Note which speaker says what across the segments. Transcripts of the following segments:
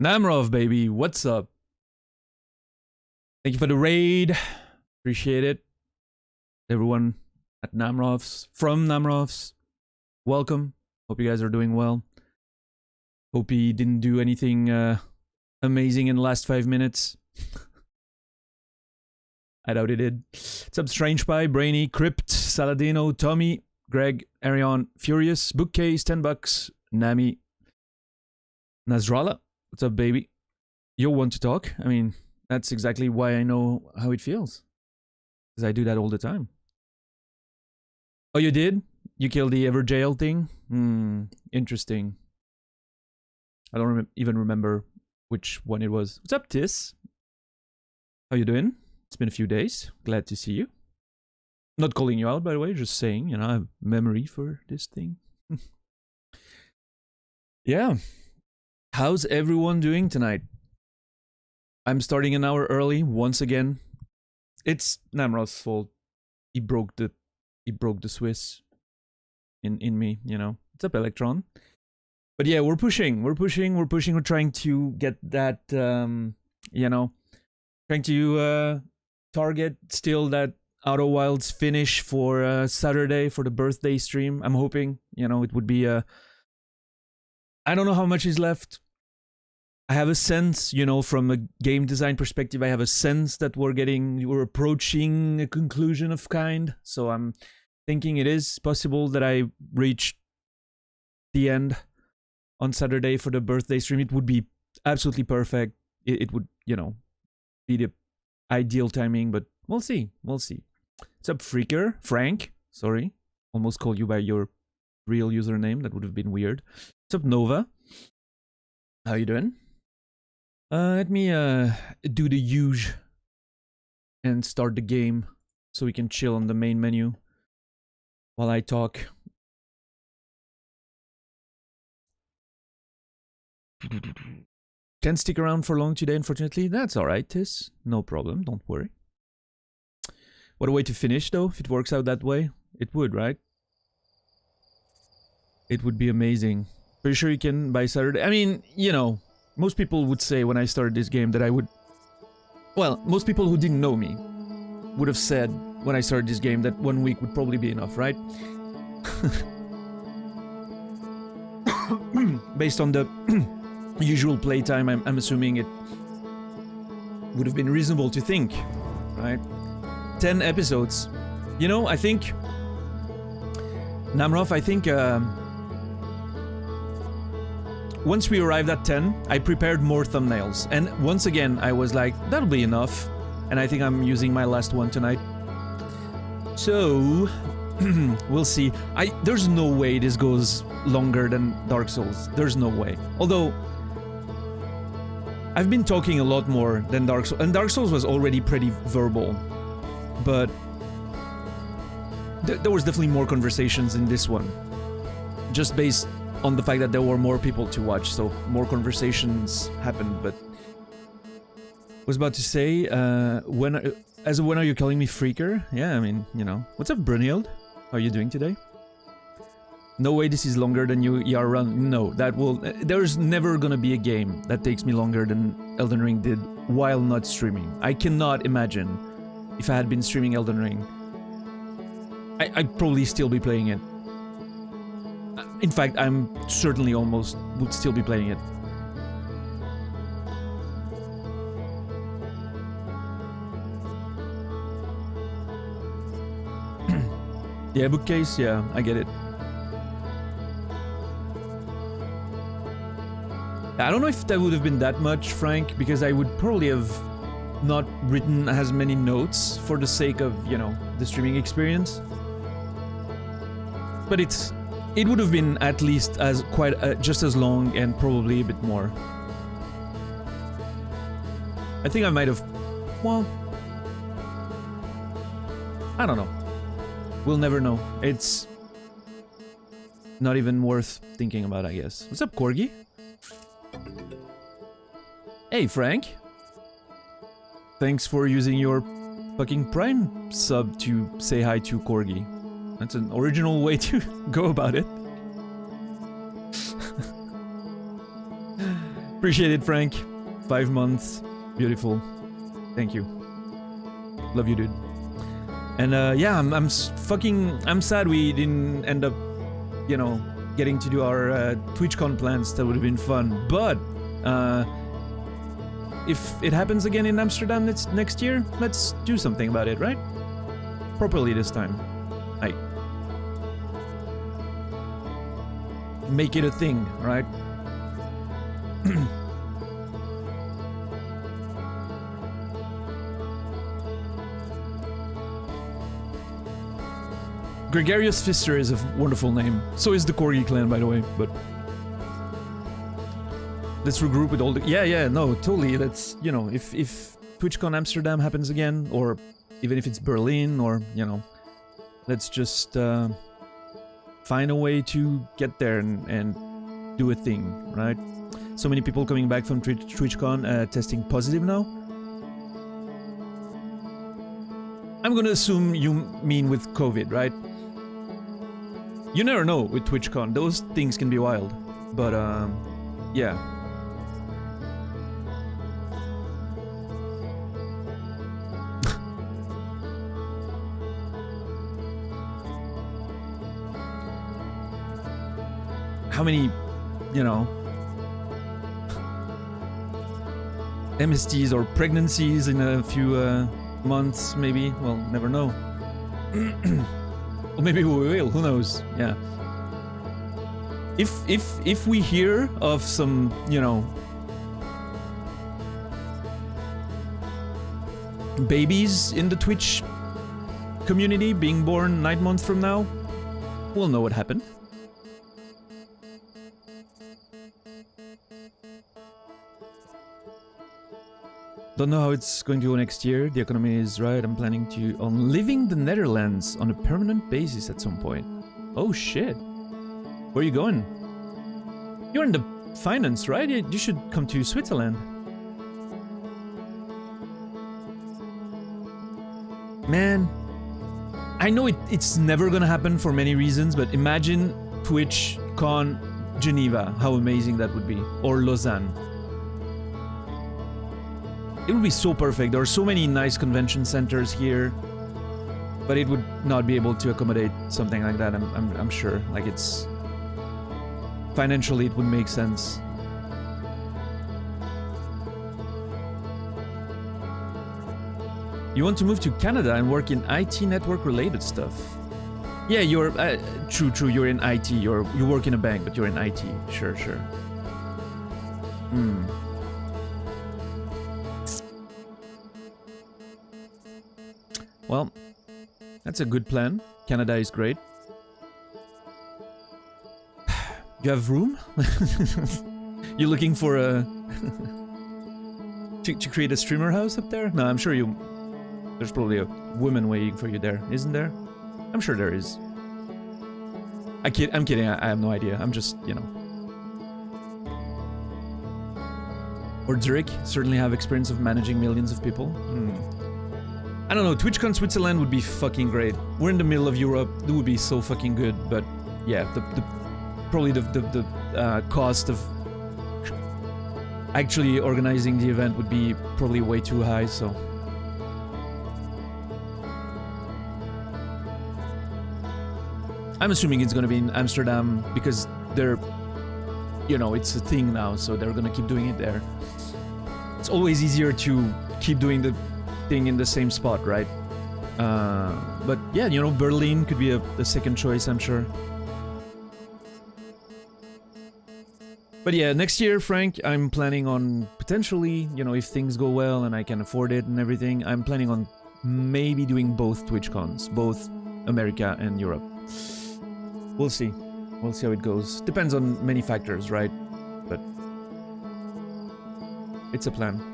Speaker 1: Namrov, baby, what's up? Thank you for the raid. Appreciate it. Everyone at Namrov's, from Namrov's, welcome. Hope you guys are doing well. Hope he didn't do anything amazing in the last 5 minutes. I doubt he did. What's up, Strange Pie, Brainy, Crypt, Saladino, Tommy, Greg, Arion, Furious, Bookcase, $10, Nami, Nasrallah. What's up, baby? You'll want to talk. I mean, that's exactly why I know how it feels. Because I do that all the time. Oh, you did? You killed the Everjail thing? Interesting. I don't even remember which one it was. What's up, Tis? How you doing? It's been a few days. Glad to see you. Not calling you out, by the way. Just saying, you know, I have memory for this thing. Yeah. How's everyone doing tonight? I'm starting an hour early once again. It's Namrov's fault. He broke the Swiss in me, you know. What's up, Electron? But yeah, we're pushing. We're trying to get that you know, trying to target still that Outer Wilds finish for Saturday for the birthday stream. I'm hoping, you know, it would be I don't know how much is left. I have a sense, you know, from a game design perspective, I have a sense that we're approaching a conclusion of kind. So I'm thinking it is possible that I reach the end on Saturday for the birthday stream. It would be absolutely perfect. It would, you know, be the ideal timing, but we'll see. We'll see. What's up, Freaker? Frank? Sorry. Almost called you by your real username. That would have been weird. What's up, Nova? How you doing? Let me do the huge and start the game so we can chill on the main menu while I talk. Can't stick around for long today, unfortunately. That's alright, Tis. No problem, don't worry. What a way to finish, though, if it works out that way. It would, right? It would be amazing. Pretty sure you can by Saturday. I mean, you know, most people would say when I started this game that I would... Well, most people who didn't know me would have said when I started this game that 1 week would probably be enough, right? Based on the usual playtime, I'm assuming it would have been reasonable to think, right? 10 episodes. You know, I think... Namrov, I think... Once we arrived at 10, I prepared more thumbnails. And once again, I was like, that'll be enough. And I think I'm using my last one tonight. So, we'll see. There's no way this goes longer than Dark Souls. There's no way. Although, I've been talking a lot more than Dark Souls. And Dark Souls was already pretty verbal. But there was definitely more conversations in this one. Just based on the fact that there were more people to watch, so more conversations happened. But I was about to say, when are you calling me Freaker? Yeah, I mean, you know. What's up, Brunhild? How are you doing today? No way this is longer than your run. No, that will... There's never gonna be a game that takes me longer than Elden Ring did while not streaming. I cannot imagine if I had been streaming Elden Ring. I'd probably still be playing it. In fact, I'm certainly almost would still be playing it. Yeah, Bookcase, yeah, I get it. I don't know if that would have been that much, Frank, because I would probably have not written as many notes for the sake of, you know, the streaming experience. But it would have been at least as just as long and probably a bit more. I think I might have... Well... I don't know. We'll never know. It's... not even worth thinking about, I guess. What's up, Corgi? Hey, Frank. Thanks for using your fucking Prime sub to say hi to Corgi. That's an original way to go about it. Appreciate it, Frank. 5 months. Beautiful. Thank you. Love you, dude. And yeah, I'm sad we didn't end up, you know, getting to do our TwitchCon plans. That would have been fun. But if it happens again in Amsterdam next year, let's do something about it, right? Properly this time. Like, make it a thing, right? Gregarious Fister is a wonderful name. So is the Corgi clan, by the way, but... Let's regroup with all the... Yeah, no, totally. That's, you know, if TwitchCon Amsterdam happens again, or even if it's Berlin, or, you know, let's just find a way to get there and do a thing, right? So many people coming back from TwitchCon testing positive now. I'm gonna assume you mean with COVID, right? You never know with TwitchCon. Those things can be wild. But, yeah. How many, you know, MSTs or pregnancies in a few months, maybe? Well, never know. Or maybe we will, who knows? Yeah. If we hear of some, you know, babies in the Twitch community being born 9 months from now, we'll know what happened. Don't know how it's going to go next year. The economy is right. I'm planning on living the Netherlands on a permanent basis at some point. Oh shit. Where are you going? You're in the finance, right? You should come to Switzerland. Man, I know it's never gonna happen for many reasons, but imagine TwitchCon Geneva. How amazing that would be. Or Lausanne. It would be so perfect. There are so many nice convention centers here, but it would not be able to accommodate something like that. I'm sure. Like, it's financially it would make sense. You want to move to Canada and work in IT network related stuff? Yeah, you're true. You're in IT. You work in a bank, but you're in IT. Sure. Well, that's a good plan. Canada is great. You have room? You looking for a... to create a streamer house up there? No, I'm sure there's probably a woman waiting for you there, isn't there? I'm sure there is. I'm kidding, I have no idea. I'm just, you know. Or Zurich, certainly have experience of managing millions of people. I don't know, TwitchCon Switzerland would be fucking great. We're in the middle of Europe, it would be so fucking good, but yeah, probably the cost of actually organizing the event would be probably way too high, so... I'm assuming it's gonna be in Amsterdam, because they're... You know, it's a thing now, so they're gonna keep doing it there. It's always easier to keep doing the thing in the same spot, right? But yeah, you know, Berlin could be a second choice, I'm sure. But yeah, next year, Frank, I'm planning on potentially, you know, if things go well and I can afford it and everything, I'm planning on maybe doing both TwitchCons, both America and Europe. We'll see. We'll see how it goes. Depends on many factors, right? But it's a plan.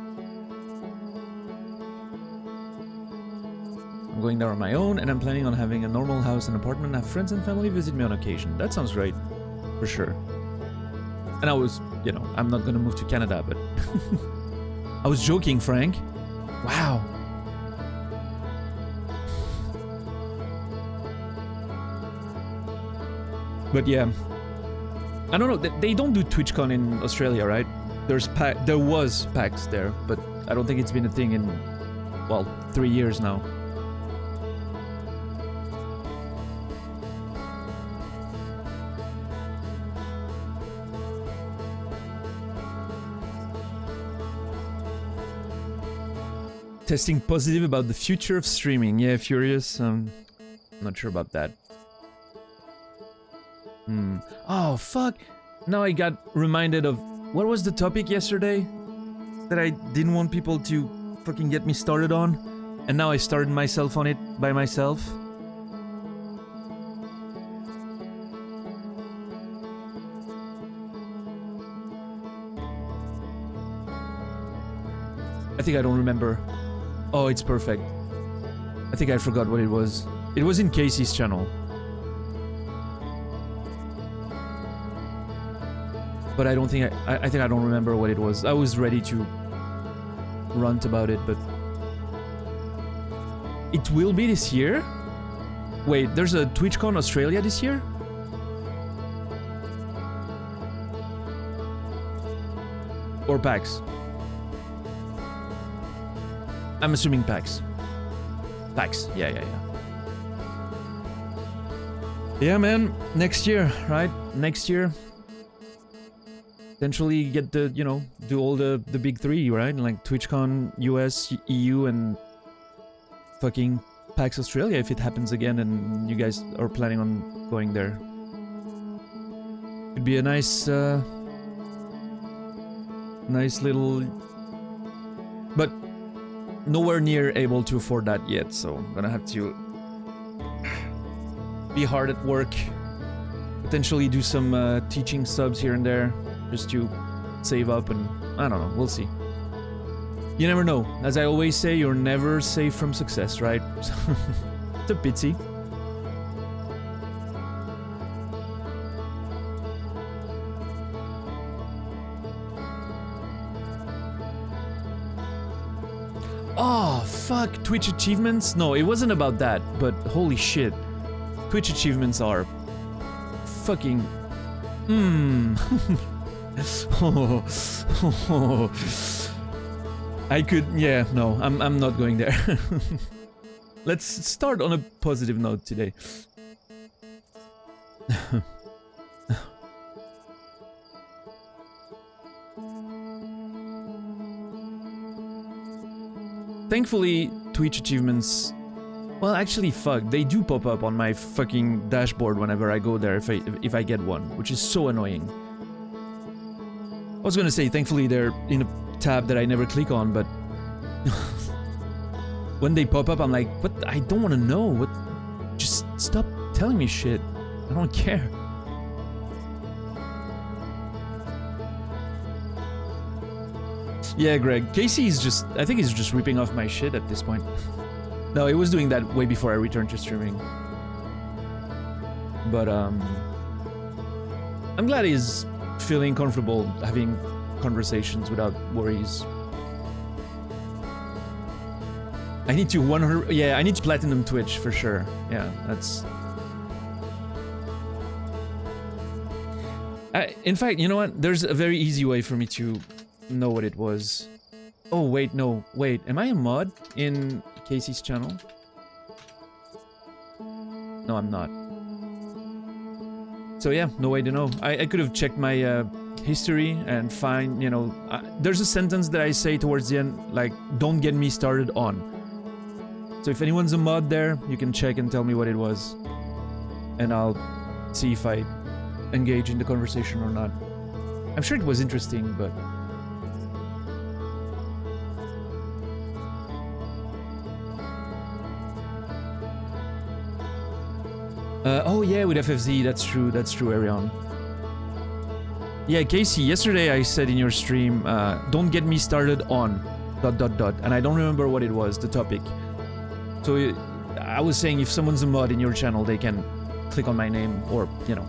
Speaker 1: I'm going there on my own, and I'm planning on having a normal house and apartment, have friends and family visit me on occasion. That sounds great, for sure. And I was, you know, I'm not gonna move to Canada, but... I was joking, Frank. Wow. But yeah, I don't know, they don't do TwitchCon in Australia, right? There was PAX there, but I don't think it's been a thing in, well, 3 years now. Testing positive about the future of streaming. Yeah, Furious. Not sure about that. Oh, fuck. Now I got reminded of... What was the topic yesterday? That I didn't want people to fucking get me started on? And now I started myself on it by myself? I think I don't remember. Oh, it's perfect. I think I forgot what it was. It was in Casey's channel. But I don't think I think I don't remember what it was. I was ready to rant about it, but... It will be this year? Wait, there's a TwitchCon Australia this year? Or PAX? I'm assuming PAX. PAX, yeah. Yeah, man, next year, right? Next year. Potentially get the, you know, do all the big three, right? Like TwitchCon, US, EU, and fucking PAX Australia if it happens again and you guys are planning on going there. It'd be a nice, nice little... But nowhere near able to afford that yet, so I'm gonna have to be hard at work. Potentially do some teaching subs here and there, just to save up, and I don't know, we'll see. You never know. As I always say, you're never safe from success, right? It's a pity. Oh, fuck, Twitch achievements? No, it wasn't about that, but holy shit. Twitch achievements are fucking... I could... Yeah, no, I'm not going there. Let's start on a positive note today. Thankfully, Twitch achievements... Well, actually, fuck, they do pop up on my fucking dashboard whenever I go there if I get one, which is so annoying. I was gonna say, thankfully they're in a tab that I never click on, but... when they pop up, I'm like, what? I don't want to know. What? Just stop telling me shit. I don't care. Yeah, Greg. Casey is just... I think he's just ripping off my shit at this point. No, he was doing that way before I returned to streaming. But, I'm glad he's feeling comfortable having conversations without worries. I need to 100... Yeah, I need to platinum Twitch for sure. Yeah, that's... in fact, you know what? There's a very easy way for me to know what it was. Oh, wait, no. Wait, am I a mod in Casey's channel? No, I'm not. So yeah, no way to know. I could have checked my history and find, you know... there's a sentence that I say towards the end, like, don't get me started on. So if anyone's a mod there, you can check and tell me what it was. And I'll see if I engage in the conversation or not. I'm sure it was interesting, but... oh yeah, with FFZ, that's true, Arion. Yeah, Casey, yesterday I said in your stream, don't get me started on... ... and I don't remember what it was, the topic. So I was saying if someone's a mod in your channel, they can click on my name or, you know,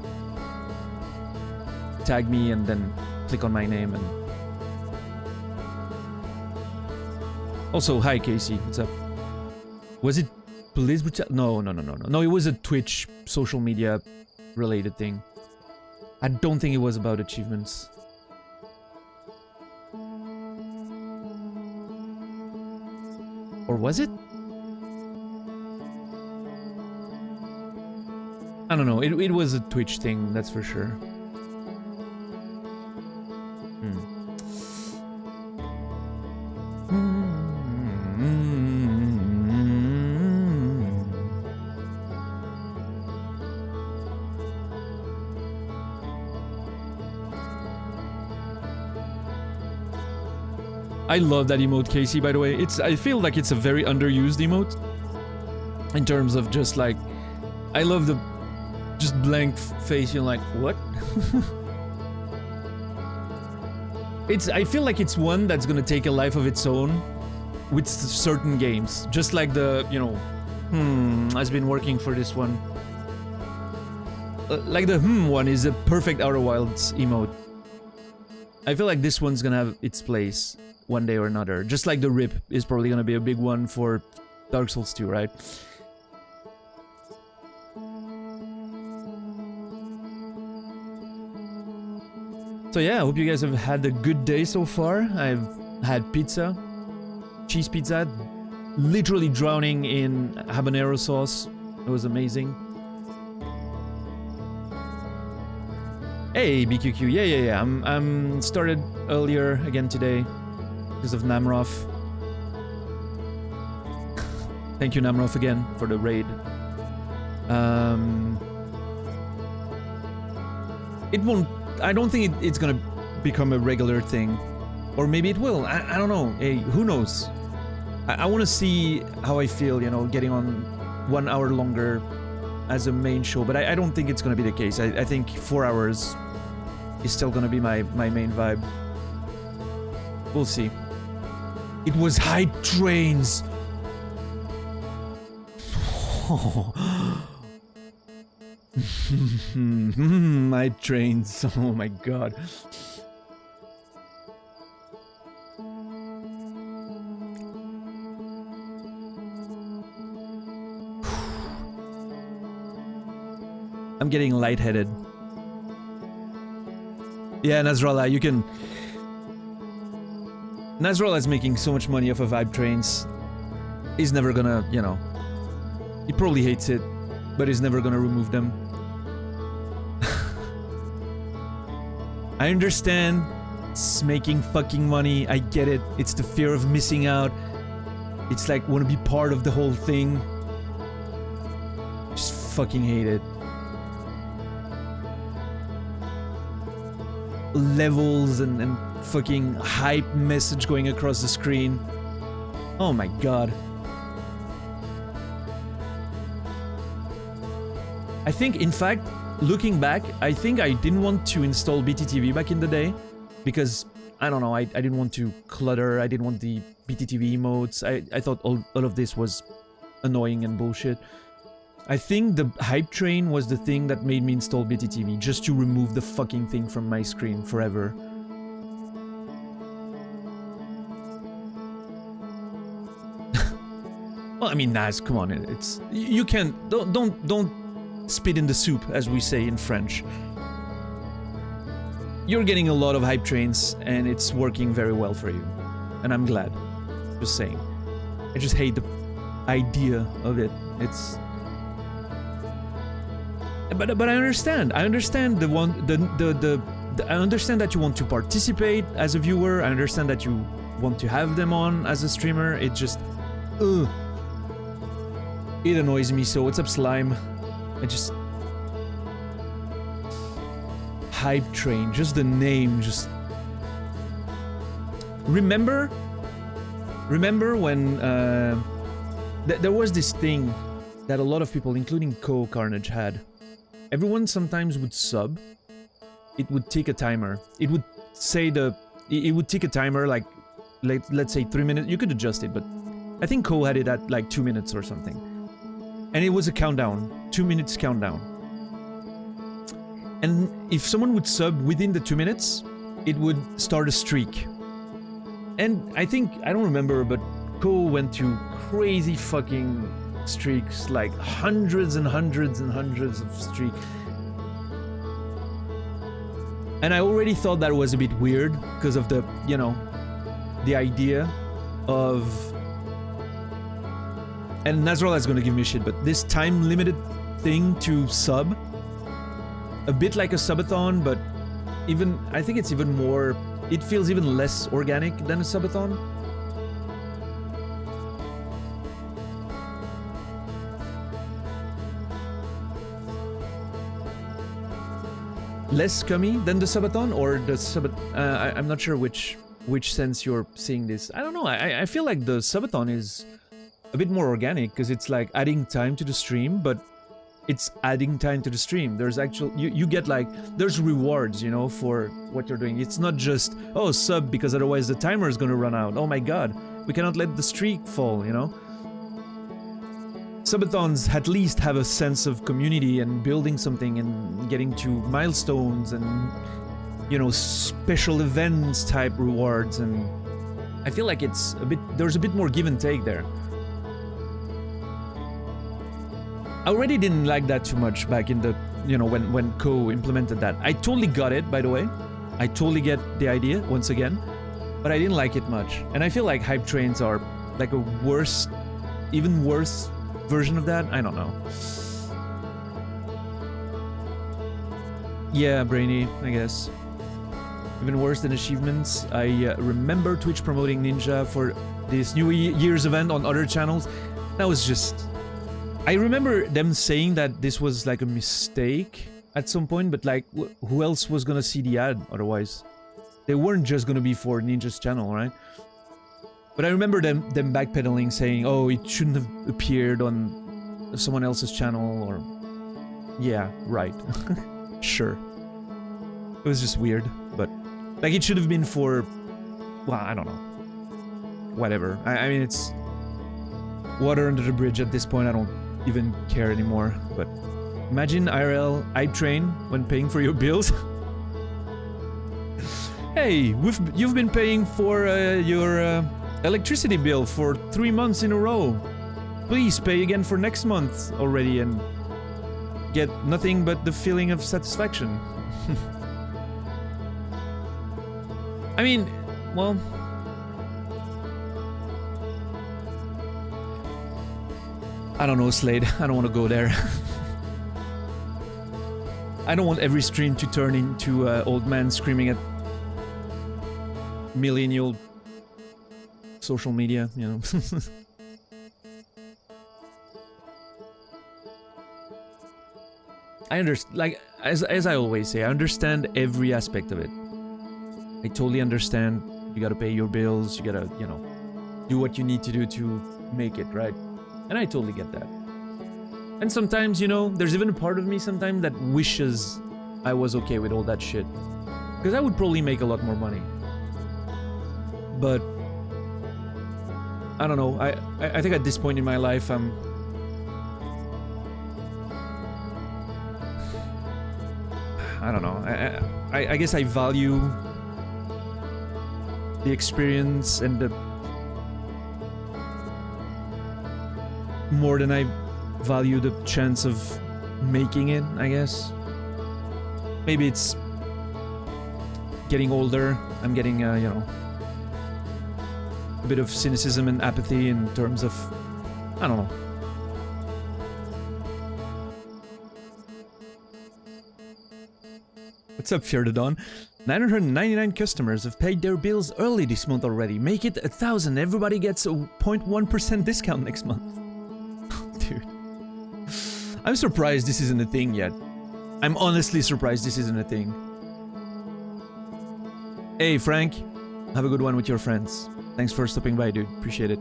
Speaker 1: tag me and then click on my name and... Also, hi Casey, what's up? Was it Police Brutality? No. No, it was a Twitch social media related thing. I don't think it was about achievements. Or was it? I don't know. It was a Twitch thing, that's for sure. I love that emote, Casey, by the way. I feel like it's a very underused emote. In terms of just like... I love the... just blank face, you're like, what? I feel like it's one that's gonna take a life of its own with certain games. Just like the, you know, I've been working for this one. Like the one is a perfect Outer Wilds emote. I feel like this one's gonna have its place one day or another. Just like the rip is probably gonna be a big one for Dark Souls 2, right? So yeah, I hope you guys have had a good day so far. I've had pizza, cheese pizza, literally drowning in habanero sauce. It was amazing. Hey, BQQ, yeah. I'm started earlier again today because of Namroth. Thank you, Namroth, again for the raid. It won't. I don't think it's gonna become a regular thing, or maybe it will. I don't know. Hey, who knows? I want to see how I feel, you know, getting on 1 hour longer as a main show, but I don't think it's gonna be the case. I think 4 hours is still gonna be my main vibe. We'll see. It was hype trains. Hype trains. Oh my god. I'm getting lightheaded. Yeah, Nasrallah, you can... Nasrallah is making so much money off of hype trains. He's never gonna, you know... He probably hates it, but he's never gonna remove them. I understand it's making fucking money, I get it. It's the fear of missing out. It's like, want to be part of the whole thing. Just fucking hate it. Levels and fucking hype message going across the screen. Oh my god. I think, in fact, looking back, I think I didn't want to install BTTV back in the day because, I don't know, I didn't want to clutter, I didn't want the BTTV emotes, I thought all of this was annoying and bullshit. I think the hype train was the thing that made me install BTTV, just to remove the fucking thing from my screen forever. Well, I mean, Naz, come on, it's... You can't... Don't spit in the soup, as we say in French. You're getting a lot of hype trains, and it's working very well for you. And I'm glad. Just saying. I just hate the idea of it. It's... But I understand. I understand the one... I understand that you want to participate as a viewer. I understand that you want to have them on as a streamer. It just... Ugh. It annoys me so. What's up, Slime? I just... Hype train, just the name, just... Remember when, there was this thing that a lot of people, including Carnage, had. Everyone sometimes would sub. It would tick a timer. It would say it would tick a timer, like, let's say 3 minutes. You could adjust it, but I think had it at like 2 minutes or something. And it was a countdown. 2 minutes countdown. And if someone would sub within the 2 minutes, it would start a streak. And I think, I don't remember, but went to crazy fucking streaks, like hundreds and hundreds and hundreds of streaks. And I already thought that was a bit weird because of the, you know, the idea of And Nazrala is gonna give me shit, but this time-limited thing to sub, a bit like a subathon, but I think it's even more, it feels even less organic than a subathon. Less scummy than the subathon, or the I'm not sure which sense you're seeing this. I don't know. I feel like the subathon is a bit more organic because it's like adding time to the stream, but it's adding time to the stream. There's actual you get like there's rewards, you know, for what you're doing. It's not just oh sub because otherwise the timer is gonna run out. Oh my god, we cannot let the streak fall, you know. Subathons at least have a sense of community and building something and getting to milestones and, you know, special events type rewards, and I feel like it's a bit, there's a bit more give and take there. I already didn't like that too much back in the, you know, when Ko implemented that. I totally got it, by the way. I totally get the idea, once again, but I didn't like it much. And I feel like hype trains are like a worse, even worse version of that. I don't know. Yeah, Brainy, I guess. Even worse than achievements. I remember Twitch promoting Ninja for this New Year's event on other channels. That was just... I remember them saying that this was like a mistake at some point, but like, who else was gonna see the ad otherwise? They weren't just gonna be for Ninja's channel, right? But I remember them backpedaling, saying, oh, it shouldn't have appeared on someone else's channel, or... Yeah, right. Sure. It was just weird, but... Like, it should have been for... Well, I don't know. Whatever. I mean, it's... water under the bridge at this point. I don't even care anymore, but... Imagine IRL hype train when paying for your bills. Hey, you've been paying for your electricity bill for 3 months in a row. Please pay again for next month already and get nothing but the feeling of satisfaction. I mean, well... I don't know, Slade. I don't want to go there. I don't want every stream to turn into old man screaming at millennial social media, you know. I understand, like, as I always say, I understand every aspect of it. I totally understand. You gotta pay your bills, you gotta, you know, do what you need to do to make it, right? And I totally get that. And sometimes, you know, there's even a part of me sometimes that wishes I was okay with all that shit. Because I would probably make a lot more money. But... I don't know, I think at this point in my life, I'm... I don't know, I guess I value the experience and the... more than I value the chance of making it, I guess. Maybe it's getting older, I'm getting, you know, a bit of cynicism and apathy in terms of, I don't know. What's up, Fear the Dawn? 999 customers have paid their bills early this month already. Make it 1,000. Everybody gets a 0.1% discount next month. Dude. I'm surprised this isn't a thing yet. I'm honestly surprised this isn't a thing. Hey, Frank. Have a good one with your friends. Thanks for stopping by, dude. Appreciate it.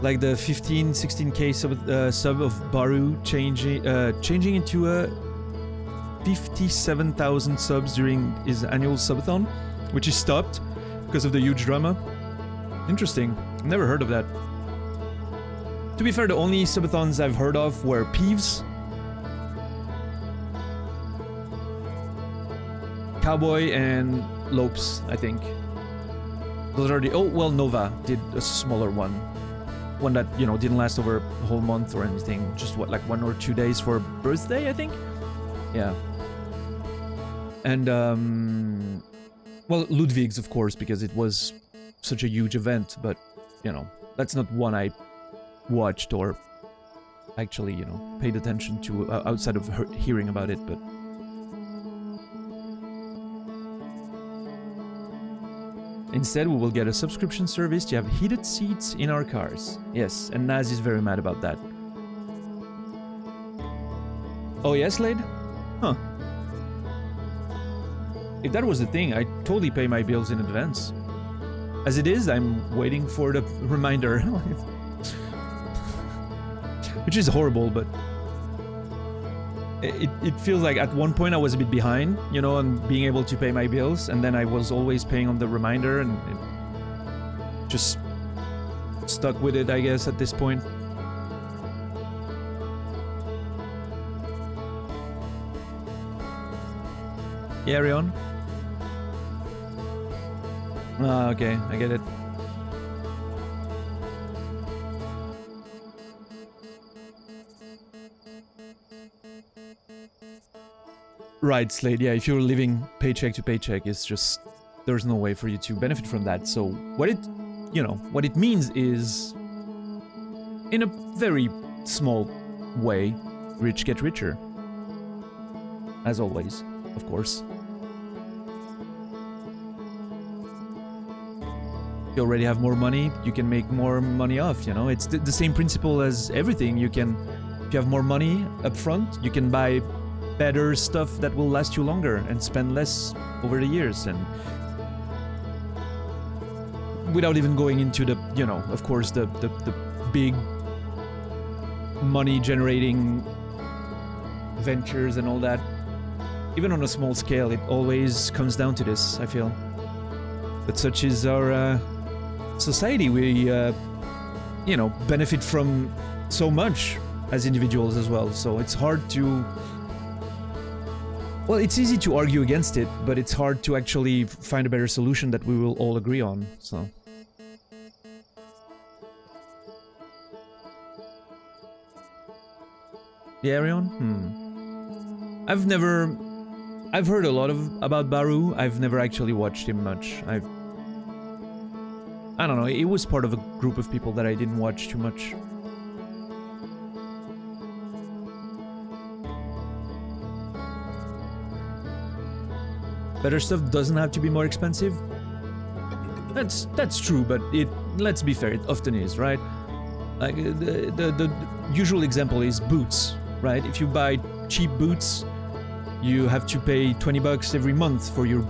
Speaker 1: Like the 15, 16k sub of Baru changing into a 57,000 subs during his annual subathon, which is stopped because of the huge drama. Interesting. I've never heard of that. To be fair, the only subathons I've heard of were Peeves, Cowboy, and Lopes, I think. Those are the... Oh, well, Nova did a smaller one. One that, you know, didn't last over a whole month or anything. Just, what, like 1 or 2 days for birthday, I think? Yeah. And, well, Ludwig's, of course, because it was such a huge event, but, you know, that's not one I watched or actually, you know, paid attention to outside of hearing about it, but... Instead, we will get a subscription service to have heated seats in our cars. Yes, and Naz is very mad about that. Oh yes, Lade? Huh. If that was the thing, I'd totally pay my bills in advance. As it is, I'm waiting for the reminder. Which is horrible, but... It feels like at one point I was a bit behind, you know, on being able to pay my bills, and then I was always paying on the reminder, and it just stuck with it, I guess, at this point. Yeah, Rion? Ah, okay, I get it. Right, Slade, yeah, if you're living paycheck to paycheck, it's just... there's no way for you to benefit from that, so what it... you know, what it means is... in a very small way, rich get richer. As always, of course. You already have more money, you can make more money off, you know? It's the same principle as everything. You can... if you have more money up front, you can buy better stuff that will last you longer and spend less over the years, and without even going into the, you know, of course, the big money generating ventures and all that. Even on a small scale, it always comes down to this, I feel. But such is our society. We, you know, benefit from so much as individuals as well, so it's hard to... well, it's easy to argue against it, but it's hard to actually find a better solution that we will all agree on, so... Yeah, Arion? I've heard a lot about Baru. I've never actually watched him much. I don't know, it was part of a group of people that I didn't watch too much. Better stuff doesn't have to be more expensive. That's true, but let's be fair, it often is, right? Like the usual example is boots, right? If you buy cheap boots, you have to pay $20 every month for your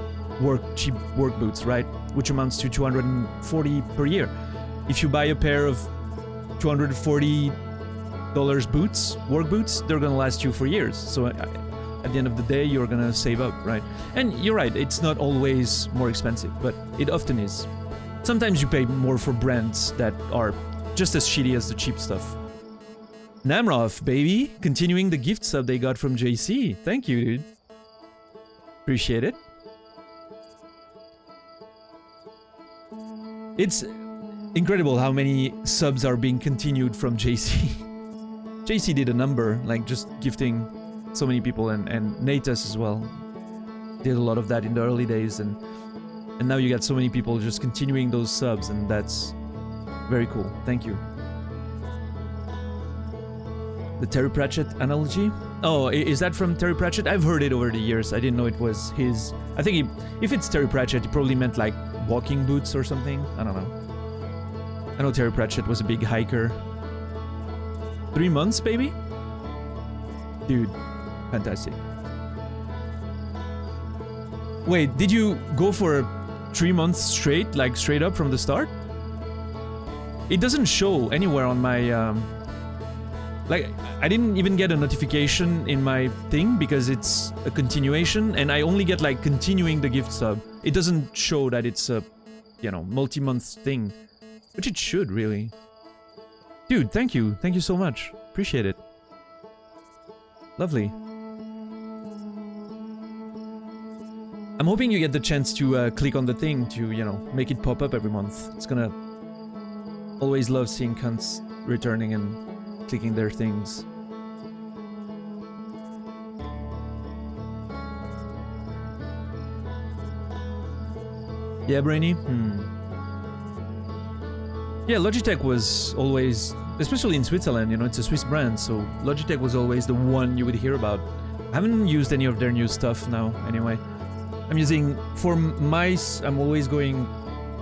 Speaker 1: cheap work boots, right? Which amounts to $240 per year. If you buy a pair of $240 boots, work boots, they're gonna last you for years. So at the end of the day, you're gonna save up, right? And you're right, it's not always more expensive, but it often is. Sometimes you pay more for brands that are just as shitty as the cheap stuff. Namroth, baby! Continuing the gift sub they got from JC. Thank you, dude. Appreciate it. It's incredible how many subs are being continued from JC. JC did a number, like just gifting so many people, and Natus as well did a lot of that in the early days, and now you got so many people just continuing those subs, and that's very cool. Thank you. The Terry Pratchett analogy? Oh, is that from Terry Pratchett? I've heard it over the years. I didn't know it was his. I think if it's Terry Pratchett, he probably meant like walking boots or something. I don't know. I know Terry Pratchett was a big hiker. 3 months, baby? Dude, fantastic. Wait, did you go for 3 months straight, like straight up from the start? It doesn't show anywhere on my, like, I didn't even get a notification in my thing because it's a continuation, and I only get, like, continuing the gift sub. It doesn't show that it's a, you know, multi-month thing. Which it should, really. Dude, thank you. Thank you so much. Appreciate it. Lovely. I'm hoping you get the chance to click on the thing to, you know, make it pop up every month. It's gonna... Always love seeing cunts returning and clicking their things. Yeah, Brainy? Yeah, Logitech was always, especially in Switzerland, you know, it's a Swiss brand, so Logitech was always the one you would hear about. I haven't used any of their new stuff now, anyway. I'm using, for mice, I'm always going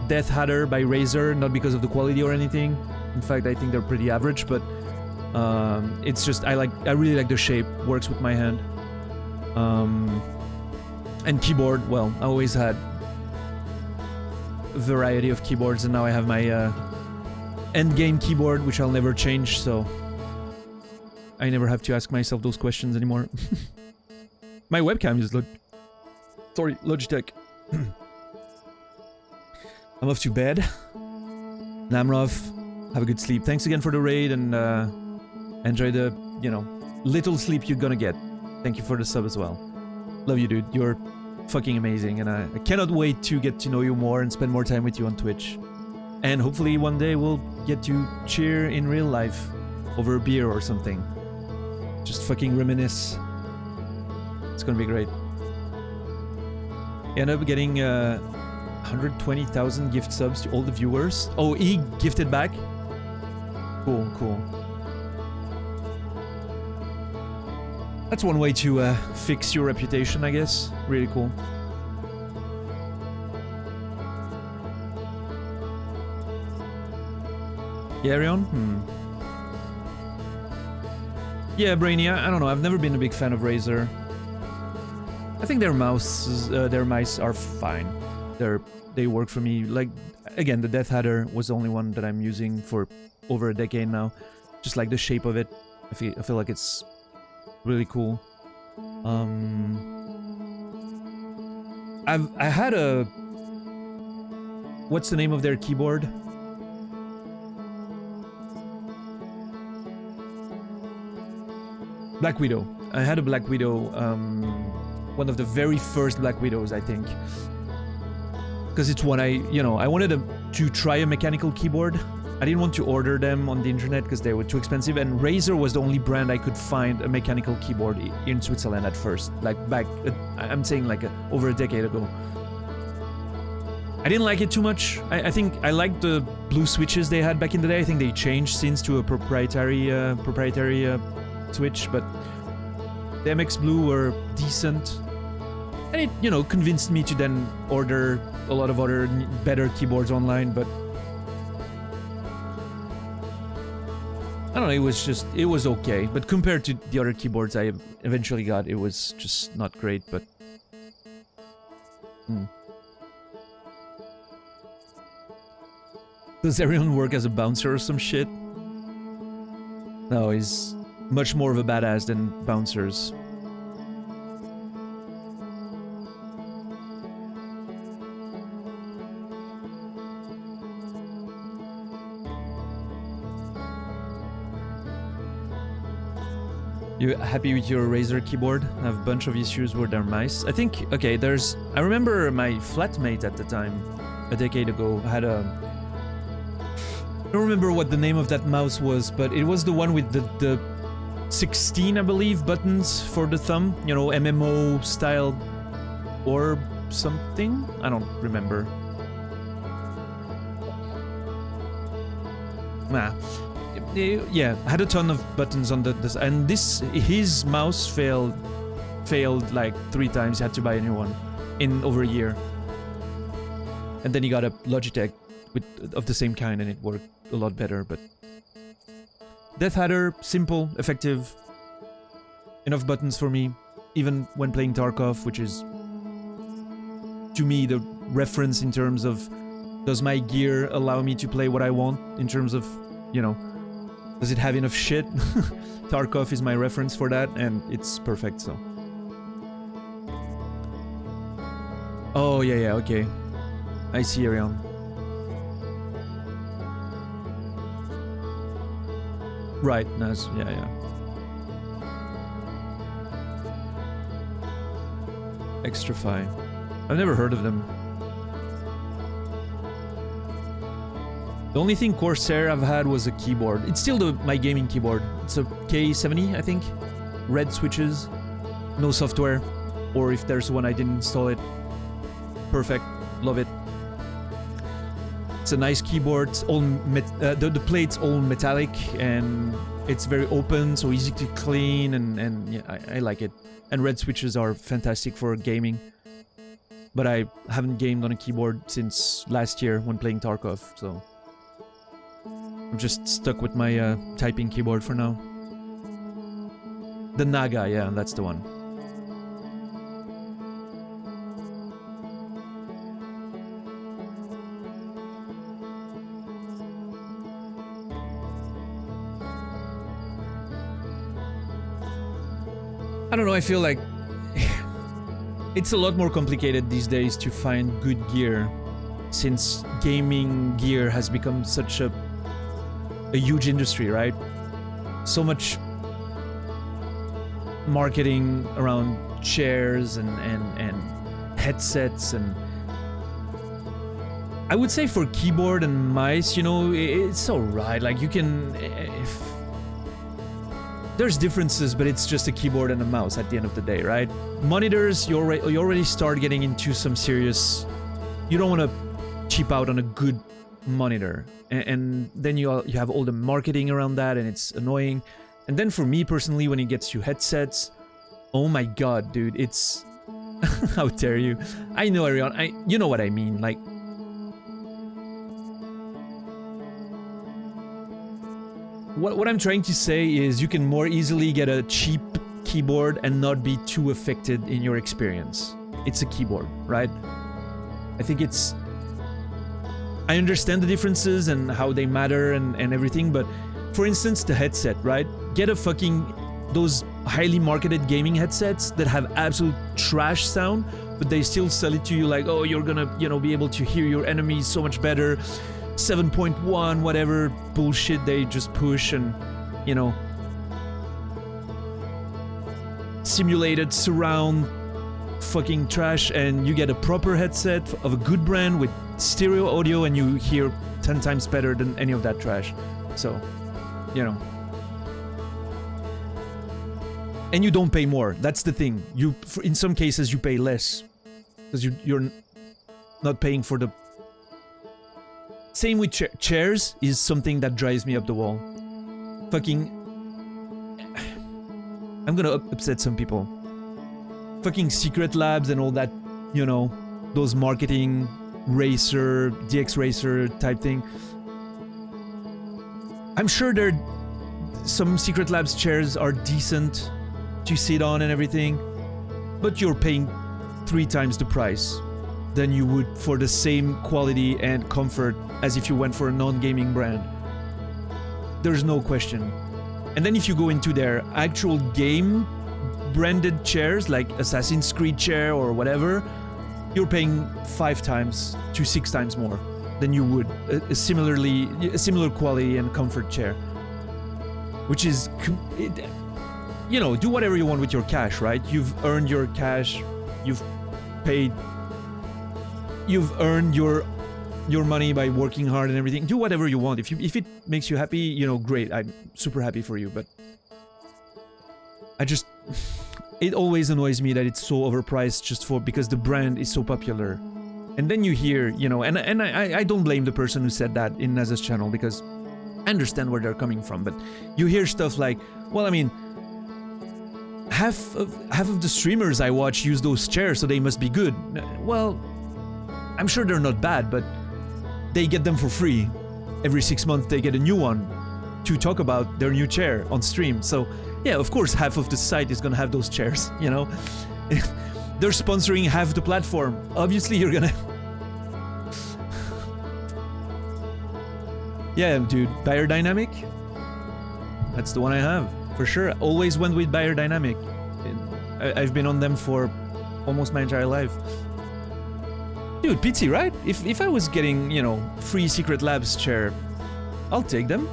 Speaker 1: Death Adder by Razer, not because of the quality or anything. In fact, I think they're pretty average, but it's just, I really like the shape, works with my hand. And keyboard, well, I always had a variety of keyboards, and now I have my endgame keyboard, which I'll never change, so I never have to ask myself those questions anymore. My webcam is Logitech. I'm off to bed. Namrov, have a good sleep. Thanks again for the raid, and enjoy the, you know, little sleep you're gonna get. Thank you for the sub as well. Love you, dude. You're fucking amazing, and I cannot wait to get to know you more and spend more time with you on Twitch. And hopefully one day we'll get to cheer in real life over a beer or something. Just fucking reminisce. It's gonna be great. End up getting 120,000 gift subs to all the viewers. Oh, he gifted back? Cool, cool. That's one way to fix your reputation, I guess. Really cool. Yeah, Arion? Yeah, Brainy, I don't know. I've never been a big fan of Razer. I think their mice are fine. They work for me. Like, again, the Death Adder was the only one that I'm using for over a decade now. Just like the shape of it. I feel like it's really cool. I had a... What's the name of their keyboard? Black Widow. I had a Black Widow, one of the very first Black Widows, I think. Because it's what I wanted to try a mechanical keyboard. I didn't want to order them on the internet because they were too expensive, and Razer was the only brand I could find a mechanical keyboard in Switzerland at first. Like back, I'm saying like over a decade ago. I didn't like it too much. I think I liked the blue switches they had back in the day. I think they changed since to a proprietary switch, but the MX Blue were decent. And it, you know, convinced me to then order a lot of other better keyboards online, but I don't know, it was okay. But compared to the other keyboards I eventually got, it was just not great, but... Does everyone work as a bouncer or some shit? No, he's much more of a badass than bouncers. You happy with your Razer keyboard? I have a bunch of issues with their mice. I think, okay, I remember my flatmate at the time, a decade ago, had a... I don't remember what the name of that mouse was, but it was the one with the 16, I believe, buttons for the thumb. You know, MMO style or something? I don't remember. Nah. Yeah, had a ton of buttons on this, and his mouse failed like 3 times. He had to buy a new one in over a year, and then he got a Logitech of the same kind, and it worked a lot better. But Death Adder, simple, effective, enough buttons for me, even when playing Tarkov, which is to me the reference in terms of does my gear allow me to play what I want in terms of, you know, does it have enough shit? Tarkov is my reference for that, and it's perfect, so. Oh, yeah, okay. I see, Arion. Right, nice, yeah. Extrafy. I've never heard of them. The only thing Corsair I've had was a keyboard. It's still my gaming keyboard. It's a K70, I think. Red switches, no software. Or if there's one, I didn't install it. Perfect, love it. It's a nice keyboard. It's all the plate's all metallic and it's very open, so easy to clean, and yeah, I like it. And red switches are fantastic for gaming. But I haven't gamed on a keyboard since last year when playing Tarkov, so I'm just stuck with my typing keyboard for now. The Naga, yeah, that's the one. I don't know, I feel like it's a lot more complicated these days to find good gear, since gaming gear has become such a huge industry, right? So much marketing around chairs and headsets, and I would say for keyboard and mice, you know, it's alright. Like you can, there's differences, but it's just a keyboard and a mouse at the end of the day, right? Monitors, you already start getting into some serious. You don't want to cheap out on a good monitor, and then you have all the marketing around that, and it's annoying. And then for me personally, when it gets to headsets, oh my god, dude, it's how dare you? I know, Arion, you know what I mean, like. What I'm trying to say is you can more easily get a cheap keyboard and not be too affected in your experience. It's a keyboard, right? I think it's... I understand the differences and how they matter and everything, but for instance, the headset, right? Get a fucking... those highly marketed gaming headsets that have absolute trash sound, but they still sell it to you like, oh, you're gonna, you know, be able to hear your enemies so much better. 7.1, whatever bullshit they just push, and, you know, simulated surround fucking trash, and you get a proper headset of a good brand with stereo audio and you hear 10 times better than any of that trash. So, you know. And you don't pay more. That's the thing. In some cases you pay less because you're not paying for the... Same with chairs is something that drives me up the wall. Fucking... I'm gonna upset some people. Fucking Secret Labs and all that, you know, those marketing racer, DX racer type thing. I'm sure some Secret Labs chairs are decent to sit on and everything, but you're paying 3 times the price than you would for the same quality and comfort as if you went for a non-gaming brand. There's no question. And then if you go into their actual game branded chairs, like Assassin's Creed chair or whatever, you're paying 5 times to 6 times more than you would a similar quality and comfort chair. Which is, you know, do whatever you want with your cash, right? You've earned your cash, you've earned your money by working hard and everything. Do whatever you want. If it makes you happy, you know, great. I'm super happy for you, but I just... It always annoys me that it's so overpriced just because the brand is so popular. And then you hear, you know, and I don't blame the person who said that in Naza's channel, because I understand where they're coming from, but you hear stuff like, well, I mean, half of the streamers I watch use those chairs, so they must be good. Well, I'm sure they're not bad, but they get them for free. Every 6 months they get a new one to talk about their new chair on stream. So yeah, of course half of the site is gonna have those chairs, you know? They're sponsoring half the platform. Obviously you're gonna... Yeah, dude, Beyerdynamic? That's the one I have, for sure. Always went with Beyerdynamic. I've been on them for almost my entire life. Dude, pizzy, right? If I was getting, you know, free Secret Labs chair, I'll take them.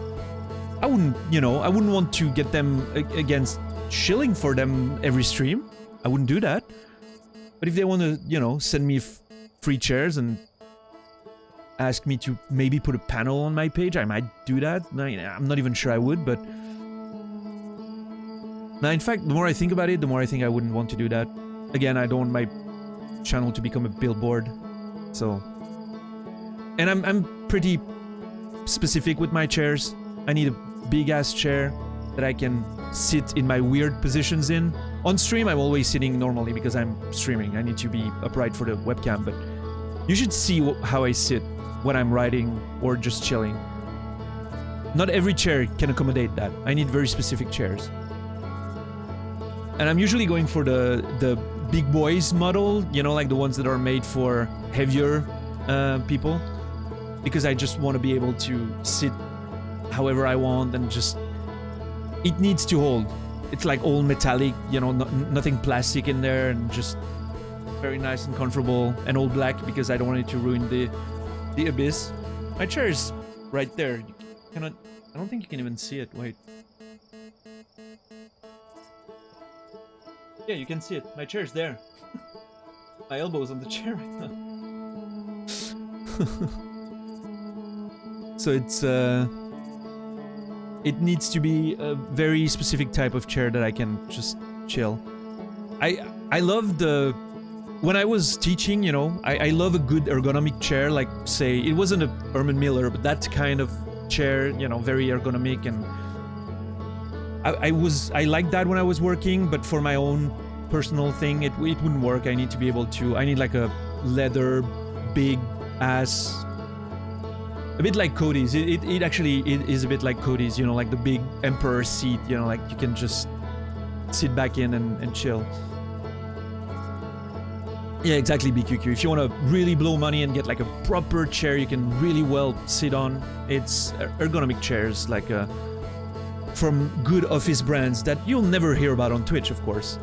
Speaker 1: I wouldn't, you know, I wouldn't want to get them against shilling for them every stream. I wouldn't do that. But if they want to, you know, send me free chairs and ask me to maybe put a panel on my page, I might do that. I'm not even sure I would, but... Now, in fact, the more I think about it, the more I think I wouldn't want to do that. Again, I don't want my channel to become a billboard, so... And I'm pretty specific with my chairs. I need a big ass chair that I can sit in my weird positions in. On stream, I'm always sitting normally because I'm streaming. I need to be upright for the webcam, but you should see how I sit when I'm writing or just chilling. Not every chair can accommodate that. I need very specific chairs. And I'm usually going for the big boys model, you know, like the ones that are made for heavier people. Because I just want to be able to sit however I want and just... It needs to hold. It's like all metallic, you know, nothing plastic in there, and just very nice and comfortable, and all black because I don't want it to ruin the abyss. My chair is right there. You cannot... I don't think you can even see it. Wait. Yeah, you can see it. My chair's there. My elbow's on the chair right now. So it's it needs to be a very specific type of chair that I can just chill. I love the... When I was teaching, you know, I love a good ergonomic chair, like, say, it wasn't a Herman Miller, but that kind of chair, you know, very ergonomic, and I liked that when I was working, but for my own personal thing, it wouldn't work. I need to be able to... I need like a leather, big ass... A bit like Cody's. It actually is a bit like Cody's, you know, like the big emperor seat, you know, like you can just sit back in and chill. Yeah, exactly, BQQ. If you want to really blow money and get like a proper chair you can really well sit on, it's ergonomic chairs, like from good office brands that you'll never hear about on Twitch, of course.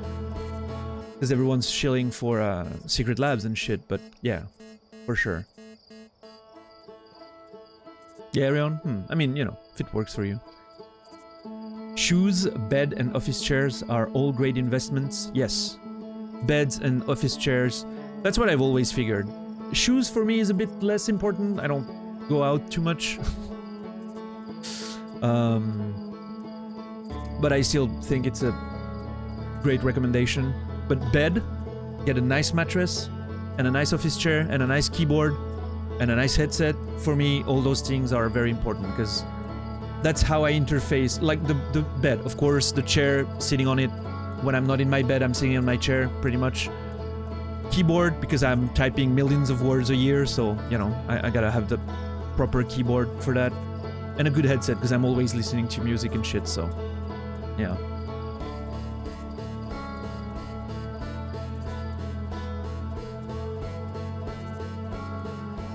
Speaker 1: Because everyone's shilling for Secret Labs and shit, but yeah, for sure. Yeah, Arion? I mean, you know, if it works for you. Shoes, bed, and office chairs are all great investments. Yes. Beds and office chairs. That's what I've always figured. Shoes for me is a bit less important. I don't go out too much. But I still think it's a great recommendation. But bed, get a nice mattress, and a nice office chair, and a nice keyboard, and a nice headset. For me, all those things are very important because that's how I interface. Like the bed, of course, the chair, sitting on it. When I'm not in my bed, I'm sitting on my chair, pretty much. Keyboard, because I'm typing millions of words a year, so, you know, I gotta have the proper keyboard for that. And a good headset, because I'm always listening to music and shit, so, yeah.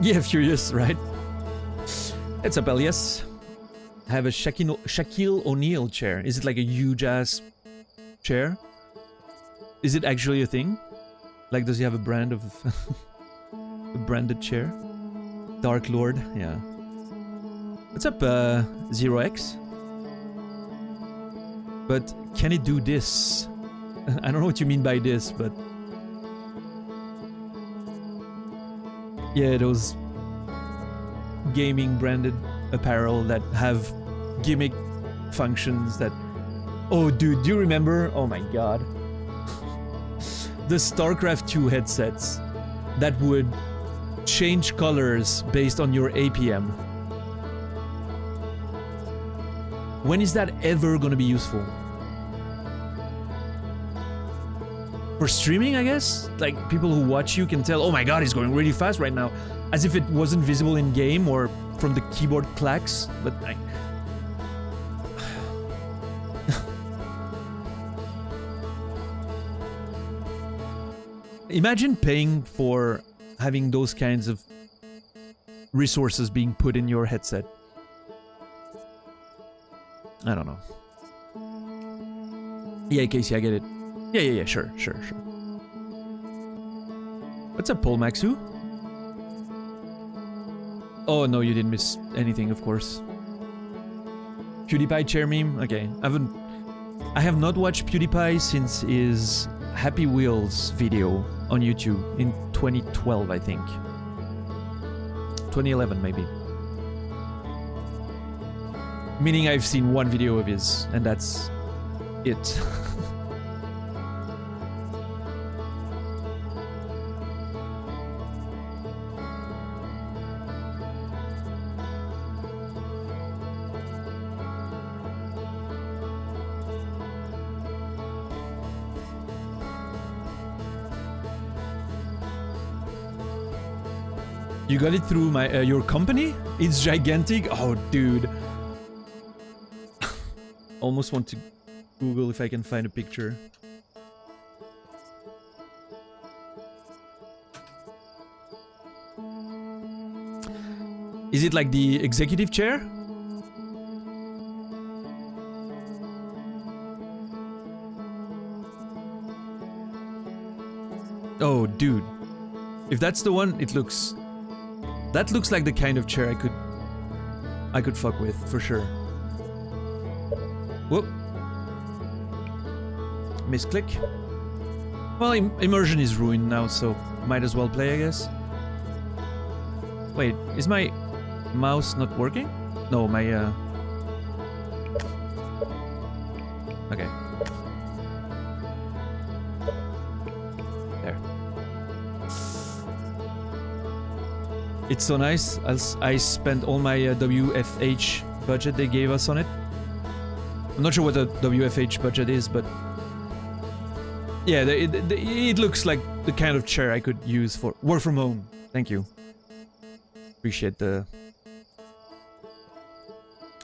Speaker 1: Yeah, furious, right? It's up, Elias. I have a Shaquille O'Neal chair. Is it like a huge-ass chair? Is it actually a thing? Like, does he have a brand of... a branded chair? Dark Lord, yeah. What's up, 0x? But can it do this? I don't know what you mean by this, but... Yeah, those gaming branded apparel that have gimmick functions that... Oh, dude, do you remember? Oh my god. The StarCraft 2 headsets that would change colors based on your APM. When is that ever gonna be useful? For streaming, I guess? Like, people who watch you can tell, oh my god, he's going really fast right now. As if it wasn't visible in-game or from the keyboard clacks, but I... Imagine paying for having those kinds of resources being put in your headset. I don't know. Yeah, Casey, I get it. Yeah, sure. What's up, Paul Maxu? Oh, no, you didn't miss anything, of course. PewDiePie chair meme? Okay, I have not watched PewDiePie since his Happy Wheels video on YouTube in 2012, I think. 2011, maybe. Meaning I've seen one video of his, and that's it. You got it through my your company? It's gigantic. Oh, dude. Almost want to Google if I can find a picture. Is it like the executive chair? Oh, dude. If that's the one, it looks... That looks like the kind of chair I could fuck with, for sure. Whoop. Misclick. Well, immersion is ruined now, so might as well play, I guess. Wait, is my mouse not working? No, my okay. There. It's so nice. I spent all my WFH budget they gave us on it. I'm not sure what the WFH budget is, but yeah, it looks like the kind of chair I could use for work from home. Thank you. Appreciate the...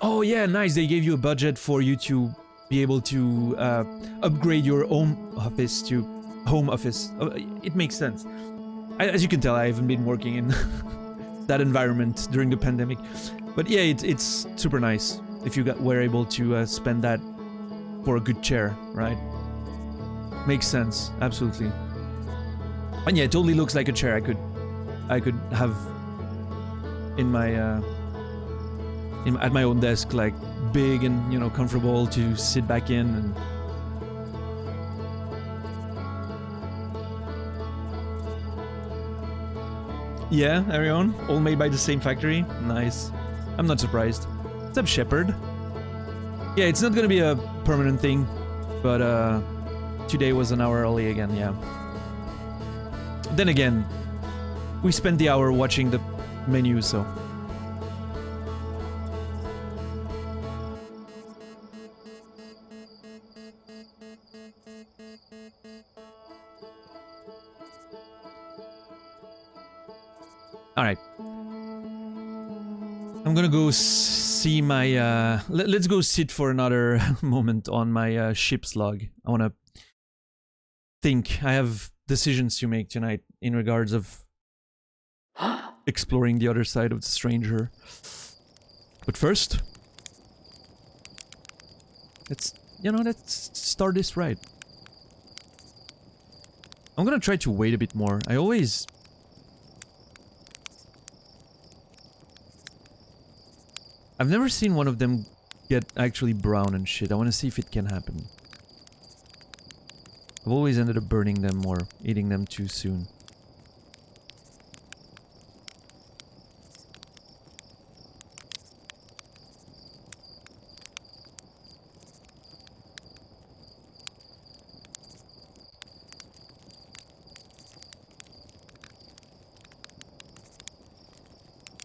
Speaker 1: Oh yeah, nice. They gave you a budget for you to be able to upgrade your home office to home office. It makes sense. As you can tell, I haven't been working in that environment during the pandemic. But yeah, it's super nice if you were able to spend that for a good chair, right? Makes sense, absolutely. And yeah, it totally looks like a chair I could have in my at my own desk, like big and, you know, comfortable to sit back in. And yeah, Arion, all made by the same factory. Nice. I'm not surprised. What's up, Shepard? Yeah, it's not gonna be a permanent thing, but today was an hour early again, yeah. Then again, we spent the hour watching the menu, so... Alright. I'm gonna go see my... let's go sit for another moment on my ship's log. I wanna think. I have decisions to make tonight in regards of exploring the other side of the stranger. But first, let's start this right. I'm gonna try to wait a bit more. I've never seen one of them get actually brown and shit. I want to see if it can happen. I've always ended up burning them or eating them too soon.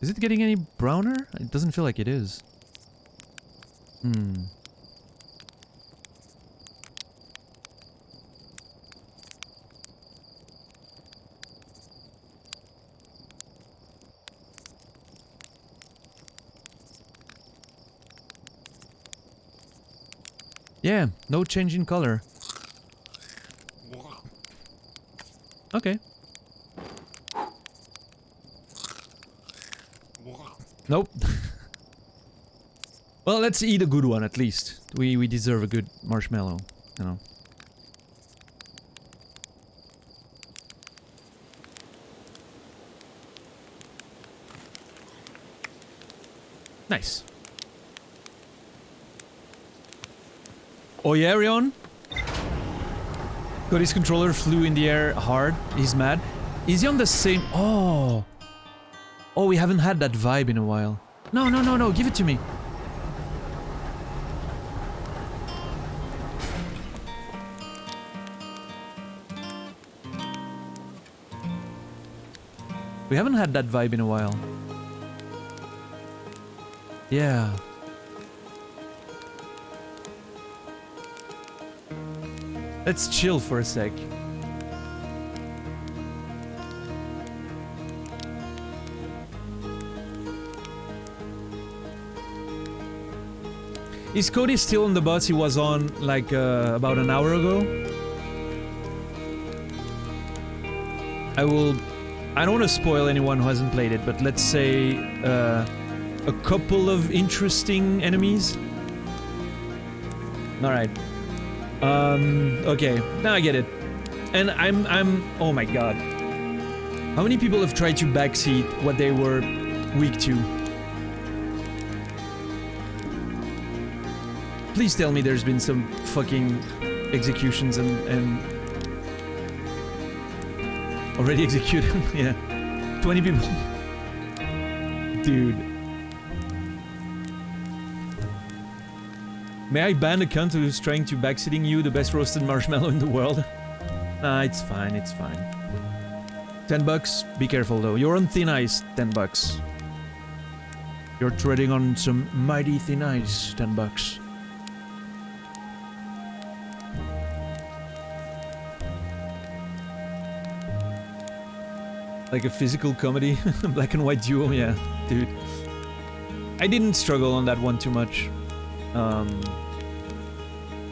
Speaker 1: Is it getting any browner? It doesn't feel like it is. Yeah, no change in color. Okay. Nope. Well, let's eat a good one at least. We deserve a good marshmallow, you know. Nice. Oh yeah, Rion? Got his controller, flew in the air hard. He's mad. Is he on the same... Oh. Oh, we haven't had that vibe in a while. No, no, no, no, give it to me. We haven't had that vibe in a while. Yeah. Let's chill for a sec. Is Cody still on the bus he was on, like, about an hour ago? I don't want to spoil anyone who hasn't played it, but let's say, a couple of interesting enemies. Alright. Okay, now I get it. And oh my god. How many people have tried to backseat what they were weak to? Please tell me there's been some fucking executions and already executed. Yeah. 20 people. Dude. May I ban a cunt who's trying to backseating you, the best roasted marshmallow in the world? Nah, it's fine, it's fine. $10, be careful though. You're on thin ice, $10. You're treading on some mighty thin ice, $10. Like a physical comedy, black and white duo, yeah, dude. I didn't struggle on that one too much.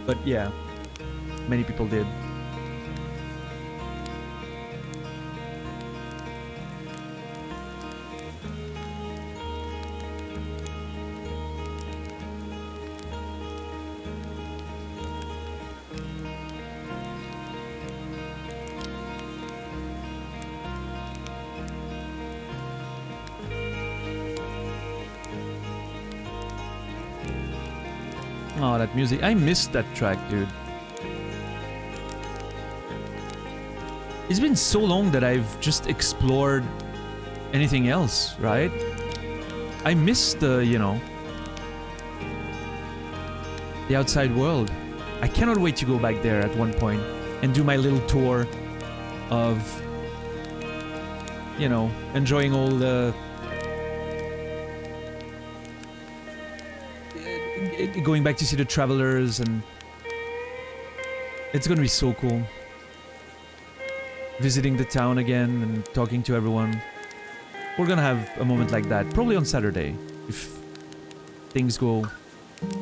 Speaker 1: But yeah, many people did. Oh, that music. I missed that track, dude. It's been so long that I've just explored anything else, right? I missed the, you know, the outside world. I cannot wait to go back there at one point and do my little tour of, you know, enjoying all the... going back to see the travelers, and it's gonna be so cool. Visiting the town again and talking to everyone. We're gonna have a moment like that, probably on Saturday, if things go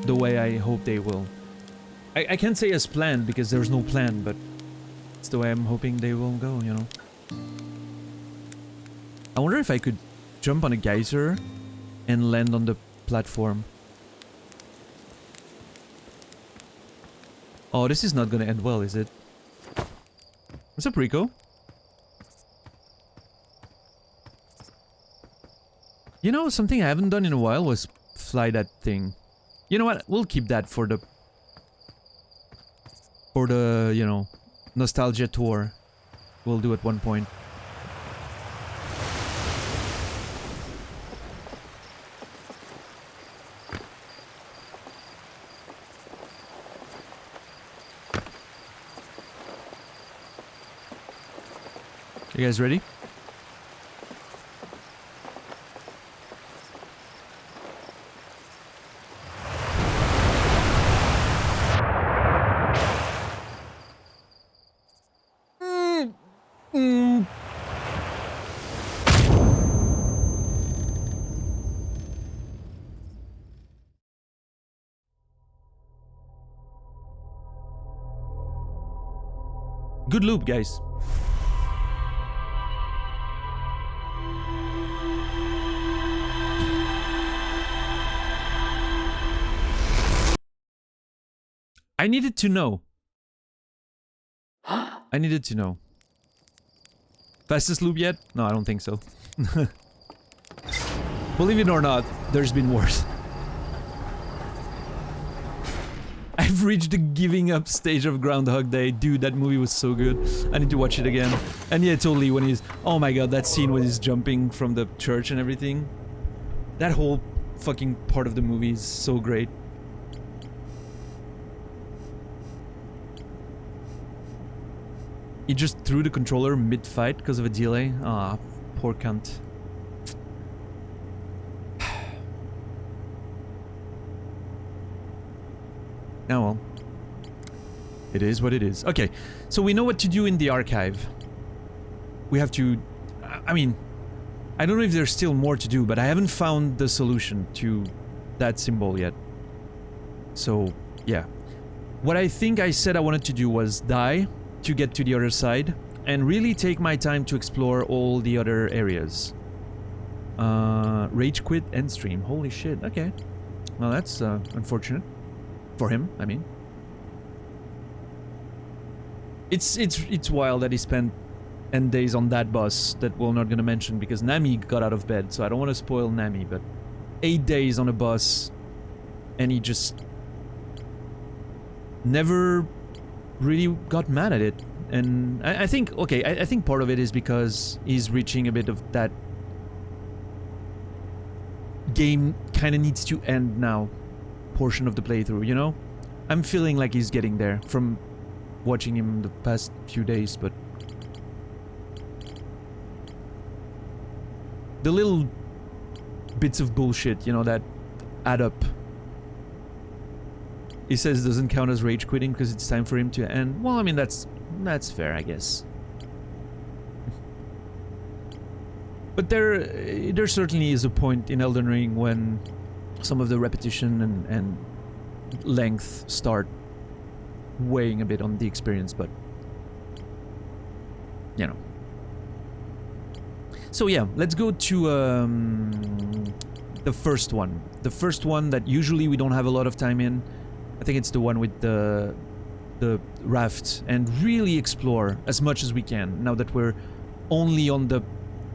Speaker 1: the way I hope they will. I can't say as planned, because there's no plan, but it's the way I'm hoping they will go, you know. I wonder if I could jump on a geyser and land on the platform. Oh, this is not gonna end well, is it? What's up, Rico? You know, something I haven't done in a while was fly that thing. You know what? We'll keep that for the, you know, nostalgia tour we'll do at one point. You guys ready? Good loop, guys. I needed to know. I needed to know. Fastest loop yet? No, I don't think so. Believe it or not, there's been worse. I've reached the giving up stage of Groundhog Day. Dude, that movie was so good. I need to watch it again. And yeah, totally, when he's... Oh my god, that scene when he's jumping from the church and everything. That whole fucking part of the movie is so great. He just threw the controller mid-fight because of a delay. Ah, poor cunt. Oh well. It is what it is. Okay, so we know what to do in the archive. We have to... I mean, I don't know if there's still more to do, but I haven't found the solution to that symbol yet. So, yeah. What I think I said I wanted to do was die to get to the other side and really take my time to explore all the other areas. Rage quit end stream. Holy shit. Okay. Well, that's unfortunate. For him, I mean. It's wild that he spent end days on that boss that we're not gonna mention because Nami got out of bed, so I don't want to spoil Nami, but 8 days on a bus and he just never really got mad at it. And I think, okay, I think part of it is because he's reaching a bit of that game kind of needs to end now portion of the playthrough, you know? I'm feeling like he's getting there from watching him the past few days, but the little bits of bullshit, you know, that add up. He says it doesn't count as rage quitting because it's time for him to end. Well, I mean, that's fair, I guess. But there certainly is a point in Elden Ring when some of the repetition and length start weighing a bit on the experience, but you know. So yeah, let's go to the first one. The first one that usually we don't have a lot of time in. I think it's the one with the raft, and really explore as much as we can now that we're only on the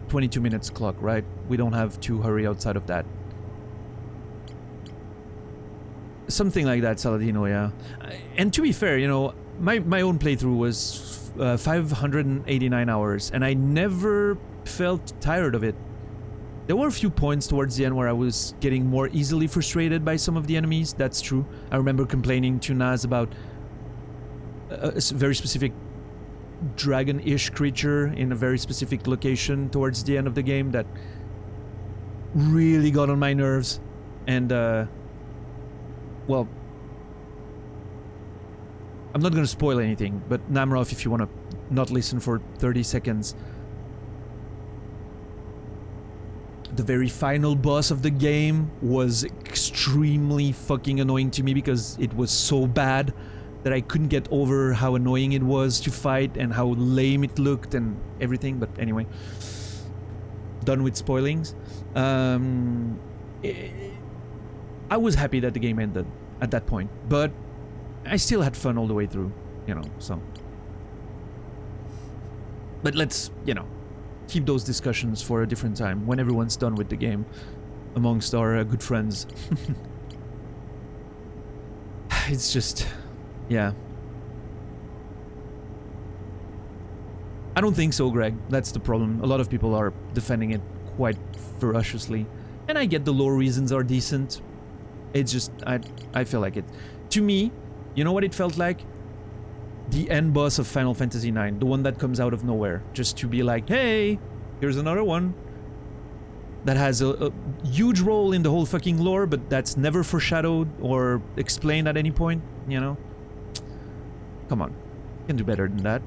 Speaker 1: 22 minutes clock, right? We don't have to hurry outside of that. Something like that, Saladino, yeah. And to be fair, you know, my own playthrough was 589 hours, and I never felt tired of it. There were a few points towards the end where I was getting more easily frustrated by some of the enemies, that's true. I remember complaining to Naz about a very specific dragon-ish creature in a very specific location towards the end of the game that really got on my nerves. And, well, I'm not gonna spoil anything, but Namroth, if you wanna not listen for 30 seconds, the very final boss of the game was extremely fucking annoying to me because it was so bad that I couldn't get over how annoying it was to fight and how lame it looked and everything. But anyway, done with spoilings. I was happy that the game ended at that point, but I still had fun all the way through, you know, so. But let's, you know, keep those discussions for a different time when everyone's done with the game amongst our good friends. It's just, yeah. I don't think so, Greg. That's the problem. A lot of people are defending it quite ferociously. And I get the lore reasons are decent. It's just, I feel like it. To me, you know what it felt like? The end boss of Final Fantasy IX, the one that comes out of nowhere, just to be like, hey, here's another one that has a huge role in the whole fucking lore, but that's never foreshadowed or explained at any point, you know? Come on, you can do better than that.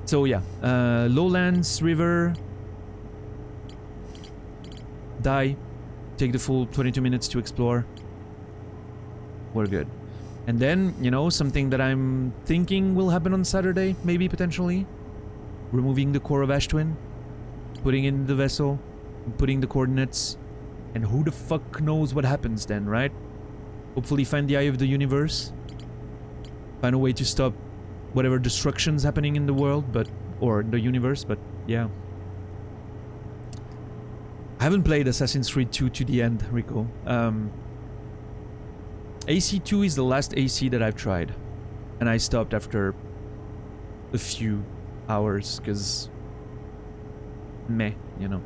Speaker 1: So yeah, Lowlands, River, die, take the full 22 minutes to explore. We're good. And then, you know, something that I'm thinking will happen on Saturday, maybe, potentially. Removing the core of Ash Twin, putting in the vessel, putting the coordinates, and who the fuck knows what happens then, right? Hopefully find the Eye of the Universe. Find a way to stop whatever destruction's happening in the world, but, or the universe, but yeah. I haven't played Assassin's Creed 2 to the end, Rico. AC2 is the last AC that I've tried, and I stopped after a few hours because meh, you know.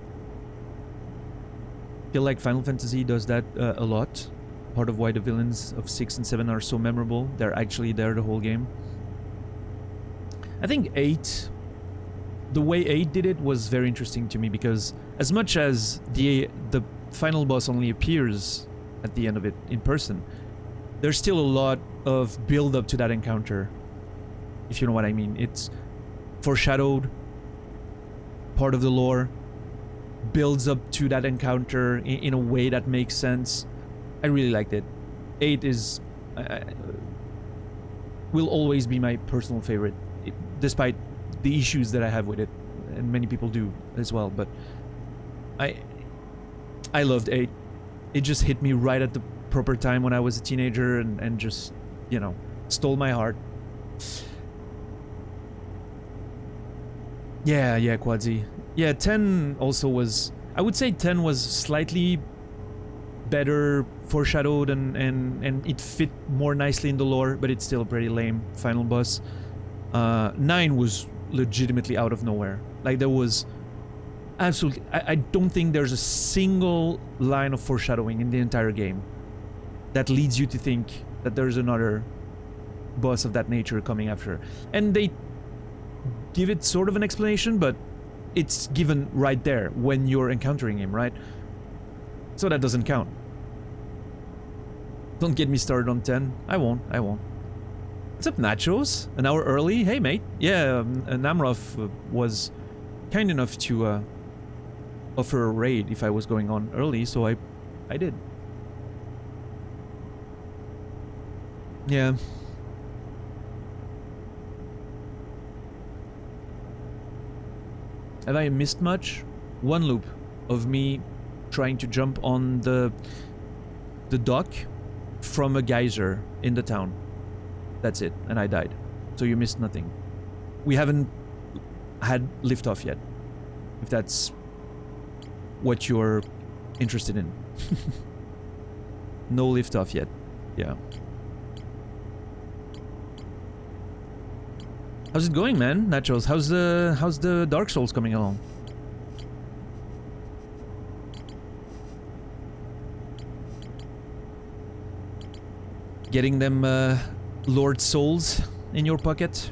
Speaker 1: Feel like Final Fantasy does that a lot. Part of why the villains of 6 and 7 are so memorable. They're actually there the whole game. I think 8, the way 8 did it was very interesting to me because as much as the final boss only appears at the end of it in person, there's still a lot of build up to that encounter, if you know what I mean. It's foreshadowed, part of the lore, builds up to that encounter in a way that makes sense. I really liked it. 8 is will always be my personal favorite, despite the issues that I have with it, and many people do as well. But I loved 8. It just hit me right at the proper time when I was a teenager, and just, you know, stole my heart. Yeah, Quadzi. Yeah, 10 also was... I would say 10 was slightly better foreshadowed, and it fit more nicely in the lore, but it's still a pretty lame final boss. 9 was legitimately out of nowhere. Like, there was... Absolutely... I don't think there's a single line of foreshadowing in the entire game that leads you to think that there's another boss of that nature coming after. And they give it sort of an explanation, but it's given right there when you're encountering him, right? So that doesn't count. Don't get me started on 10. I won't. What's up, Nachos? An hour early? Hey, mate. Yeah, Namroth was kind enough to offer a raid if I was going on early, so I did. Yeah. Have I missed much? One loop of me trying to jump on the dock from a geyser in the town. That's it, and I died. So you missed nothing. We haven't had liftoff yet, if that's what you're interested in. No liftoff yet. Yeah. How's it going, man? Nachos, how's the Dark Souls coming along? Getting them Lord Souls in your pocket?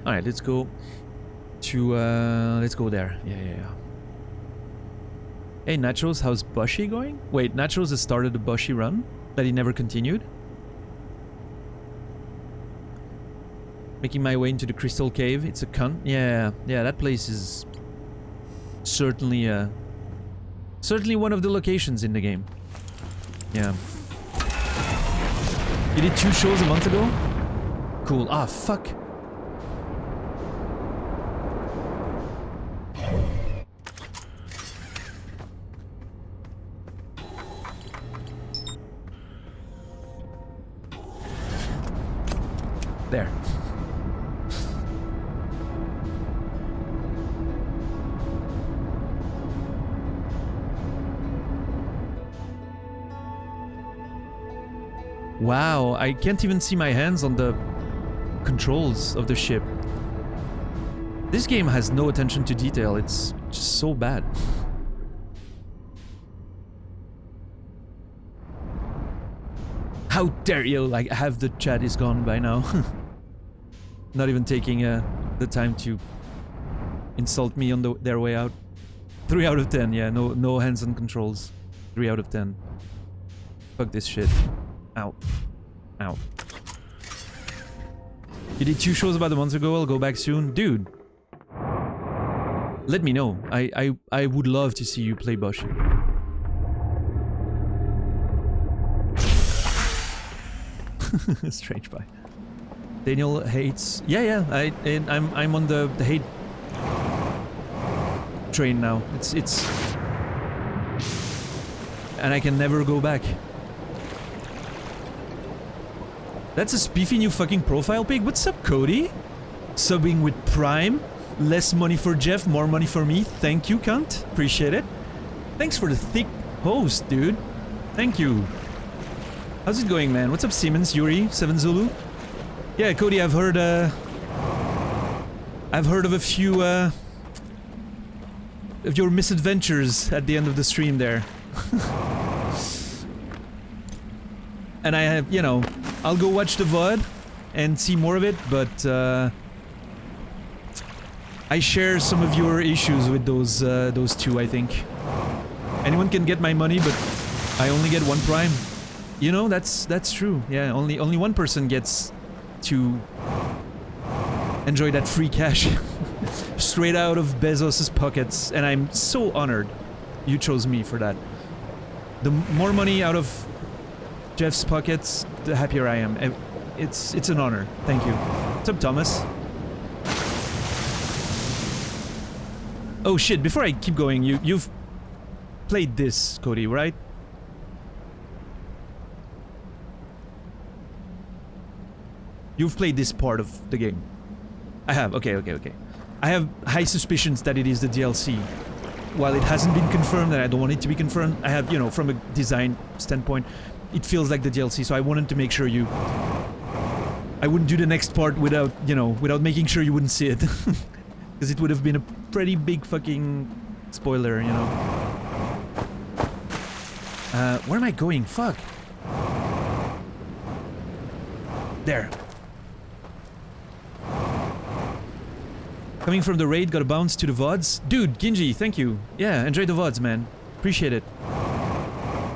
Speaker 1: Alright, let's go to let's go there. Yeah. Hey Nachos, how's Bushy going? Wait, Nachos has started a Bushy run that he never continued? Making my way into the Crystal Cave. It's a cunt. Yeah, that place is certainly certainly one of the locations in the game. Yeah. You did 2 shows a month ago? Cool. Ah, fuck. There. Wow, I can't even see my hands on the controls of the ship. This game has no attention to detail, it's just so bad. How dare you, like, half the chat is gone by now. Not even taking the time to insult me on their way out. 3 out of 10, yeah, no hands on controls. 3 out of 10. Fuck this shit. Ow. Ow. You did 2 shows about a month ago, I'll go back soon. Dude. Let me know. I would love to see you play Bushy. Strange pie. Daniel hates... Yeah, I'm on the hate train now. It's... And I can never go back. That's a spiffy new fucking profile pic. What's up, Cody? Subbing with Prime. Less money for Jeff, more money for me. Thank you, cunt. Appreciate it. Thanks for the thick host, dude. Thank you. How's it going, man? What's up, Siemens, Yuri, 7 Zulu? Yeah, Cody, I've heard of a few, of your misadventures at the end of the stream there. And I have, you know, I'll go watch the VOD and see more of it, but, I share some of your issues with those 2, I think. Anyone can get my money, but I only get 1 Prime. You know, that's true. Yeah, only one person gets to enjoy that free cash straight out of Bezos's pockets, and I'm so honored you chose me for that. The more money out of Jeff's pockets, the happier I am. It's an honor. Thank you. What's up, Thomas? Oh shit, before I keep going, you've played this, Cody, right? You've played this part of the game. I have, okay. I have high suspicions that it is the DLC. While it hasn't been confirmed and I don't want it to be confirmed, I have, you know, from a design standpoint, it feels like the DLC, so I wanted to make sure I wouldn't do the next part without, you know, without making sure you wouldn't see it. Because it would have been a pretty big fucking spoiler, you know. Where am I going? Fuck. There. Coming from the raid, got a bounce to the VODs. Dude, Ginji, thank you. Yeah, enjoy the VODs, man. Appreciate it.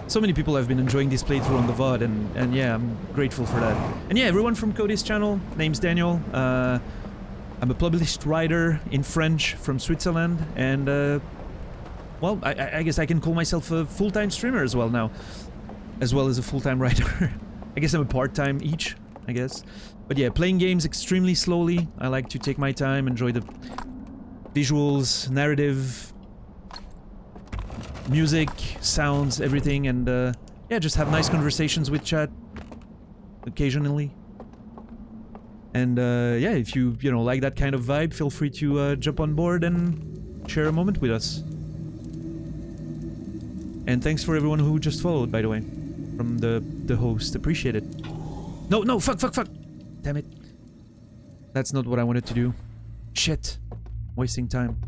Speaker 1: So many people have been enjoying this playthrough on the VOD, and yeah, I'm grateful for that. And yeah, everyone from Cody's channel, name's Daniel. I'm a published writer in French from Switzerland, and well, I guess I can call myself a full-time streamer as well now, as well as a full-time writer. I guess I'm a part-time each, I guess. But yeah, playing games extremely slowly. I like to take my time, enjoy the visuals, narrative, music, sounds, everything, and yeah, just have nice conversations with chat occasionally. And yeah, if you know, like that kind of vibe, feel free to jump on board and share a moment with us. And thanks for everyone who just followed, by the way, from the host. Appreciate it. No, fuck. Damn it. That's not what I wanted to do. Shit. Wasting time.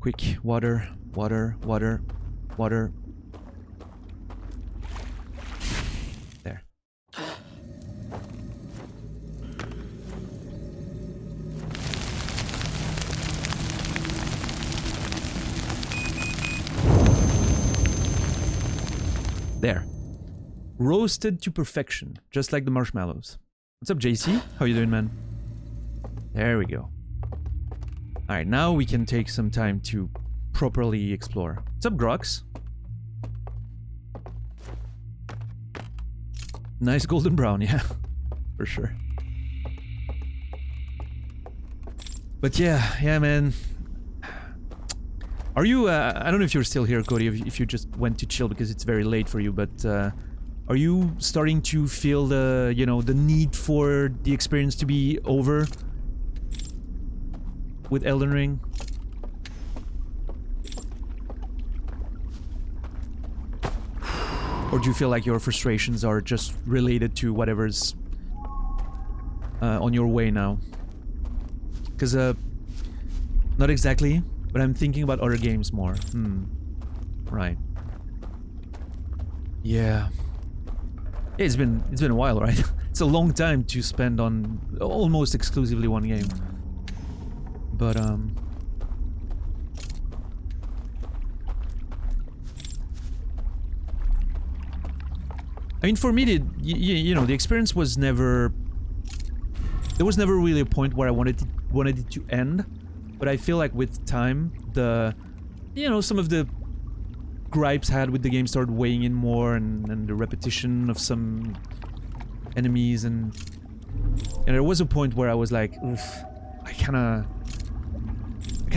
Speaker 1: Quick, water. There. There. Roasted to perfection, just like the marshmallows. What's up, JC? How you doing, man? There we go. Alright, now we can take some time to properly explore. What's up, Grox? Nice golden brown, yeah. For sure. But yeah, man. Are you, I don't know if you're still here, Cody, if you just went to chill because it's very late for you, but are you starting to feel the, you know, the need for the experience to be over with Elden Ring? Or do you feel like your frustrations are just related to whatever's on your way now? Because, not exactly, but I'm thinking about other games more. Right. Yeah. It's been a while, right? It's a long time to spend on almost exclusively one game. But, I mean, for me, you know, the experience was never... There was never really a point where I wanted it to end. But I feel like with time, you know, some of the gripes I had with the game started weighing in more, and the repetition of some enemies, and there was a point where I was like, oof, I kinda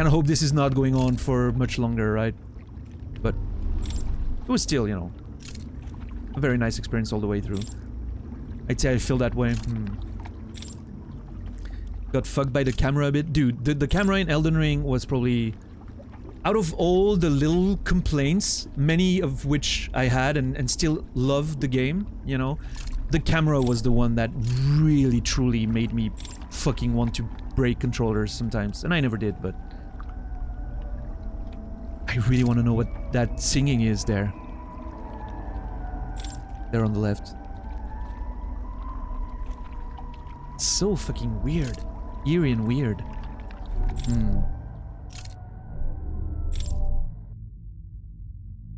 Speaker 1: hope this is not going on for much longer, right? But it was still, you know, a very nice experience all the way through. I'd say I feel that way. Got fucked by the camera a bit. Dude, the camera in Elden Ring was probably... Out of all the little complaints, many of which I had and still loved the game, you know, the camera was the one that really, truly made me fucking want to break controllers sometimes. And I never did, but... I really want to know what that singing is there. There on the left. It's so fucking weird. Eerie and weird.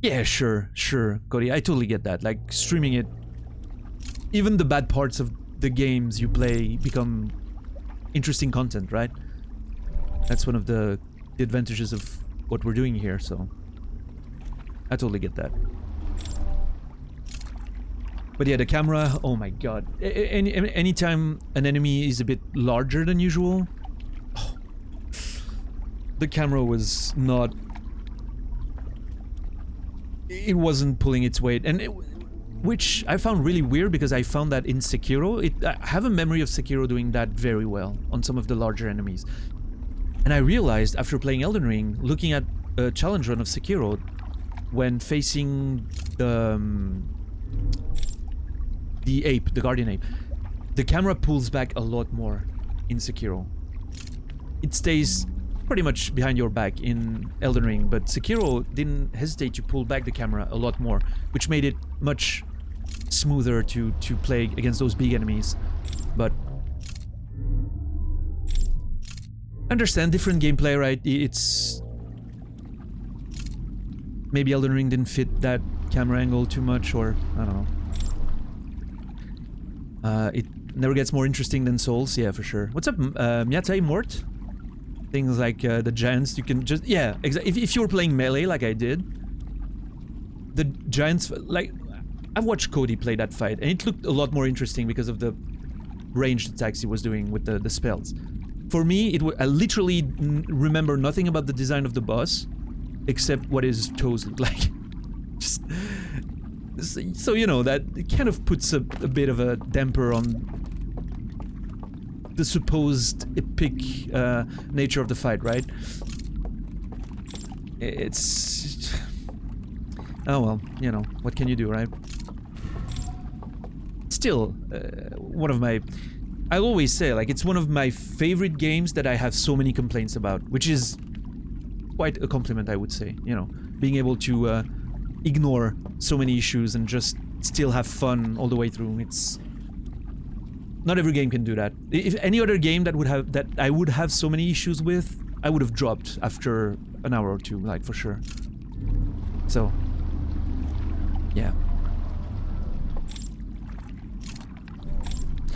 Speaker 1: Yeah, sure, Cody. I totally get that. Like, streaming it, even the bad parts of the games you play become interesting content, right? That's one of the advantages of what we're doing here, so I totally get that. But yeah, the camera, oh my god. Anytime an enemy is a bit larger than usual, oh, the camera was not... It wasn't pulling its weight, and which I found really weird because I found that in Sekiro, I have a memory of Sekiro doing that very well on some of the larger enemies. And I realized after playing Elden Ring, looking at a challenge run of Sekiro, when facing the ape, the guardian ape, the camera pulls back a lot more in Sekiro. It stays pretty much behind your back in Elden Ring, but Sekiro didn't hesitate to pull back the camera a lot more, which made it much smoother to play against those big enemies. But understand, different gameplay, right? It's... Maybe Elden Ring didn't fit that camera angle too much, or I don't know. It never gets more interesting than Souls, yeah, for sure. What's up, Miatai Mort? Things like the giants, you can just... Yeah, exactly. If you were playing melee like I did, the giants... Like, I've watched Cody play that fight, and it looked a lot more interesting because of the ranged attacks he was doing with the spells. For me, I literally remember nothing about the design of the boss, except what his toes look like. Just... So, you know, that kind of puts a bit of a damper on the supposed epic nature of the fight, right? It's... Oh well, you know, what can you do, right? Still, one of my... I always say, like, it's one of my favorite games that I have so many complaints about, which is quite a compliment, I would say, you know, being able to ignore so many issues and just still have fun all the way through. It's... Not every game can do that. If any other game that I would have so many issues with, I would have dropped after an hour or two, like, for sure. So, yeah.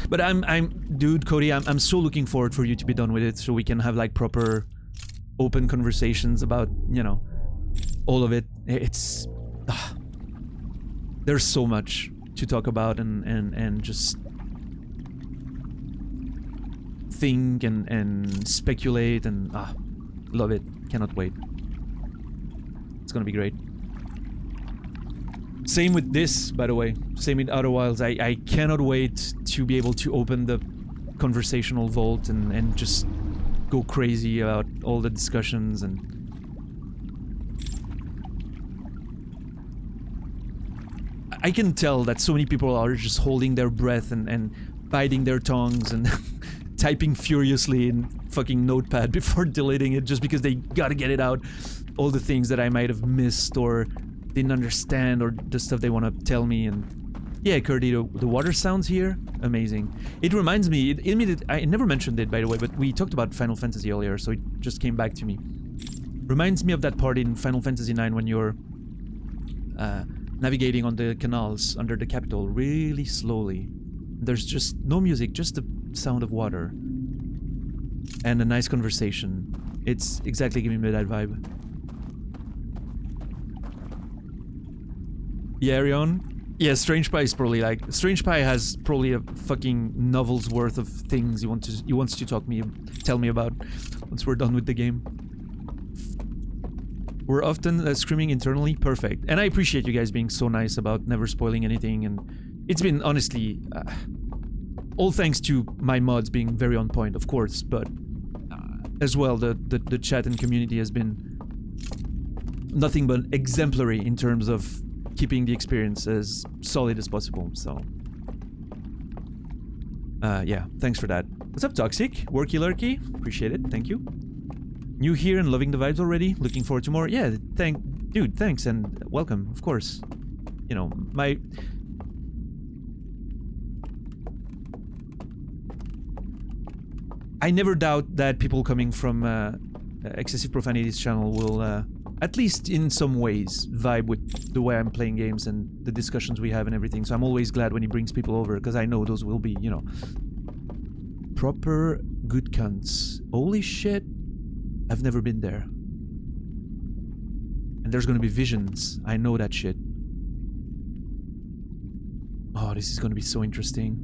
Speaker 1: But dude, Cody, I'm so looking forward for you to be done with it, so we can have, like, proper open conversations about, you know, all of it. It's... there's so much to talk about and just think and speculate and love it. Cannot wait. It's gonna be great. Same with this, by the way. Same with Outer Wilds. I cannot wait to be able to open the conversational vault and just go crazy about all the discussions and... I can tell that so many people are just holding their breath and biting their tongues and typing furiously in fucking Notepad before deleting it just because they gotta get it out. All the things that I might have missed or didn't understand, or the stuff they want to tell me. And yeah, Curdy, the water sounds here, amazing. It reminds me, I never mentioned it, by the way, but we talked about Final Fantasy earlier, so it just came back to me. Reminds me of that part in Final Fantasy IX when you're navigating on the canals under the capital really slowly. There's just no music, just the sound of water and a nice conversation. It's exactly giving me that vibe. Yeah, Arion? Yeah, Strange Pie is probably like... Strange Pie has probably a fucking novel's worth of things he wants to tell me about once we're done with the game. We're often screaming internally. Perfect. And I appreciate you guys being so nice about never spoiling anything, and it's been, honestly, all thanks to my mods being very on point, of course, but as well, the chat and community has been nothing but exemplary in terms of keeping the experience as solid as possible, so... yeah, thanks for that. What's up, Toxic? Worky lurky? Appreciate it, thank you. New here and loving the vibes already? Looking forward to more? Yeah, dude, thanks and welcome, of course. You know, I never doubt that people coming from Excessive Profanities channel will at least in some ways, vibe with the way I'm playing games and the discussions we have and everything. So I'm always glad when he brings people over, because I know those will be, you know, proper good cunts. Holy shit. I've never been there. And there's gonna be visions. I know that shit. Oh, this is gonna be so interesting.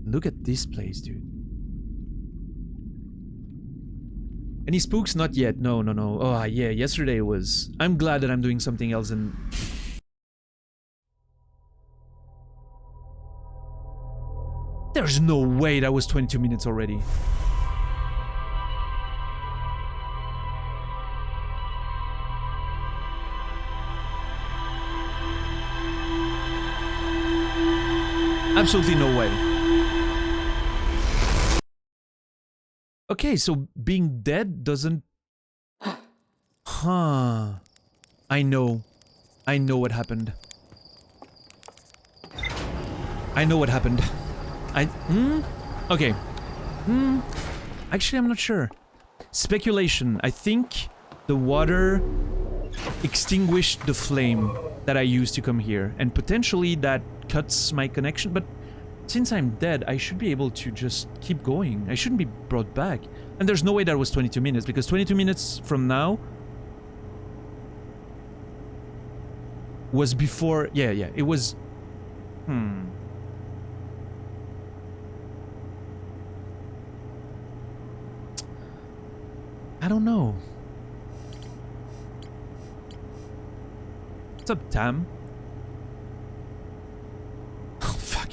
Speaker 1: Look at this place, dude. Any spooks? Not yet. No, no, no. Oh, yeah, yesterday was... I'm glad that I'm doing something else and... There's no way that was 22 minutes already. Absolutely no way. Okay, so being dead doesn't... Huh. I know. I know what happened. I know what happened. Okay. Actually, I'm not sure. Speculation. I think the water extinguished the flame that I used to come here. And potentially that cuts my connection, but since I'm dead, I should be able to just keep going. I shouldn't be brought back. And there's no way that was 22 minutes, because 22 minutes from now was before... Yeah, it was... I don't know. What's up, Tam? Oh, fuck.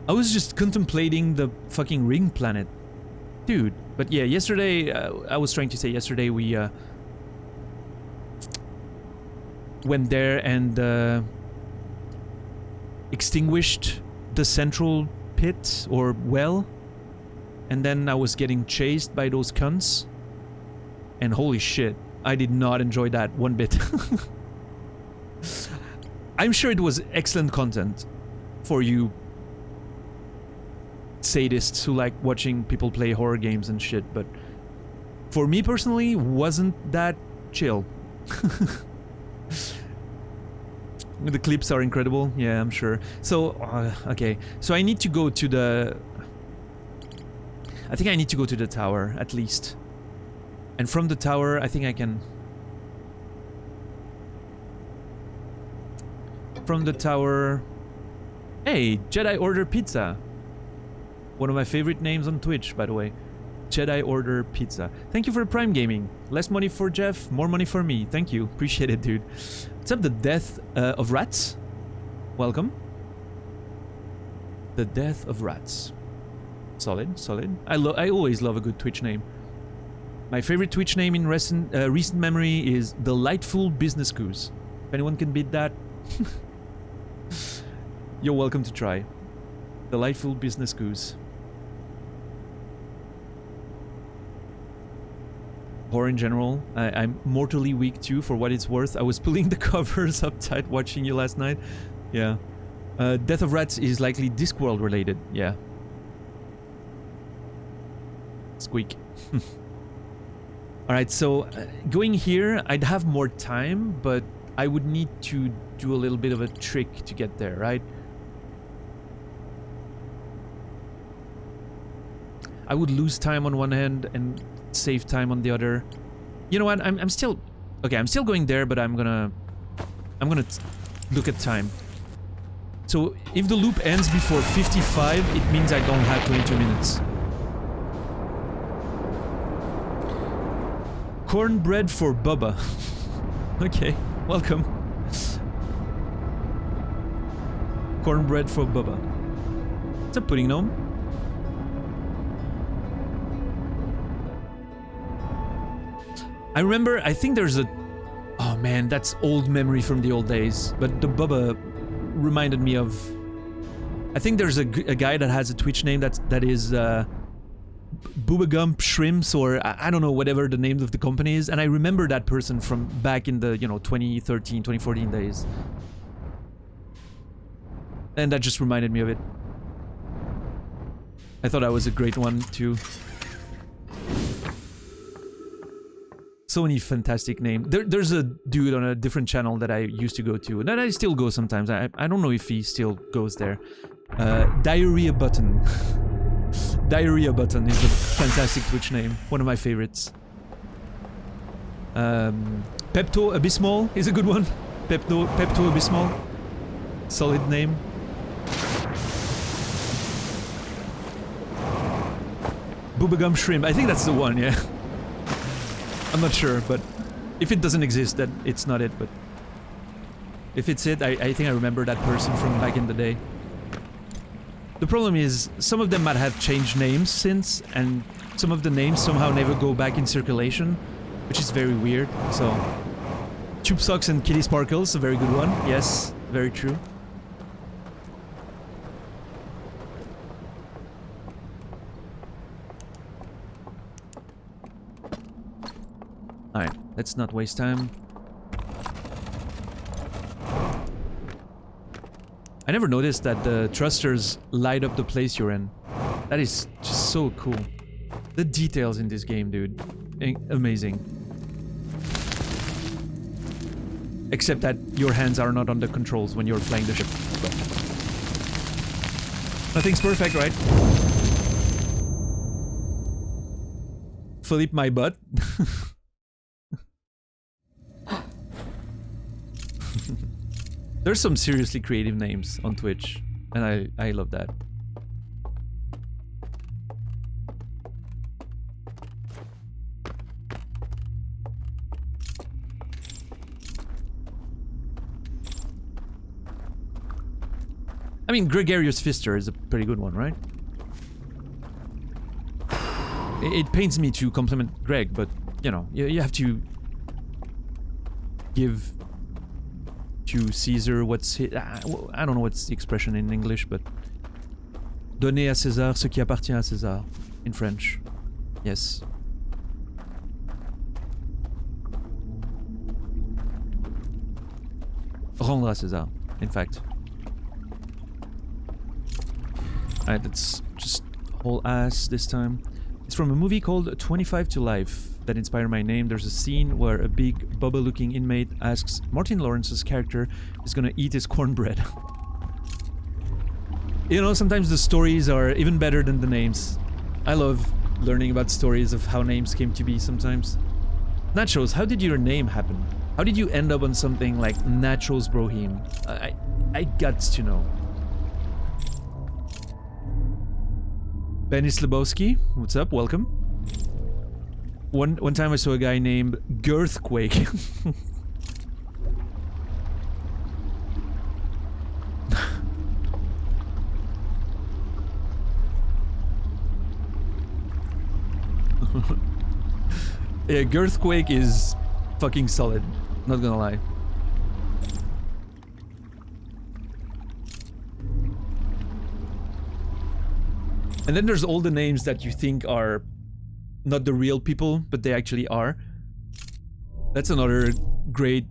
Speaker 1: I was just contemplating the fucking ring planet. Dude. But yeah, yesterday, I was trying to say yesterday we went there and extinguished the central pit or well. And then I was getting chased by those cunts. And holy shit, I did not enjoy that one bit. I'm sure it was excellent content for you sadists who like watching people play horror games and shit, but for me personally, wasn't that chill. The clips are incredible, yeah, I'm sure. So, okay, so I need to go to the... I think I need to go to the tower, at least. And from the tower, I think I can... From the tower... Hey, Jedi Order Pizza! One of my favorite names on Twitch, by the way. Jedi Order Pizza. Thank you for Prime Gaming. Less money for Jeff, more money for me. Thank you. Appreciate it, dude. What's up, the Death of Rats? Welcome. The Death of Rats. Solid, solid. I always love a good Twitch name. My favorite Twitch name in recent memory is Delightful Business Goose. If anyone can beat that, you're welcome to try. Delightful Business Goose. Horror in general, I'm mortally weak too, for what it's worth. I was pulling the covers up tight watching you last night. Yeah. Death of Rats is likely Discworld related, yeah. Squeak. Alright, so going here, I'd have more time, but I would need to do a little bit of a trick to get there, right? I would lose time on one hand and save time on the other. You know what? I'm still... Okay, I'm still going there, but I'm gonna look at time. So, if the loop ends before 55, it means I don't have 22 minutes. Cornbread for Bubba. Okay, welcome. Cornbread for Bubba. What's up, Pudding Gnome? I remember, I think there's a... Oh man, that's old memory from the old days. But the Bubba reminded me of... I think there's a guy that has a Twitch name that is... Boobagump Shrimps, or I don't know, whatever the name of the company is. And I remember that person from back in the, you know, 2013, 2014 days. And that just reminded me of it. I thought that was a great one, too. So many fantastic names. There's a dude on a different channel that I used to go to, that I still go sometimes. I don't know if he still goes there. Diarrhea Button. Diarrhea Button is a fantastic Twitch name. One of my favorites. Pepto Abysmal is a good one. Pepto Abysmal. Solid name. Boobagum Shrimp. I think that's the one, yeah. I'm not sure, but if it doesn't exist, then it's not it, but if it's it, I think I remember that person from back in the day. The problem is, some of them might have changed names since, and some of the names somehow never go back in circulation, which is very weird, so... Tube Socks and Kitty Sparkles, a very good one, yes, very true. Alright, let's not waste time. I never noticed that the thrusters light up the place you're in. That is just so cool. The details in this game, dude. Amazing. Except that your hands are not on the controls when you're flying the ship. But nothing's perfect, right? Philippe my butt. There's some seriously creative names on Twitch, and I love that. I mean, Gregarious Fister is a pretty good one, right? It pains me to compliment Greg, but, you know, you have to give to Caesar what's his... I don't know what's the expression in English, but... Donner à César ce qui appartient à César, in French. Yes. Rendre à César, in fact. Alright, let's just haul ass this time. It's from a movie called 25 to Life that inspired my name. There's a scene where a big Bubba-looking inmate asks Martin Lawrence's character is gonna eat his cornbread. You know, sometimes the stories are even better than the names. I love learning about stories of how names came to be sometimes. Nachos, how did your name happen? How did you end up on something like Nachos Brohim? I guts to know. Benny Slabowski, what's up? Welcome. One time I saw a guy named Girthquake. Yeah, Girthquake is fucking solid. Not gonna lie. And then there's all the names that you think are not the real people, but they actually are. That's another great,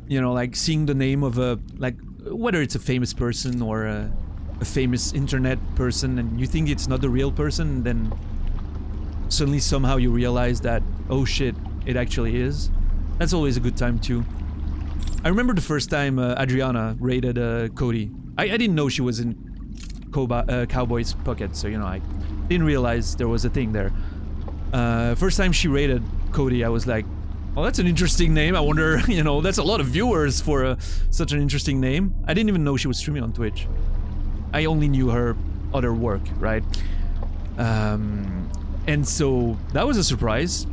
Speaker 1: you know, like seeing the name of a, like, whether it's a famous person or a famous internet person, and you think it's not the real person, and then suddenly somehow you realize that, oh shit, it actually is. That's always a good time too. I remember the first time Adriana raided Cody. I didn't know she was in Cowboy's Pocket, so you know, I didn't realize there was a thing there. First time she raided Cody, I was like, oh, that's an interesting name. I wonder, you know, that's a lot of viewers for such an interesting name. I didn't even know she was streaming on Twitch. I only knew her other work, right? And so that was a surprise.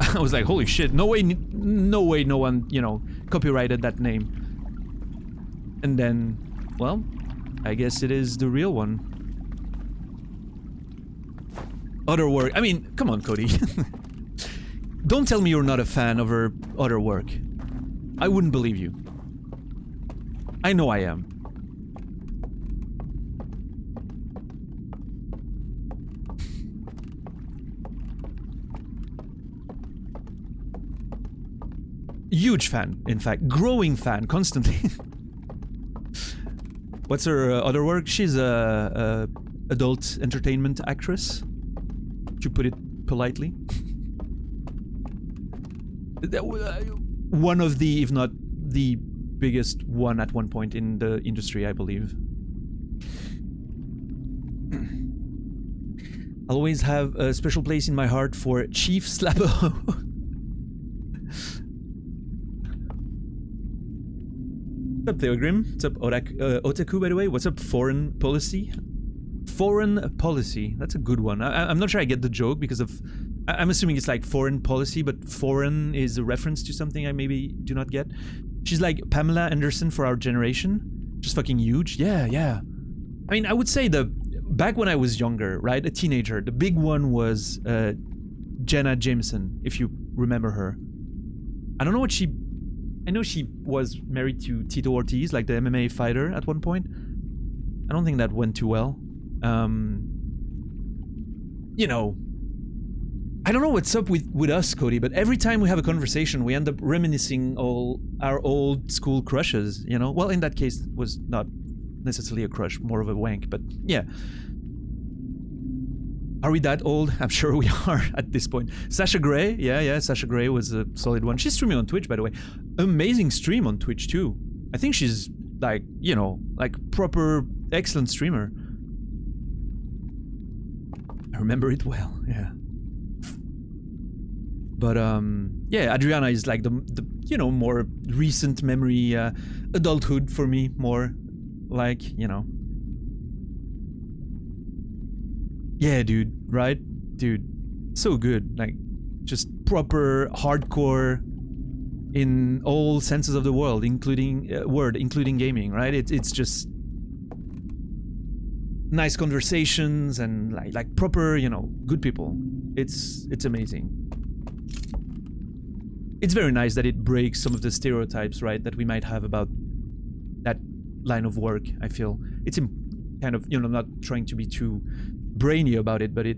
Speaker 1: I was like, holy shit, no way no one, you know, copyrighted that name. And then, well, I guess it is the real one. Other work. I mean, come on, Cody. Don't tell me you're not a fan of her other work. I wouldn't believe you. I know I am. Huge fan, in fact. Growing fan, constantly. What's her other work? She's a adult entertainment actress, to put it politely. One of the, if not the biggest one at one point in the industry, I believe. I'll always have a special place in my heart for Chief Slappo. What's up, Theogrim? What's up, Otaku, by the way? What's up, Foreign Policy? Foreign Policy. That's a good one. I'm not sure I get the joke because of... I'm assuming it's like foreign policy, but foreign is a reference to something I maybe do not get. She's like Pamela Anderson for our generation. Just fucking huge. Yeah, yeah. I mean, I would say back when I was younger, right? A teenager, the big one was Jenna Jameson, if you remember her. I don't know what she... I know she was married to Tito Ortiz, like the MMA fighter at one point. I don't think that went too well. You know... I don't know what's up with us, Cody, but every time we have a conversation, we end up reminiscing all our old school crushes, you know? Well, in that case, it was not necessarily a crush, more of a wank, but yeah. Are we that old? I'm sure we are at this point. Sasha Grey, yeah, Sasha Grey was a solid one. She's streaming on Twitch, by the way. Amazing stream on Twitch, too. I think she's, like, you know, like, proper excellent streamer. I remember it well, yeah. But yeah, Adriana is like the you know, more recent memory, adulthood for me, more like, you know. Yeah, dude, right? Dude, so good. Like, just proper hardcore in all senses of the world, including including gaming, right? It's just nice conversations and like proper, you know, good people. It's amazing. It's very nice that it breaks some of the stereotypes, right, that we might have about that line of work, I feel. It's kind of, you know, not trying to be too brainy about it, but I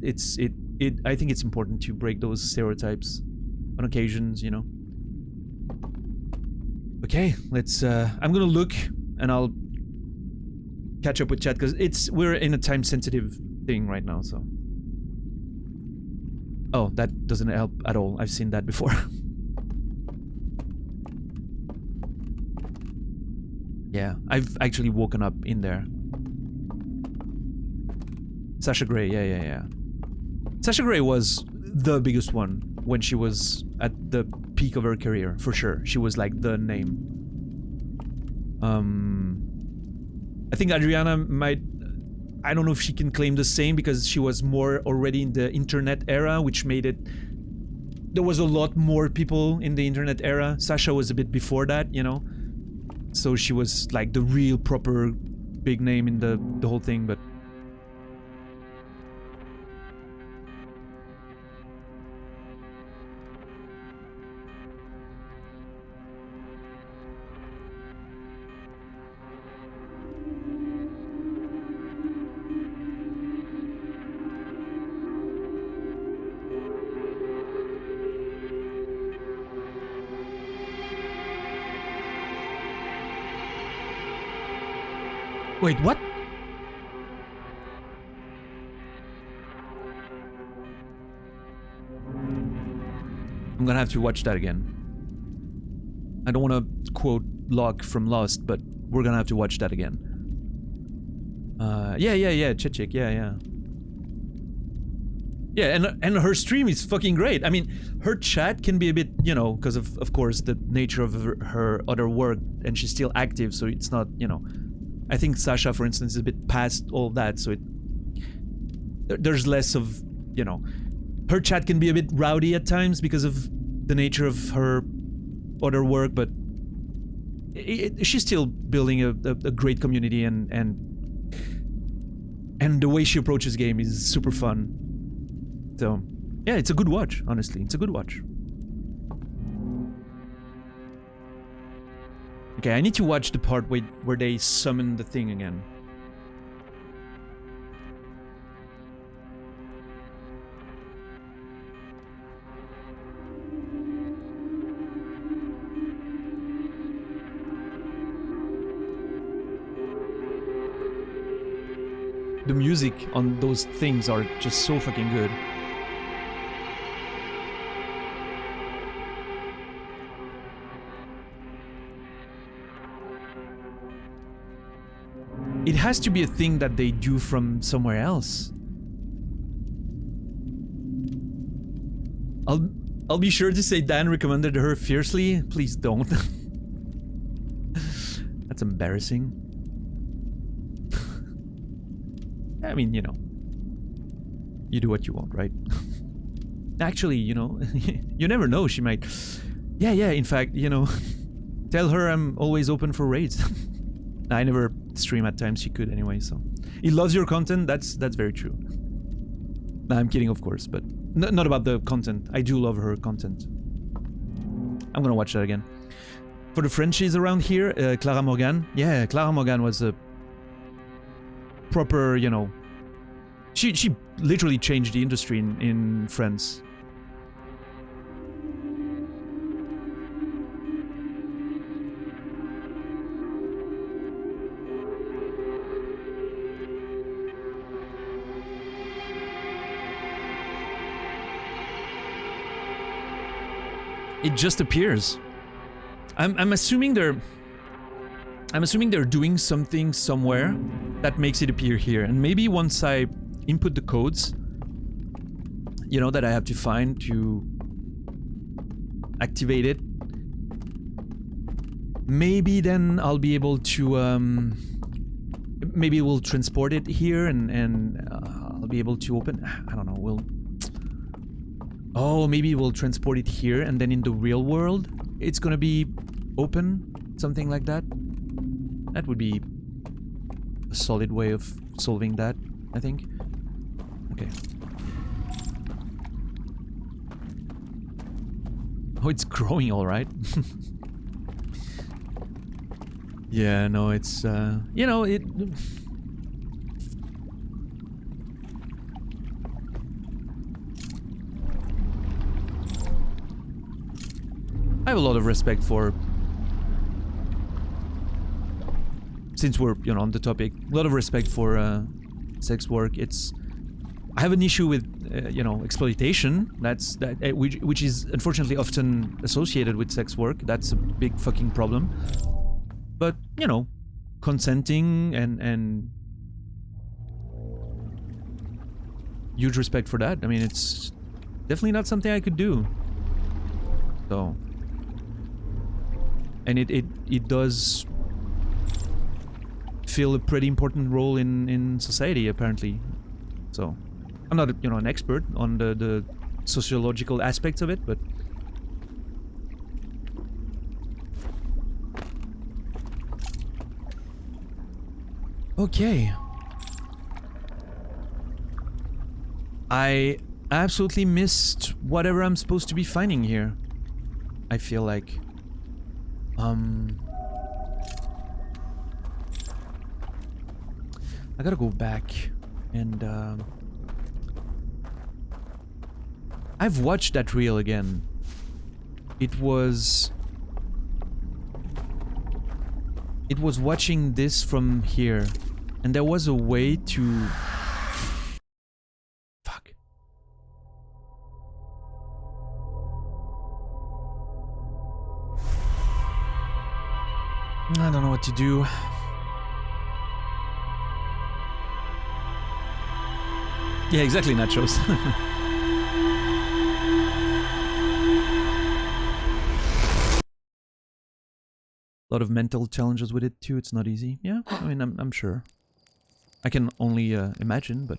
Speaker 1: think it's important to break those stereotypes on occasions, you know. Okay, let's, I'm gonna look and I'll catch up with chat, because we're in a time-sensitive thing right now, so. Oh, that doesn't help at all. I've seen that before. Yeah, I've actually woken up in there. Sasha Grey, yeah. Sasha Grey was the biggest one when she was at the peak of her career, for sure. She was like the name. I think Adriana might... I don't know if she can claim the same, because she was more already in the internet era, which made it... There was a lot more people in the internet era. Sasha was a bit before that, you know? So she was like the real proper big name in the whole thing, but... Wait, what? I'm gonna have to watch that again. I don't want to quote Locke from Lost, but we're gonna have to watch that again. Yeah, Chechik, yeah. Yeah, and her stream is fucking great. I mean, her chat can be a bit, you know, because of course the nature of her other work, and she's still active, so it's not, you know. I think Sasha, for instance, is a bit past all that, so there's less of, you know, her chat can be a bit rowdy at times because of the nature of her other work, but she's still building a great community, and the way she approaches game is super fun. So yeah, it's a good watch. Honestly, it's a good watch. Okay, I need to watch the part where they summon the thing again. The music on those things are just so fucking good. It has to be a thing that they do from somewhere else. I'll be sure to say Dan recommended her fiercely. Please don't. That's embarrassing. I mean, you know. You do what you want, right? Actually, you know, you never know, she might... Yeah, in fact, you know, tell her I'm always open for raids. I never stream at times she could anyway, so... He loves your content, that's very true. No, I'm kidding, of course, but... not about the content. I do love her content. I'm gonna watch that again. For the Frenchies around here, Clara Morgan. Yeah, Clara Morgan was a... proper, you know... She literally changed the industry in France. It just appears. I'm assuming they're doing something somewhere that makes it appear here, and maybe once I input the codes, you know, that I have to find to activate it, maybe then I'll be able to maybe we'll transport it here, and I'll be able to open. I don't know. Oh, maybe we'll transport it here, and then in the real world, it's gonna be open, something like that. That would be a solid way of solving that, I think. Okay. Oh, it's growing all right. Yeah, no, it's, you know, it... I have a lot of respect for... Since we're, you know, on the topic, a lot of respect for sex work. It's... I have an issue with, you know, exploitation. That's which is unfortunately often associated with sex work. That's a big fucking problem. But, you know, consenting and huge respect for that. I mean, it's definitely not something I could do. So... And it does fill a pretty important role in society, apparently. So, I'm not, you know, an expert on the sociological aspects of it, but... Okay. I absolutely missed whatever I'm supposed to be finding here. I feel like... I gotta go back and I've watched that reel again. It was watching this from here, and there was a way to... Fuck. I don't know what to do. Yeah, exactly, Nachos. A lot of mental challenges with it too. It's not easy. Yeah, I mean, I'm sure. I can only imagine, but...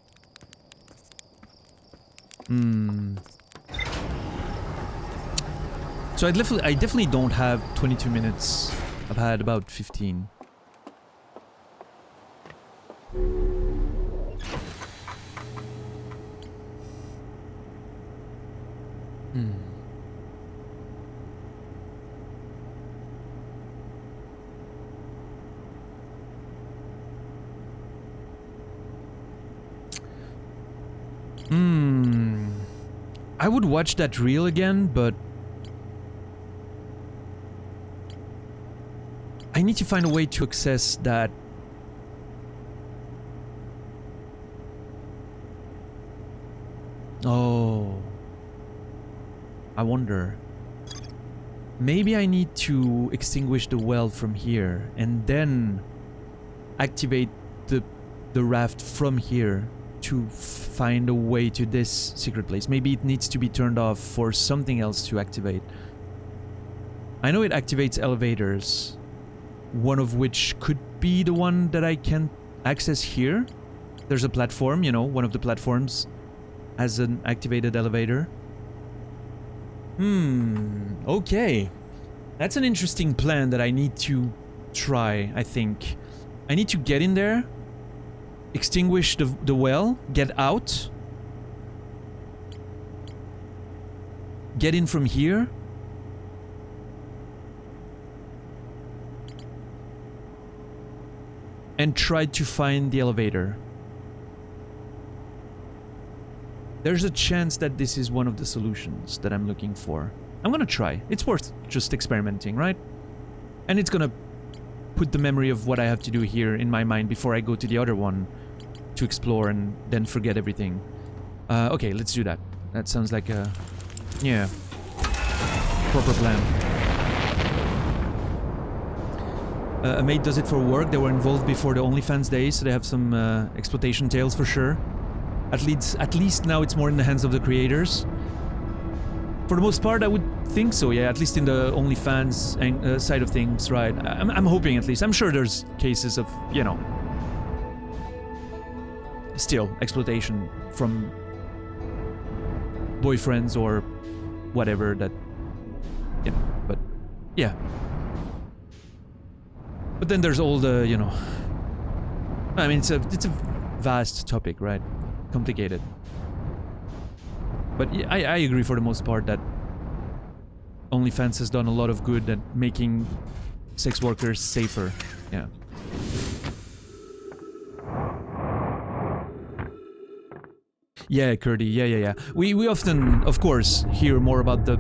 Speaker 1: So I definitely don't have 22 minutes. I've had about 15. I would watch that reel again, but I need to find a way to access that. Oh. I wonder. Maybe I need to extinguish the well from here and then activate the raft from here to find a way to this secret place. Maybe it needs to be turned off for something else to activate. I know it activates elevators, one of which could be the one that I can access here. There's a platform, you know, one of the platforms has an activated elevator. Okay. That's an interesting plan that I need to try, I think. I need to get in there, extinguish the well, get out, get in from here, and try to find the elevator. There's a chance that this is one of the solutions that I'm looking for. I'm gonna try. It's worth just experimenting, right? And it's gonna put the memory of what I have to do here in my mind before I go to the other one to explore and then forget everything. Okay, let's do that. That sounds like a... yeah. Proper plan. A mate does it for work. They were involved before the OnlyFans days, so they have some exploitation tales for sure. At least now it's more in the hands of the creators. For the most part, I would think so, yeah, at least in the OnlyFans side of things, right? I'm hoping at least. I'm sure there's cases of, you know, still exploitation from boyfriends or whatever that, you know, but yeah. But then there's all the, you know, I mean, it's a vast topic, right? Complicated. But yeah, I agree for the most part that OnlyFans has done a lot of good at making sex workers safer. Yeah. Yeah, Curdy. Yeah. We often, of course, hear more about the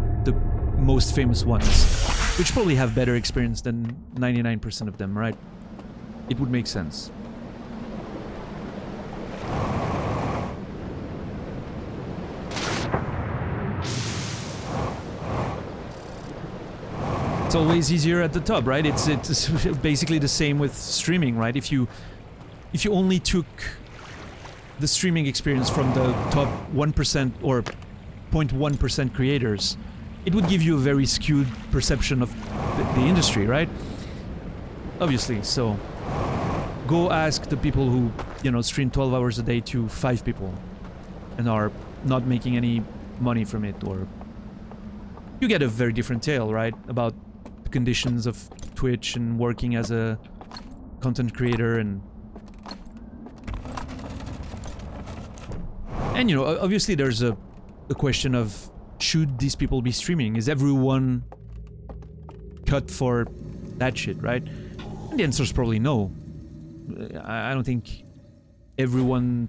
Speaker 1: most famous ones, which probably have better experience than 99% of them, right? It would make sense. It's always easier at the top, right? It's basically the same with streaming, right? If you only took the streaming experience from the top 1% or 0.1% creators, it would give you a very skewed perception of the industry, right? Obviously, so go ask the people who, you know, stream 12 hours a day to 5 people and are not making any money from it, or you get a very different tale, right? About the conditions of Twitch and working as a content creator and you know, obviously there's a question of, should these people be streaming? Is everyone cut for that shit, right? And the answer is probably no. I don't think everyone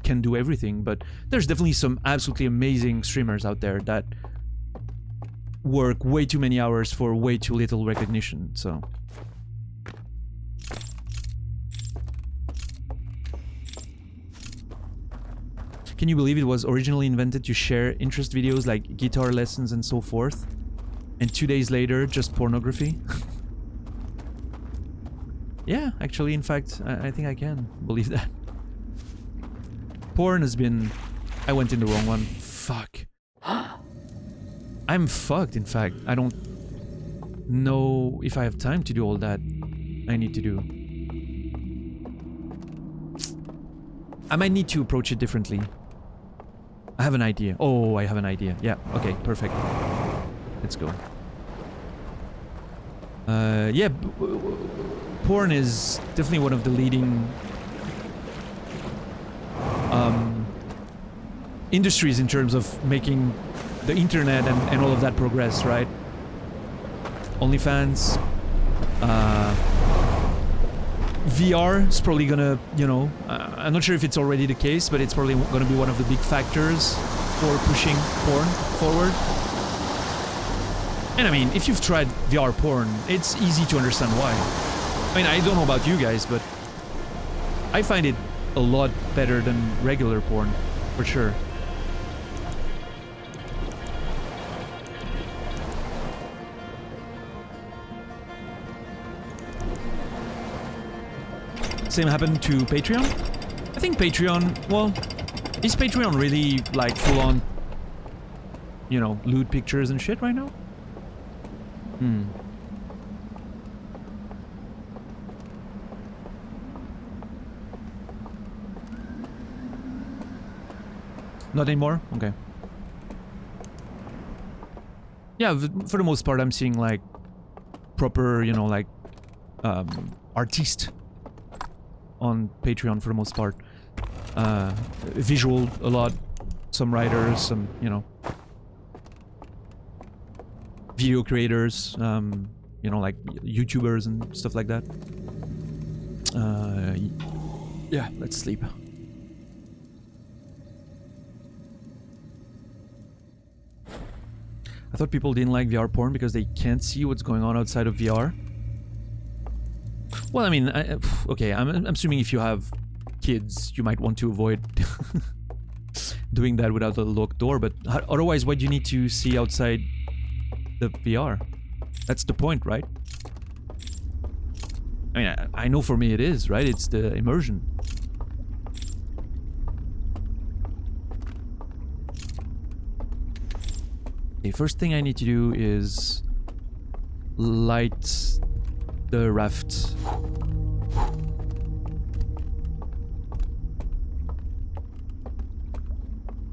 Speaker 1: can do everything, but there's definitely some absolutely amazing streamers out there that work way too many hours for way too little recognition, so... Can you believe it was originally invented to share interest videos like guitar lessons and so forth? And 2 days later, just pornography? Yeah, actually, in fact, I think I can believe that. Porn has been... I went in the wrong one. Fuck. I'm fucked, in fact. I don't know if I have time to do all that I need to do. I might need to approach it differently. I have an idea. Oh, I have an idea. Yeah, okay, perfect. Let's go. Yeah, porn is definitely one of the leading industries in terms of making the internet and all of that progress, right? OnlyFans, VR is probably gonna, you know, I'm not sure if it's already the case, but it's probably gonna be one of the big factors for pushing porn forward. And I mean, if you've tried VR porn, it's easy to understand why. I mean, I don't know about you guys, but I find it a lot better than regular porn, for sure. Same happened to Patreon? think Patreon, well, is Patreon really like full on, you know, lewd pictures and shit right now? Hmm. Not anymore? Okay. Yeah, for the most part I'm seeing like proper, you know, like artiste on Patreon for the most part. Visual a lot, some writers, some, you know, video creators, you know, like YouTubers and stuff like that. Yeah, let's sleep. I thought people didn't like VR porn because they can't see what's going on outside of VR. Well, I mean, okay, I'm assuming if you have kids, you might want to avoid doing that without a locked door, but otherwise, why do you need to see outside the VR? That's the point, right? I mean, I know for me it is, right? It's the immersion. Okay, first thing I need to do is light the raft.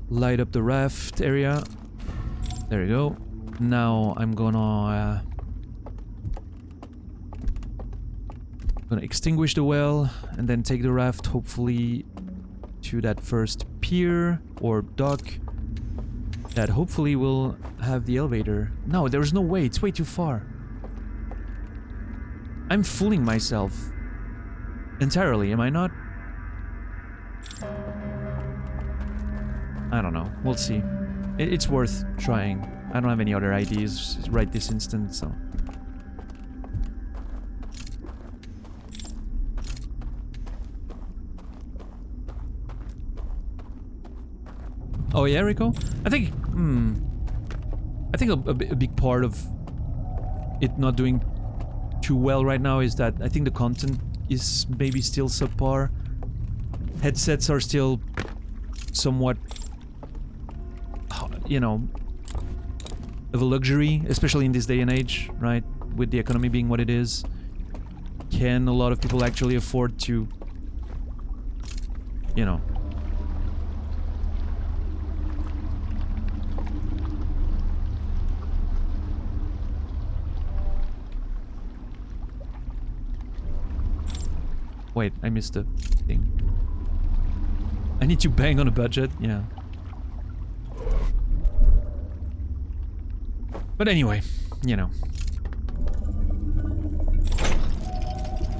Speaker 1: Light up the raft area. There we go. Now I'm gonna extinguish the well and then take the raft hopefully to that first pier or dock that hopefully will have the elevator. No, there's no way. It's way too far. I'm fooling myself entirely, am I not? I don't know. We'll see. It's worth trying. I don't have any other ideas right this instant, so... Oh yeah, Rico? I think... I think a big part of it not doing too well right now is that I think the content is maybe still subpar. Headsets are still somewhat, you know, of a luxury, especially in this day and age, right? With the economy being what it is. Can a lot of people actually afford to, you know... Wait, I missed the thing. I need to bang on a budget, yeah. But anyway, you know.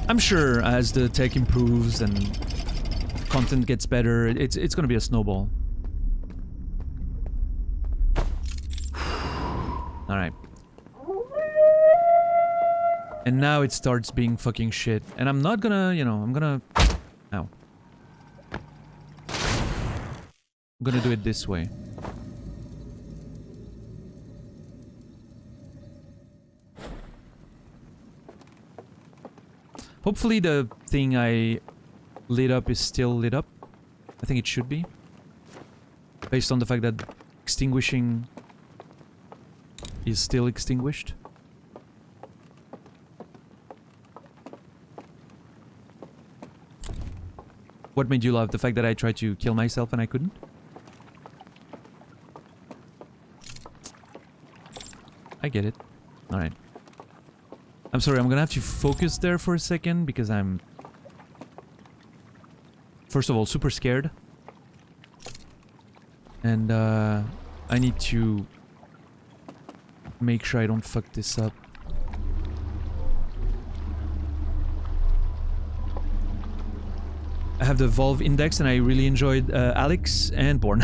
Speaker 1: I'm sure as the tech improves and content gets better, it's gonna be a snowball. Alright. And now it starts being fucking shit. And I'm not gonna, you know, I'm gonna... Ow. I'm gonna do it this way. Hopefully the thing I lit up is still lit up. I think it should be. Based on the fact that extinguishing is still extinguished. What made you laugh? The fact that I tried to kill myself and I couldn't? I get it. Alright. I'm sorry, I'm gonna have to focus there for a second because I'm... First of all, super scared. And I need to make sure I don't fuck this up. I have the Valve Index and I really enjoyed Alex and Born.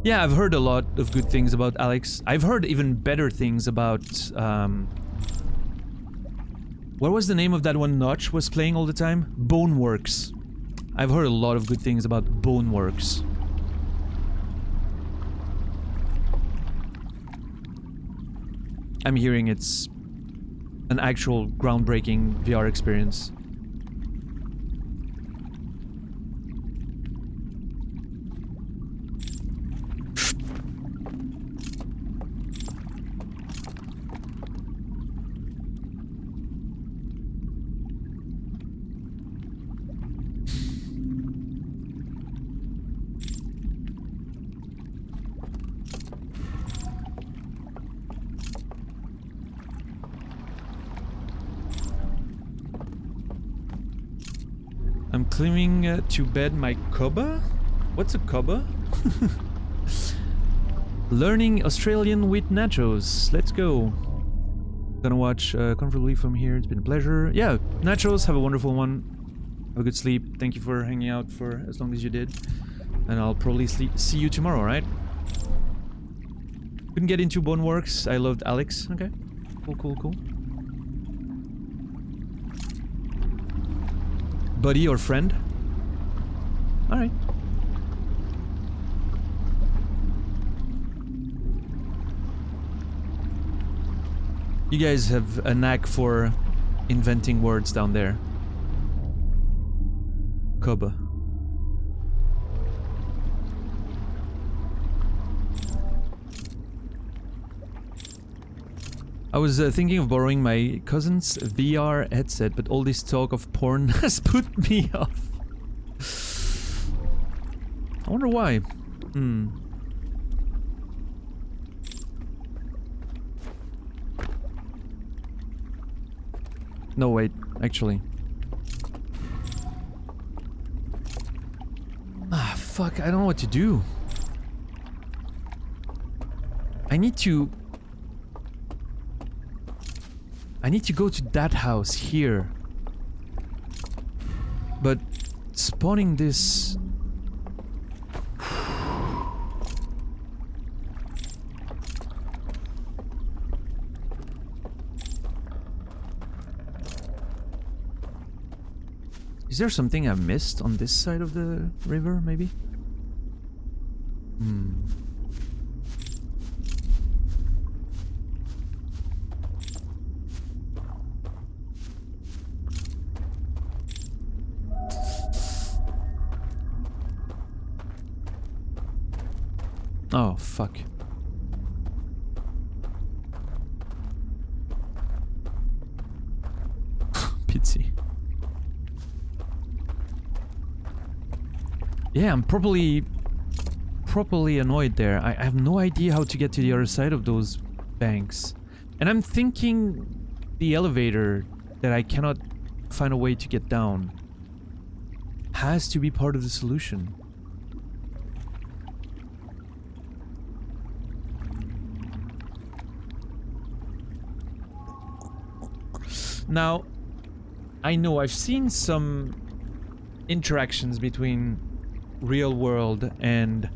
Speaker 1: Yeah, I've heard a lot of good things about Alex. I've heard even better things about... what was the name of that one Notch was playing all the time? Boneworks. I've heard a lot of good things about Boneworks. I'm hearing it's an actual groundbreaking VR experience. I'm climbing to bed my Cubba? What's a Cubba? Learning Australian with nachos. Let's go. Gonna watch comfortably from here. It's been a pleasure. Yeah, nachos, have a wonderful one. Have a good sleep. Thank you for hanging out for as long as you did. And I'll probably see you tomorrow, right? Couldn't get into Boneworks. I loved Alex. Okay. Cool, cool, cool. Buddy or friend? Alright. You guys have a knack for inventing words down there. Cubba. I was thinking of borrowing my cousin's VR headset, but all this talk of porn has put me off. I wonder why. No, wait, actually. Ah, fuck, I don't know what to do. I need to go to that house here. But spawning this... Is there something I missed on this side of the river, maybe? Oh, fuck. Pitsy. Yeah, I'm properly annoyed there. I have no idea how to get to the other side of those banks. And I'm thinking the elevator that I cannot find a way to get down has to be part of the solution. Now, I know I've seen some interactions between real world and...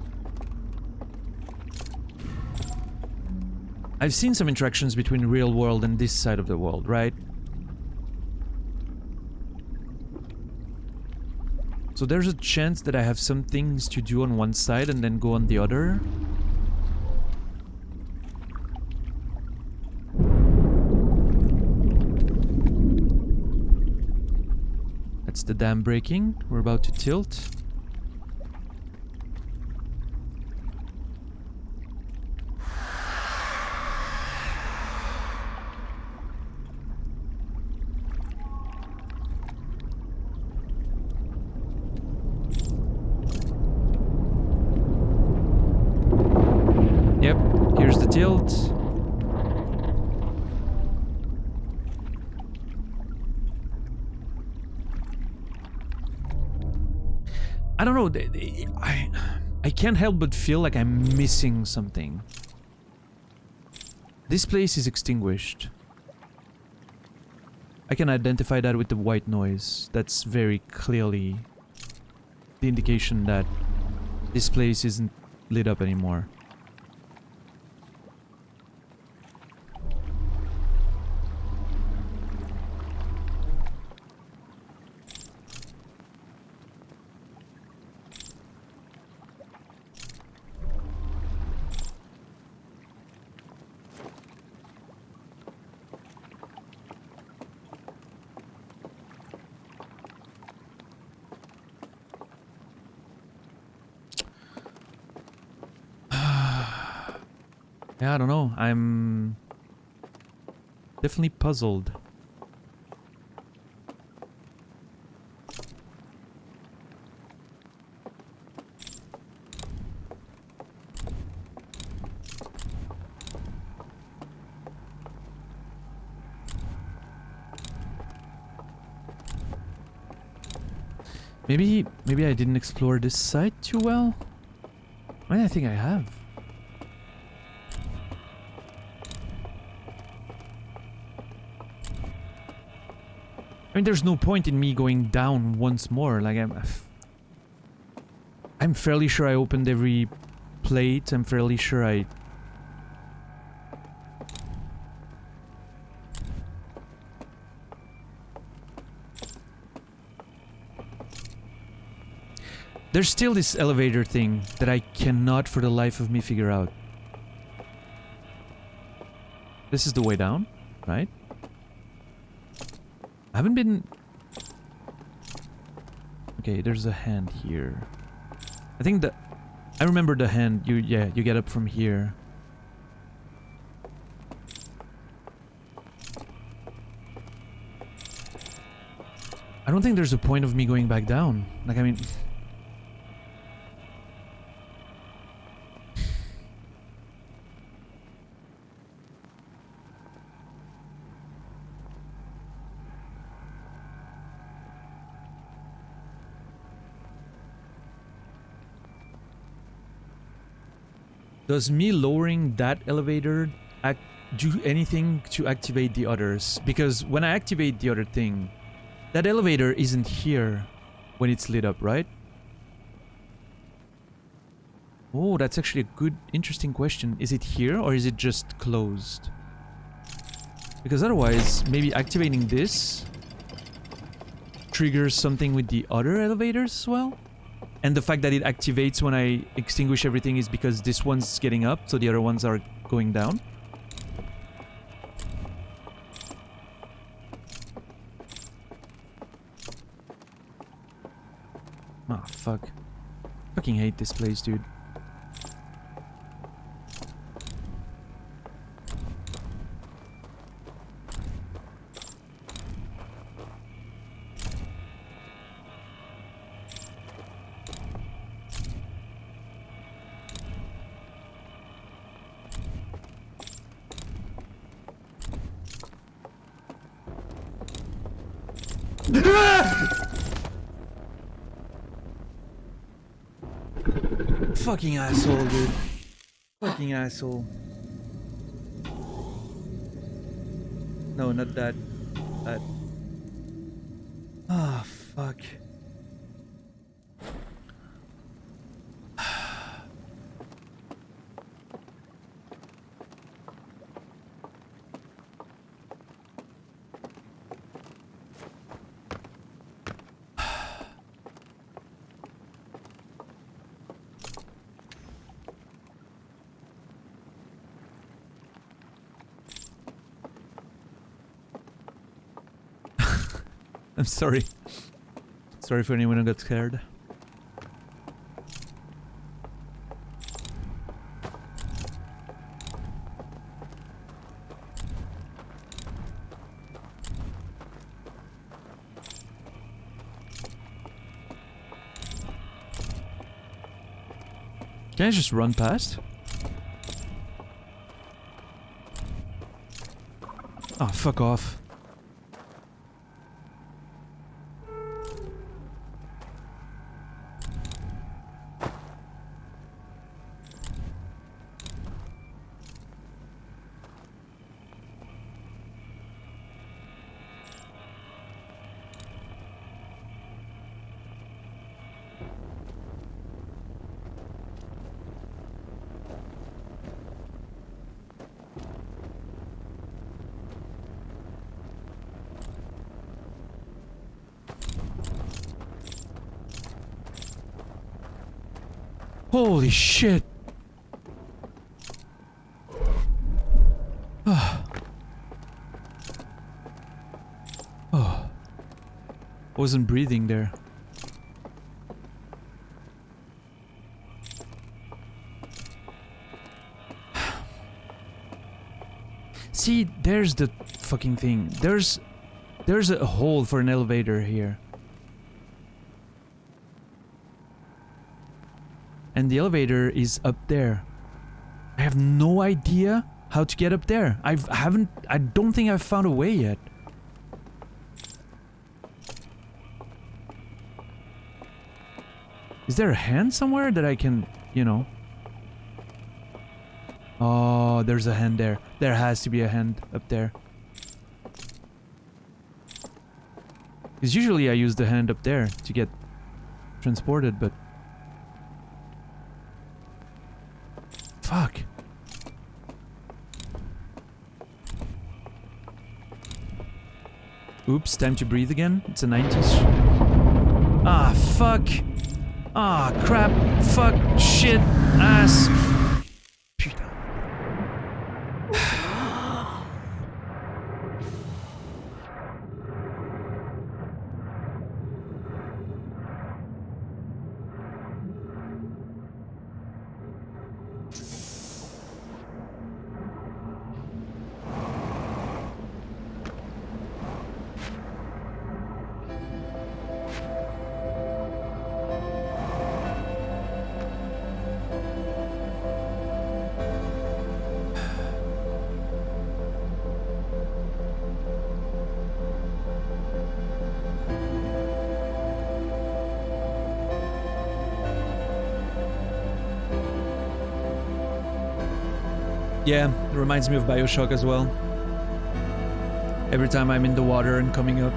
Speaker 1: I've seen some interactions between real world and this side of the world, right? So there's a chance that I have some things to do on one side and then go on the other. That's the dam breaking. We're about to tilt. Yep, here's the tilt. I don't know, I can't help but feel like I'm missing something. This place is extinguished. I can identify that with the white noise. That's very clearly the indication that this place isn't lit up anymore. Yeah, I don't know. I'm definitely puzzled. Maybe I didn't explore this site too well. I mean, I think I have. I mean, there's no point in me going down once more. Like, I'm fairly sure I opened every plate. I'm fairly sure I... There's still this elevator thing that I cannot for the life of me figure out. This is the way down, right? I haven't been... Okay, there's a hand here. I think that... I remember the hand. You get up from here. I don't think there's a point of me going back down. Like, I mean... Does me lowering that elevator do anything to activate the others? Because when I activate the other thing, that elevator isn't here when it's lit up, right? Oh, that's actually a good, interesting question. Is it here or is it just closed? Because otherwise, maybe activating this triggers something with the other elevators as well? And the fact that it activates when I extinguish everything is because this one's getting up, so the other ones are going down. Ah, fuck. Fucking hate this place, dude. Fucking asshole, dude. Fucking asshole. No, not that. That. Ah, fuck. I'm sorry. Sorry for anyone who got scared. Can I just run past? Oh, fuck off. Holy shit! Oh. Wasn't breathing there. See, there's the fucking thing. There's a hole for an elevator here. And the elevator is up there. I have no idea how to get up there. I don't think I've found a way yet. Is there a hand somewhere that I can, you know? Oh, there's a hand there. There has to be a hand up there. Because usually I use the hand up there to get transported, but... Fuck. Oops, time to breathe again. It's a 90s. Ah, fuck. Ah, crap. Fuck. Shit. Ass. Putain. Yeah, it reminds me of BioShock as well. Every time I'm in the water and coming up.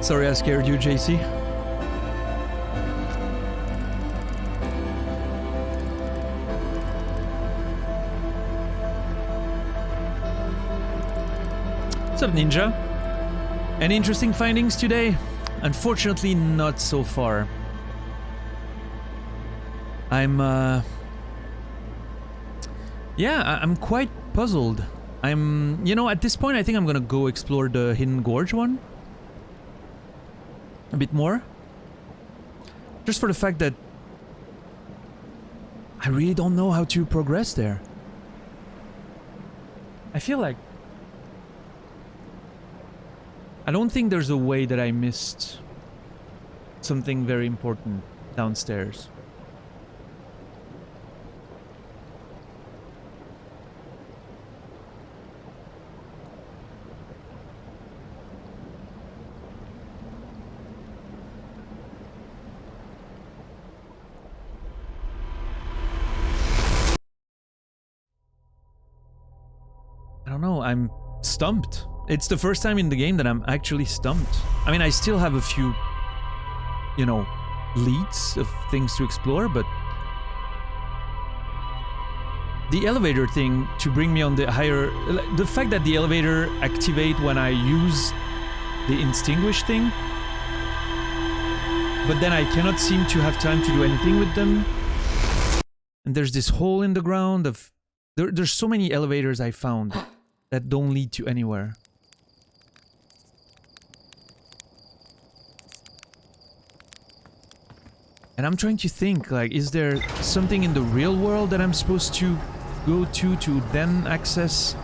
Speaker 1: Sorry I scared you, JC. What's up, Ninja? Any interesting findings today? Unfortunately, not so far. Yeah, I'm quite puzzled. You know, at this point, I think I'm gonna go explore the Hidden Gorge one. A bit more. Just for the fact that I really don't know how to progress there. I feel like I don't think there's a way that I missed something very important downstairs. I don't know, I'm stumped. It's the first time in the game that I'm actually stumped. I mean, I still have a few, you know, leads of things to explore, but the elevator thing to bring me on the higher... The fact that the elevator activate when I use the extinguish thing, but then I cannot seem to have time to do anything with them. And there's this hole in the ground of... There's so many elevators I found that don't lead to anywhere. And I'm trying to think, like, is there something in the real world that I'm supposed to go to then access?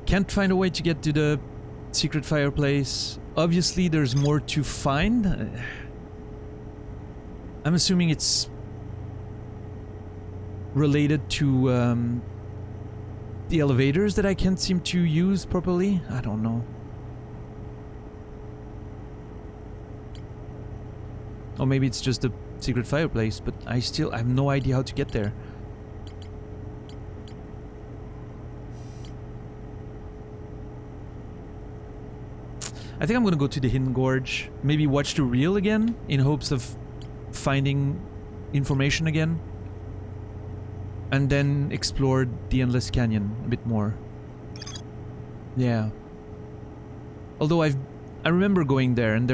Speaker 1: Can't find a way to get to the secret fireplace. Obviously, there's more to find. I'm assuming it's related to the elevators that I can't seem to use properly. I don't know. Or maybe it's just a secret fireplace, but I have no idea how to get there. I think I'm gonna go to the Hidden Gorge, maybe watch the reel again in hopes of finding information again, and then explore the Endless Canyon a bit more. Yeah. Although I remember going there and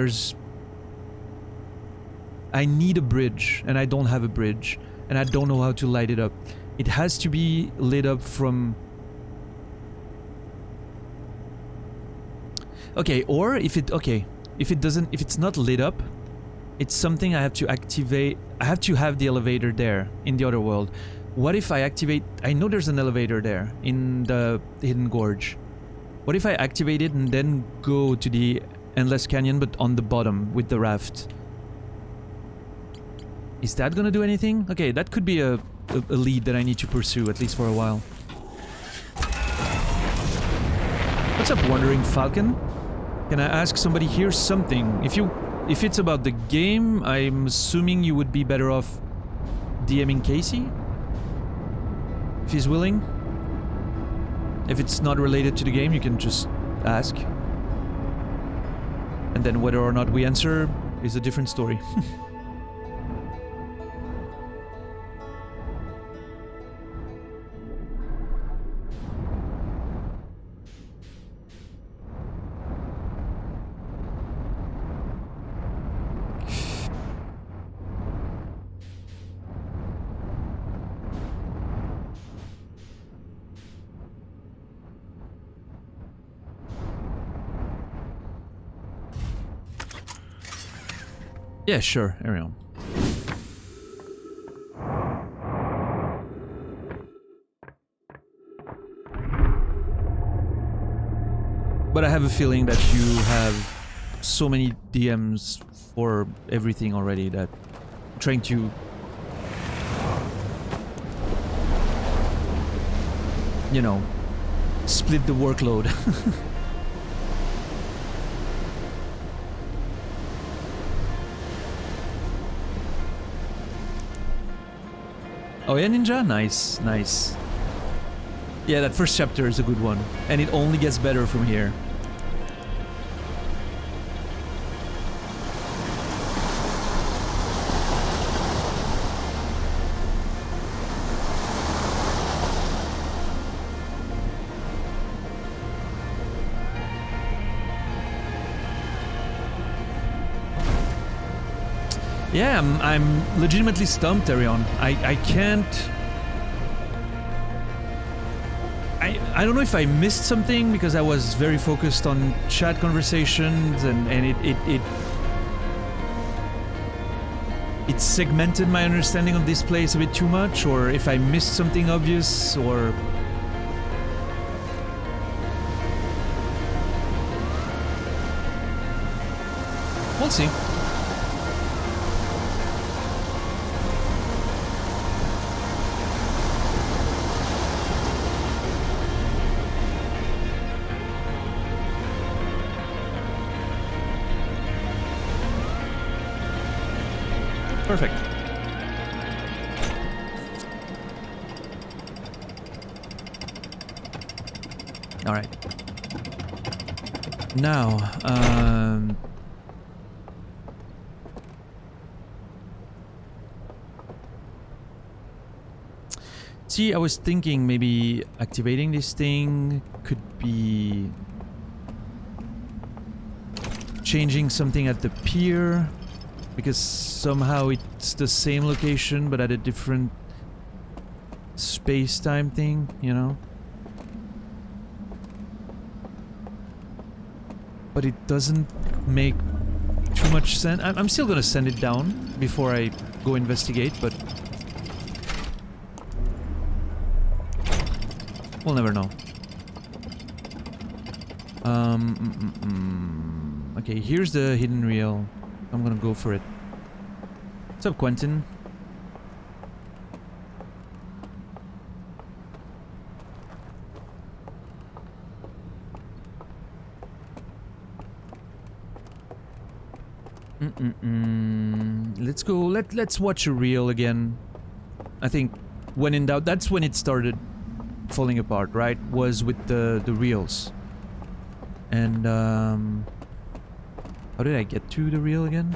Speaker 1: I need a bridge and I don't have a bridge and I don't know how to light it up. It has to be lit up from... Okay, or if it's not lit up, It's something I have to activate. I have to have the elevator there in the other world. What if I activate... I know there's an elevator there in the Hidden Gorge. What if I activate it and then go to the Endless Canyon but on the bottom with the raft? Is that gonna do anything? Okay, that could be a lead that I need to pursue, at least for a while. What's up, Wandering Falcon? Can I ask somebody here something? If it's about the game, I'm assuming you would be better off DMing Casey? If he's willing? If it's not related to the game, you can just ask. And then whether or not we answer is a different story. Yeah, sure, Ariel. But I have a feeling that you have so many DMs for everything already that I'm trying to... you know, split the workload. Oh yeah, Ninja? Nice, nice. Yeah, that first chapter is a good one. And it only gets better from here. Yeah, I'm legitimately stumped, Arion. I can't... I don't know if I missed something because I was very focused on chat conversations and it segmented my understanding of this place a bit too much, or if I missed something obvious, or... We'll see. Perfect. All right. Now, see, I was thinking maybe activating this thing could be changing something at the pier. Because somehow it's the same location, but at a different space-time thing, you know? But it doesn't make too much sense. I'm still gonna send it down before I go investigate, but... we'll never know. Okay, here's the hidden reel. I'm gonna go for it. What's up, Quentin? Let's go. Let's watch a reel again. I think when in doubt, that's when it started falling apart, right? Was with the reels. And how did I get to the reel again?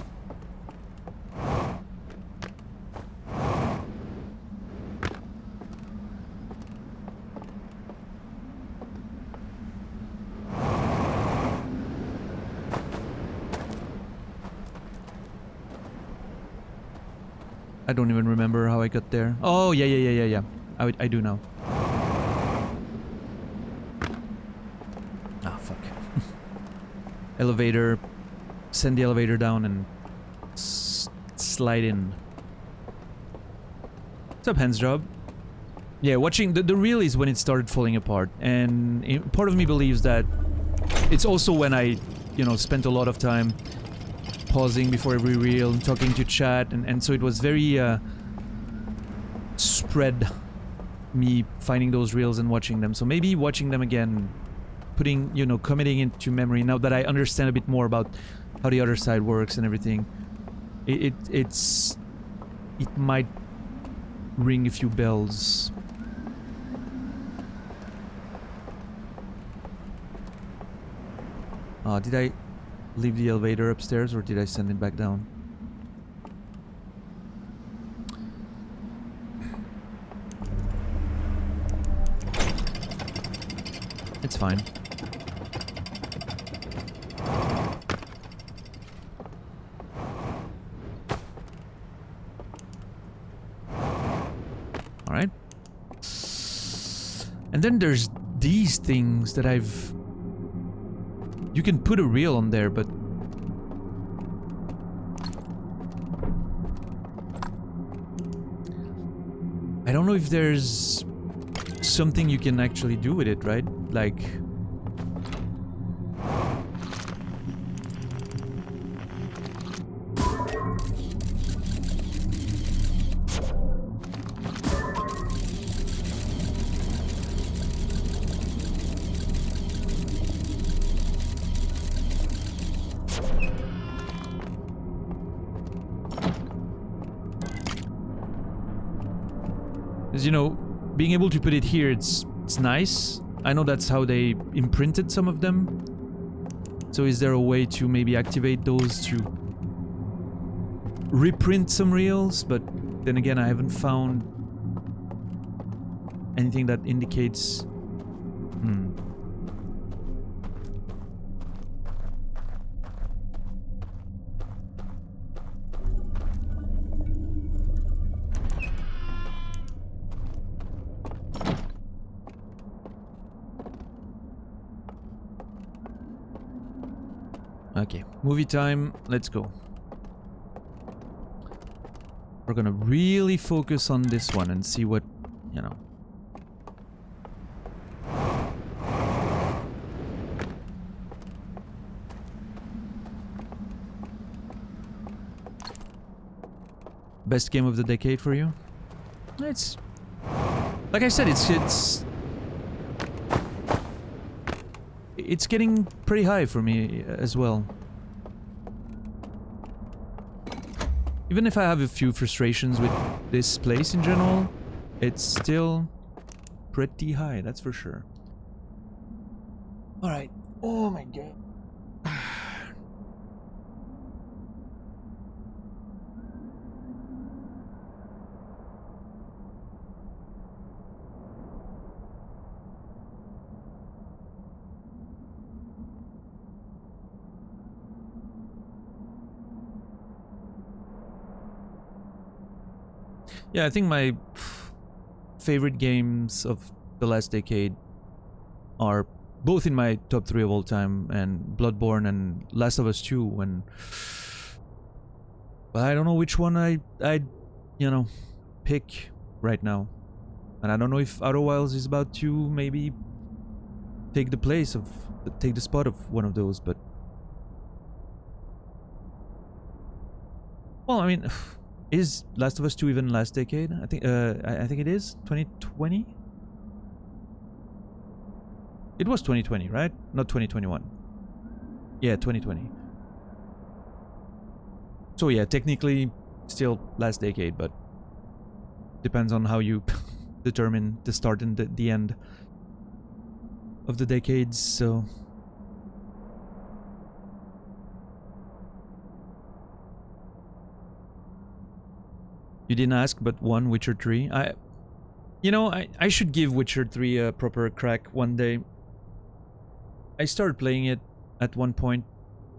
Speaker 1: I don't even remember how I got there. Oh, yeah. I do now. Ah, fuck. Elevator. Send the elevator down and slide in. What's up, Handsjob? Yeah, watching the reel is when it started falling apart, and part of me believes that it's also when I, you know, spent a lot of time pausing before every reel, talking to chat, and so it was very spread, me finding those reels and watching them. So maybe watching them again, putting, you know, committing into memory now that I understand a bit more about how the other side works and everything, it might ring a few bells. Did I leave the elevator upstairs or did I send it back down? It's fine. Alright. And then there's these things that I've... You can put a reel on there, but... I don't know if there's something you can actually do with it, right? Like... you know, being able to put it here, it's nice. I know that's how they imprinted some of them. So is there a way to maybe activate those to reprint some reels? But then again, I haven't found anything that indicates... Okay, movie time, let's go. We're gonna really focus on this one and see what, you know. Best game of the decade for you? It's... Like I said, it's getting pretty high for me as well. Even if I have a few frustrations with this place in general, it's still pretty high, that's for sure. Alright. Oh my god. Yeah, I think my favorite games of the last decade are both in my top 3 of all time, and Bloodborne and Last of Us 2, and... But I don't know which one I'd, you know, pick right now. And I don't know if Outer Wilds is about to maybe take the spot of one of those, but... Well, I mean... Is Last of Us 2 even last decade? I think it is 2020. It was 2020, right? Not 2021. Yeah, 2020. So yeah, technically still last decade, but depends on how you determine the start and the end of the decades. So. You didn't ask, but one, Witcher 3. I should give Witcher 3 a proper crack one day. I started playing it at one point,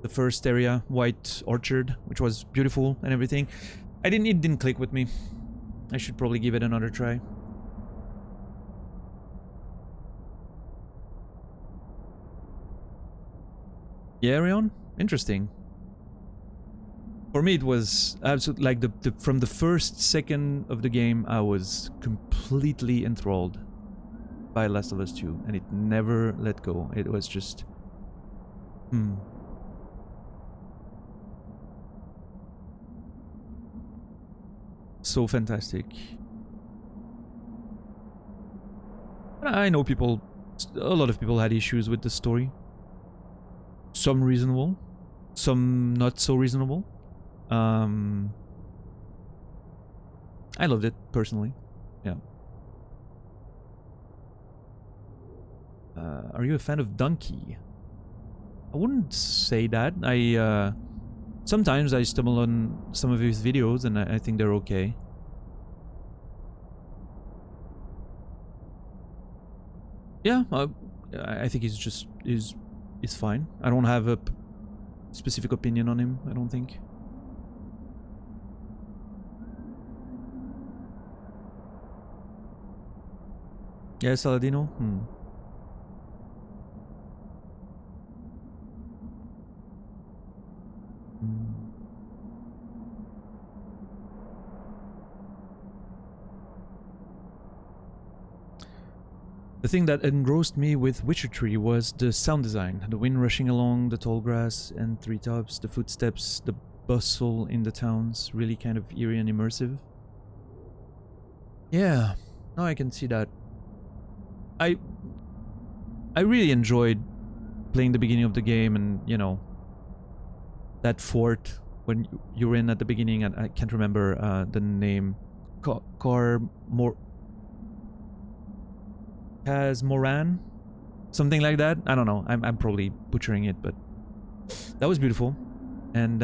Speaker 1: the first area, White Orchard, which was beautiful and everything. It didn't click with me. I should probably give it another try. Yeah, Arion? Interesting. For me, it was absolutely like from the first second of the game, I was completely enthralled by Last of Us 2, and it never let go. It was just, so fantastic. I know a lot of people had issues with the story. Some reasonable, some not so reasonable. I loved it personally. Yeah. Are you a fan of Donkey? I wouldn't say that. Sometimes I stumble on some of his videos and I think they're okay. Yeah, I think he's fine. I don't have a specific opinion on him, I don't think. Yeah, Saladino? The thing that engrossed me with Witcher 3 was the sound design. The wind rushing along the tall grass and treetops, the footsteps, the bustle in the towns, really kind of eerie and immersive. Yeah, no, I can see that. I really enjoyed playing the beginning of the game, and you know, that fort when you were in at the beginning, and I can't remember the name. Moran, something like that. I don't know. I'm probably butchering it, but that was beautiful. And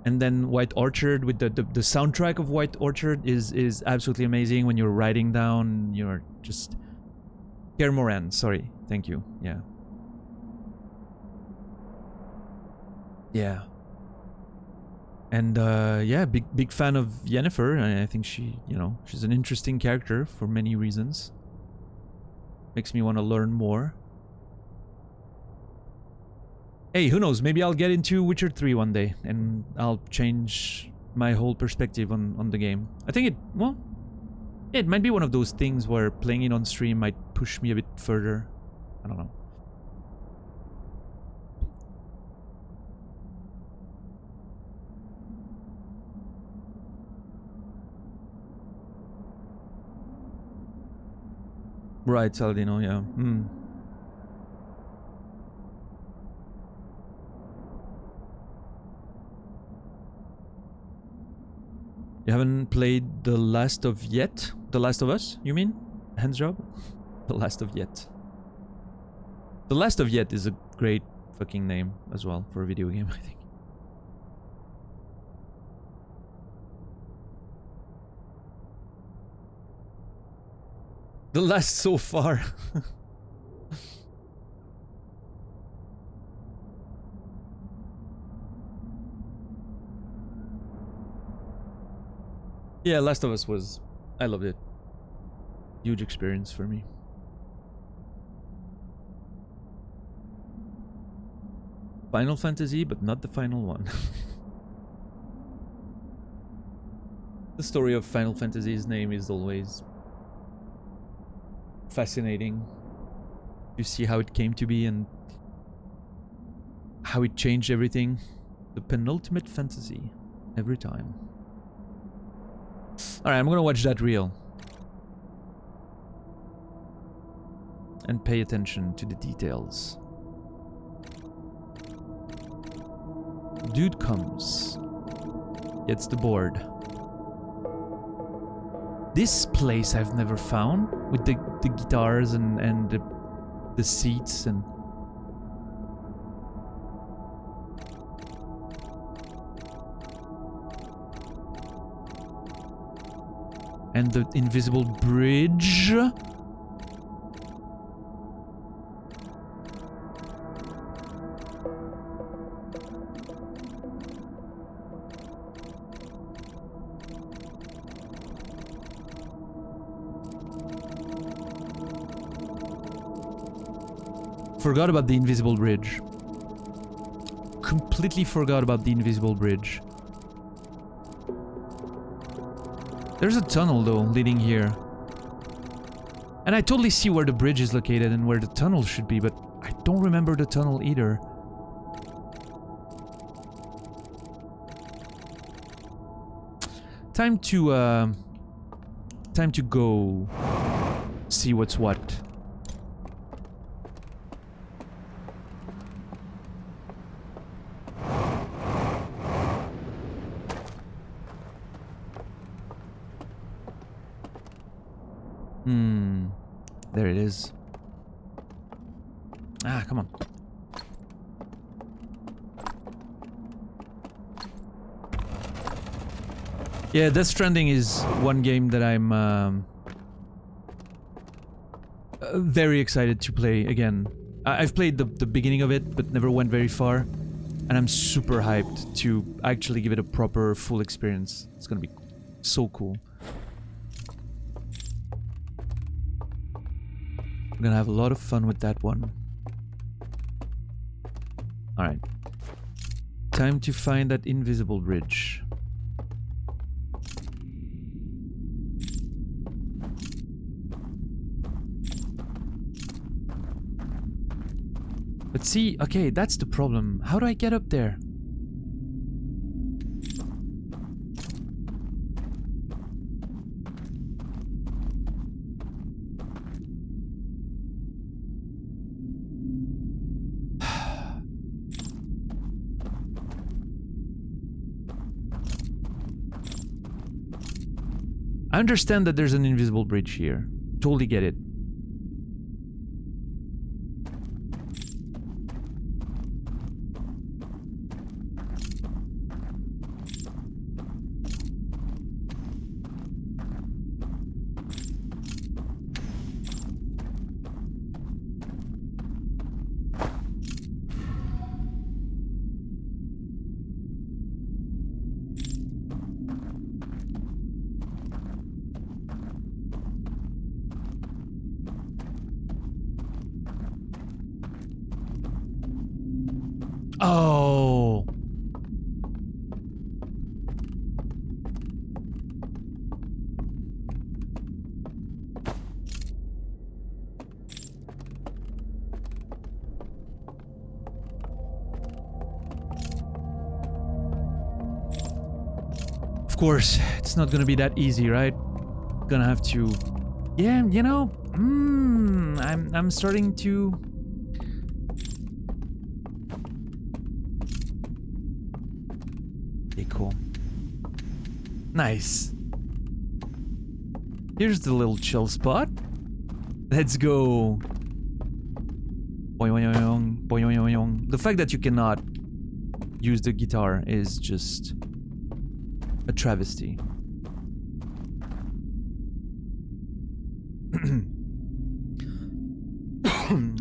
Speaker 1: then White Orchard with the soundtrack of White Orchard is absolutely amazing. When you're riding down, you're just Kaer Morhen. Sorry, thank you. Yeah. Yeah. And yeah, big fan of Yennefer. I think she's an interesting character for many reasons. Makes me want to learn more. Hey, who knows? Maybe I'll get into Witcher 3 one day, and I'll change my whole perspective on the game. I think it might be one of those things where playing it on stream might push me a bit further. I don't know. Right, Saladino, yeah. You haven't played The Last of Yet? The Last of Us, you mean? Hands job? The Last of Yet. The Last of Yet is a great fucking name as well for a video game, I think. The last so far. Yeah, Last of Us was... I loved it. Huge experience for me. Final Fantasy, but not the final one. The story of Final Fantasy's name is always fascinating. You see how it came to be and how it changed everything. The penultimate fantasy every time. Alright, I'm gonna watch that reel and pay attention to the details. Dude comes, gets the board. This place I've never found, with the guitars and the seats and... And the invisible bridge. Forgot about the invisible bridge. completely forgot about the invisible bridge. There's a tunnel though leading here. And I totally see where the bridge is located and where the tunnel should be, but I don't remember the tunnel either. Time to go see what's what. There it is. Ah, come on. Yeah, Death Stranding is one game that I'm very excited to play again. I've played the beginning of it, but never went very far. And I'm super hyped to actually give it a proper, full experience. It's gonna be so cool. I'm gonna have a lot of fun with that one. Alright. Time to find that invisible bridge. But see, okay, that's the problem. How do I get up there? I understand that there's an invisible bridge here. Totally get it. Oh. Of course, it's not gonna be that easy, right? Gonna have to... Yeah, you know, I'm starting to... Okay, cool. Nice. Here's the little chill spot. Let's go. Boing, boing, boing, boing. The fact that you cannot use the guitar is just a travesty.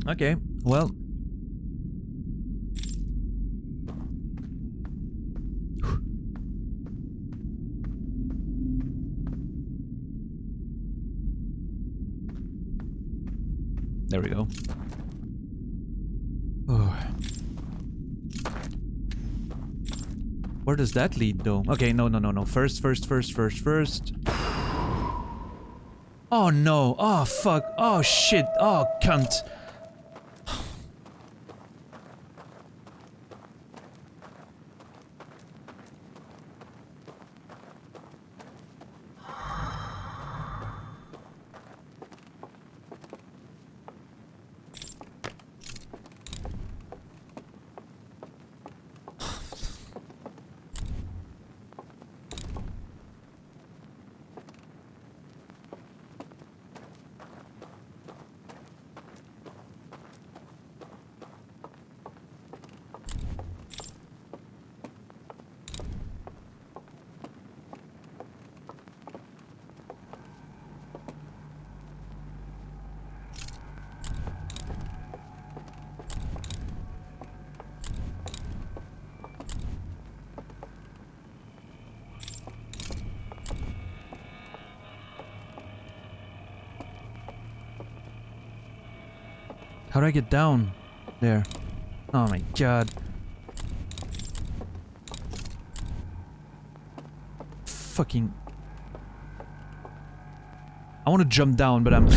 Speaker 1: Okay, well. There we go. Oh. Where does that lead, though? Okay, no. First. Oh, no. Oh, fuck. Oh, shit. Oh, cunt. How do I get down there? Oh my god. fucking... I want to jump down, but I'm...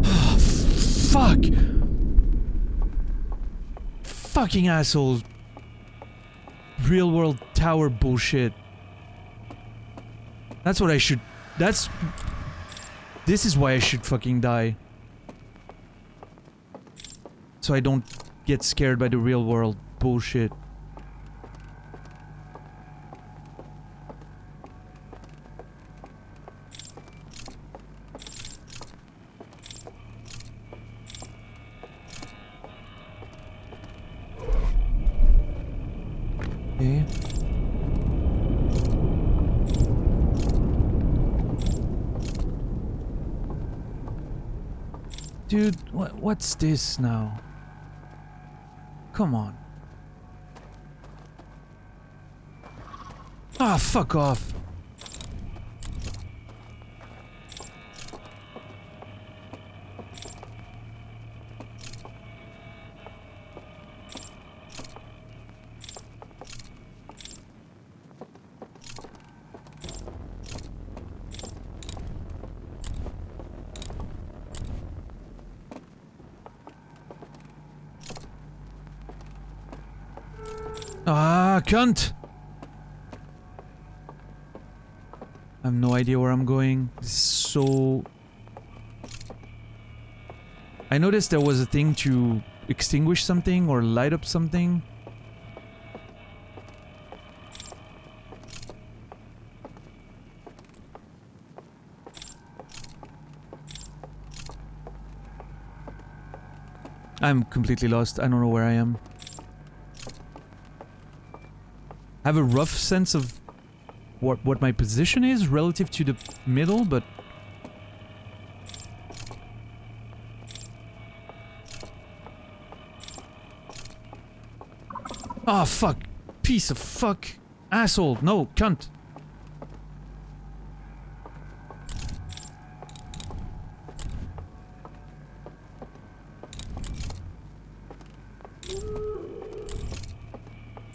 Speaker 1: Oh, fuck! Fucking asshole. Real world tower bullshit. That's what I should... That's... This is why I should fucking die. So I don't get scared by the real world bullshit. Okay. Dude, what's this now? Come on. Ah, fuck off. Ah, cunt! I have no idea where I'm going. This is so... I noticed there was a thing to extinguish something or light up something. I'm completely lost. I don't know where I am. I have a rough sense of what my position is relative to the middle, but... Ah, fuck. Piece of fuck. Asshole. No, cunt.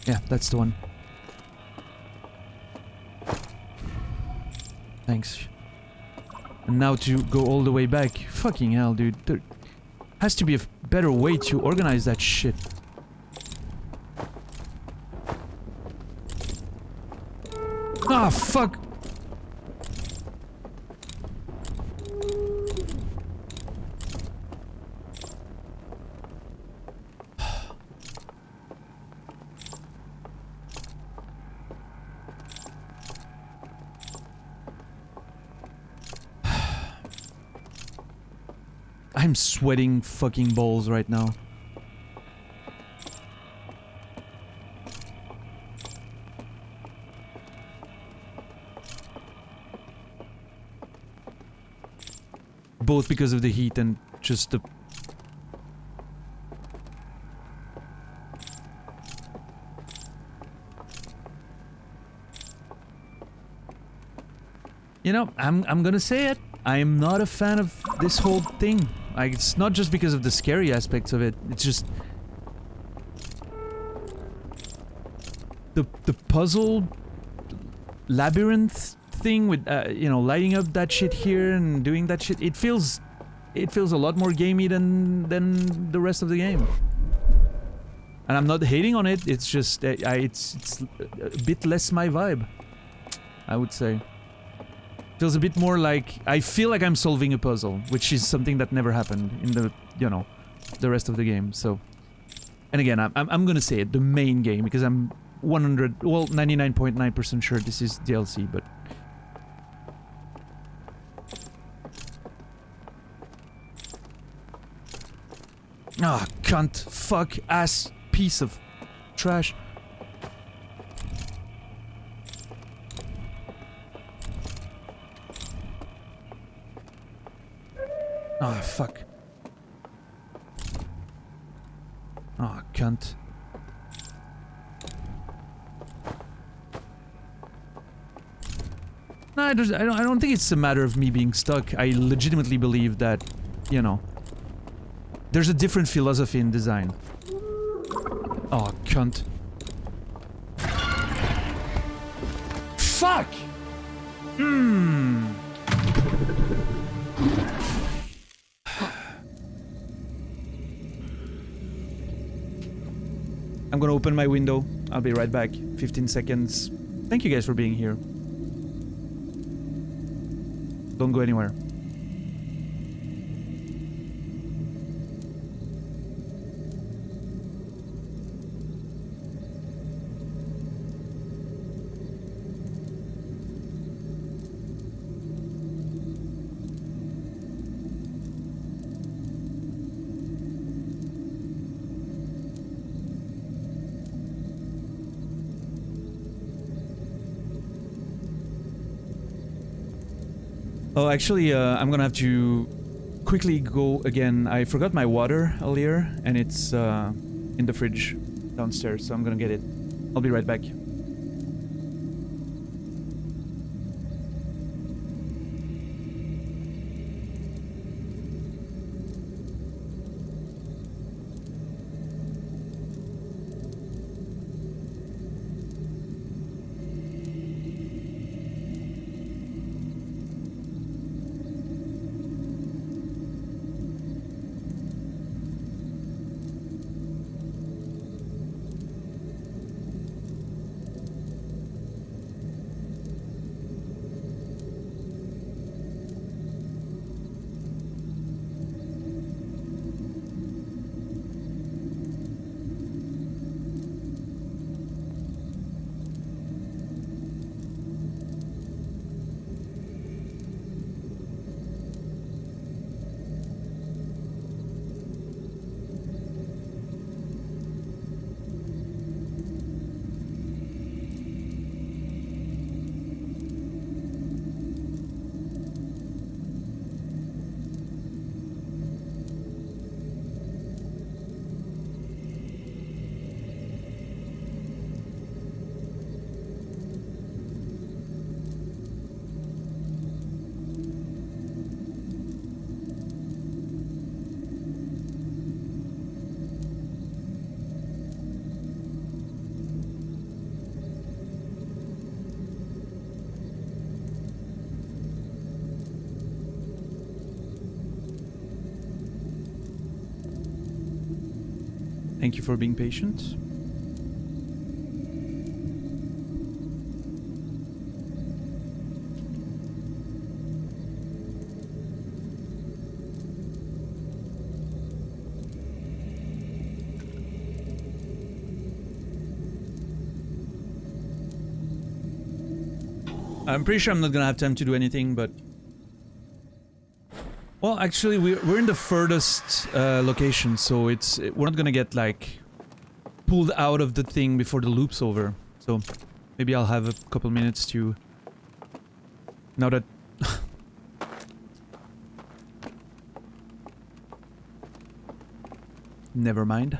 Speaker 1: Yeah, that's the one. Thanks. And now to go all the way back. Fucking hell, dude. There has to be a better way to organize that shit. Ah, fuck! I'm sweating fucking balls right now. Both because of the heat and just the... You know, I'm gonna say it. I'm not a fan of this whole thing. Like, it's not just because of the scary aspects of it. It's just... The puzzle... labyrinth thing with, you know, lighting up that shit here and doing that shit. It feels a lot more gamey than the rest of the game. And I'm not hating on it, it's just... it's a bit less my vibe, I would say. Feels a bit more like... I feel like I'm solving a puzzle, which is something that never happened in the, you know, the rest of the game, so... And again, I'm gonna say it, the main game, because I'm 99.9% sure this is DLC, but... Ah, cunt, fuck, ass, piece of trash. Ah, fuck. Ah, cunt. No, I don't think it's a matter of me being stuck. I legitimately believe that, you know, there's a different philosophy in design. Oh, cunt. Fuck! Hmm. I'm gonna open my window. I'll be right back. 15 seconds. Thank you guys for being here. Don't go anywhere. Oh, actually, I'm gonna have to quickly go again. I forgot my water earlier, and it's in the fridge downstairs, so I'm gonna get it. I'll be right back. Thank you for being patient. I'm pretty sure I'm not gonna have time to do anything, but... Well, actually, we're in the furthest location, so we're not gonna get, like, pulled out of the thing before the loop's over. So, maybe I'll have a couple minutes to... Now that... Never mind.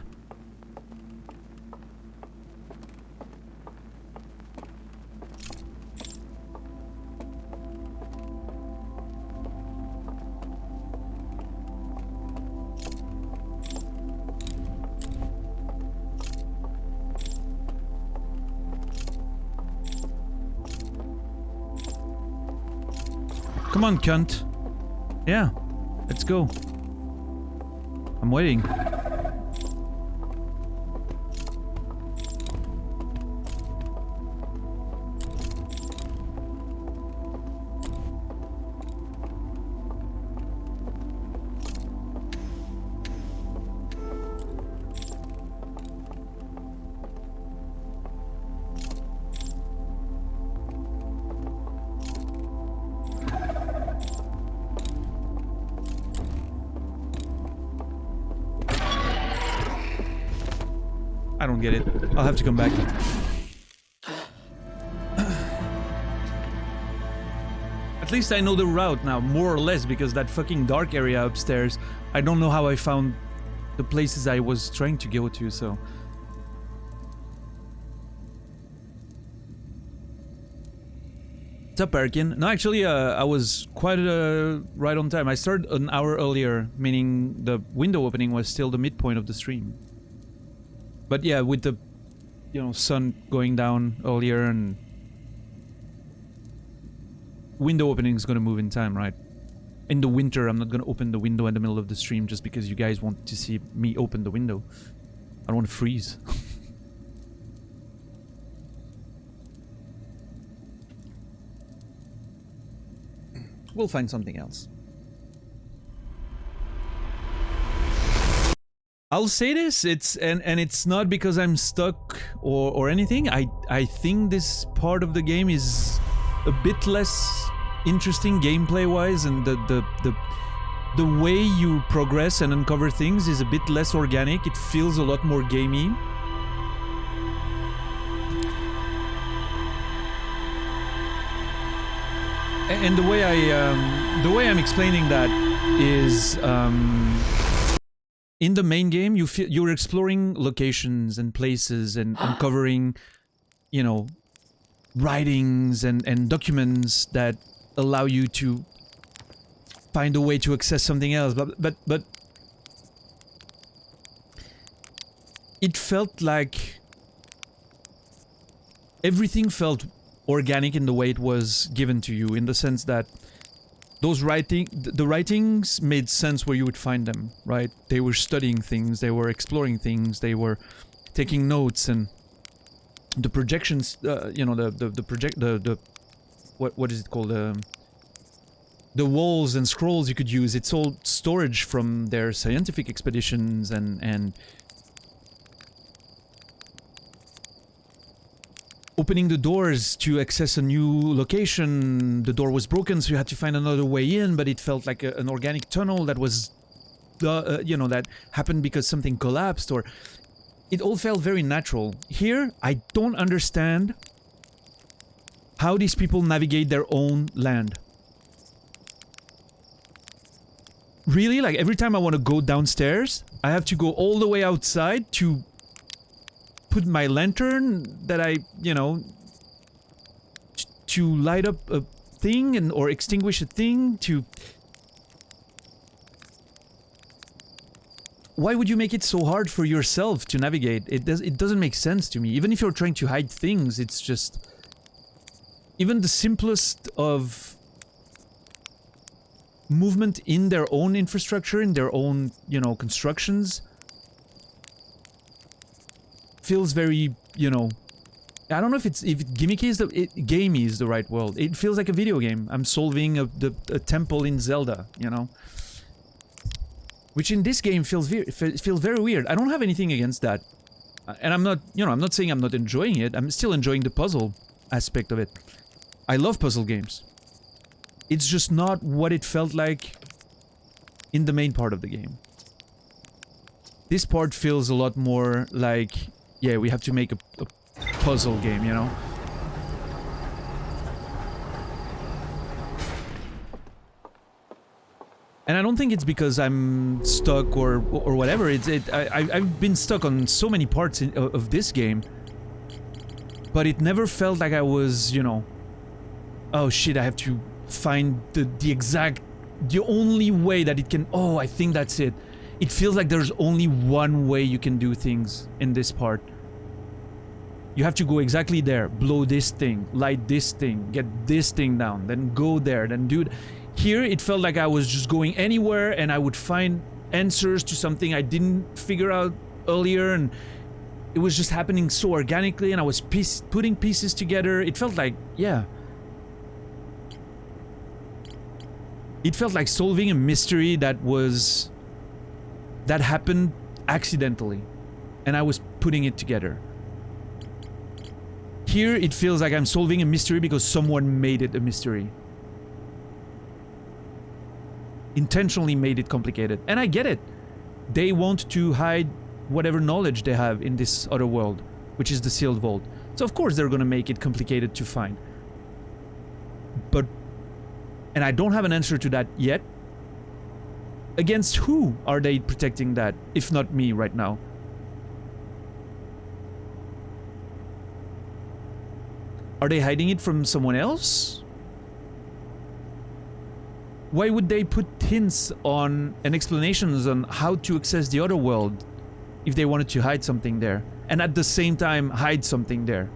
Speaker 1: Come on, cunt. Yeah, let's go. I'm waiting. I don't get it. I'll have to come back. At least I know the route now, more or less, because that fucking dark area upstairs, I don't know how I found the places I was trying to go to, so... What's up, Erkin? No, actually, I was quite right on time. I started an hour earlier, meaning the window opening was still the midpoint of the stream. But yeah, with the, you know, sun going down earlier and window opening is gonna move in time, right? In the winter, I'm not gonna open the window in the middle of the stream just because you guys want to see me open the window. I don't want to freeze. We'll find something else. I'll say this, and it's not because I'm stuck or anything. I think this part of the game is a bit less interesting gameplay wise, and the way you progress and uncover things is a bit less organic. It feels a lot more gamey. And the way I'm explaining that is in the main game you're exploring locations and places and uncovering, you know, writings and documents that allow you to find a way to access something else, but it felt like everything felt organic in the way it was given to you, in the sense that the writings made sense where you would find them, right? They were studying things, they were exploring things, they were taking notes, and the projections, you know, what is it called? The walls and scrolls you could use, it's all storage from their scientific expeditions and opening the doors to access a new location. The door was broken, so you had to find another way in, but it felt like an organic tunnel that was, you know, that happened because something collapsed, or it all felt very natural. Here, I don't understand how these people navigate their own land. Really, like every time I want to go downstairs, I have to go all the way outside to put my lantern that I, you know, to light up a thing and or extinguish a thing to... Why would you make it so hard for yourself to navigate? It doesn't make sense to me. Even if you're trying to hide things, it's just... Even the simplest of movement in their own infrastructure, in their own, you know, constructions, feels very, you know, I don't know if gimmicky is gamey is the right word. It feels like a video game. I'm solving a temple in Zelda, you know, which in this game feels very weird. I don't have anything against that, and I'm not, you know, I'm not saying I'm not enjoying it. I'm still enjoying the puzzle aspect of it. I love puzzle games. It's just not what it felt like in the main part of the game. This part feels a lot more like, yeah, we have to make a puzzle game, you know? And I don't think it's because I'm stuck or whatever. I've been stuck on so many parts of this game, but it never felt like I was, you know, oh shit, I have to find the only way that it can, oh, I think that's it. It feels like there's only one way you can do things in this part. You have to go exactly there, blow this thing, light this thing, get this thing down, then go there, then do it. Here, it felt like I was just going anywhere and I would find answers to something I didn't figure out earlier, and it was just happening so organically, and I was putting pieces together. It felt like, yeah. It felt like solving a mystery that happened accidentally, and I was putting it together. Here, it feels like I'm solving a mystery because someone made it a mystery. Intentionally made it complicated. And I get it. They want to hide whatever knowledge they have in this other world, which is the sealed vault. So of course they're gonna make it complicated to find. But... and I don't have an answer to that yet. Against who are they protecting that, if not me right now? Are they hiding it from someone else? Why would they put hints on and explanations on how to access the other world if they wanted to hide something there, and at the same time hide something there?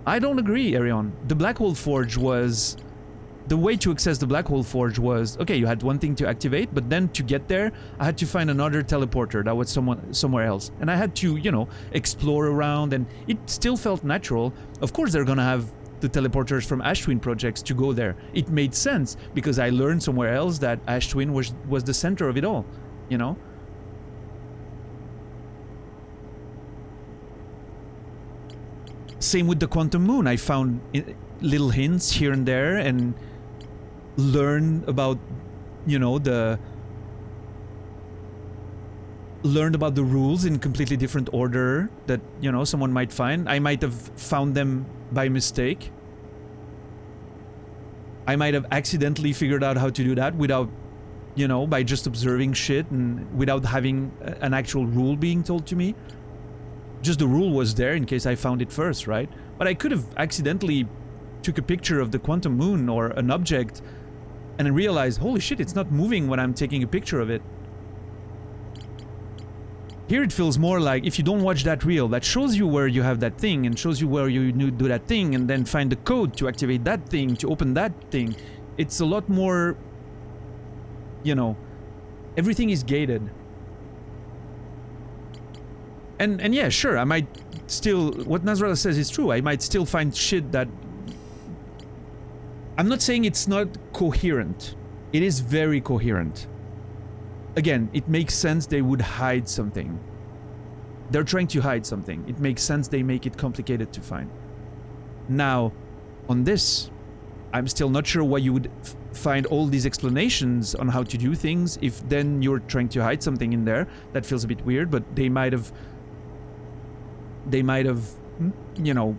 Speaker 1: I don't agree, Arion. The Black Hole Forge was... The way to access the Black Hole Forge was, okay, you had one thing to activate, but then to get there, I had to find another teleporter that was somewhere else. And I had to, you know, explore around, and it still felt natural. Of course, they're gonna have the teleporters from Ash Twin projects to go there. It made sense, because I learned somewhere else that Ash Twin was the center of it all, you know? Same with the Quantum Moon. I found little hints here and there, and learned about, you know, learned about the rules in completely different order that, you know, someone might find. I might have found them by mistake. I might have accidentally figured out how to do that without, you know, by just observing shit and without having an actual rule being told to me. Just the rule was there in case I found it first, right? But I could have accidentally took a picture of the Quantum Moon or an object and I realized, holy shit, it's not moving when I'm taking a picture of it. Here it feels more like if you don't watch that reel, that shows you where you have that thing and shows you where you do that thing and then find the code to activate that thing, to open that thing. It's a lot more, you know, everything is gated. And yeah, sure, I might still, what Nazrala says is true, I might still find shit that... I'm not saying it's not coherent. It is very coherent. Again, it makes sense they would hide something. They're trying to hide something. It makes sense they make it complicated to find. Now, on this, I'm still not sure why you would find all these explanations on how to do things if then you're trying to hide something in there. That feels a bit weird, but they might have, you know,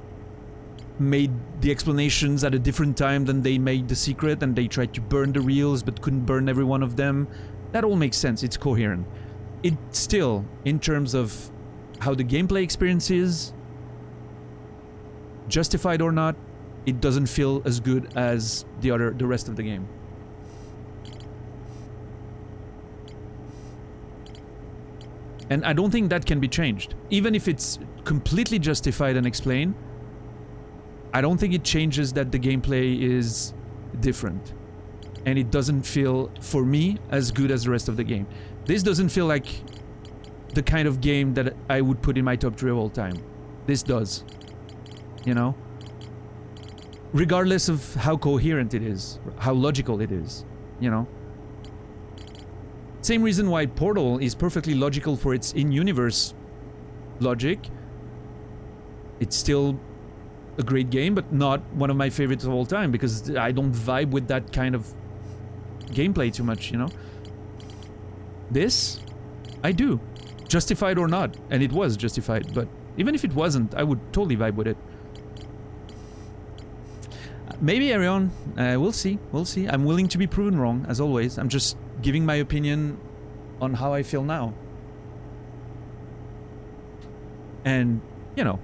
Speaker 1: made the explanations at a different time than they made the secret, and they tried to burn the reels but couldn't burn every one of them. That all makes sense, it's coherent. It still, in terms of how the gameplay experience is, justified or not, it doesn't feel as good as the rest of the game. And I don't think that can be changed. Even if it's completely justified and explained, I don't think it changes that the gameplay is different. And it doesn't feel, for me, as good as the rest of the game. This doesn't feel like the kind of game that I would put in my top 3 of all time. This does. You know? Regardless of how coherent it is, how logical it is, you know? Same reason why Portal is perfectly logical for its in-universe logic. It's still a great game, but not one of my favorites of all time, because I don't vibe with that kind of gameplay too much, you know? This, I do. Justified or not, and it was justified, but even if it wasn't, I would totally vibe with it. Maybe, Arion, we'll see, we'll see. I'm willing to be proven wrong, as always. I'm just giving my opinion on how I feel now. And, you know,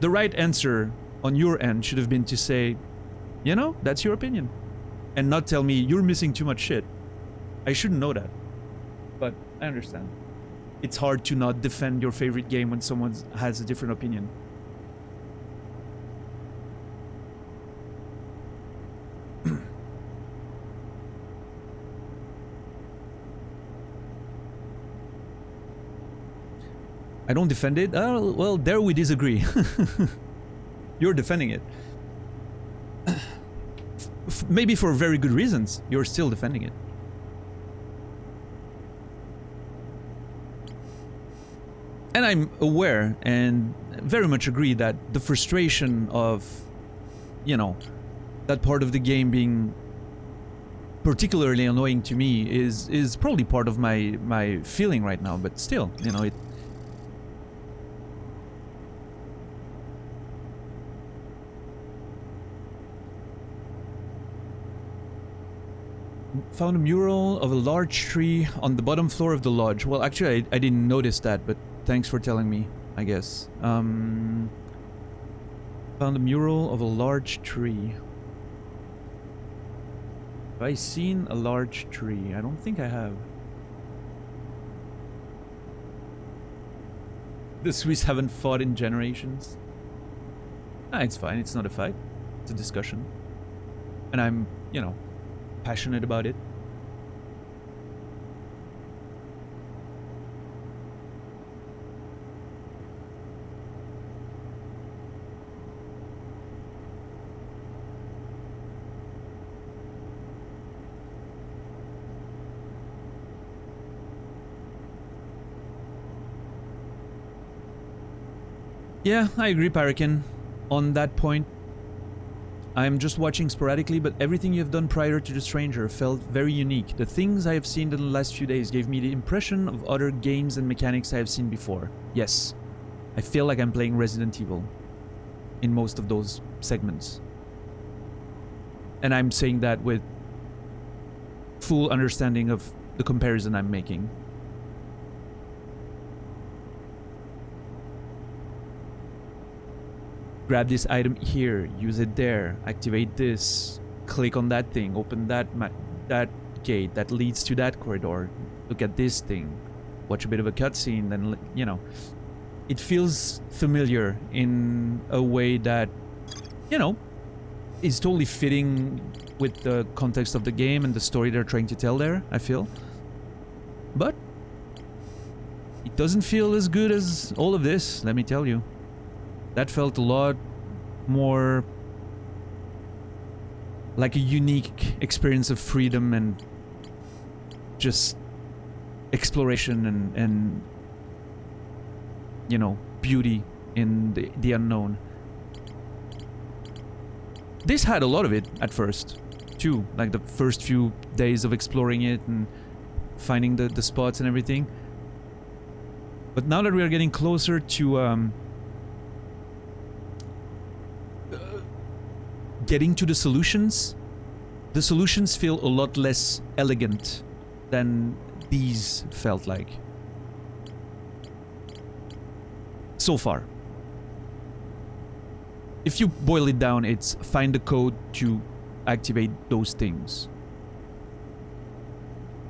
Speaker 1: the right answer on your end should have been to say, you know, that's your opinion. And not tell me, you're missing too much shit. I shouldn't know that. But I understand. It's hard to not defend your favorite game when someone has a different opinion. I don't defend it? Oh, well, there we disagree. You're defending it. Maybe for very good reasons. You're still defending it. And I'm aware and very much agree that the frustration of, you know, that part of the game being particularly annoying to me is probably part of my feeling right now, but still, you know, it... Found a mural of a large tree on the bottom floor of the lodge. Well, actually, I didn't notice that, but thanks for telling me, I guess. Found a mural of a large tree. Have I seen a large tree? I don't think I have. The Swiss haven't fought in generations. Ah, it's fine. It's not a fight. It's a discussion. And I'm, you know, passionate about it. Yeah, I agree, Parakin. On that point, I'm just watching sporadically, but everything you've done prior to The Stranger felt very unique. The things I have seen in the last few days gave me the impression of other games and mechanics I have seen before. Yes, I feel like I'm playing Resident Evil in most of those segments. And I'm saying that with full understanding of the comparison I'm making. Grab this item here, use it there, activate this, click on that thing, open that gate that leads to that corridor, look at this thing, watch a bit of a cutscene, then, you know, it feels familiar in a way that, you know, is totally fitting with the context of the game and the story they're trying to tell there, I feel. But it doesn't feel as good as all of this, let me tell you. That felt a lot more like a unique experience of freedom and just exploration and you know, beauty in the unknown. This had a lot of it at first, too. Like the first few days of exploring it and finding the spots and everything. But now that we are getting closer to getting to the solutions feel a lot less elegant than these felt like. So far. If you boil it down, it's find the code to activate those things.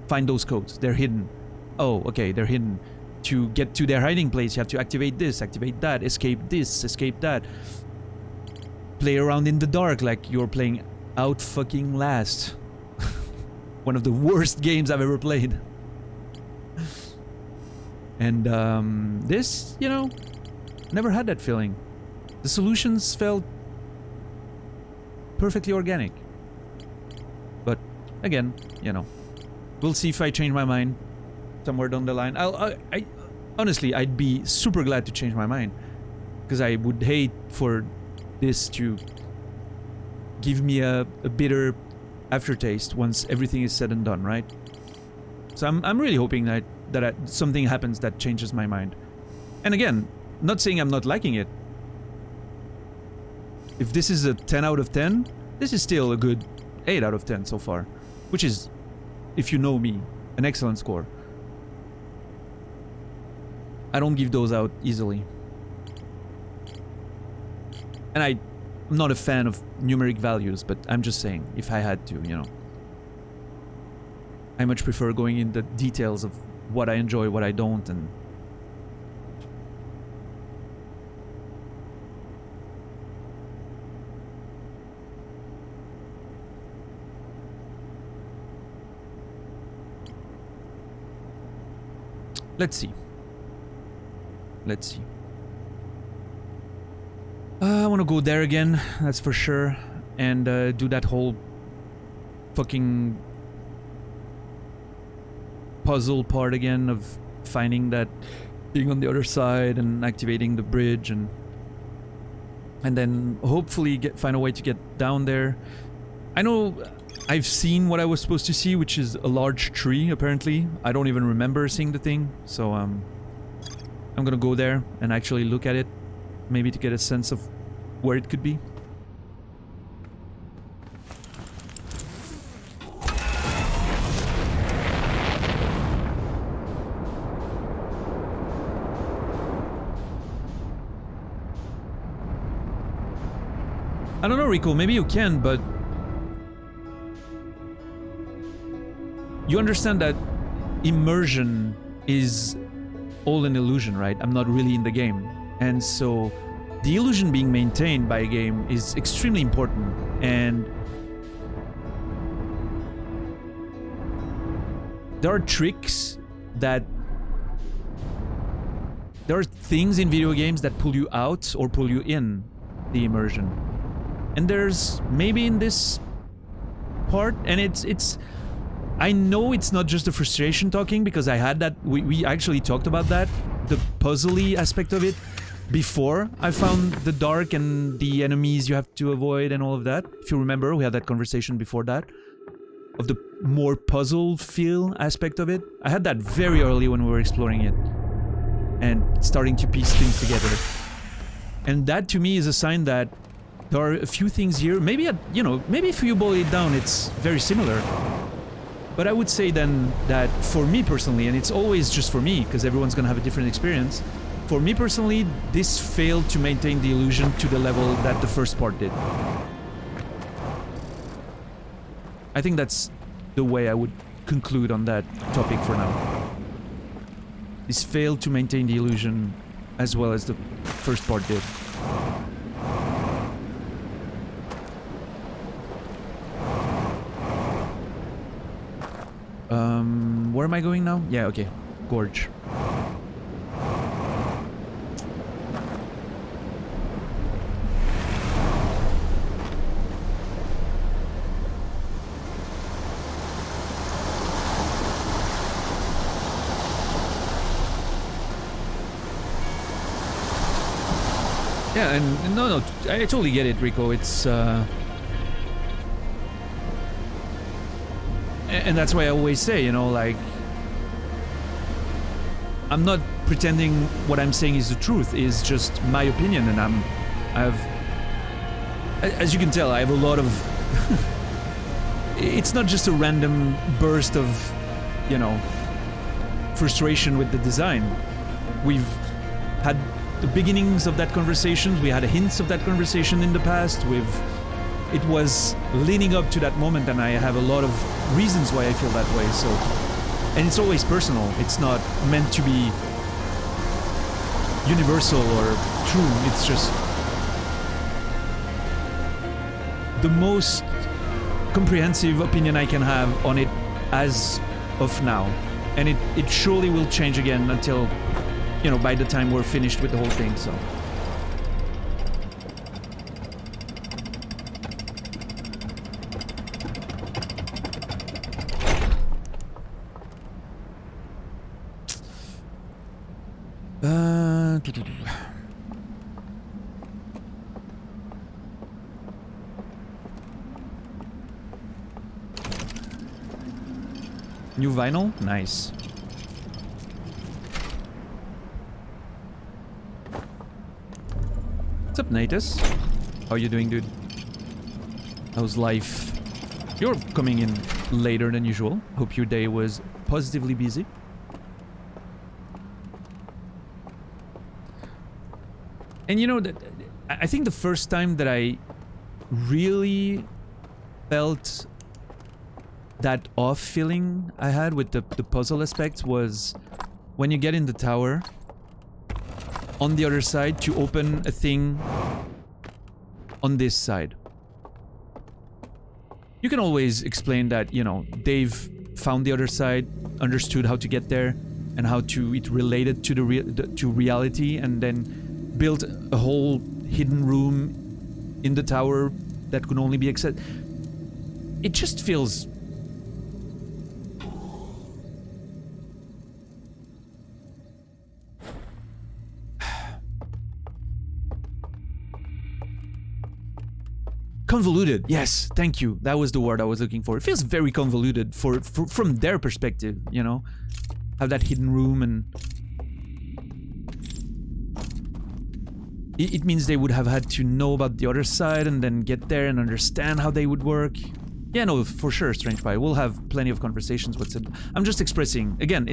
Speaker 1: Find those codes. They're hidden. Oh, okay, they're hidden. To get to their hiding place, you have to activate this, activate that, escape this, escape that. Play around in the dark like you're playing Out Fucking Last. One of the worst games I've ever played. And this, you know, never had that feeling. The solutions felt perfectly organic. But again, you know, we'll see if I change my mind somewhere down the line. I honestly, I'd be super glad to change my mind, because I would hate for this to give me a bitter aftertaste once everything is said and done, right? So I'm really hoping that something happens that changes my mind. And again, not saying I'm not liking it. If this is a 10 out of 10, this is still a good 8 out of 10 so far, which is, if you know me, an excellent score. I don't give those out easily. And I'm not a fan of numeric values, but I'm just saying, if I had to, you know. I much prefer going in the details of what I enjoy, what I don't, and... Let's see. Let's see. I want to go there again, that's for sure, and do that whole fucking puzzle part again of finding that thing on the other side and activating the bridge, and then hopefully find a way to get down there. I know I've seen what I was supposed to see, which is a large tree, apparently. I don't even remember seeing the thing, so I'm gonna go there and actually look at it. Maybe to get a sense of where it could be. I don't know, Rico, maybe you can, but... You understand that immersion is all an illusion, right? I'm not really in the game. And so the illusion being maintained by a game is extremely important, and there are tricks that... There are things in video games that pull you out or pull you in the immersion. And there's maybe in this part, and it's I know it's not just the frustration talking, because I had that, we actually talked about that, the puzzly aspect of it, before I found the dark and the enemies you have to avoid and all of that. If you remember, we had that conversation before that, of the more puzzle feel aspect of it. I had that very early when we were exploring it and starting to piece things together. And that to me is a sign that there are a few things here, maybe, you know, maybe if you boil it down it's very similar. But I would say then that for me personally, and it's always just for me, because everyone's gonna have a different experience, for me personally, this failed to maintain the illusion to the level that the first part did. I think that's the way I would conclude on that topic for now. This failed to maintain the illusion as well as the first part did. Where am I going now? Yeah, okay. Gorge. Yeah, and no, I totally get it, Rico. It's and that's why I always say, you know, like, I'm not pretending what I'm saying is the truth. It's just my opinion, and as you can tell, I have a lot of it's not just a random burst of, you know, frustration with the design. We've had the beginnings of that conversation, we had hints of that conversation in the past, it was leading up to that moment, and I have a lot of reasons why I feel that way, so... And it's always personal, it's not meant to be universal or true, it's just... the most comprehensive opinion I can have on it as of now. And it surely will change again until, you know, by the time we're finished with the whole thing, so... New vinyl? Nice. What's up, Natus? How you doing, dude? How's life? You're coming in later than usual. Hope your day was positively busy. And you know, I think the first time that I really felt that off feeling I had with the puzzle aspect was when you get in the tower, on the other side to open a thing on this side. You can always explain that, you know, Dave found the other side, understood how to get there, and how to it related to to reality, and then built a whole hidden room in the tower that could only be accessed. It just feels... convoluted. Yes, thank you. That was the word I was looking for. It feels very convoluted from their perspective, you know? Have that hidden room, and... It means they would have had to know about the other side and then get there and understand how they would work. Yeah, no, for sure, Strange Pie. We'll have plenty of conversations with it. I'm just expressing. Again,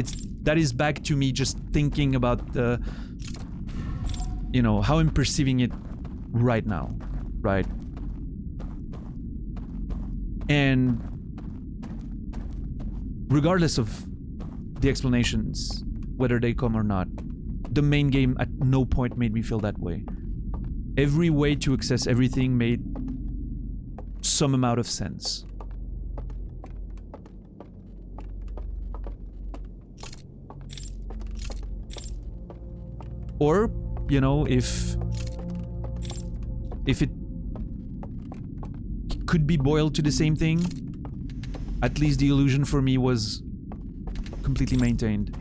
Speaker 1: that is back to me just thinking about the... You know, how I'm perceiving it right now. Right? And regardless of the explanations, whether they come or not, the main game at no point made me feel that way. every way to access everything made some amount of sense. Or, you know, if it could be boiled to the same thing, at least the illusion for me was completely maintained.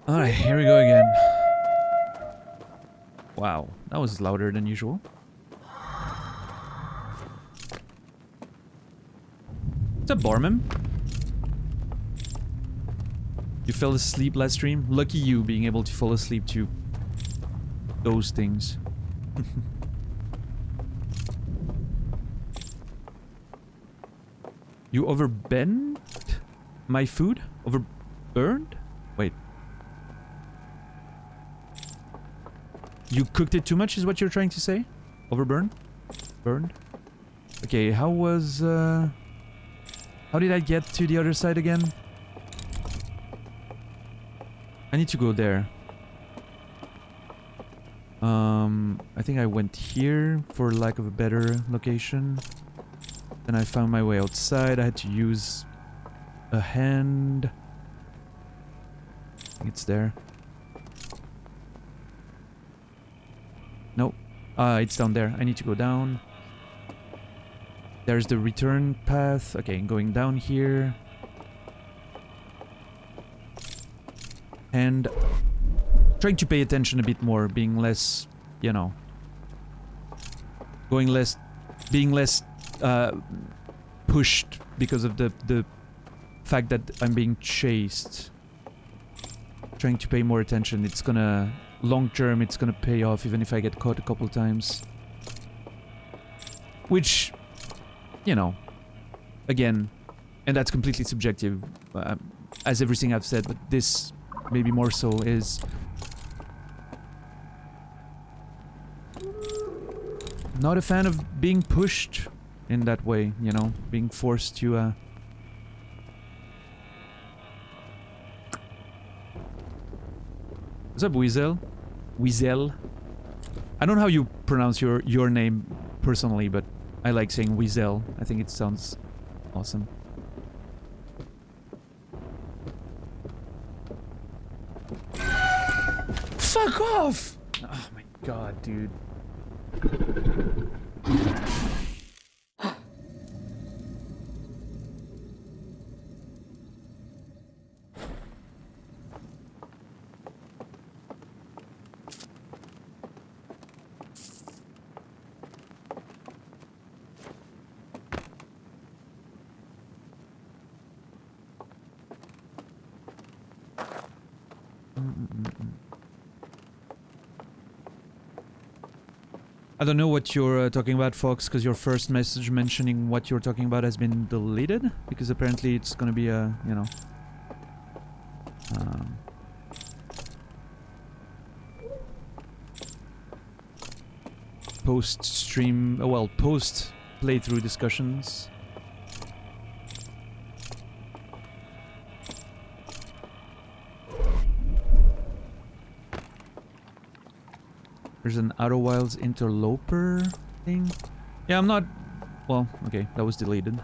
Speaker 1: Alright, here we go again. Wow, that was louder than usual. What's up, Barman? You fell asleep last stream? Lucky you being able to fall asleep to those things. You overbent my food? Overburned? Wait. You cooked it too much is what you're trying to say? Overburned? Burned? Okay, how was... How did I get to the other side again? I need to go there. I think I went here for lack of a better location. Then I found my way outside. I had to use a hand. I think it's there. Nope. It's down there. I need to go down. There's the return path. Okay, going down here. And trying to pay attention a bit more, being less, you know, being less pushed because of the fact that I'm being chased. Trying to pay more attention. It's gonna, long term, it's gonna pay off even if I get caught a couple times. Which, you know, again, and that's completely subjective, as everything I've said, but this maybe more so is not a fan of being pushed in that way, you know, being forced to What's up, Weasel? Weasel? I don't know how you pronounce your name personally, but I like saying Weasel. I think it sounds awesome. Fuck off! Oh my god, dude. I don't know what you're talking about, Fox, because your first message mentioning what you're talking about has been deleted, because apparently it's gonna be a, you know... post-stream... well, post-playthrough discussions. There's an Outer Wilds interloper thing. Yeah, I'm not... well, okay, that was deleted.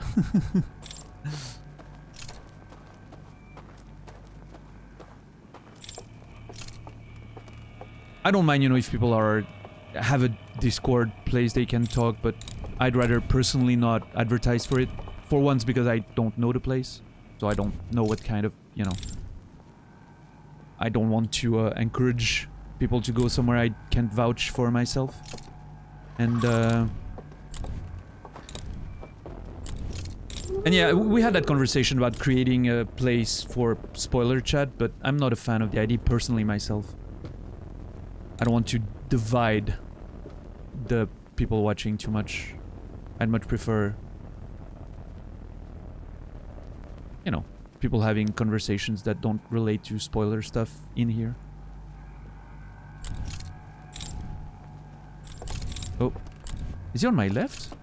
Speaker 1: I don't mind, you know, if people have a Discord place they can talk, but I'd rather personally not advertise for it. For once, because I don't know the place. So I don't know what kind of, you know... I don't want to encourage people to go somewhere I can't vouch for myself. And yeah, we had that conversation about creating a place for spoiler chat, but I'm not a fan of the idea personally myself. I don't want to divide the people watching too much. I'd much prefer, you know, people having conversations that don't relate to spoiler stuff in here. Oh. Is he on my left?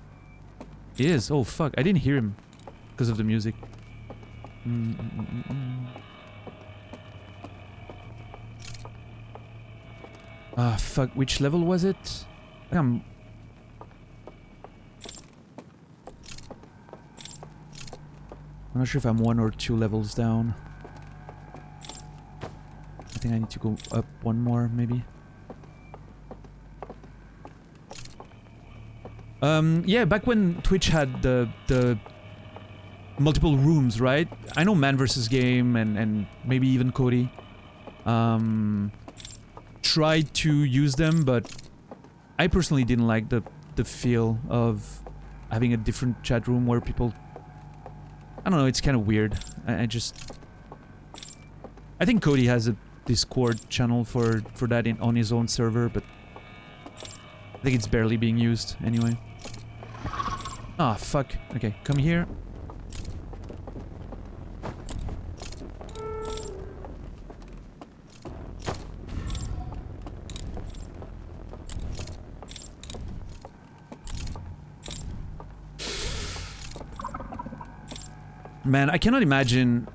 Speaker 1: He is. Oh, fuck. I didn't hear him because of the music. Ah, fuck. Which level was it? I'm not sure if I'm 1 or 2 levels down. I think I need to go up one more, maybe. Yeah, back when Twitch had the multiple rooms, right? I know Man vs. Game and maybe even Cody tried to use them, but I personally didn't like the feel of having a different chat room where people... I don't know, it's kind of weird. I think Cody has a Discord channel for that on his own server, but I think it's barely being used anyway. Ah, fuck. Okay, come here. Man, I cannot imagine.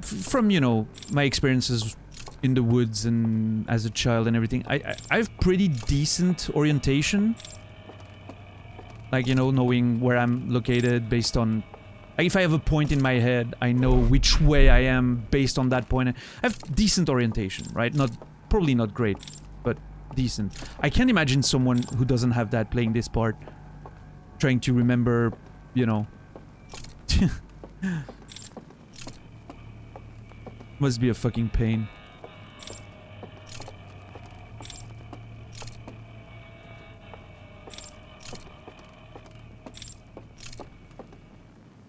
Speaker 1: From, you know, my experiences in the woods and as a child and everything, I have pretty decent orientation. Like, you know, knowing where I'm located based on... Like, if I have a point in my head, I know which way I am based on that point. I have decent orientation, right? Probably not great, but decent. I can't imagine someone who doesn't have that playing this part, trying to remember, you know... Must be a fucking pain.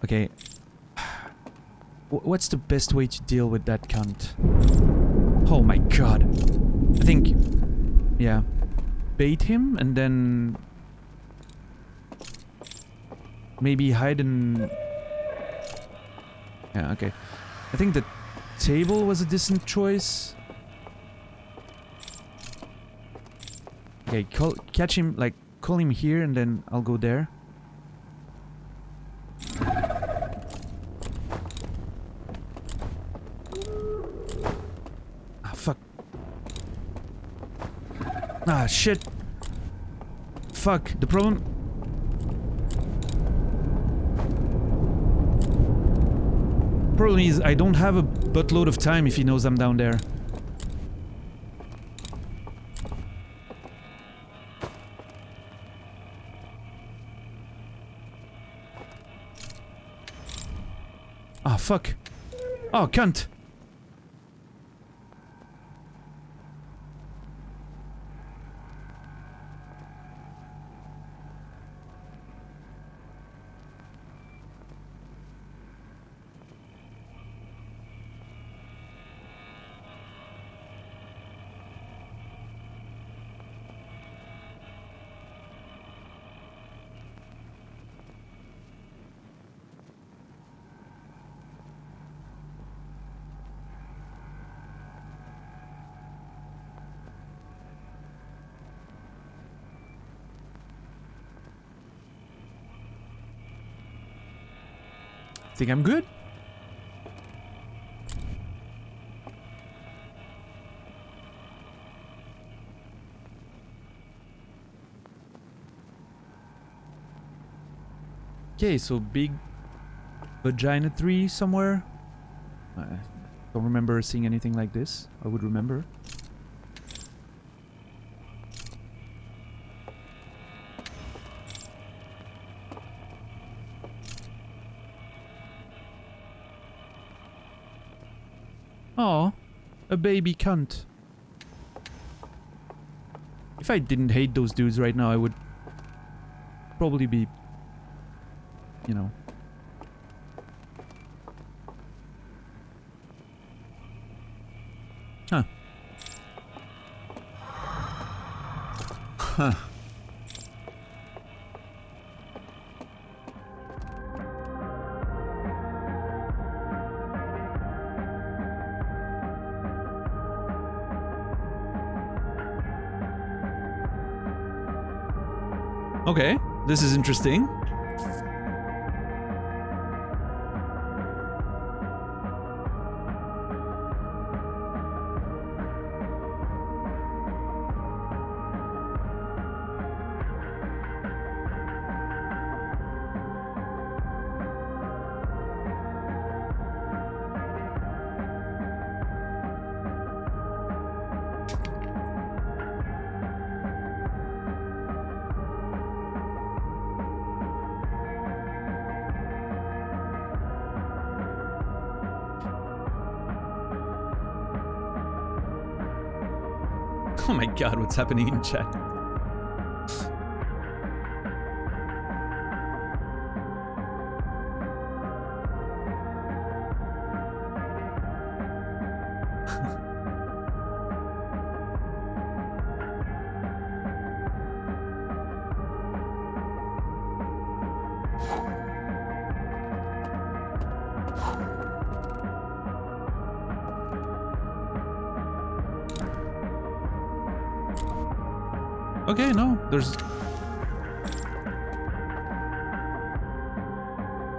Speaker 1: Okay. What's the best way to deal with that cunt? Oh my god. I think... Yeah. Bait him and then... Maybe hide and... Yeah, okay. I think the table was a decent choice. Okay, catch him, like, call him here and then I'll go there. Ah, fuck. Ah, shit. Fuck, the problem... Problem is, I don't have a buttload of time if he knows I'm down there. Ah, fuck. Oh, cunt. Think I'm good? Okay, so big vagina 3 somewhere. I don't remember seeing anything like this. I would remember. Oh, a baby cunt. If I didn't hate those dudes right now, I would probably be, you know. Huh. Huh. Okay, this is interesting. Oh my god, what's happening in chat? Okay, no, there's...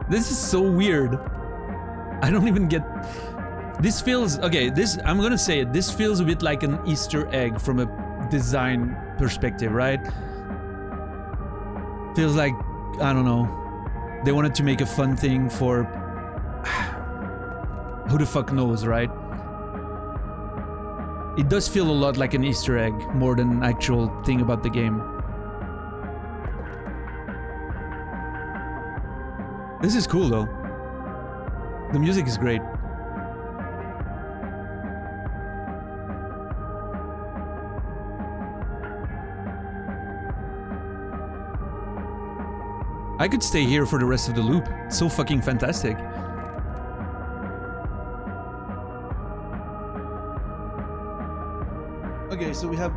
Speaker 1: This is so weird. I don't even get... This feels... Okay, this... I'm gonna say it. This feels a bit like an Easter egg from a design perspective, right? Feels like... I don't know. They wanted to make a fun thing for... Who the fuck knows, right? It does feel a lot like an Easter egg, more than an actual thing about the game. This is cool though. The music is great. I could stay here for the rest of the loop. It's so fucking fantastic. Okay, so we have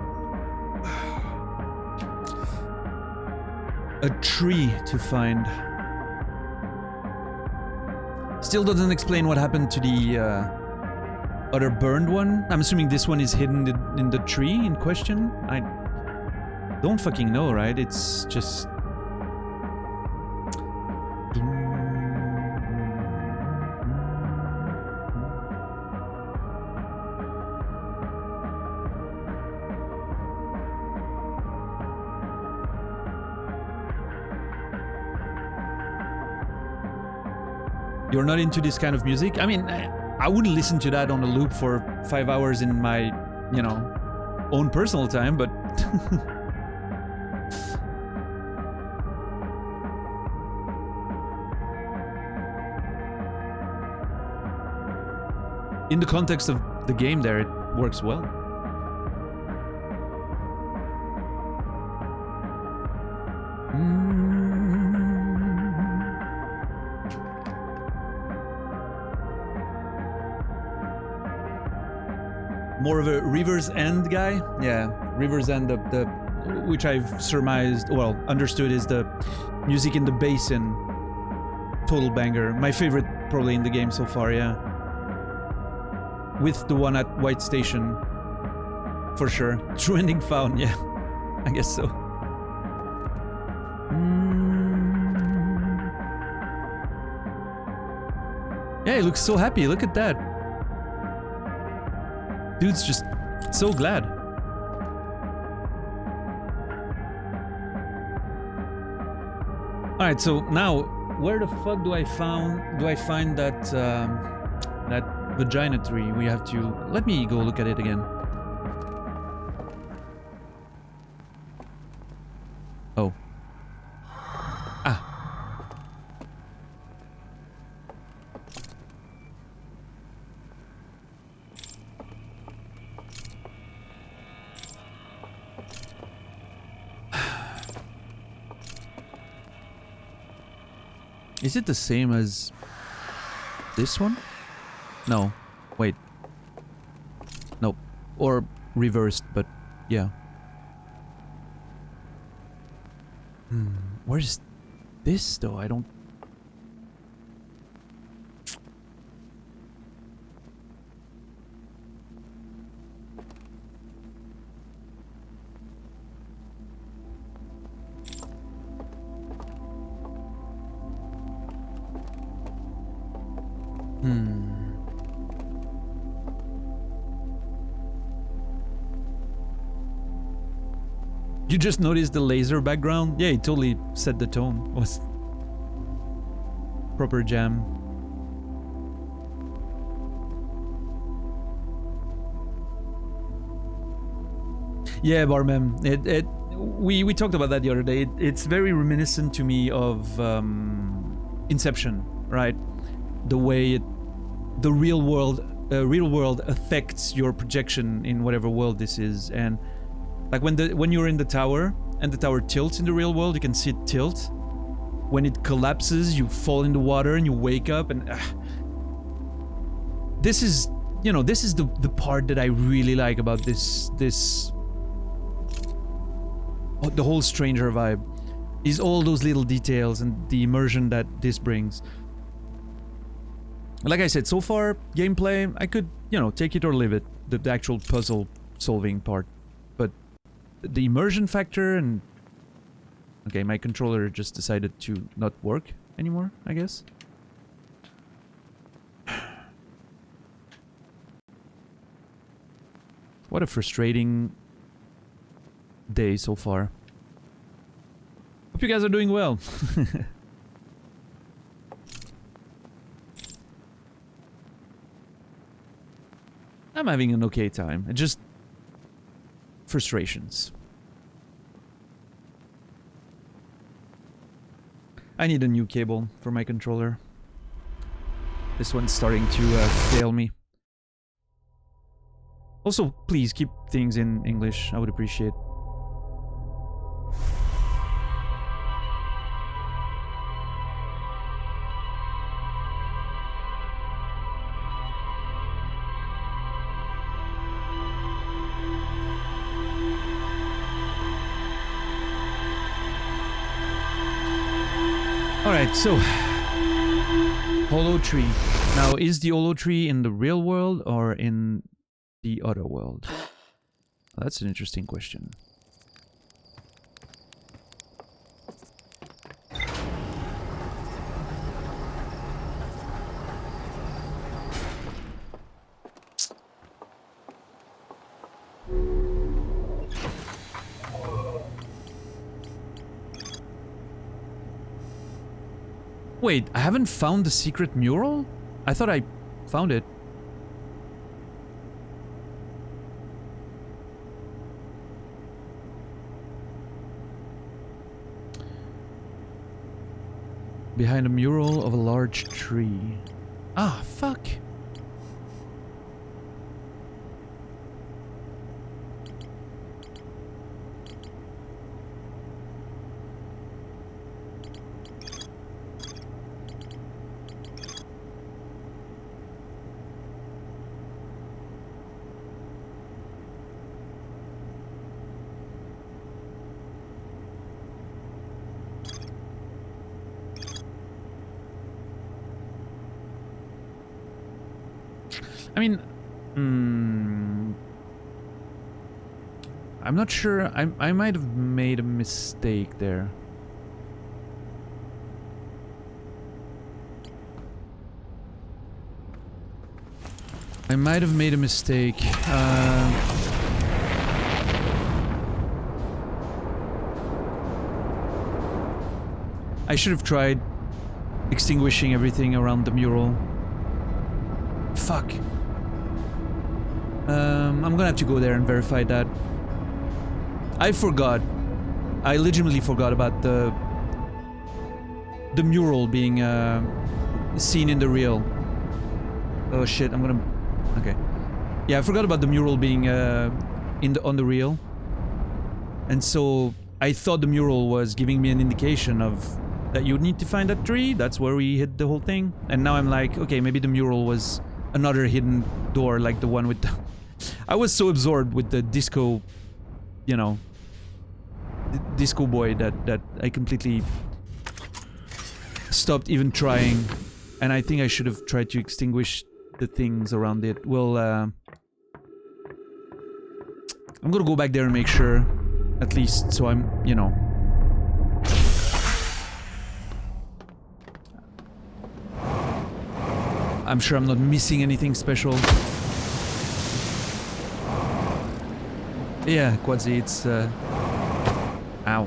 Speaker 1: a tree to find. Still doesn't explain what happened to the other burned one. I'm assuming this one is hidden in the tree in question. I don't fucking know, right? It's just... You're not into this kind of music? I mean, I wouldn't listen to that on a loop for 5 hours in my, you know, own personal time, but... In the context of the game there, it works well. More of a River's End guy? Yeah, River's End, the which I've surmised, well, understood is the music in the basin. Total banger. My favorite probably in the game so far, yeah. With the one at White Station. For sure. True ending found, yeah. I guess so. Yeah, he looks so happy, look at that. Dude's just so glad. Alright, so now, where the fuck do I find that, that vagina tree? We have to... Let me go look at it again. Oh. Ah. Is it the same as this one? No. Wait. Nope. Or reversed, but yeah. Where's this though? I don't... You just noticed the laser background? Yeah, it totally set the tone. It was proper jam. Yeah, Barmem. We talked about that the other day. It's very reminiscent to me of Inception, right? The way the real world affects your projection in whatever world this is, and like when you're in the tower and the tower tilts in the real world, you can see it tilt. When it collapses, you fall in the water and you wake up, and this is, you know, this is the part that I really like about this the whole Stranger vibe, is all those little details and the immersion that this brings. Like I said, so far, gameplay, I could, you know, take it or leave it, the actual puzzle solving part. But the immersion factor and... Okay, my controller just decided to not work anymore, I guess. What a frustrating day so far. Hope you guys are doing well. I'm having an okay time. It just... frustrations. I need a new cable for my controller. This one's starting to fail me. Also, please keep things in English. I would appreciate. Alright, so... Hollow Tree. Now, is the Hollow Tree in the real world or in the other world? Well, that's an interesting question. Wait, I haven't found the secret mural? I thought I found it. Behind a mural of a large tree. Ah, fuck. I mean, I'm not sure. I might have made a mistake there. I might have made a mistake. I should have tried extinguishing everything around the mural. Fuck. I'm gonna have to go there and verify that. I forgot. I legitimately forgot about the mural being seen in the reel. Oh shit! I'm gonna. Okay. Yeah, I forgot about the mural being on the reel, and so I thought the mural was giving me an indication of that you need to find that tree. That's where we hid the whole thing. And now I'm like, okay, maybe the mural was another hidden door, like the one with the... I was so absorbed with the disco, you know, disco boy that I completely stopped even trying. And I think I should have tried to extinguish the things around it. Well, I'm gonna go back there and make sure, at least, so I'm, you know... I'm sure I'm not missing anything special. Yeah, Quadzi, it's Ow.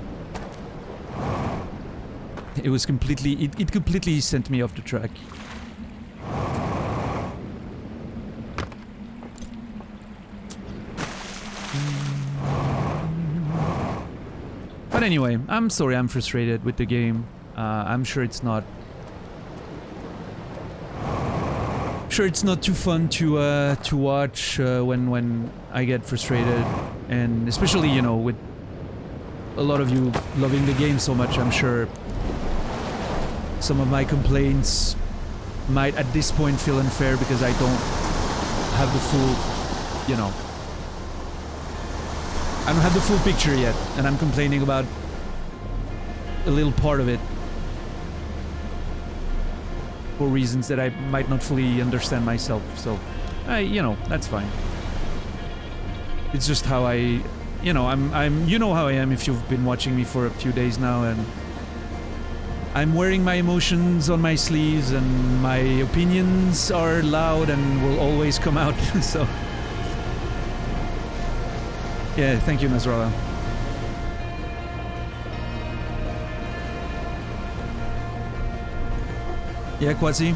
Speaker 1: It was completely... It completely sent me off the track. But anyway, I'm sorry I'm frustrated with the game. I'm sure it's not... Sure, it's not too fun to watch when I get frustrated, and especially, you know, with a lot of you loving the game so much, I'm sure some of my complaints might at this point feel unfair because I don't have the full, you know, I don't have the full picture yet, and I'm complaining about a little part of it for reasons that I might not fully understand myself, so, you know, that's fine. It's just how I, you know, I'm, you know how I am if you've been watching me for a few days now, and I'm wearing my emotions on my sleeves, and my opinions are loud and will always come out, so... Yeah, thank you, Nasrallah. Yeah, Quasi?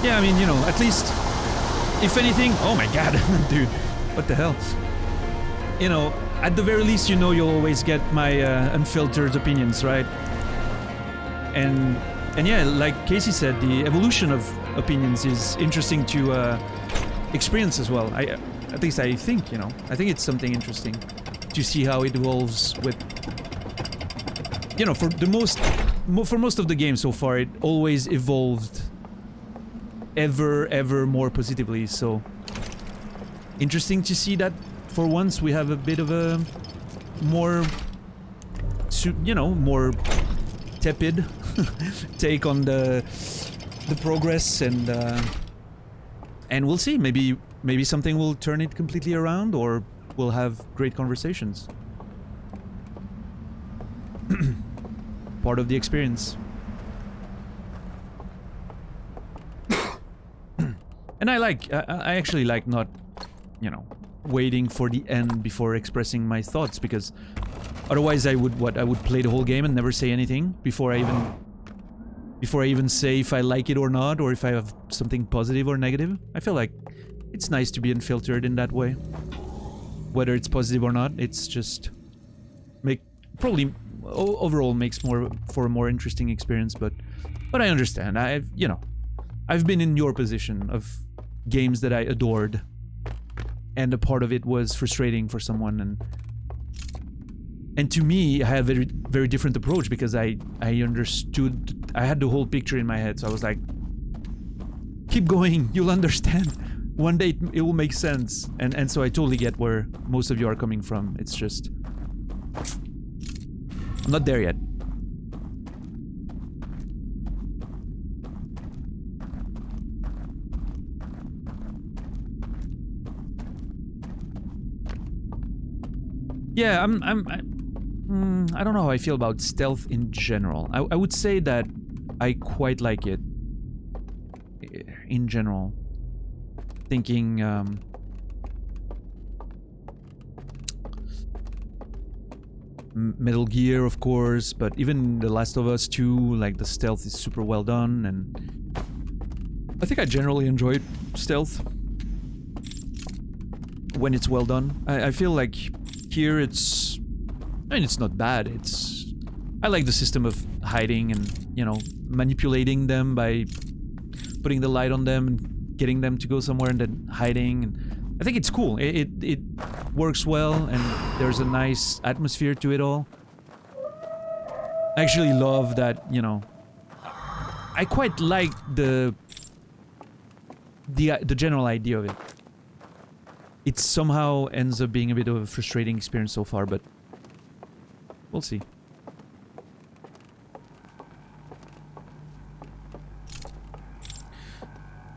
Speaker 1: Yeah, I mean, you know, at least, if anything... Oh my god, dude, what the hell? You know, at the very least, you know you'll always get my unfiltered opinions, right? And yeah, like Casey said, the evolution of opinions is interesting to experience as well. At least I think, you know, I think it's something interesting to see how it evolves with, you know, for most of the game so far, it always evolved ever more positively, so interesting to see that for once we have a bit of a more, you know, more tepid take on the progress, and we'll see. Maybe something will turn it completely around, or we'll have great conversations. Part of the experience. And I actually like not, you know, waiting for the end before expressing my thoughts, because otherwise I would play the whole game and never say anything before I even say if I like it or not, or if I have something positive or negative. I feel like it's nice to be unfiltered in that way. Whether it's positive or not, it's just probably overall makes for a more interesting experience, but I understand. I've been in your position of games that I adored, and a part of it was frustrating for someone, and to me, I had a very, very different approach, because I understood, I had the whole picture in my head, so I was like, keep going, you'll understand. One day it will make sense. And so I totally get where most of you are coming from. It's just... I'm not there yet. Yeah, I don't know how I feel about stealth in general. I would say that I quite like it in general. Thinking, Metal Gear, of course, but even The Last of Us 2, like, the stealth is super well done, and I think I generally enjoyed stealth when it's well done. I feel like here it's... I mean, it's not bad. I like the system of hiding and, you know, manipulating them by putting the light on them and getting them to go somewhere and then hiding. And I think it's cool. It works well, and there's a nice atmosphere to it all. I actually love that, you know... I quite like the general idea of it. It somehow ends up being a bit of a frustrating experience so far, but we'll see.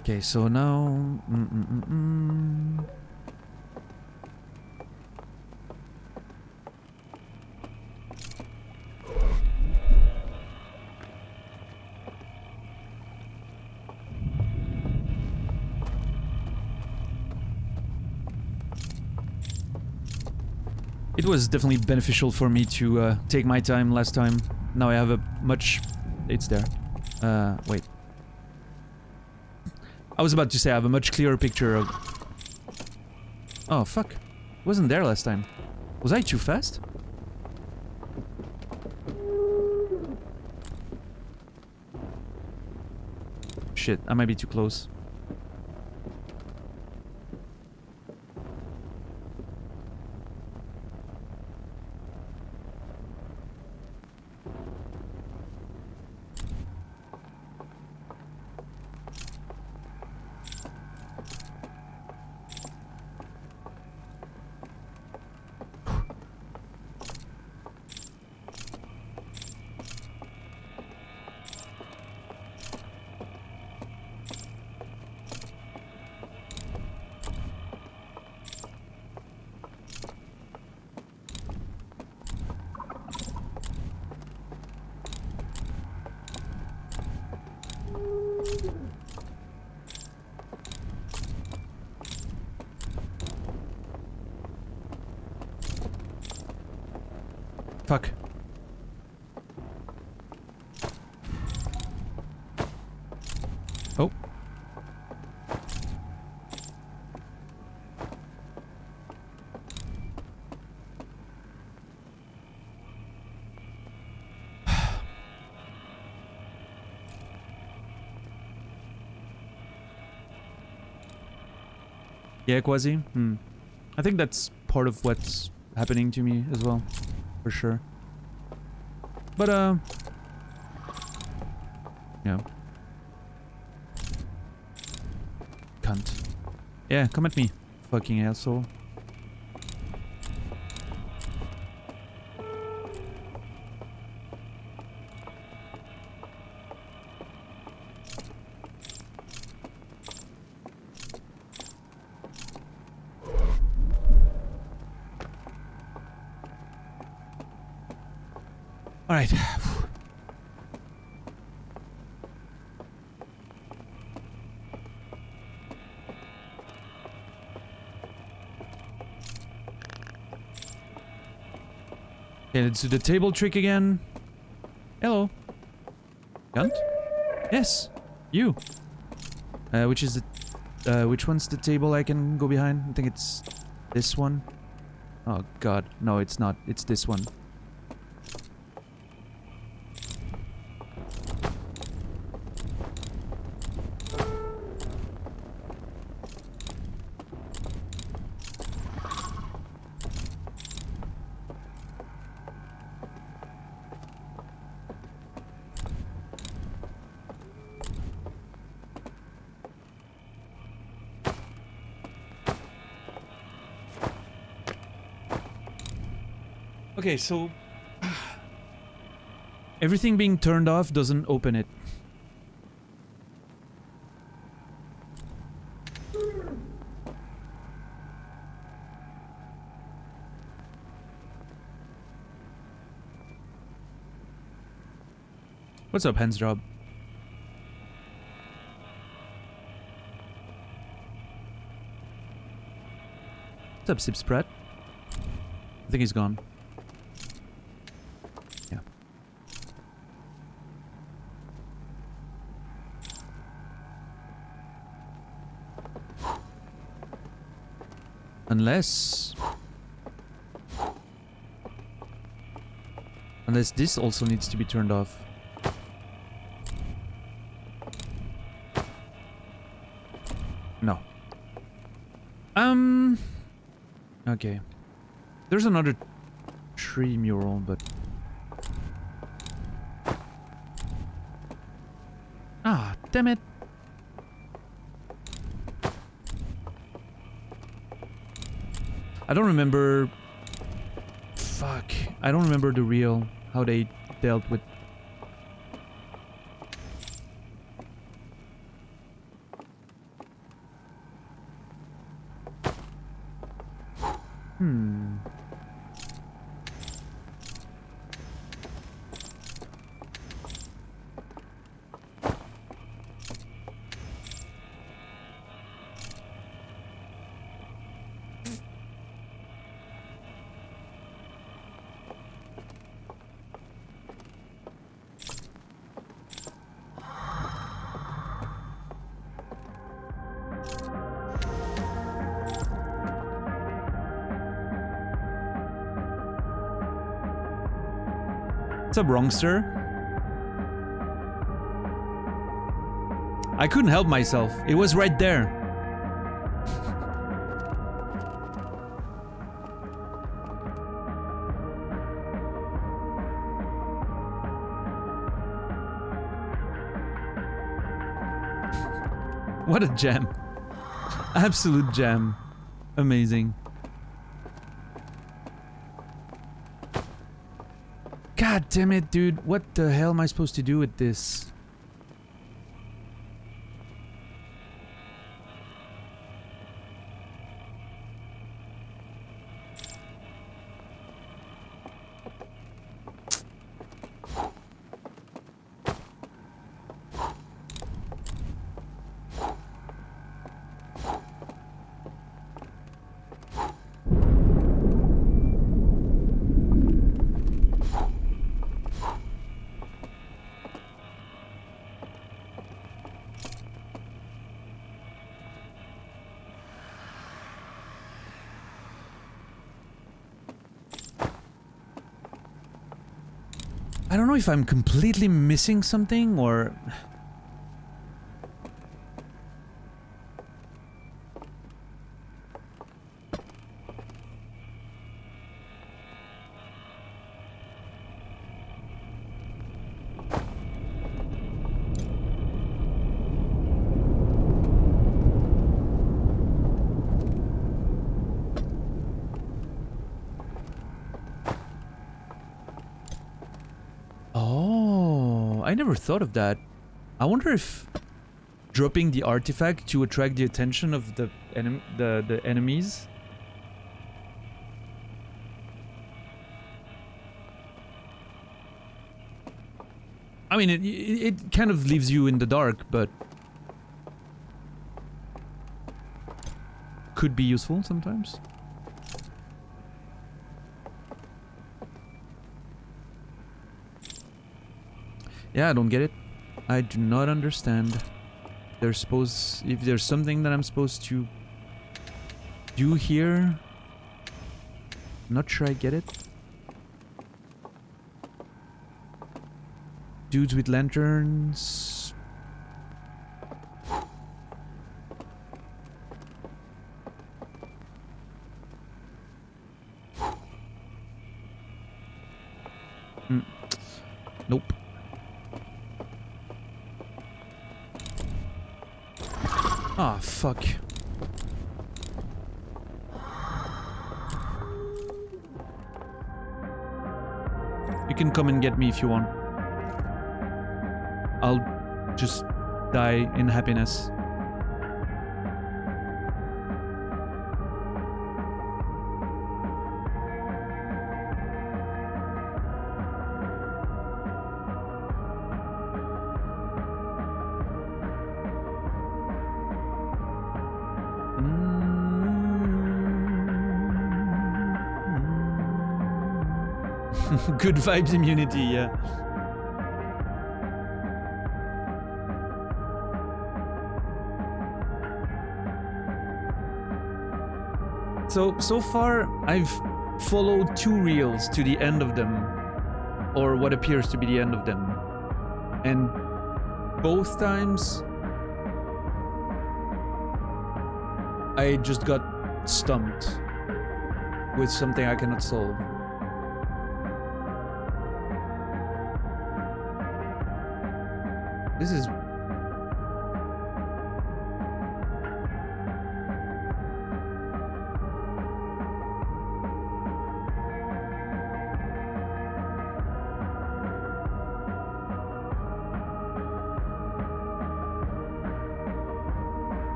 Speaker 1: Okay, so now... It was definitely beneficial for me to take my time last time. Now I have a much... It's there. Wait. I was about to say I have a much clearer picture of... Oh, fuck. It wasn't there last time. Was I too fast? Shit, I might be too close. Fuck. Oh. Yeah, Quasi? I think that's part of what's happening to me as well. For sure. But, yeah. Cunt. Yeah, come at me, fucking asshole. Alright. Okay, let's do the table trick again. Hello. Cunt? Yes, you. Which is the... which one's the table I can go behind? I think it's this one. Oh god, no it's not. It's this one. Okay, so... everything being turned off doesn't open it. What's up, Hans Job? What's up, Sip Sprat? I think he's gone. Yeah. Unless this also needs to be turned off. No. Okay. There's another tree mural, but... Ah, damn it. I don't remember... Fuck. I don't remember the real... how they dealt with... What's up, wrongster? I couldn't help myself. It was right there. What a jam. Absolute jam. Amazing. God damn it, dude. What the hell am I supposed to do with this? I don't know if I'm completely missing something or... I never thought of that. I wonder if dropping the artifact to attract the attention of the enemies. I mean, it kind of leaves you in the dark, but could be useful sometimes. Yeah, I don't get it. I do not understand. If there's something that I'm supposed to do here, I'm not sure I get it. Dudes with lanterns. Nope. Ah, fuck. You can come and get me if you want. I'll just die in happiness. Good vibes immunity, yeah. So far, I've followed 2 reels to the end of them, or what appears to be the end of them. And both times, I just got stumped with something I cannot solve. This is...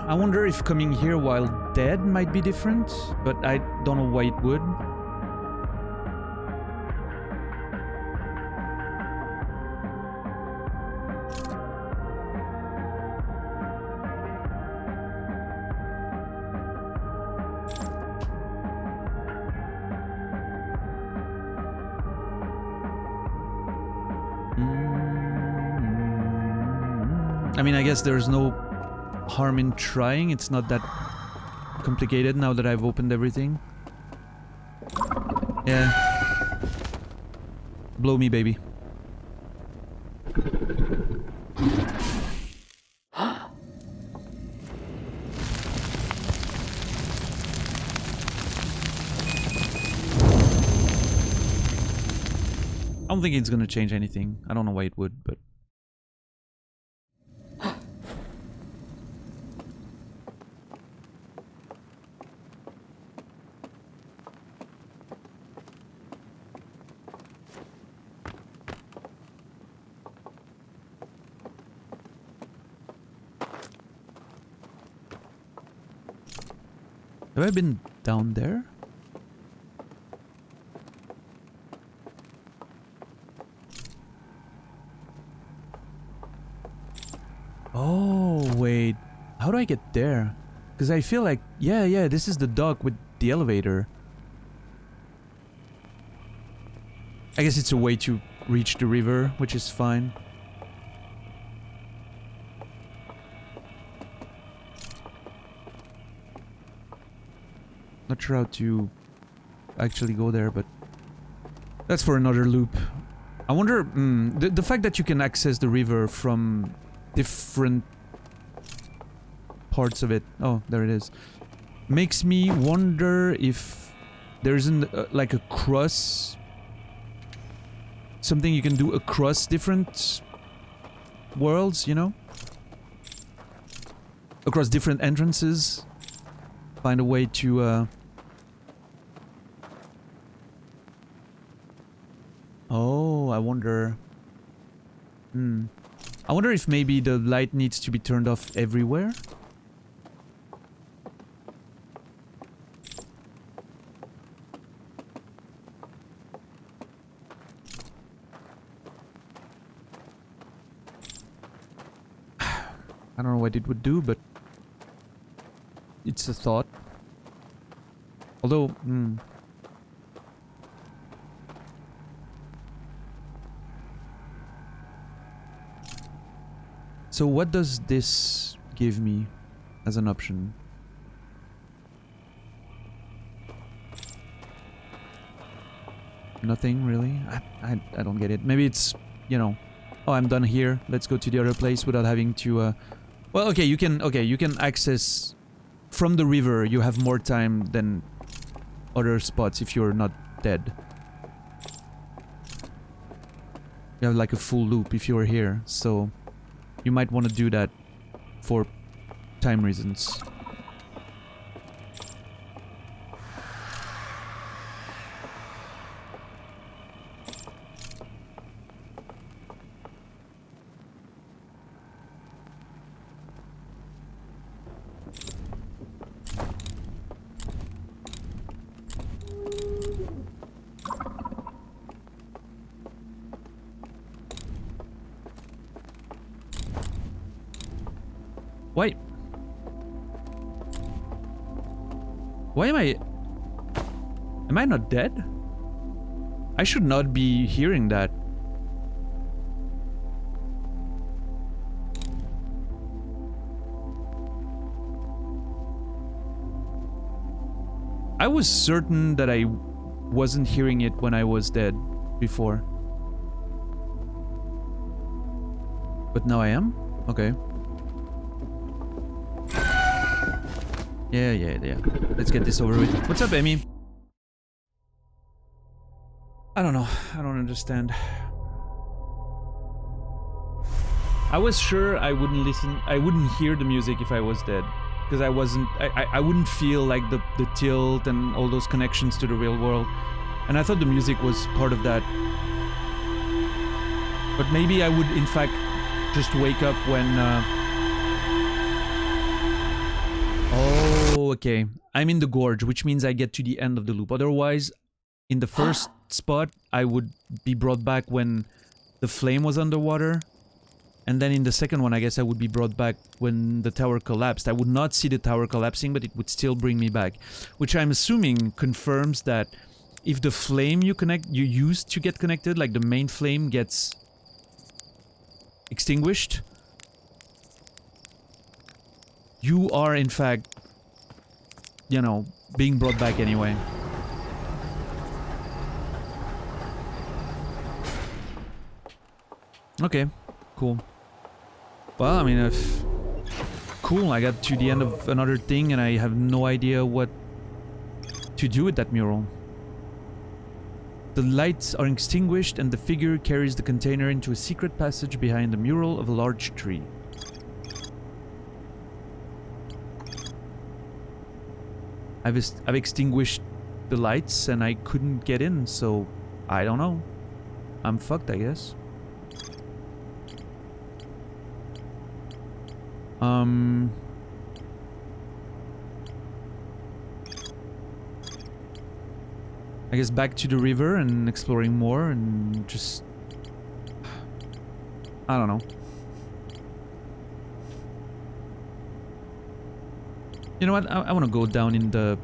Speaker 1: I wonder if coming here while dead might be different, but I don't know why it would. I mean, I guess there's no harm in trying. It's not that complicated now that I've opened everything. Yeah. Blow me, baby. I don't think it's gonna change anything. I don't know why it would, but... Have I been down there? Oh, wait. How do I get there? Because I feel like... Yeah, this is the dock with the elevator. I guess it's a way to reach the river, which is fine. Not sure how to actually go there, but that's for another loop. I wonder, the fact that you can access the river from different parts of it, oh, there it is, makes me wonder if there isn't like a cross, something you can do across different worlds, you know? Across different entrances. Find a way to, Oh, I wonder... I wonder if maybe the light needs to be turned off everywhere? I don't know what it would do, but... it's a thought. Although, So what does this give me as an option? Nothing, really? I don't get it. Maybe it's, you know... Oh, I'm done here. Let's go to the other place without having to, Well, okay, you can access... From the river, you have more time than other spots if you're not dead. You have like a full loop if you're here, so... You might want to do that for time reasons. Why? Why am I... Am I not dead? I should not be hearing that. I was certain that I wasn't hearing it when I was dead before. But now I am? Okay. Yeah. Let's get this over with. What's up, Amy? I don't know. I don't understand. I was sure I wouldn't listen. I wouldn't hear the music if I was dead. Because I wasn't... I wouldn't feel like the tilt and all those connections to the real world. And I thought the music was part of that. But maybe I would, in fact, just wake up when... Oh, okay. I'm in the gorge, which means I get to the end of the loop. Otherwise, in the first spot, I would be brought back when the flame was underwater. And then in the second one, I guess I would be brought back when the tower collapsed. I would not see the tower collapsing, but it would still bring me back. Which I'm assuming confirms that if the flame you use to get connected, like the main flame gets extinguished, You are, in fact, you know, being brought back anyway. Okay, cool. Well, I mean, if... Cool, I got to the end of another thing and I have no idea what to do with that mural. The lights are extinguished and the figure carries the container into a secret passage behind the mural of a large tree. I've extinguished the lights and I couldn't get in, so I don't know. I'm fucked, I guess. I guess back to the river and exploring more and just... I don't know. You know what? I want to go down in the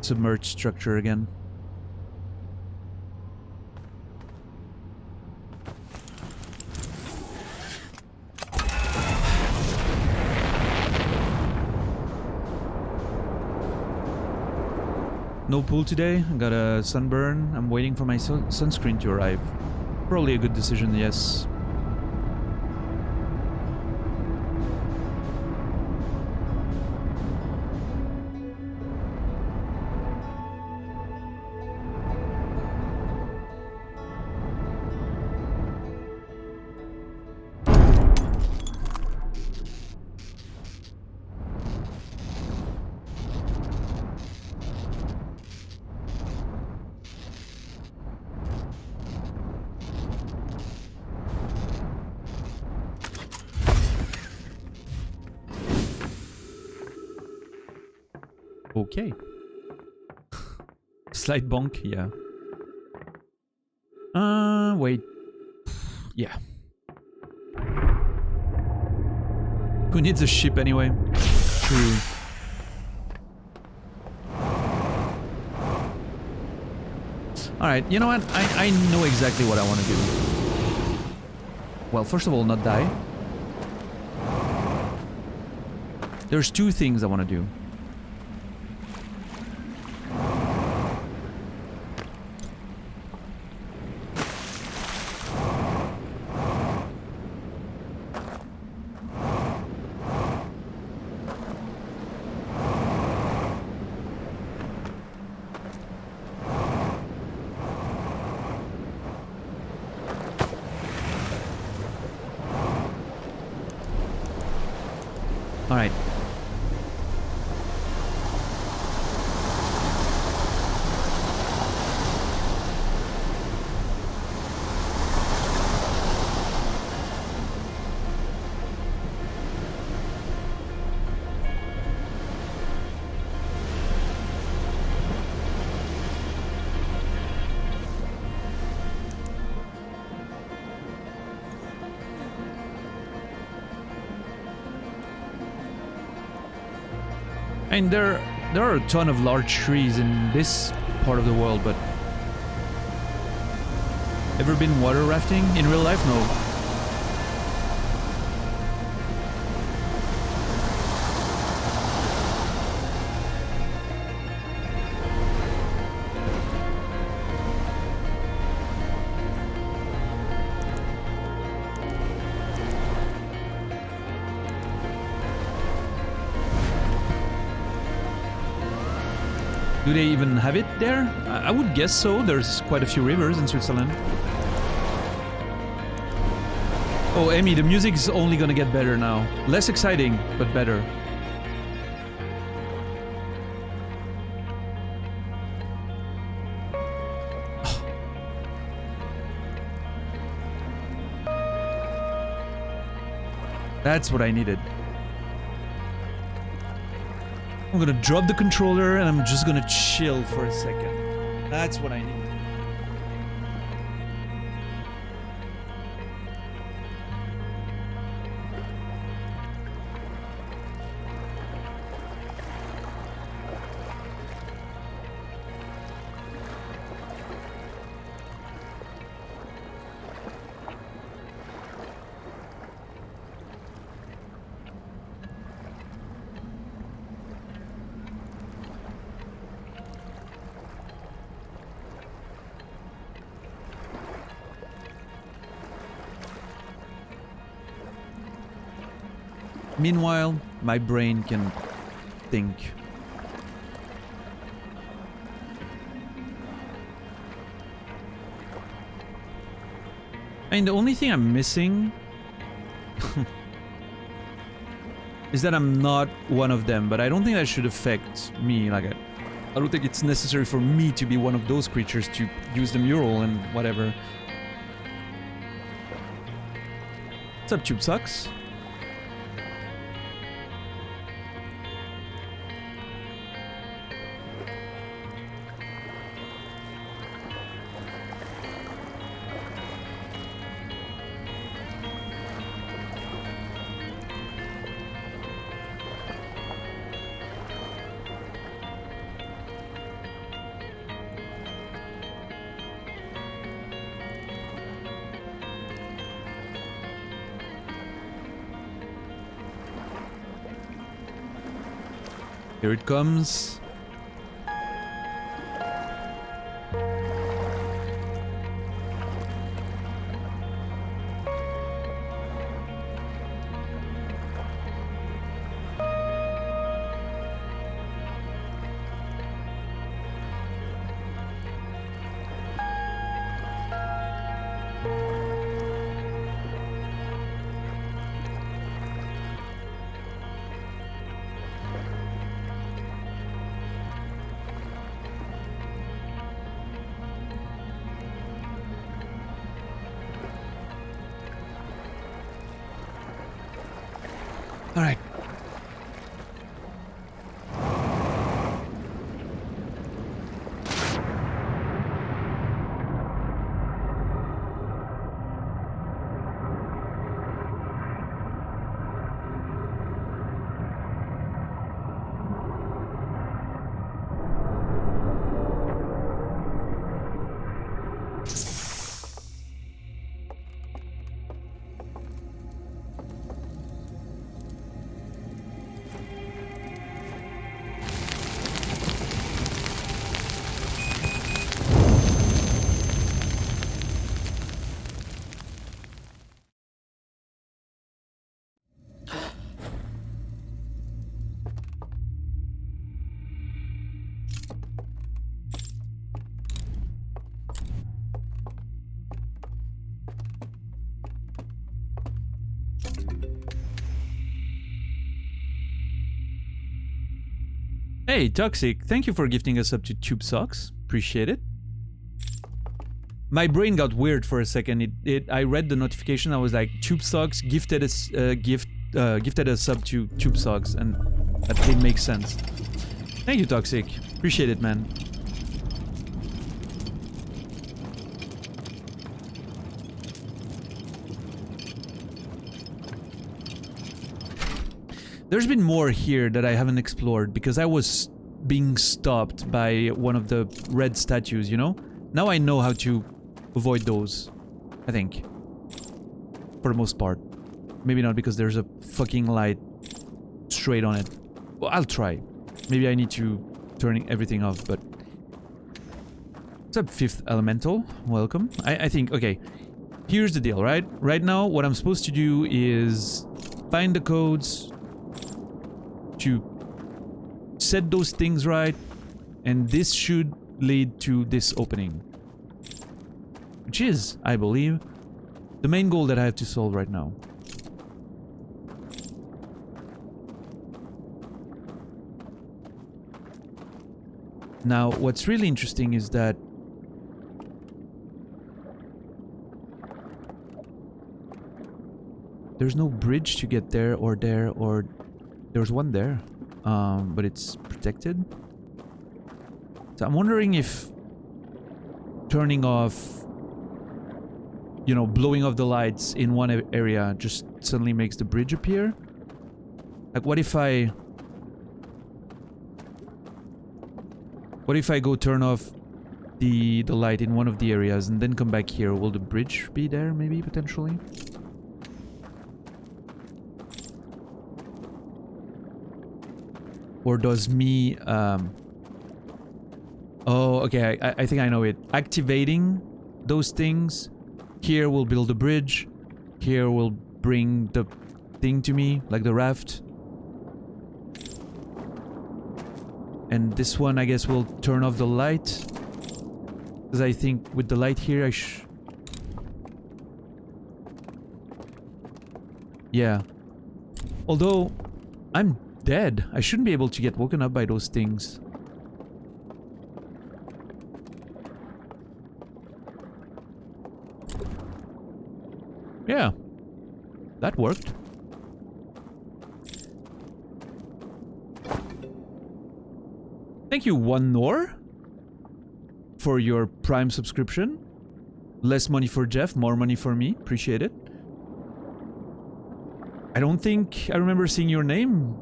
Speaker 1: submerged structure again. No pool today, I got a sunburn, I'm waiting for my sunscreen to arrive. Probably a good decision, yes. Okay. Slight bonk, yeah. Wait. Yeah. Who needs a ship anyway? True. Alright, you know what? I know exactly what I want to do. Well, first of all, not die. There's two things I want to do. Alright. And there are a ton of large trees in this part of the world, but ever been water rafting in real life? No. Do they even have it there? I would guess so. There's quite a few rivers in Switzerland. Oh, Emmy, the music's only gonna get better now. Less exciting, but better. That's what I needed. I'm gonna drop the controller and I'm just gonna chill for a second. That's what I need. Meanwhile, my brain can think. I mean, the only thing I'm missing is that I'm not one of them, but I don't think that should affect me. Like, I don't think it's necessary for me to be one of those creatures to use the mural and whatever. What's up, Tube Sucks? Here it comes. All right. Hey, Toxic, thank you for gifting us up to Tube Socks. Appreciate it. My brain got weird for a second. I read the notification. I was like, Tube Socks gifted us gifted us up to Tube Socks, and that did make sense. Thank you, Toxic. Appreciate it, man. There's been more here that I haven't explored because I was being stopped by one of the red statues, you know? Now I know how to avoid those, I think. For the most part. Maybe not because there's a fucking light straight on it. Well, I'll try. Maybe I need to turn everything off, but... What's up, Fifth Elemental? Welcome. I think, okay. Here's the deal, right? Right now, what I'm supposed to do is find the codes, to set those things right, and this should lead to this opening. Which is, I believe, the main goal that I have to solve right now. Now, what's really interesting is that there's no bridge to get there, or there's one there, but it's protected. So I'm wondering if turning off, you know, blowing off the lights in one area just suddenly makes the bridge appear. Like, what if I go turn off the light in one of the areas and then come back here? Will the bridge be there, maybe, potentially? Or does me, oh, okay, I think I know it. Activating those things, here will build a bridge, here will bring the thing to me, like the raft. And this one, I guess, will turn off the light. Because I think with the light here, yeah. Although, I'm dead. I shouldn't be able to get woken up by those things. Yeah. That worked. Thank you, One Nor, for your Prime subscription. Less money for Jeff, more money for me. Appreciate it. I don't think I remember seeing your name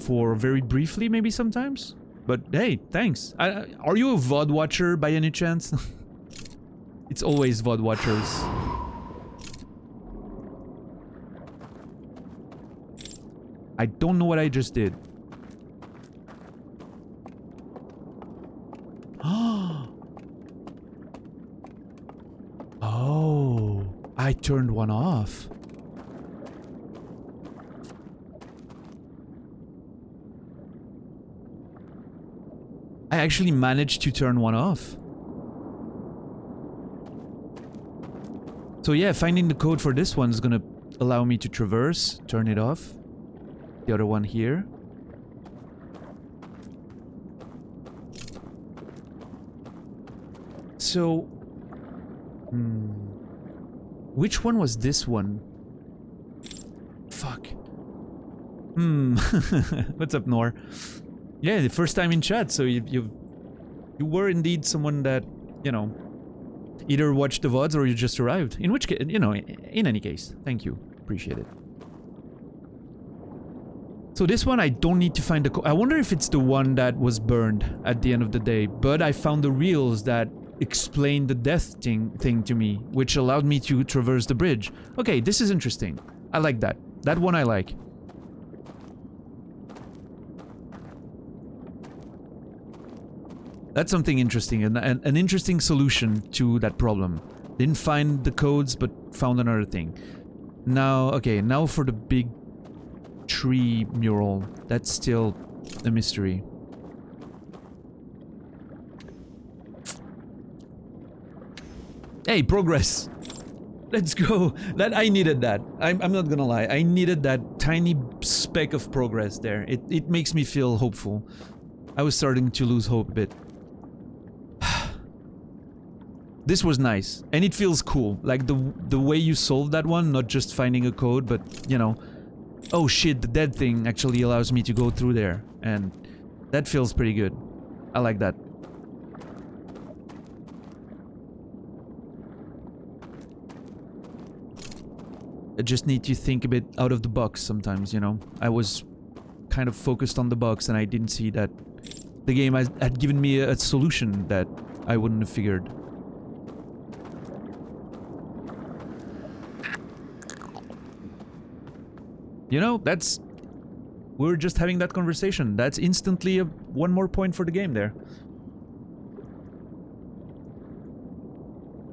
Speaker 1: for very briefly, maybe sometimes. But hey, thanks. Are you a VOD watcher by any chance? It's always VOD watchers. I don't know what I just did. Oh, I turned one off. I actually managed to turn one off. So yeah, finding the code for this one is gonna allow me to traverse, turn it off. The other one here. So... which one was this one? Fuck. What's up, Nor? Yeah, the first time in chat, so you were indeed someone that, you know, either watched the VODs or you just arrived. In which case, you know, in any case, thank you. Appreciate it. So this one, I don't need to find the code. I wonder if it's the one that was burned at the end of the day. But I found the reels that explained the death thing to me, which allowed me to traverse the bridge. Okay, this is interesting. I like that. That one I like. That's something interesting, and an interesting solution to that problem. Didn't find the codes, but found another thing. Now, okay, now for the big tree mural. That's still a mystery. Hey, progress! Let's go! I needed that. I'm not gonna lie. I needed that tiny speck of progress there. It makes me feel hopeful. I was starting to lose hope a bit. This was nice, and it feels cool. Like the way you solved that one, not just finding a code, but, you know, oh shit, the dead thing actually allows me to go through there, and that feels pretty good. I like that. I just need to think a bit out of the box sometimes, you know? I was kind of focused on the box, and I didn't see that the game had given me a solution that I wouldn't have figured. You know, that's... we're just having that conversation. That's instantly one more point for the game there.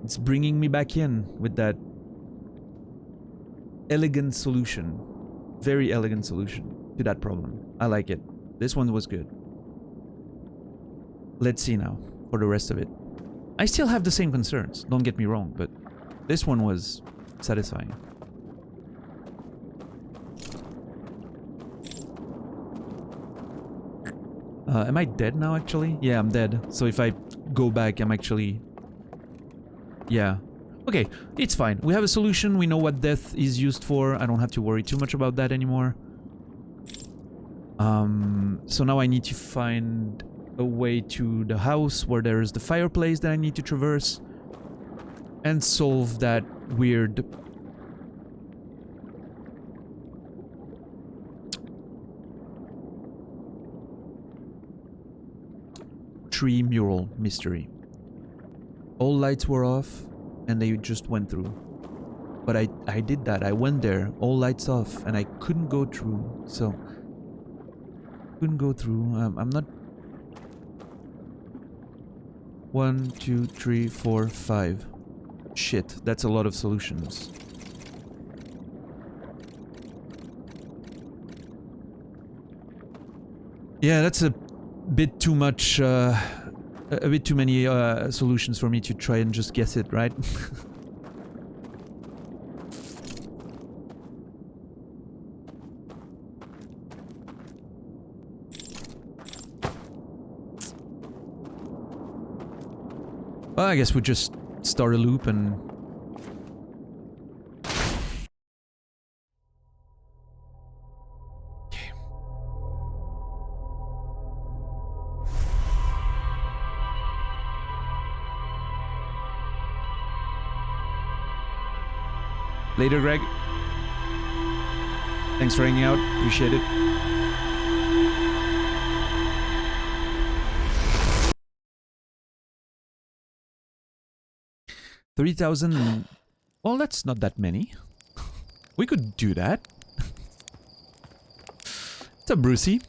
Speaker 1: It's bringing me back in with that elegant solution. Very elegant solution to that problem. I like it. This one was good. Let's see now for the rest of it. I still have the same concerns, don't get me wrong, but this one was satisfying. Am I dead now, actually? Yeah, I'm dead. So if I go back, I'm actually... yeah. Okay, it's fine. We have a solution. We know what death is used for. I don't have to worry too much about that anymore. So now I need to find a way to the house where there is the fireplace that I need to traverse. And solve that weird... tree mural mystery. All lights were off and they just went through. But I did that. I went there, all lights off, and I couldn't go through. So couldn't go through. I'm not... 1, 2, 3, 4, 5. Shit, that's a lot of solutions. Yeah, that's a bit too much, a bit too many solutions for me to try and just guess it, right? Well, I guess we just start a loop and... Okay. Later, Greg. Thanks for hanging out. Appreciate it. $30,000. Well, that's not that many. We could do that. What's up, Brucey?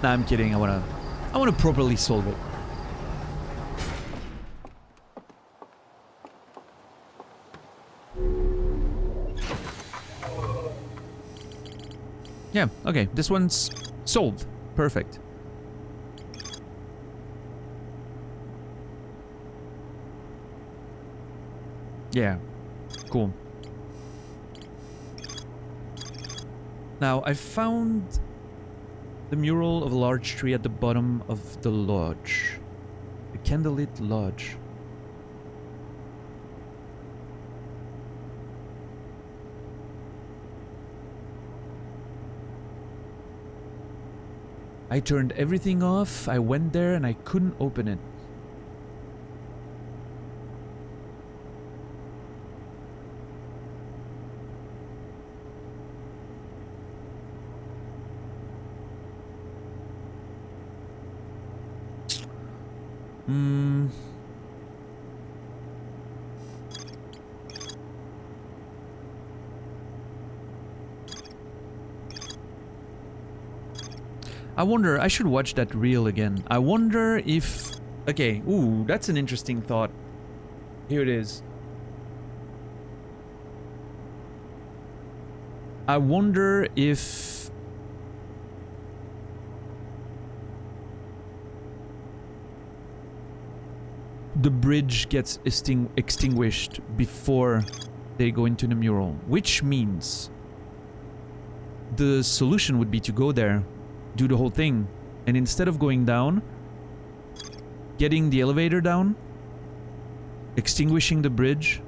Speaker 1: Nah, I'm kidding. I wanna properly solve it. Yeah, okay. This one's solved. Perfect. Yeah. Cool. Now, I found the mural of a large tree at the bottom of the lodge. The candlelit lodge. I turned everything off, I went there and I couldn't open it. I wonder, I should watch that reel again. I wonder if... Okay, ooh, that's an interesting thought. Here it is. I wonder if... the bridge gets extinguished before they go into the mural. Which means... the solution would be to go there, do the whole thing, and instead of going down, getting the elevator down, extinguishing the bridge,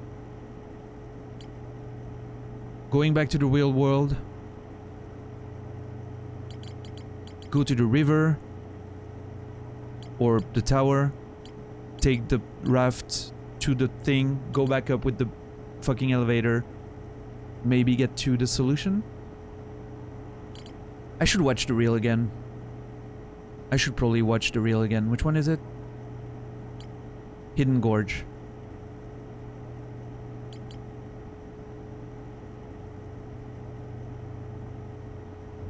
Speaker 1: going back to the real world, go to the river or the tower, take the raft to the thing, go back up with the fucking elevator, maybe get to the solution? I should watch the reel again. I should probably watch the reel again. Which one is it? Hidden Gorge.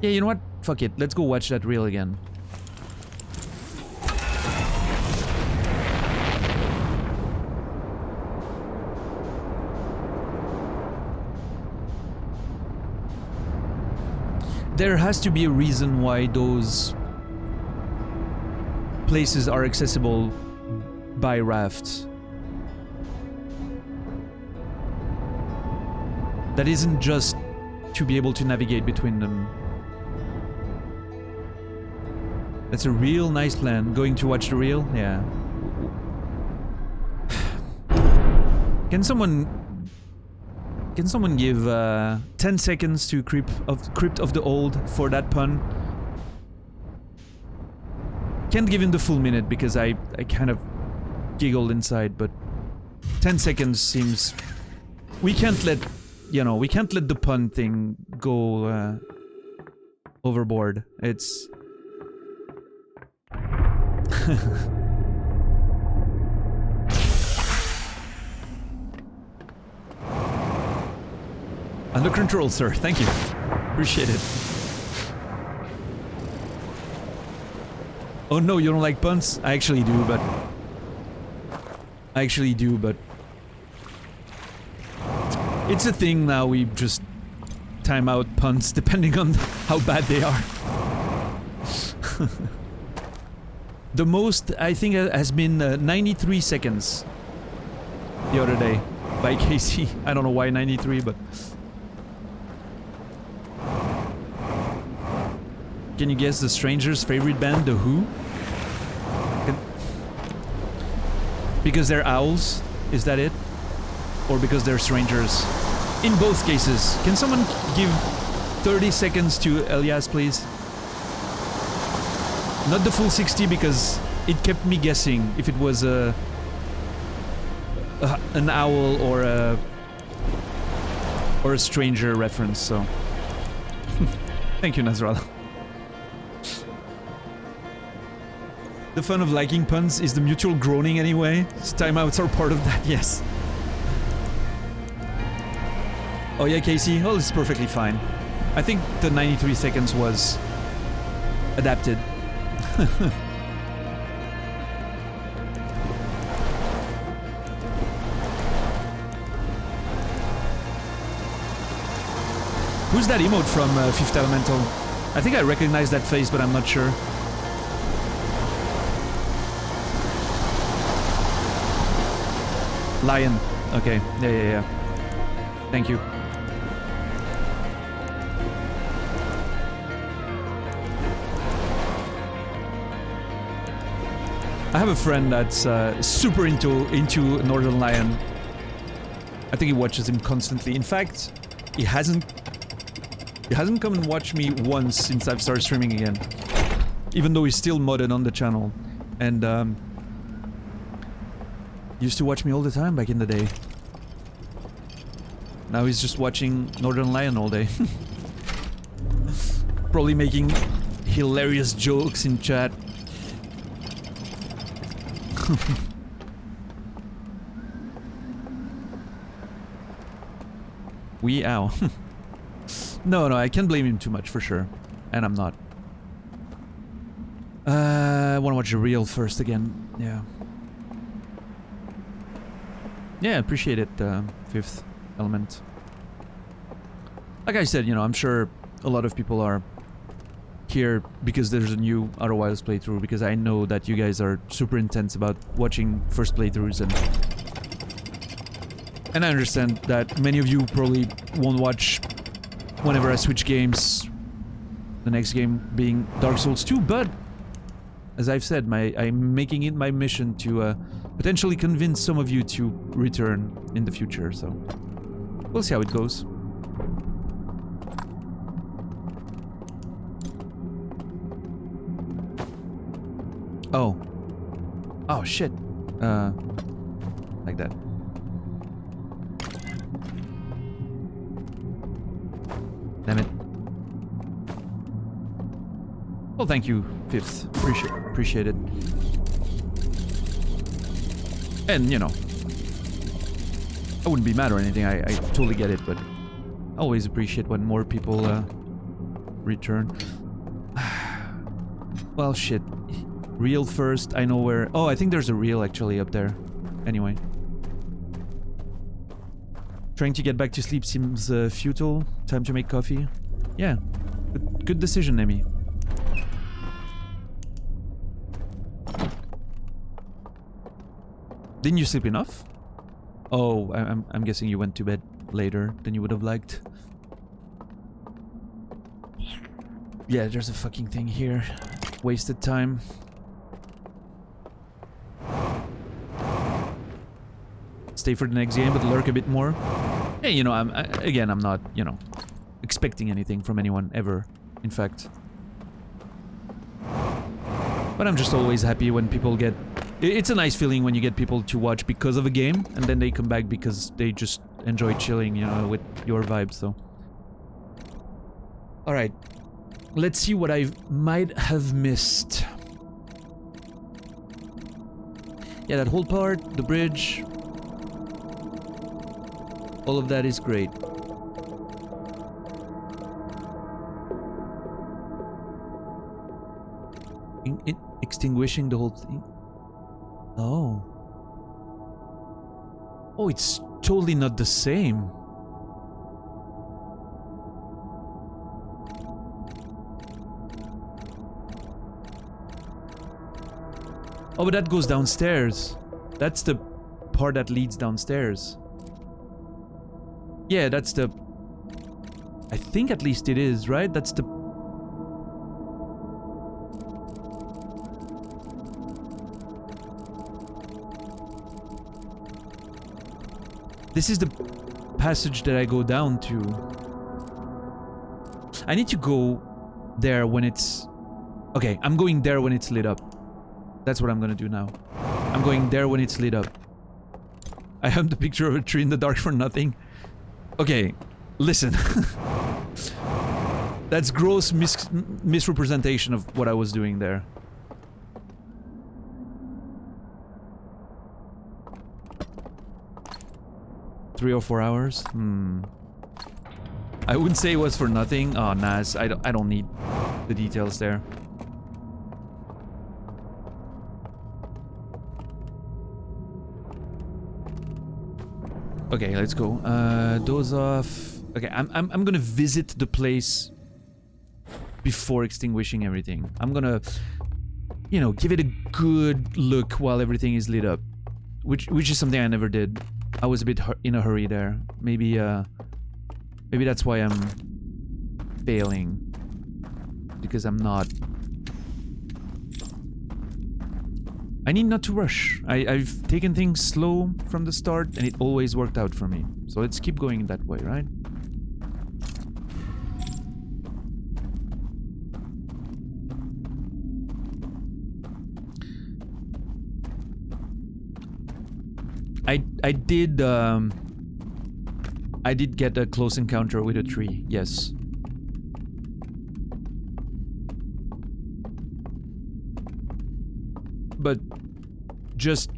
Speaker 1: Yeah, you know what? Fuck it. Let's go watch that reel again. There has to be a reason why those places are accessible by rafts. That isn't just to be able to navigate between them. That's a real nice plan. Going to watch the reel? Yeah. Can someone give 10 seconds to Crypt of the Old for that pun? Can't give him the full minute because I kind of giggled inside, but 10 seconds seems... We can't let, you know, we can't let the pun thing go overboard. It's... Under control, sir. Thank you. Appreciate it. Oh no, you don't like puns? I actually do, but... It's a thing now, we just time out puns depending on how bad they are. The most, I think, has been 93 seconds the other day by Casey. I don't know why 93, but... Can you guess the Stranger's favorite band, The Who? Because they're owls? Is that it? Or because they're strangers? In both cases. Can someone give 30 seconds to Elias, please? Not the full 60 because it kept me guessing if it was an owl or a stranger reference, so... Thank you, Nasrallah. The fun of liking puns is the mutual groaning anyway. Timeouts are part of that, yes. Oh yeah, Casey? Oh, it's perfectly fine. I think the 93 seconds was adapted. Who's that emote from Fifth Elemental? I think I recognize that face, but I'm not sure. Lion. Okay. Yeah. Thank you. I have a friend that's super into Northern Lion. I think he watches him constantly. In fact, he hasn't come and watched me once since I've started streaming again. Even though he's still modded on the channel. And he used to watch me all the time back in the day. Now he's just watching Northern Lion all day. Probably making hilarious jokes in chat. Ow. No, I can't blame him too much for sure. And I'm not. I wanna watch the reel first again. Yeah. Yeah, appreciate it, Fifth Element. Like I said, you know, I'm sure a lot of people are here because there's a new Outer Wilds playthrough, because I know that you guys are super intense about watching first playthroughs, and I understand that many of you probably won't watch whenever I switch games, the next game being Dark Souls 2, but as I've said, I'm making it my mission to potentially convince some of you to return in the future, so we'll see how it goes. Oh shit. Like that. Damn it. Well, thank you, Fifth. Appreciate it. And, you know, I wouldn't be mad or anything. I totally get it, but I always appreciate when more people return. Well, shit. Reel first, I know where... Oh, I think there's a reel actually up there. Anyway. Trying to get back to sleep seems futile. Time to make coffee. Yeah. Good decision, Nemi. Didn't you sleep enough? Oh, I'm guessing you went to bed later than you would have liked. Yeah, there's a fucking thing here. Wasted time. Stay for the next game, but lurk a bit more. Hey, you know, I'm not, you know, expecting anything from anyone ever, in fact. But I'm just always happy when people get... It's a nice feeling when you get people to watch because of a game, and then they come back because they just enjoy chilling, you know, with your vibe, so... Alright. Let's see what I might have missed. Yeah, that whole part, the bridge... all of that is great. Extinguishing the whole thing? Oh. Oh, it's totally not the same. Oh, but that goes downstairs. That's the part that leads downstairs. Yeah, that's the... I think at least it is, right? That's the... This is the passage that I go down to. I need to go there when it's... Okay, I'm going there when it's lit up. That's what I'm gonna do now. I'm going there when it's lit up. I have the picture of a tree in the dark for nothing. Okay, listen. That's gross misrepresentation of what I was doing there. Three or 4 hours? I wouldn't say it was for nothing. Oh, nice. I don't need the details there. Okay, let's go. Doze off. Okay, I'm gonna visit the place before extinguishing everything. I'm gonna, you know, give it a good look while everything is lit up, which is something I never did. I was a bit in a hurry there. Maybe that's why I'm failing, because I'm not. I need not to rush. I've taken things slow from the start, and it always worked out for me. So let's keep going that way, right? I did get a close encounter with a tree, yes. But just,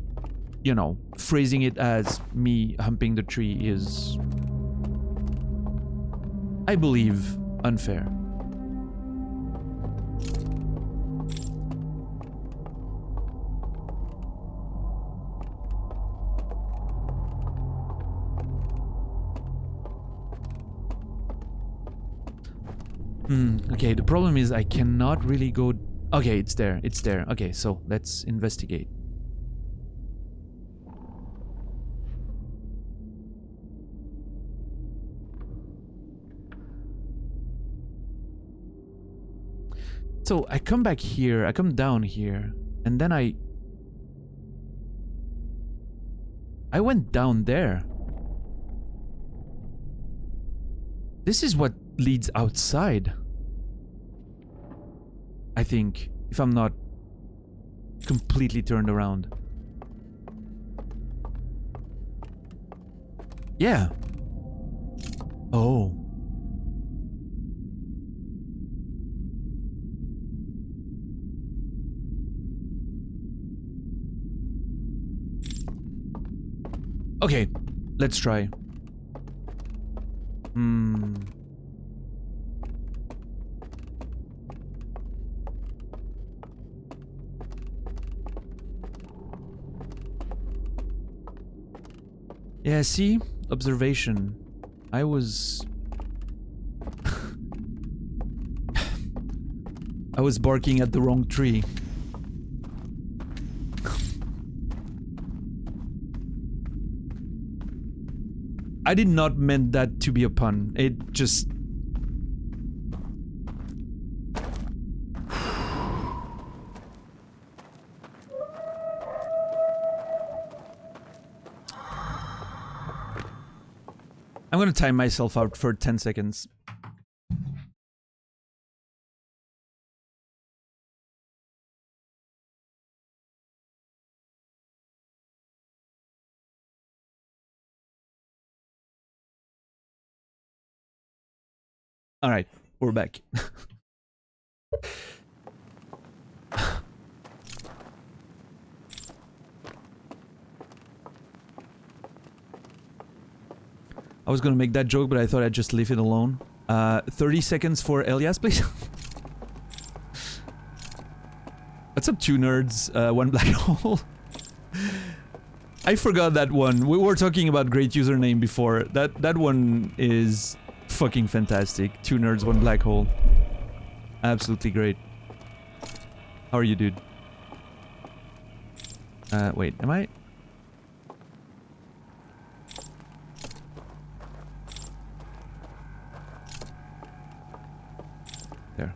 Speaker 1: you know, phrasing it as me humping the tree is, I believe, unfair. Okay, the problem is I cannot really go... Okay, it's there, it's there. Okay, so let's investigate. So I come back here, I come down here, and then I went down there. This is what leads outside. I think, if I'm not completely turned around. Yeah. Oh. Okay, let's try. Yeah, see? Observation. I was... I was barking at the wrong tree. I did not meant that to be a pun. It just... I'm gonna time myself out for 10 seconds. Alright, we're back. I was gonna make that joke, but I thought I'd just leave it alone. 30 seconds for Elias, please. What's up, two nerds? One black hole. I forgot that one. We were talking about great username before. That one is fucking fantastic. Two nerds, one black hole. Absolutely great. How are you, dude? Wait, am I? There.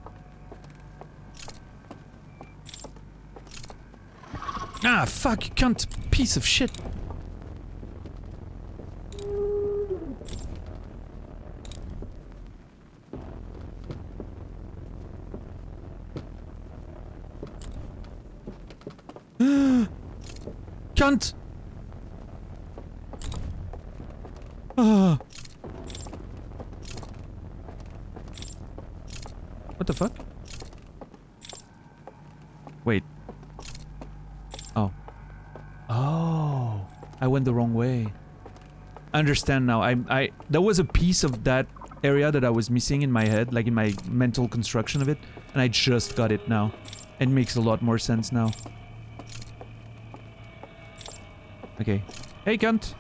Speaker 1: Ah, fuck, you cunt piece of shit. Cunt! Ah. What the fuck? Wait. Oh. Oh. I went the wrong way. I understand now. There was a piece of that area that I was missing in my head, like in my mental construction of it, and I just got it now. It makes a lot more sense now. Okay. Hey, cunt.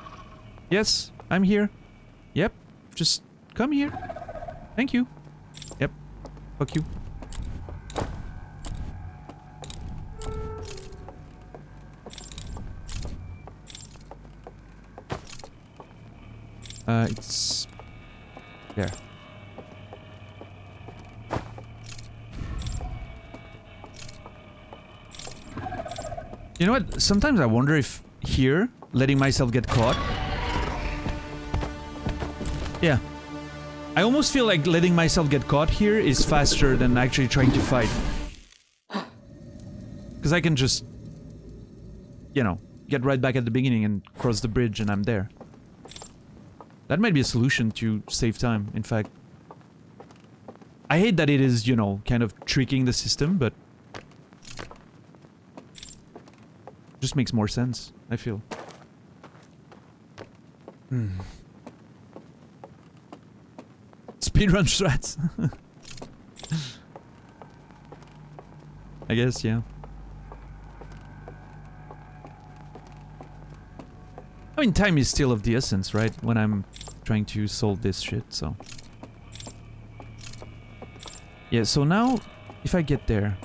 Speaker 1: Yes, I'm here. Yep. Just come here. Thank you. Yep. Fuck you. It's... there. You know what? Sometimes I wonder if here, letting myself get caught... yeah. I almost feel like letting myself get caught here is faster than actually trying to fight. Because I can just... you know, get right back at the beginning and cross the bridge and I'm there. That might be a solution to save time, in fact. I hate that it is, you know, kind of tricking the system, but... just makes more sense, I feel. Speedrun strats! I guess, yeah. I mean, time is still of the essence, right? When I'm trying to solve this shit, so... yeah, so now, if I get there...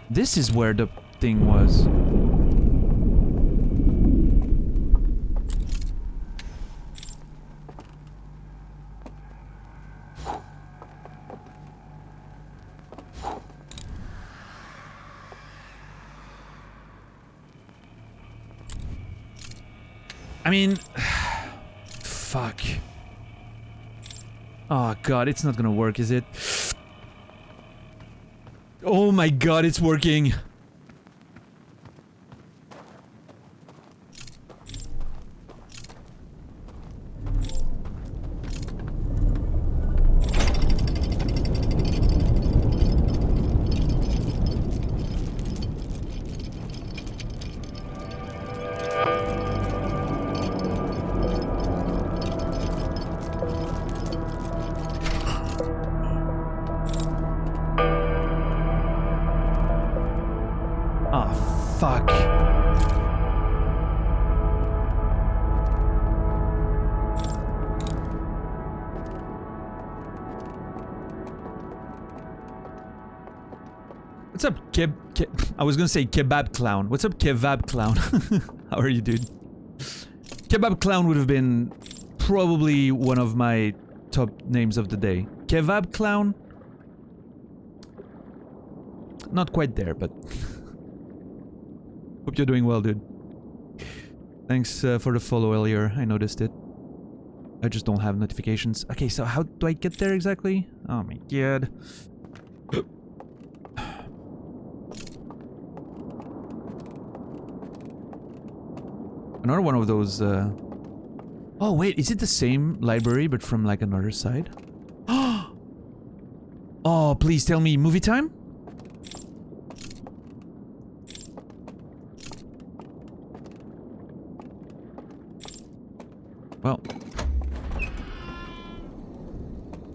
Speaker 1: this is where the thing was. I mean... fuck. Oh god, it's not gonna work, is it? Oh my god, it's working! Fuck. What's up, I was gonna say kebab clown. What's up, kebab clown? How are you, dude? Kebab clown would have been probably one of my top names of the day. Kebab clown? Not quite there, but... hope you're doing well, dude. Thanks for the follow earlier. I noticed it. I just don't have notifications. Okay, so how do I get there exactly? Oh my god. Another one of those, oh wait, is it the same library but from like another side? Oh, please tell me, movie time? Well.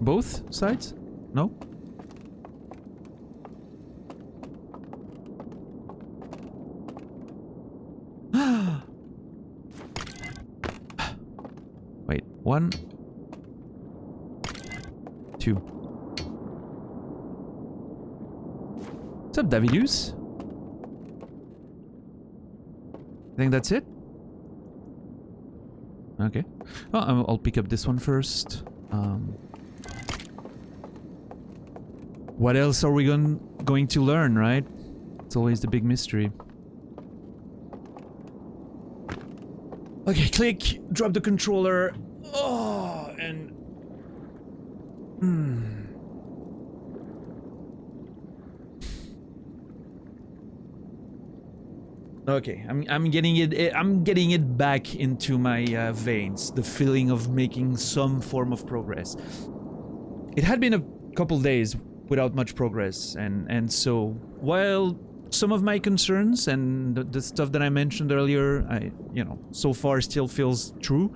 Speaker 1: Both sides? No? Wait, 1, 2. What's up, Davidus? I think that's it. Okay. Oh, I'll pick up this one first. What else are we going to learn, right? It's always the big mystery. Okay, click, drop the controller. Oh, and... Okay, I'm getting it back into my veins. The feeling of making some form of progress. It had been a couple days without much progress, and so while some of my concerns and the stuff that I mentioned earlier, so far still feels true,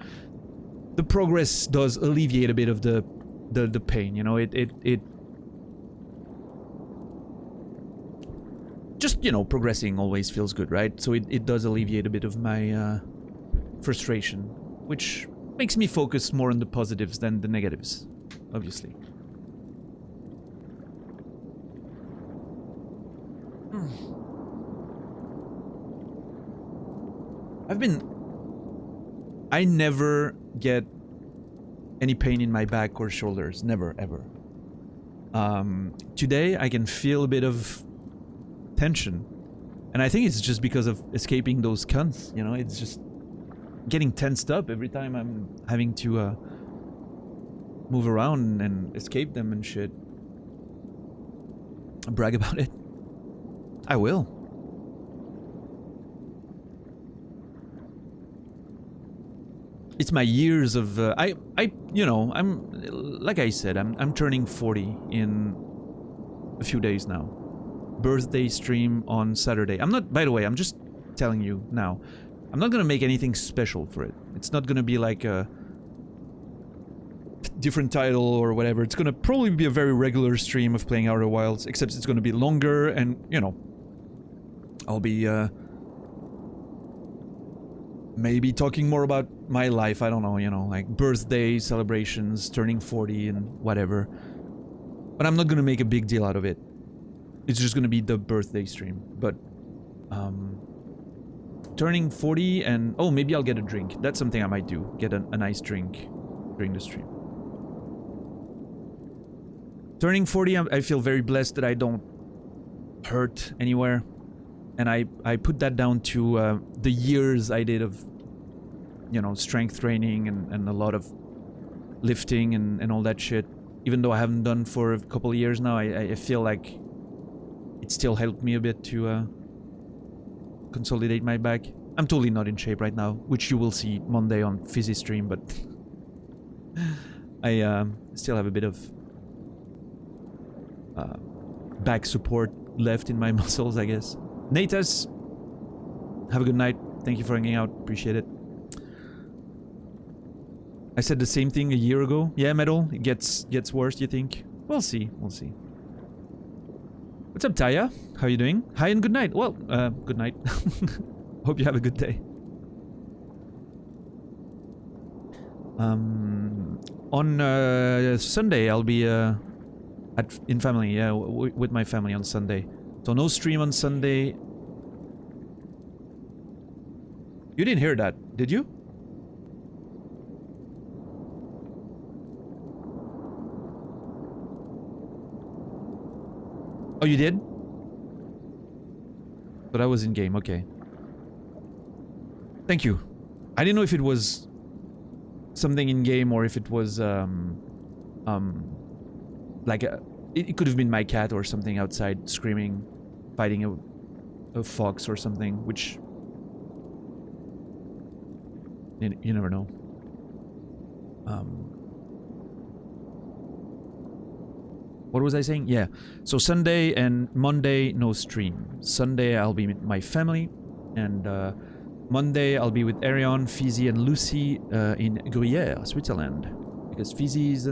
Speaker 1: the progress does alleviate a bit of the pain. You know, it just, progressing always feels good, right? So it does alleviate a bit of my frustration, which makes me focus more on the positives than the negatives, obviously. I never get any pain in my back or shoulders. Never, ever. Today I can feel a bit of tension, and I think it's just because of escaping those cunts, it's just getting tensed up every time I'm having to move around and escape them and shit. Brag about it. I will. It's my years of I'm like I said, I'm turning 40 in a few days now. Birthday stream on Saturday. By the way, I'm just telling you now, I'm not gonna make anything special for it. It's not gonna be like a different title or whatever. It's gonna probably be a very regular stream of playing Outer Wilds, except it's gonna be longer, and I'll be maybe talking more about my life. I don't know, like birthday celebrations, turning 40 and whatever. But I'm not gonna make a big deal out of it. It's just gonna be the birthday stream. But turning 40 and maybe I'll get a drink. That's something I might do. Get a nice drink during the stream. Turning 40, I feel very blessed that I don't hurt anywhere. And I put that down to the years I did of, strength training and a lot of lifting and all that shit. Even though I haven't done for a couple of years now, I feel like it still helped me a bit to consolidate my back. I'm totally not in shape right now, which you will see Monday on Fizzy stream, but I still have a bit of back support left in my muscles, I guess. Natas, have a good night. Thank you for hanging out. Appreciate it. I said the same thing a year ago. Yeah, Metal, it gets worse, you think? We'll see. We'll see. What's up, Taya? How you doing? Hi and good night. Well, good night. Hope you have a good day. On Sunday, I'll be in family. Yeah, with my family on Sunday. So no stream on Sunday. You didn't hear that, did you? Oh, you did? But I was in game, okay. Thank you. I didn't know if it was something in game or if it was like it could have been my cat or something outside screaming, fighting a fox or something, which you never know. What was I saying? Yeah. So Sunday and Monday, no stream. Sunday I'll be with my family, and Monday I'll be with Arion, Fizzy, and Lucy in Gruyère, Switzerland, because Fizzy is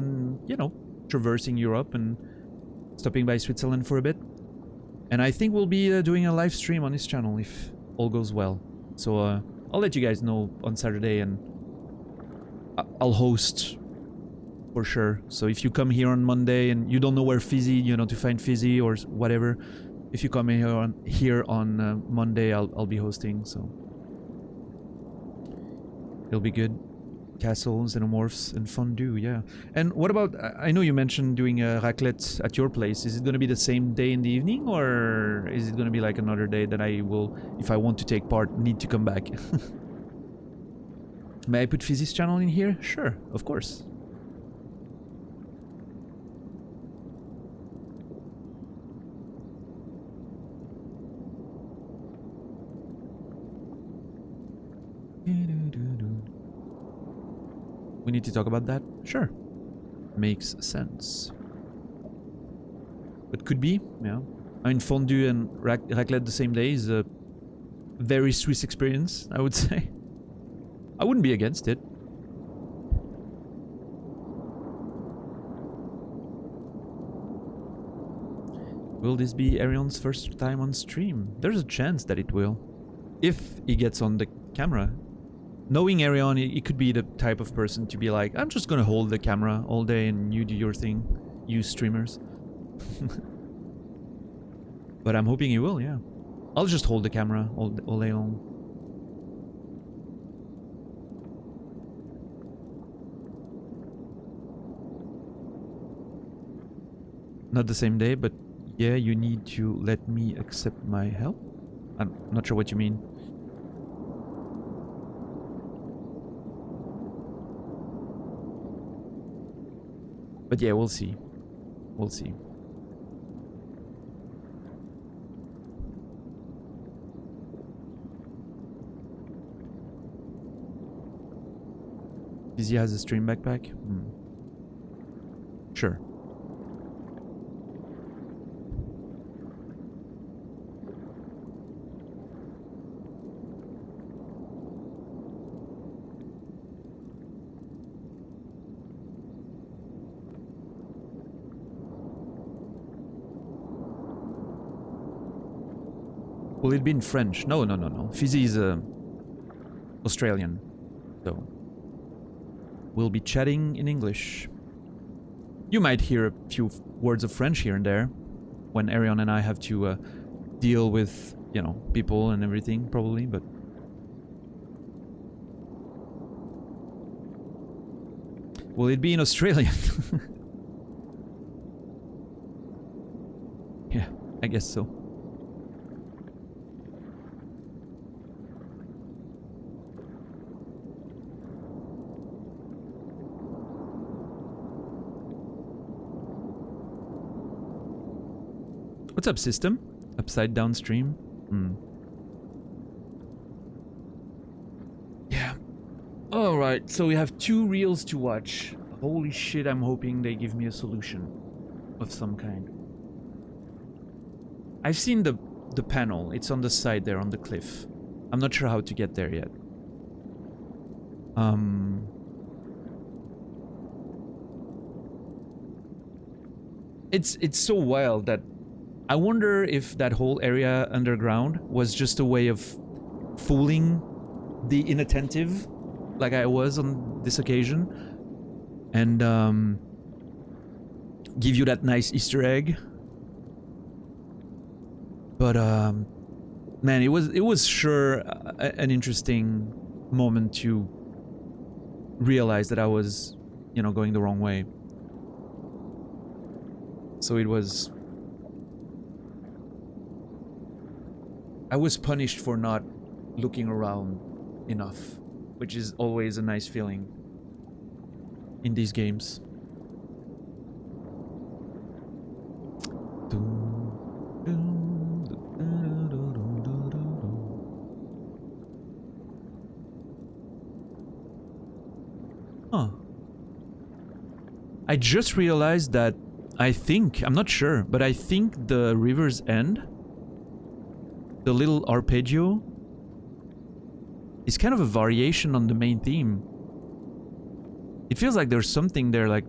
Speaker 1: traversing Europe and stopping by Switzerland for a bit. And I think we'll be doing a live stream on his channel if all goes well. So I'll let you guys know on Saturday, and I'll host for sure. So if you come here on Monday and you don't know where Fizzy, to find Fizzy or whatever, if you come here on Monday, I'll be hosting. So It'll be good. Castles, xenomorphs, and fondue, yeah. And what about, I know you mentioned doing a raclette at your place. Is it going to be the same day in the evening, or is it going to be like another day that I will, if I want to take part, need to come back? May I put Fizzy's channel in here? Sure, of course. We need to talk about that? Sure. Makes sense. But could be, yeah. I mean, fondue and raclette the same day is a very Swiss experience, I would say. I wouldn't be against it. Will this be Arion's first time on stream? There's a chance that it will. If he gets on the camera. Knowing Arion, he could be the type of person to be like, I'm just gonna hold the camera all day and you do your thing, you streamers. But I'm hoping he will, yeah. I'll just hold the camera all day long. Not the same day, but yeah, you need to let me accept my help? I'm not sure what you mean. But yeah, we'll see. We'll see. Fizzy has a stream backpack? Sure. Will it be in French? No. Fizzy is Australian, so we'll be chatting in English. You might hear a few words of French here and there when Arion and I have to deal with, you know, people and everything, probably, but... Will it be in Australian? Yeah, I guess so. What's up, system? Upside down stream? Yeah. Alright, so we have 2 reels to watch. Holy shit, I'm hoping they give me a solution of some kind. I've seen the panel. It's on the side there on the cliff. I'm not sure how to get there yet. It's so wild that I wonder if that whole area underground was just a way of fooling the inattentive, like I was on this occasion, and give you that nice Easter egg. But man, it was sure an interesting moment to realize that I was, you know, going the wrong way. So it was... I was punished for not looking around enough, which is always a nice feeling in these games. Huh. I just realized that I'm not sure, but I think the River's End, the little arpeggio, is kind of a variation on the main theme. It feels like there's something there, like...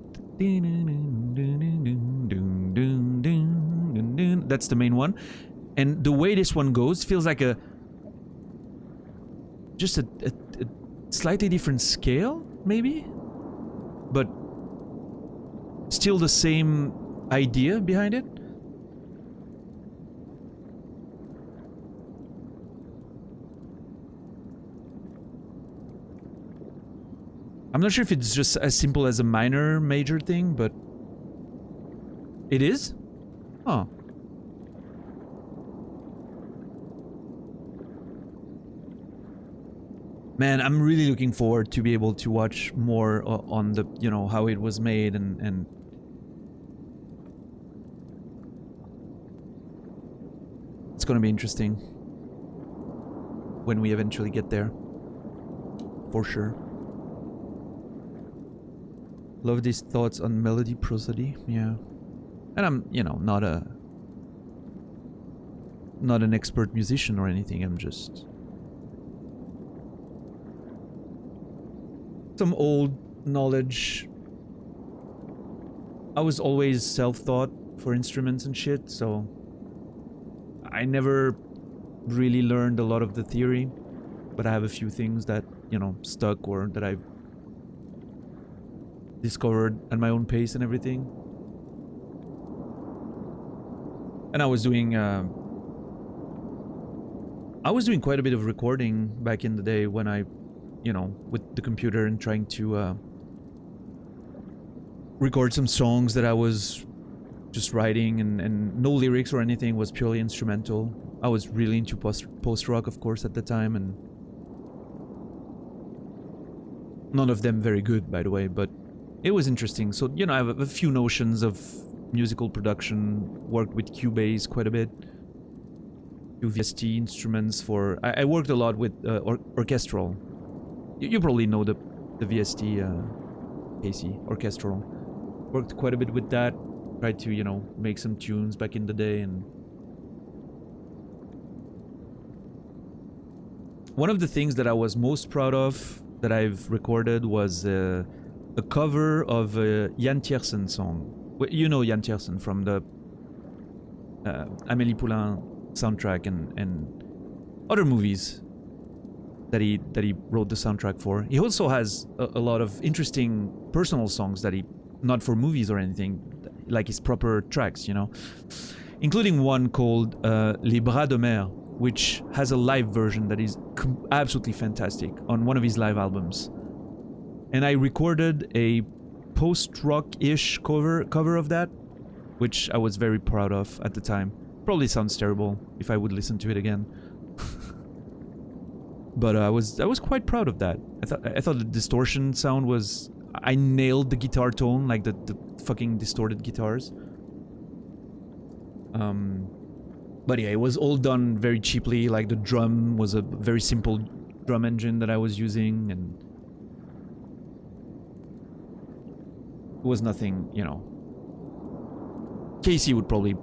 Speaker 1: That's the main one. And the way this one goes feels like a... just a slightly different scale, maybe? But still the same idea behind it. I'm not sure if it's just as simple as a minor major thing, but it is? Huh. Man, I'm really looking forward to be able to watch more on the, you know, how it was made and it's gonna be interesting when we eventually get there. For sure. Love these thoughts on melody prosody, yeah. And I'm, you know, not an expert musician or anything, I'm just some old knowledge. I was always self-taught for instruments and shit, so I never really learned a lot of the theory, but I have a few things that, you know, stuck or that I've discovered at my own pace and everything. And I was doing quite a bit of recording back in the day when I, you know, with the computer and trying to record some songs that I was just writing and no lyrics or anything, was purely instrumental. I was really into post-rock, of course, at the time, and none of them very good, by the way, but it was interesting. So, you know, I have a few notions of musical production, worked with Cubase quite a bit, VST instruments for... I worked a lot with orchestral. You probably know the VST, Casey, orchestral. Worked quite a bit with that, tried to, you know, make some tunes back in the day, and... One of the things that I was most proud of that I've recorded was a cover of a Yann Tiersen song. You know Yann Tiersen from the Amélie Poulain soundtrack and other movies that he wrote the soundtrack for. He also has a lot of interesting personal songs that he, not for movies or anything, like his proper tracks, you know, including one called Les Bras de Mer, which has a live version that is absolutely fantastic on one of his live albums. And I recorded a post-rock-ish cover of that, which I was very proud of at the time. Probably sounds terrible if I would listen to it again. But I was quite proud of that. I thought the distortion sound was... I nailed the guitar tone, like the fucking distorted guitars. But yeah, it was all done very cheaply. Like the drum was a very simple drum engine that I was using, and it was nothing, you know. Casey would probably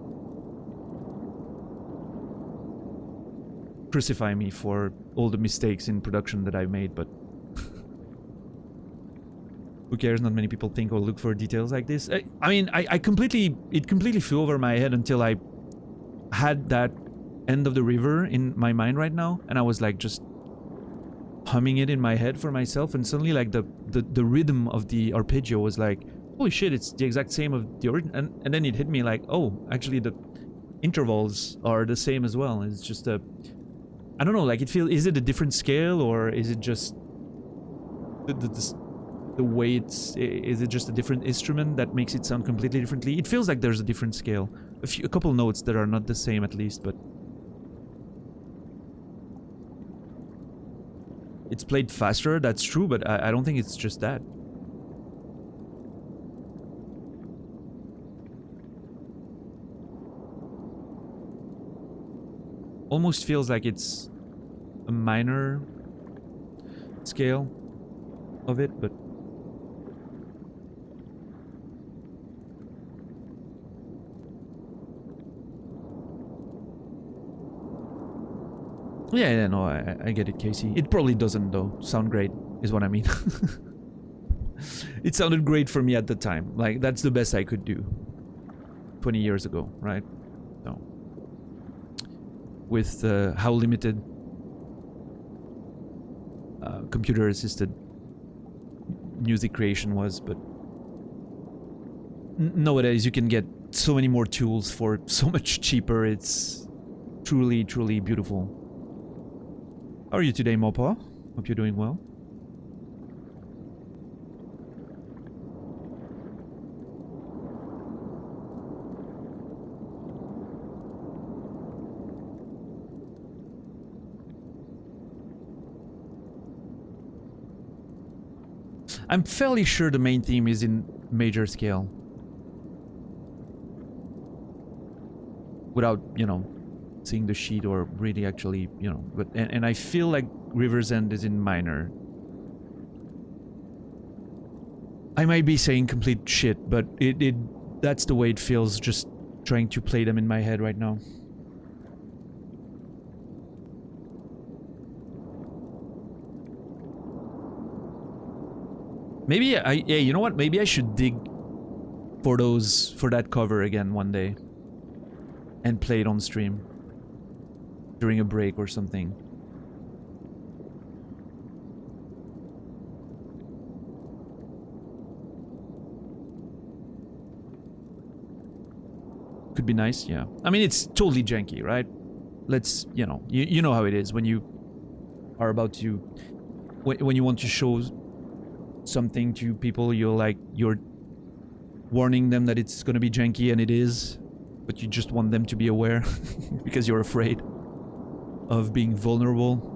Speaker 1: crucify me for all the mistakes in production that I made, but who cares? Not many people think or look for details like this. I mean, it completely flew over my head until I had that End of the River in my mind right now, and I was like just humming it in my head for myself, and suddenly like the rhythm of the arpeggio was like, holy shit, it's the exact same of the original, and then it hit me like, oh, actually the intervals are the same as well. It's just a, I don't know, like is it a different scale, or is it just the way is it just a different instrument that makes it sound completely differently? It feels like there's a different scale. A couple notes that are not the same at least, but it's played faster, that's true, but I don't think it's just that. Almost feels like it's a minor scale of it, but yeah, no, I get it, Casey. It probably doesn't, though, sound great, is what I mean. It sounded great for me at the time. Like, that's the best I could do 20 years ago, right? So, with how limited computer-assisted music creation was, but nowadays you can get so many more tools for so much cheaper. It's truly, truly beautiful. How are you today, Mopa? Hope you're doing well. I'm fairly sure the main theme is in major scale. Without, you know, seeing the sheet or really actually, you know, but and I feel like River's End is in minor. I might be saying complete shit, but that's the way it feels, just trying to play them in my head right now. Maybe yeah, you know what? Maybe I should dig for that cover again one day and play it on stream during a break or something. Could be nice, yeah. I mean, it's totally janky, right? Let's, you know, you know how it is when you are about to, when you want to show something to people, you're warning them that it's gonna be janky, and it is, but you just want them to be aware because you're afraid of being vulnerable.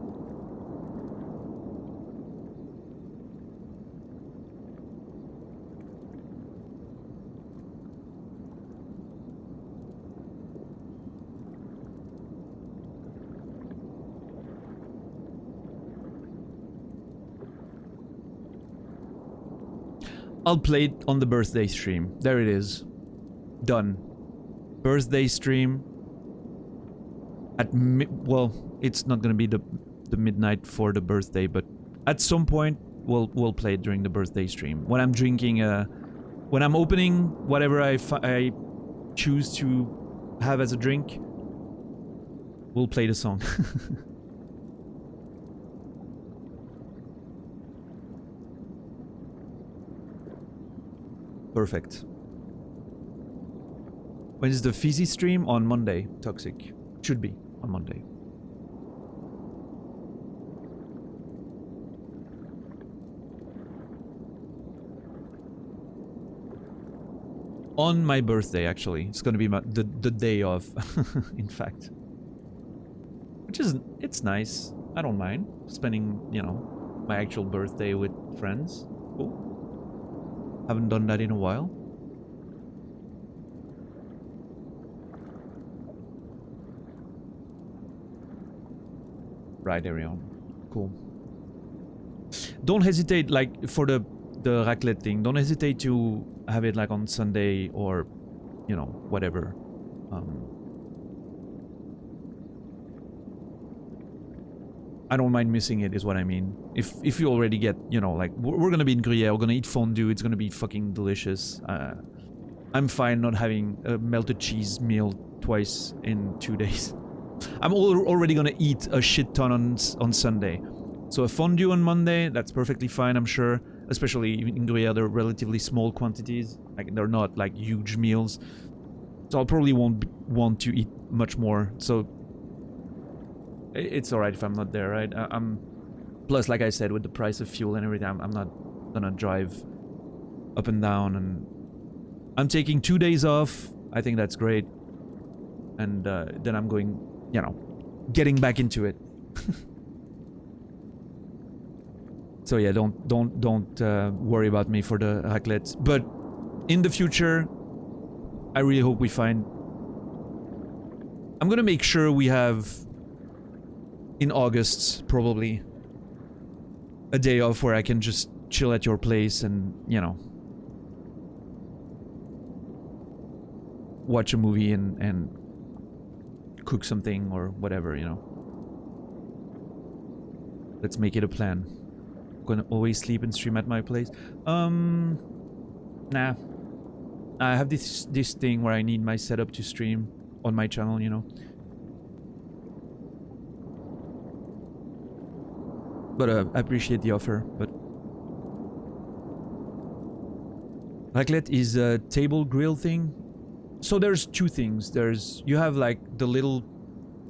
Speaker 1: I'll play it on the birthday stream. There it is. Done. Birthday stream. At well, it's not gonna be the midnight for the birthday, but at some point we'll play it during the birthday stream. When I'm drinking, when I'm opening whatever I choose to have as a drink, we'll play the song. Perfect. When is the Fizzy stream? On Monday, Toxic. Should be on Monday. On my birthday, actually. It's gonna be the day of, in fact. Which is, it's nice. I don't mind spending, you know, my actual birthday with friends. Cool. Haven't done that in a while. Right, Arion. Cool. Don't hesitate, like, for the raclette thing, don't hesitate to have it, like, on Sunday or, you know, whatever. I don't mind missing it, is what I mean. If you already get, you know, like, we're gonna be in Gruyere, we're gonna eat fondue, it's gonna be fucking delicious. I'm fine not having a melted cheese meal twice in 2 days. I'm already gonna eat a shit ton on Sunday. So a fondue on Monday, that's perfectly fine, I'm sure. Especially in Gruyere, they're relatively small quantities. Like, they're not, like, huge meals. So I'll probably won't want to eat much more. So it's alright if I'm not there, right? Plus, like I said, with the price of fuel and everything, I'm not gonna drive up and down, and I'm taking 2 days off. I think that's great. And then I'm going, you know, getting back into it. So yeah, don't worry about me for the raclette. But in the future, I really hope we find. I'm gonna make sure we have, in August, probably, a day off where I can just chill at your place and, you know, watch a movie and cook something or whatever, you know. Let's make it a plan. Gonna always sleep and stream at my place. Nah. I have this thing where I need my setup to stream on my channel, you know. But I appreciate the offer, but raclette is a table grill thing. So there's two things. You have, like, the little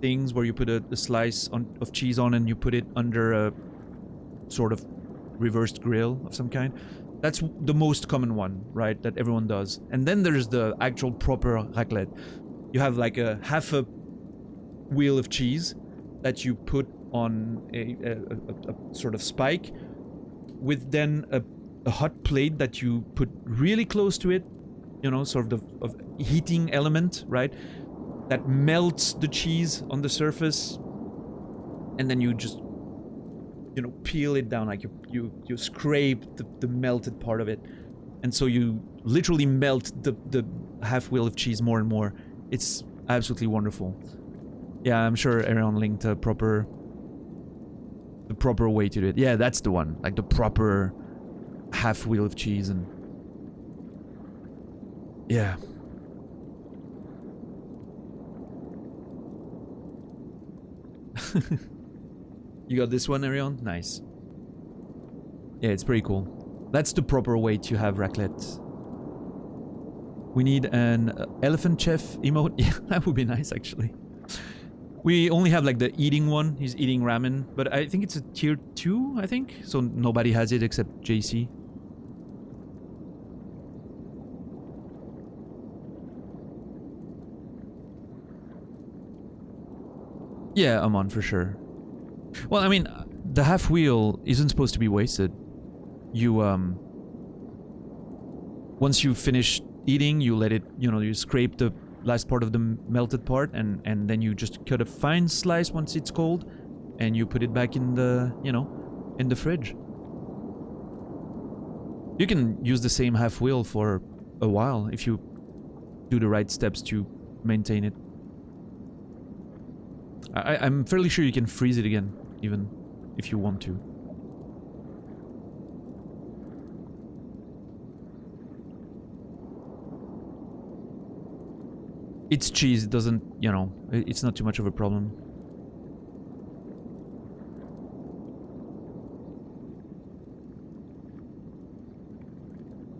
Speaker 1: things where you put a slice of cheese on and you put it under a sort of reversed grill of some kind. That's the most common one, right? That everyone does. And then there's the actual proper raclette. You have, like, a half a wheel of cheese that you put on a sort of spike, with then a a hot plate that you put really close to it, you know, sort of heating element, right? That melts the cheese on the surface, and then you just, you know, peel it down, like you scrape the melted part of it, and so you literally melt the half wheel of cheese more and more. It's absolutely wonderful. Yeah, I'm sure Aaron linked the proper way to do it. Yeah, that's the one, like the proper half wheel of cheese. And yeah. You got this one, Arion? Nice. Yeah, it's pretty cool. That's the proper way to have raclette. We need an elephant chef emote. Yeah, that would be nice, actually. We only have like the eating one. He's eating ramen, but I think it's a tier 2, I think. So nobody has it except JC. Yeah, I'm on for sure. Well, I mean, the half wheel isn't supposed to be wasted. You, once you finish eating, you let it, you know, you scrape the last part of the melted part, and then you just cut a fine slice once it's cold, and you put it back in the, you know, in the fridge. You can use the same half wheel for a while if you do the right steps to maintain it. I'm fairly sure you can freeze it again, even if you want to. It's cheese, it doesn't, you know, it's not too much of a problem.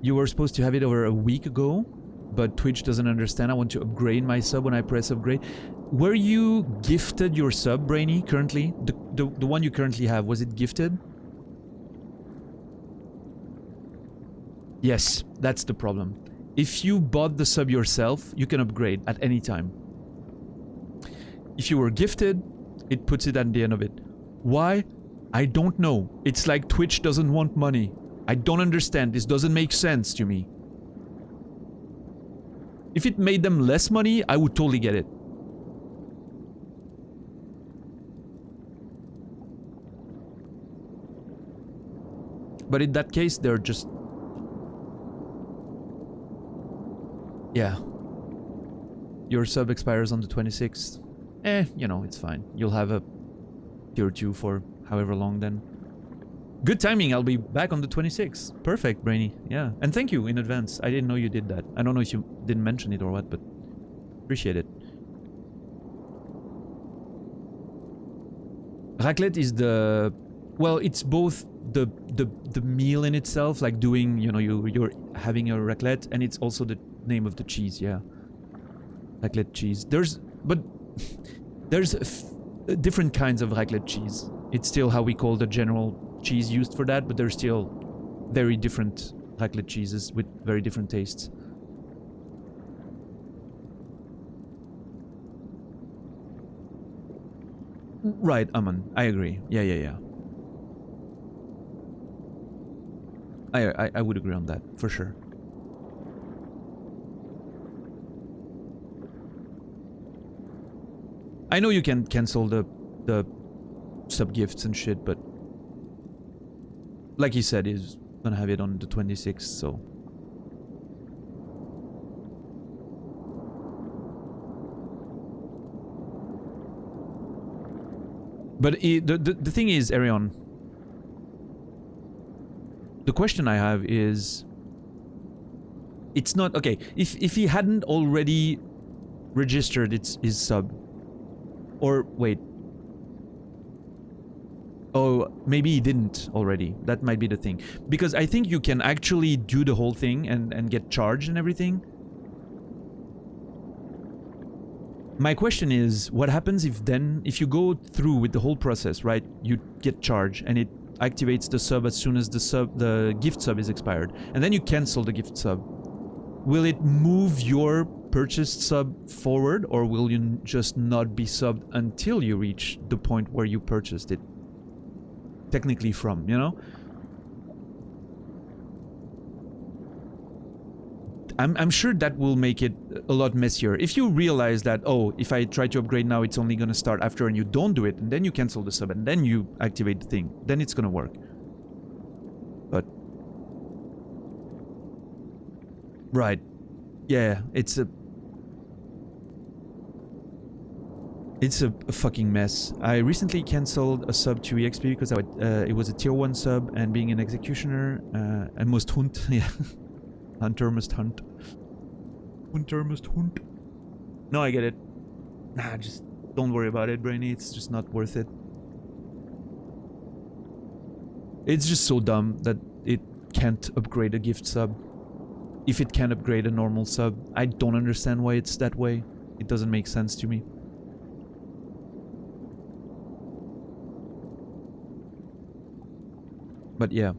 Speaker 1: You were supposed to have it over a week ago, but Twitch doesn't understand. I want to upgrade my sub when I press upgrade. Were you gifted your sub, Brainy, currently? The one you currently have, was it gifted? Yes, that's the problem. If you bought the sub yourself, you can upgrade at any time. If you were gifted, it puts it at the end of it. Why? I don't know. It's like Twitch doesn't want money. I don't understand. This doesn't make sense to me. If it made them less money, I would totally get it. But in that case, they're just... Yeah. Your sub expires on the 26th. You know, it's fine. You'll have a tier 2 for however long then. Good timing, I'll be back on the 26th. Perfect, Brainy. Yeah. And thank you in advance. I didn't know you did that. I don't know if you didn't mention it or what, but appreciate it. Raclette is the... Well, it's both the meal in itself, like doing, you know, you're having a raclette, and it's also the name of the cheese, yeah. Raclette cheese. There's different kinds of raclette cheese. It's still how we call the general cheese used for that, but there's still very different raclette cheeses with very different tastes. Right, Aman. I agree. Yeah. I would agree on that, for sure. I know you can cancel the sub-gifts and shit, but... Like he said, he's gonna have it on the 26th, so... But the thing is, Arion... The question I have is... It's not... Okay, if he hadn't already registered his sub... Or, wait... Oh, maybe he didn't already. That might be the thing. Because I think you can actually do the whole thing and get charged and everything. My question is, what happens if you go through with the whole process, right? You get charged and it activates the sub as soon as the gift sub is expired. And then you cancel the gift sub. Will it move your purchased sub forward, or will you just not be subbed until you reach the point where you purchased it? Technically from, you know? I'm sure that will make it a lot messier. If you realize that, oh, if I try to upgrade now, it's only gonna start after, and you don't do it, and then you cancel the sub, and then you activate the thing, then it's gonna work. But... Right. Yeah, it's a fucking mess. I recently cancelled a sub to EXP because it was a tier 1 sub, and being an executioner, I must hunt. Yeah. Hunter must hunt. Hunter must hunt. No, I get it. Nah, just don't worry about it, Brainy. It's just not worth it. It's just so dumb that it can't upgrade a gift sub. If it can upgrade a normal sub, I don't understand why it's that way. It doesn't make sense to me. But yeah.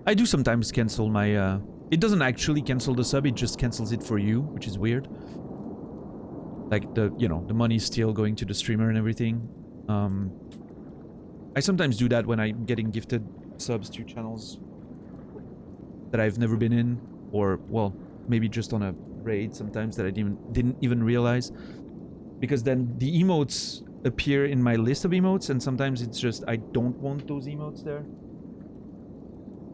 Speaker 1: I do sometimes cancel my, it doesn't actually cancel the sub, it just cancels it for you, which is weird. Like the, you know, the money's still going to the streamer and everything. I sometimes do that when I'm getting gifted subs to channels that I've never been in, or, well, maybe just on a raid sometimes that I didn't even realize. Because then the emotes appear in my list of emotes, and sometimes it's just, I don't want those emotes there.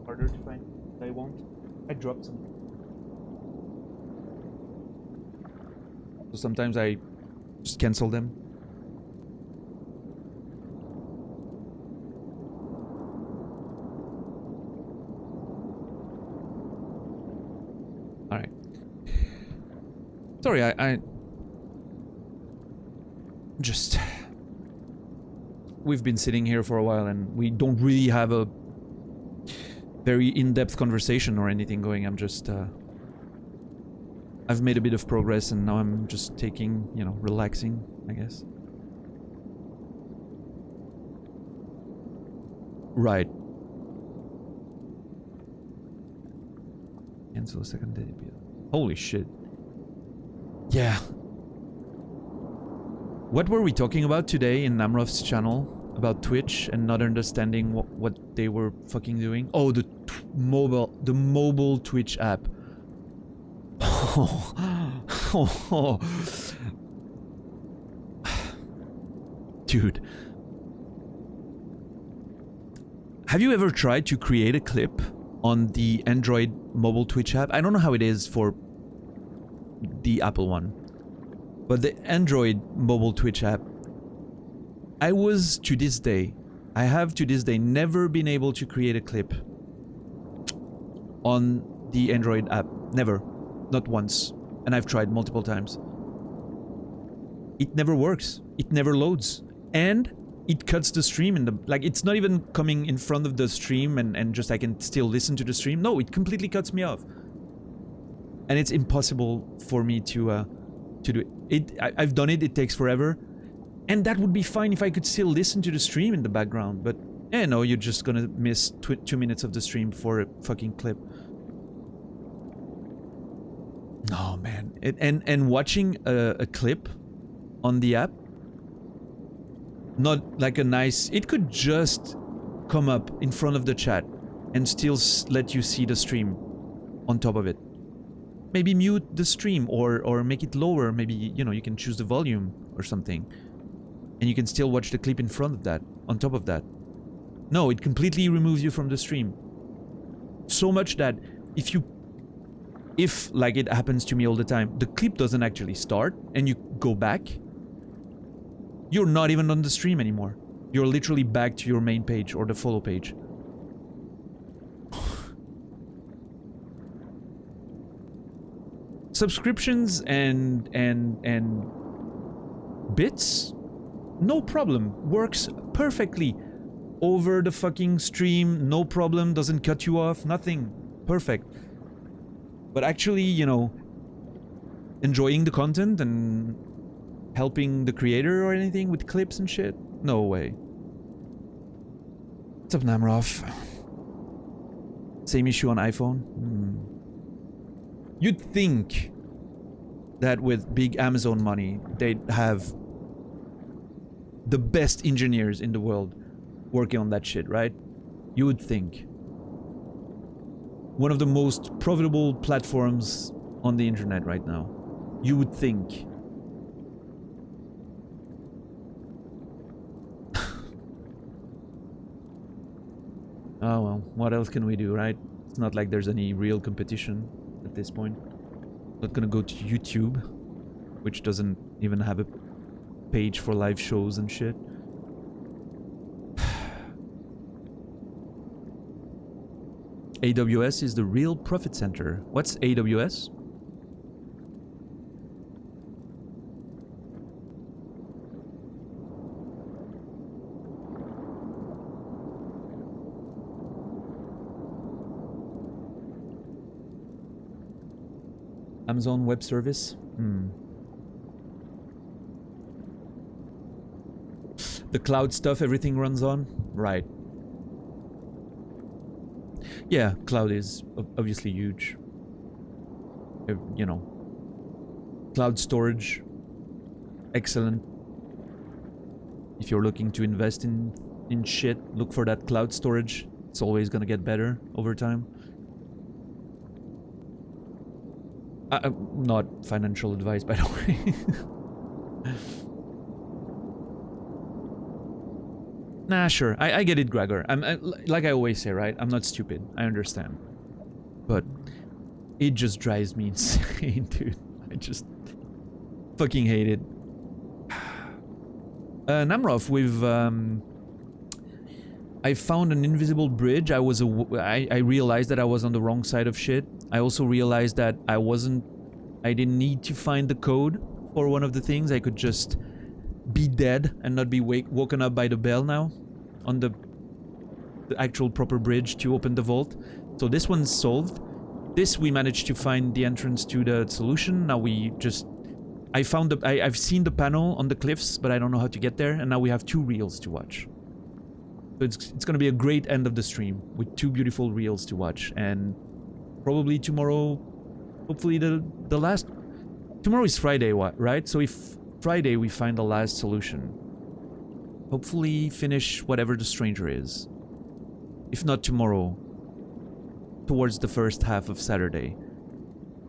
Speaker 1: Harder to find. I won't. I dropped something. So sometimes I just cancel them. Alright. Sorry, I just... We've been sitting here for a while and we don't really have a very in-depth conversation or anything going. I'm just, I've made a bit of progress and now I'm just taking, you know, relaxing, I guess. Right. Cancel a second debut. Holy shit. Yeah. What were we talking about today in Namrov's channel? About Twitch and not understanding what they were fucking doing? Oh, the mobile Twitch app. Dude. Have you ever tried to create a clip on the Android mobile Twitch app? I don't know how it is for the Apple one. But the Android mobile Twitch app, I have to this day never been able to create a clip on the Android app. Never. Not once. And I've tried multiple times. It never works. It never loads. And it cuts the stream in the... Like, it's not even coming in front of the stream and just I can still listen to the stream. No, it completely cuts me off. And it's impossible for me to do it. I've done it. It takes forever. And that would be fine if I could still listen to the stream in the background. But, yeah, no, you're just gonna miss 2 minutes of the stream for a fucking clip. No, man. And watching a clip on the app, not like a nice... It could just come up in front of the chat and still let you see the stream on top of it. Maybe mute the stream or make it lower. Maybe, you know, you can choose the volume or something. And you can still watch the clip in front of that, on top of that. No, it completely removes you from the stream. So much that if, like it happens to me all the time, the clip doesn't actually start and you go back, you're not even on the stream anymore. You're literally back to your main page or the follow page. Subscriptions and bits, no problem. Works perfectly over the fucking stream, no problem, doesn't cut you off, nothing. Perfect. But actually, you know, enjoying the content and helping the creator or anything with clips and shit? No way. What's up, Namrov? Same issue on iPhone? You'd think that with big Amazon money, they'd have the best engineers in the world working on that shit, right? You would think. one of the most profitable platforms on the internet right now. You would think. Oh well, what else can we do, right? It's not like there's any real competition at this point. Not gonna go to YouTube, which doesn't even have a page for live shows and shit. AWS is the real profit center. What's AWS? Amazon Web Service? The cloud stuff everything runs on? Right. Yeah, cloud is obviously huge. You know. Cloud storage. Excellent. If you're looking to invest in shit, look for that cloud storage. It's always gonna get better over time. Not financial advice, by the way. Nah, sure. I get it, Gregor. Like I always say, right? I'm not stupid. I understand. But it just drives me insane, dude. I just fucking hate it. Namrov, I found an invisible bridge. I realized that I was on the wrong side of shit. I also realized that I didn't need to find the code for one of the things. I could just be dead and not be woken up by the bell now on the actual proper bridge to open the vault. So this one's solved. This we managed to find the entrance to the solution. Now we just... I've seen the panel on the cliffs, but I don't know how to get there. And now we have 2 reels to watch. So it's going to be a great end of the stream with 2 beautiful reels to watch. And probably tomorrow, hopefully the last... Tomorrow is Friday, right? So if Friday we find the last solution, hopefully finish whatever the stranger is. If not tomorrow, towards the first half of Saturday.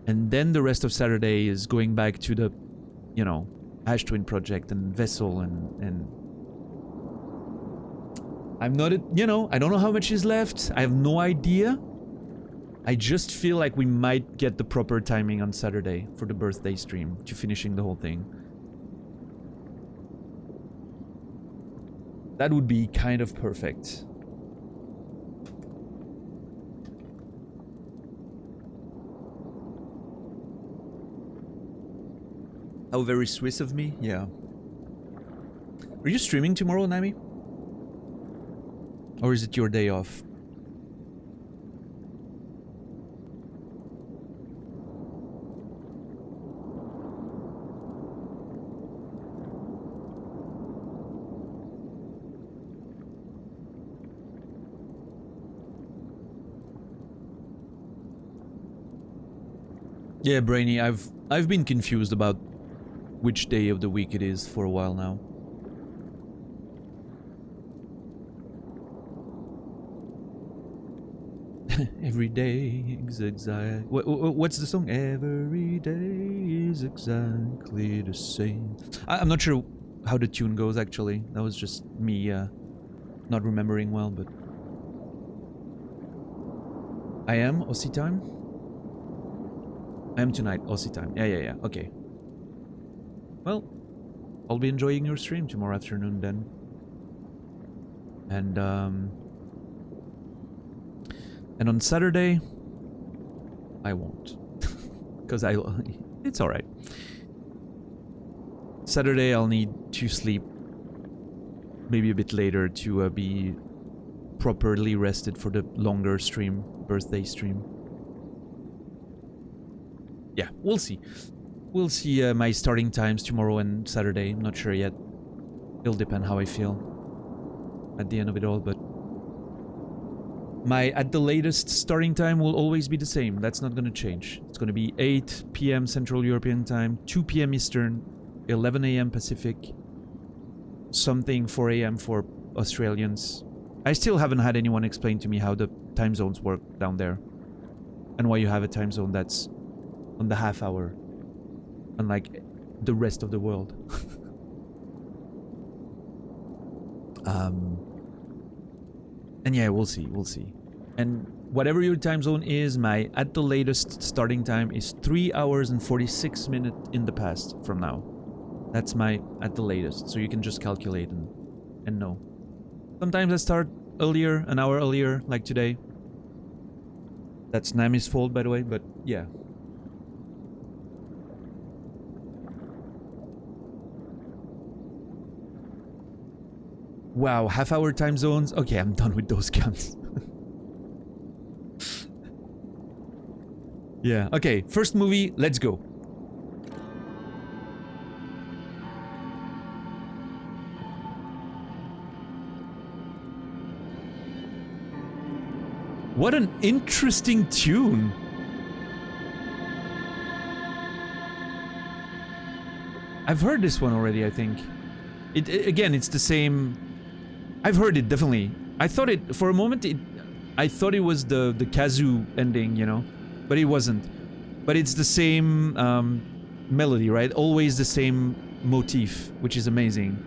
Speaker 1: And then the rest of Saturday is going back to the, you know, Ash Twin project and Vessel and I'm not, you know, I don't know how much is left. I have no idea. I just feel like we might get the proper timing on Saturday for the birthday stream to finishing the whole thing. That would be kind of perfect. How very Swiss of me? Yeah. Are you streaming tomorrow, Nami? Or is it your day off? Yeah, Brainy, I've been confused about which day of the week it is for a while now. Every day is exactly... What's the song? Every day is exactly the same. I'm not sure how the tune goes, actually. That was just me not remembering well, but... I am Aussie time? I am tonight, Aussie time. Yeah. Okay. Well, I'll be enjoying your stream tomorrow afternoon then. And on Saturday, I won't. Because it's alright. Saturday, I'll need to sleep maybe a bit later to be properly rested for the longer stream, birthday stream. Yeah, we'll see. We'll see my starting times tomorrow and Saturday. I'm not sure yet. It'll depend how I feel at the end of it all, but my at the latest starting time will always be the same. That's not going to change. It's going to be 8 p.m. Central European Time, 2 p.m. Eastern, 11 a.m. Pacific, something 4 a.m. for Australians. I still haven't had anyone explain to me how the time zones work down there. and why you have a time zone that's on the half hour, unlike the rest of the world. And yeah, we'll see. And whatever your time zone is, my at the latest starting time is 3 hours and 46 minutes in the past from now. That's my at the latest, so you can just calculate and know. Sometimes I start earlier, an hour earlier, like today. That's Nami's fault, by the way, but yeah. Wow, half-hour time zones? Okay, I'm done with those guns. Yeah, okay, first movie, let's go. What an interesting tune. I've heard this one already, I think. Again, it's the same. I've heard it, definitely. I thought it, for a moment, I thought it was the kazoo ending, you know? But it wasn't. But it's the same melody, right? Always the same motif, which is amazing.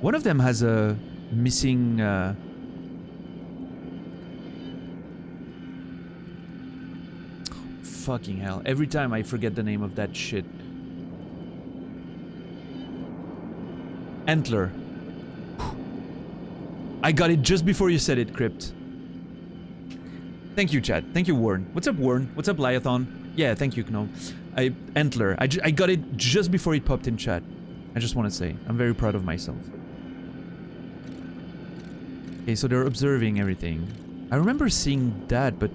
Speaker 1: One of them has a missing... fucking hell. Every time I forget the name of that shit. Antler. I got it just before you said it, Crypt. Thank you, chat. Thank you, Warren. What's up, Warren? What's up, Liathon? Yeah, thank you, Kno. Antler. I got it just before it popped in chat. I just want to say, I'm very proud of myself. Okay, so they're observing everything. I remember seeing that, but...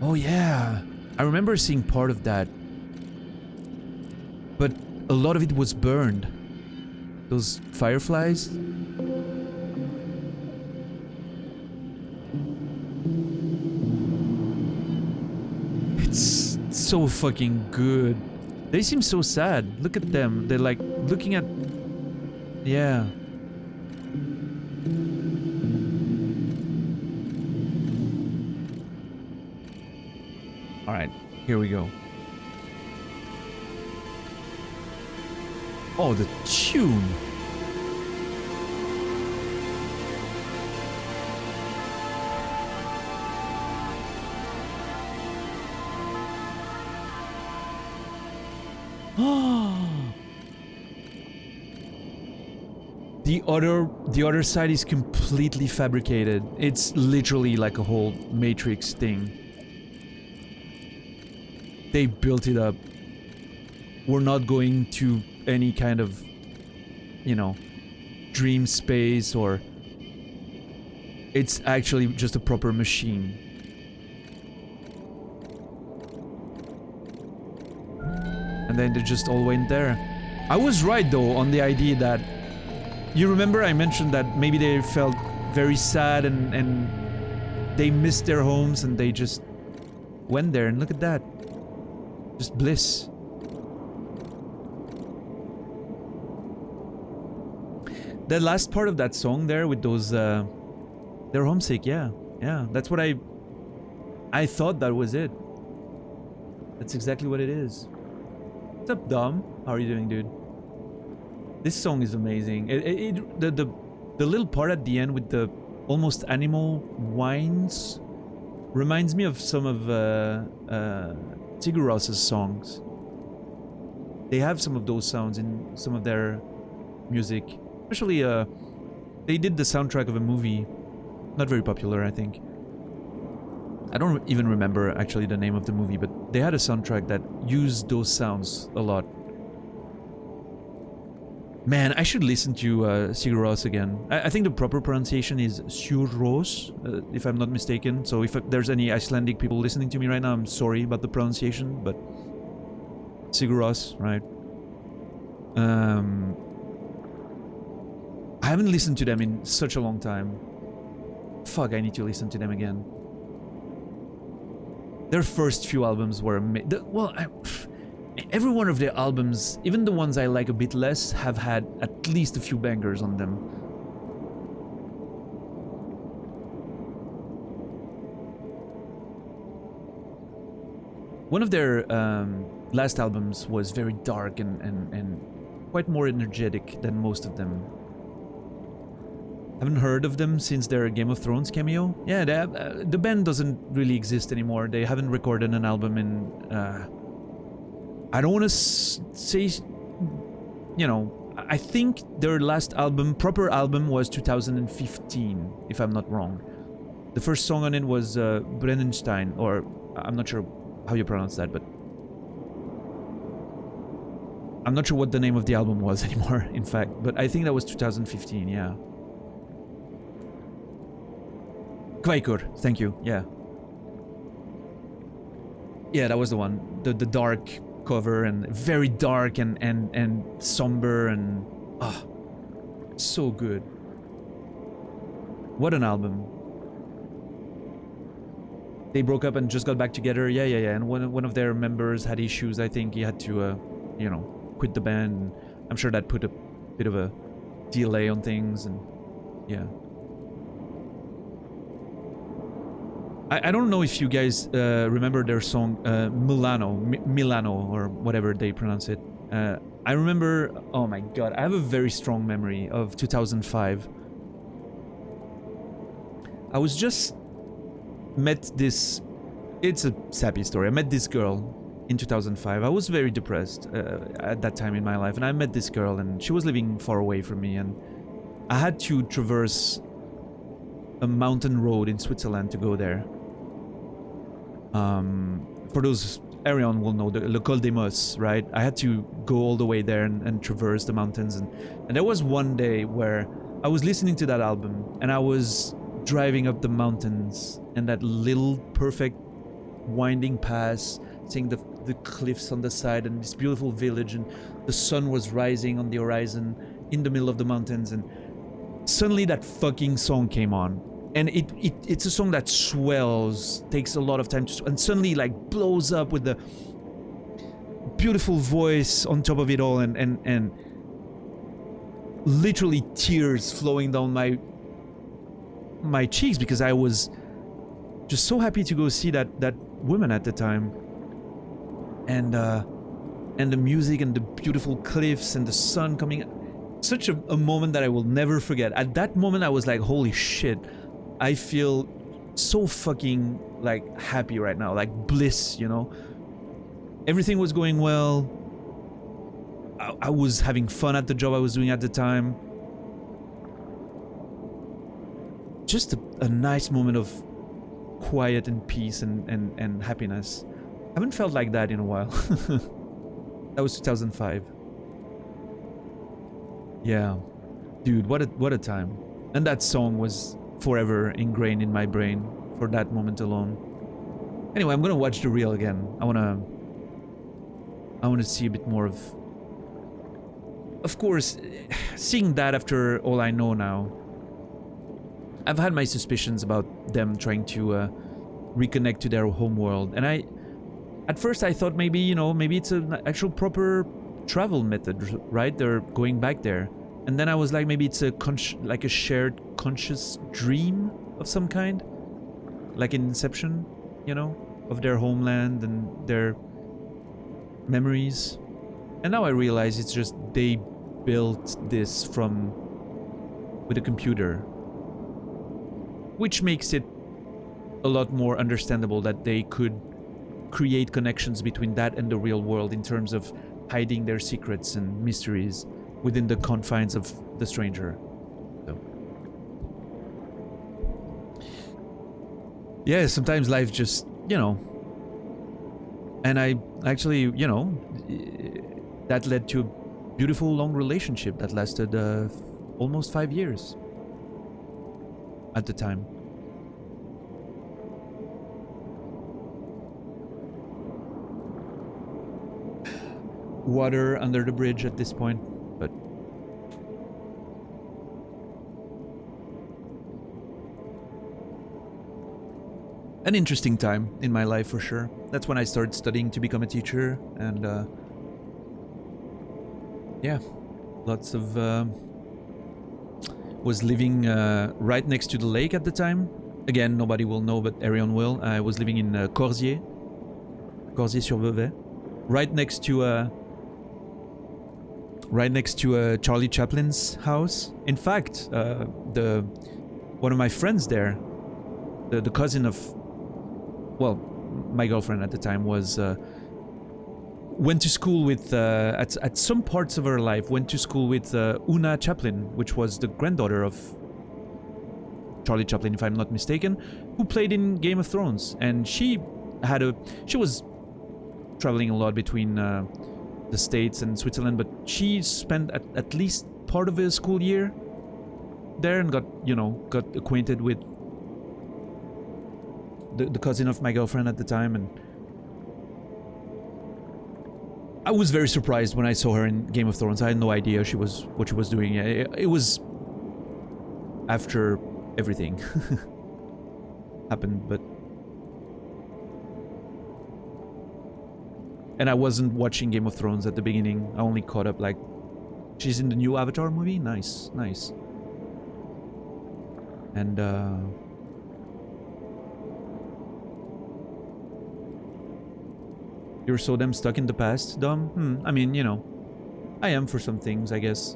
Speaker 1: Oh, yeah. I remember seeing part of that. But a lot of it was burned. Those fireflies? It's so fucking good. They seem so sad. Look at them. They're like looking at... Yeah. Alright, here we go. Oh, the tune! The other side is completely fabricated. It's literally like a whole Matrix thing. They built it up. We're not going to any kind of, you know, dream space, or it's actually just a proper machine. And then they just all went there. I was right though on the idea that, you remember I mentioned that maybe they felt very sad and they missed their homes and they just went there, and look at that. Just bliss. The last part of that song there with those, they're homesick, yeah. Yeah, that's what I thought that was it. That's exactly what it is. What's up, Dom? How are you doing, dude? This song is amazing. The little part at the end with the almost animal whines reminds me of some of Sigur Rós' songs. They have some of those sounds in some of their music. Especially, they did the soundtrack of a movie. Not very popular, I think. I don't even remember actually the name of the movie, but they had a soundtrack that used those sounds a lot. Man, I should listen to Sigur Rós again. I think the proper pronunciation is Sigur Rós, if I'm not mistaken. So if there's any Icelandic people listening to me right now, I'm sorry about the pronunciation, but Sigur Rós, right? I haven't listened to them in such a long time. Fuck, I need to listen to them again. Their first few albums were every one of their albums, even the ones I like a bit less, have had at least a few bangers on them. One of their last albums was very dark and quite more energetic than most of them. Haven't heard of them since their Game of Thrones cameo. Yeah, the band doesn't really exist anymore. They haven't recorded an album in... I don't want to say... You know, I think their last album, proper album, was 2015, if I'm not wrong. The first song on it was Brennenstein, or I'm not sure how you pronounce that, but... I'm not sure what the name of the album was anymore, in fact, but I think that was 2015, yeah. Kveikur, thank you, yeah. Yeah, that was the one. The dark cover, and very dark and somber and... so good. What an album. They broke up and just got back together, yeah, and one of their members had issues, I think he had to, you know, quit the band, and I'm sure that put a bit of a delay on things, and yeah. I don't know if you guys remember their song Milano, or whatever they pronounce it. I remember, oh my god, I have a very strong memory of 2005. I was just met this, it's a sappy story. I met this girl in 2005. I was very depressed at that time in my life, and I met this girl, and she was living far away from me, and I had to traverse a mountain road in Switzerland to go there. For those, Arion will know, the Le Col des Mosses, right? I had to go all the way there and traverse the mountains, and there was one day where I was listening to that album, and I was driving up the mountains, and that little perfect winding pass, seeing the cliffs on the side, and this beautiful village, and the sun was rising on the horizon in the middle of the mountains, and suddenly that fucking song came on. And it's a song that swells, takes a lot of time to, and suddenly like blows up with the beautiful voice on top of it all, and literally tears flowing down my cheeks, because I was just so happy to go see that woman at the time, and the music and the beautiful cliffs and the sun coming, such a moment that I will never forget. At that moment I was like, holy shit, I feel so fucking like happy right now, like bliss, you know. Everything was going well. I was having fun at the job I was doing at the time. Just a nice moment of quiet and peace and happiness. I haven't felt like that in a while. That was 2005. Yeah. Dude, what a time. And that song was forever ingrained in my brain for that moment alone. Anyway, I'm gonna watch the reel again. I wanna see a bit more of... Of course, seeing that after all I know now, I've had my suspicions about them trying to reconnect to their home world, and at first I thought maybe, you know, maybe it's an actual proper travel method, right? They're going back there. And then I was like, maybe it's like a shared conscious dream of some kind, like in Inception, you know, of their homeland and their memories. And now I realize it's just they built this with a computer, which makes it a lot more understandable that they could create connections between that and the real world in terms of hiding their secrets and mysteries within the confines of the stranger. So. Yeah, sometimes life just, you know. And I actually, you know, that led to a beautiful long relationship that lasted almost 5 years at the time. Water under the bridge at this point, but an interesting time in my life for sure. That's when I started studying to become a teacher, and yeah, lots of was living right next to the lake at the time. Again, nobody will know, but Arion will. I was living in Corsier, Corsier-sur-Vevey, right next to Charlie Chaplin's house. In fact, one of my friends there, the cousin of, well, my girlfriend at the time was went to school with at some parts of her life went to school with Una Chaplin, which was the granddaughter of Charlie Chaplin, if I'm not mistaken, who played in Game of Thrones, and she was traveling a lot between the States and Switzerland, but she spent at least part of her school year there and got acquainted with the cousin of my girlfriend at the time, and I was very surprised when I saw her in Game of Thrones. I had no idea what she was doing. It was after everything happened, but and I wasn't watching Game of Thrones at the beginning. I only caught up like she's in the new Avatar movie. Nice. And you're so damn stuck in the past, Dom? I mean, I am for some things, I guess.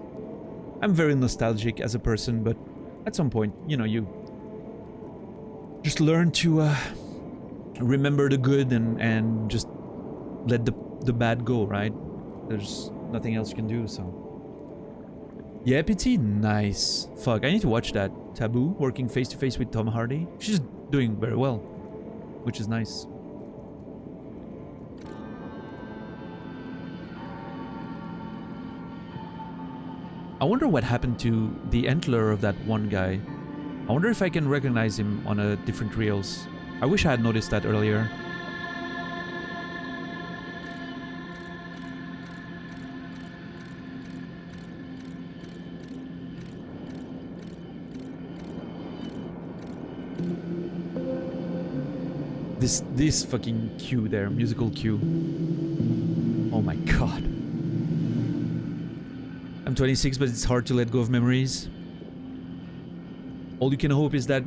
Speaker 1: I'm very nostalgic as a person, but at some point, you just learn to remember the good and just let the bad go, right? There's nothing else you can do, so. Yeah, PT, nice. Fuck, I need to watch that. Taboo, working face to face with Tom Hardy. She's doing very well, which is nice. I wonder what happened to the antler of that one guy. I wonder if I can recognize him on a different reels. I wish I had noticed that earlier. This fucking cue there, musical cue. Oh my god. I'm 26, but it's hard to let go of memories. All you can hope is that,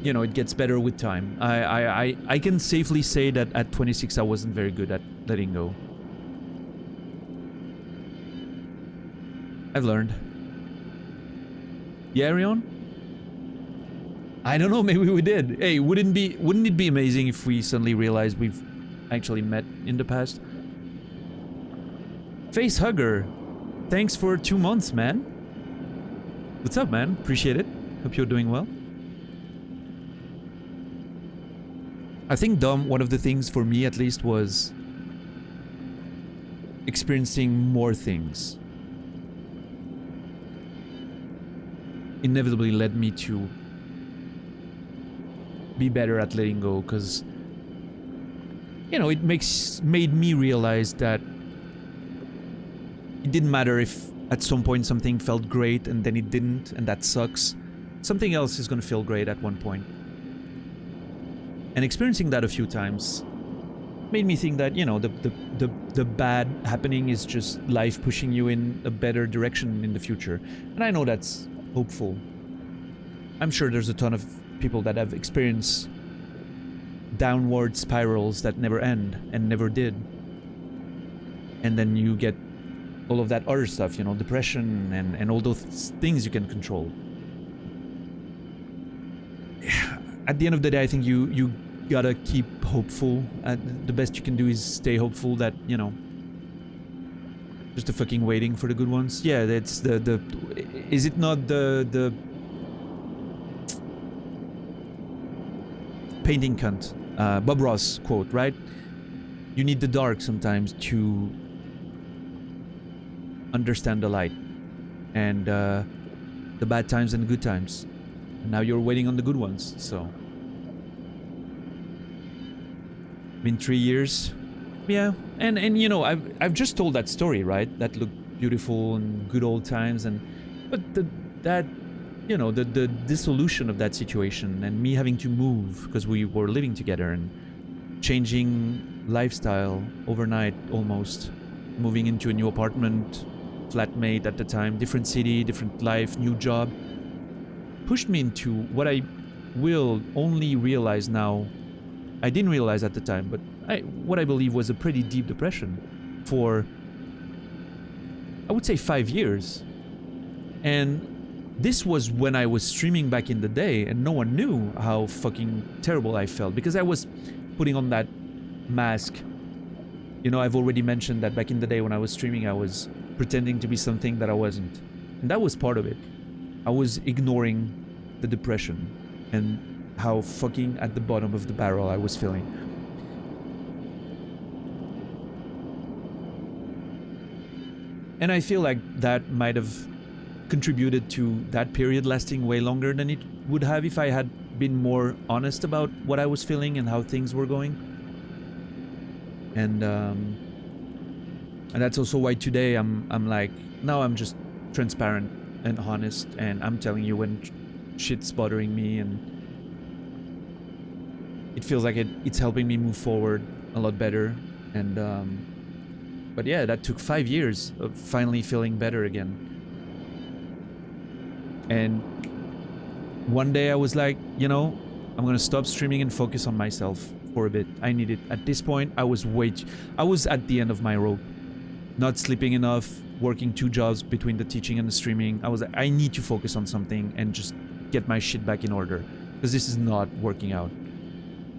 Speaker 1: it gets better with time. I can safely say that at 26 I wasn't very good at letting go. I've learned. Yeah, Arion? I don't know, maybe we did. Hey, wouldn't it be amazing if we suddenly realized we've actually met in the past? Face Hugger, thanks for 2 months, man. What's up, man? Appreciate it. Hope you're doing well. I think, Dom, one of the things for me at least was experiencing more things. Inevitably led me to be better at letting go, because it made me realize that it didn't matter if at some point something felt great and then it didn't, and that sucks. Something else is gonna feel great at one point. And experiencing that a few times made me think that the bad happening is just life pushing you in a better direction in the future, and I know that's hopeful. I'm sure there's a ton of people that have experienced downward spirals that never end and never did, and then you get all of that other stuff, depression and all those things you can control. At the end of the day, I think you gotta keep hopeful. The best you can do is stay hopeful that just the fucking waiting for the good ones. Yeah, that's the is it not the painting cunt, Bob Ross quote, right? You need the dark sometimes to understand the light, and the bad times and the good times. And now you're waiting on the good ones, so. Been 3 years. Yeah, and I've just told that story, right? That looked beautiful and good old times, but the dissolution of that situation and me having to move because we were living together and changing lifestyle overnight almost, moving into a new apartment, flatmate at the time, different city, different life, new job, pushed me into what I will only realize now. I didn't realize at the time, but what I believe was a pretty deep depression for, I would say, 5 years. And this was when I was streaming back in the day, and no one knew how fucking terrible I felt, because I was putting on that mask. You know, I've already mentioned that back in the day when I was streaming, I was pretending to be something that I wasn't. And that was part of it. I was ignoring the depression and how fucking at the bottom of the barrel I was feeling. And I feel like that might have contributed to that period lasting way longer than it would have if I had been more honest about what I was feeling and how things were going. And that's also why today I'm like, now I'm just transparent and honest, and I'm telling you when shit's bothering me, and it feels like it's helping me move forward a lot better. And but yeah, that took 5 years of finally feeling better again. And one day I was like, you know, I'm gonna stop streaming and focus on myself for a bit. I need it. At this point, I was at the end of my rope. Not sleeping enough, working 2 jobs between the teaching and the streaming. I need to focus on something and just get my shit back in order, because this is not working out.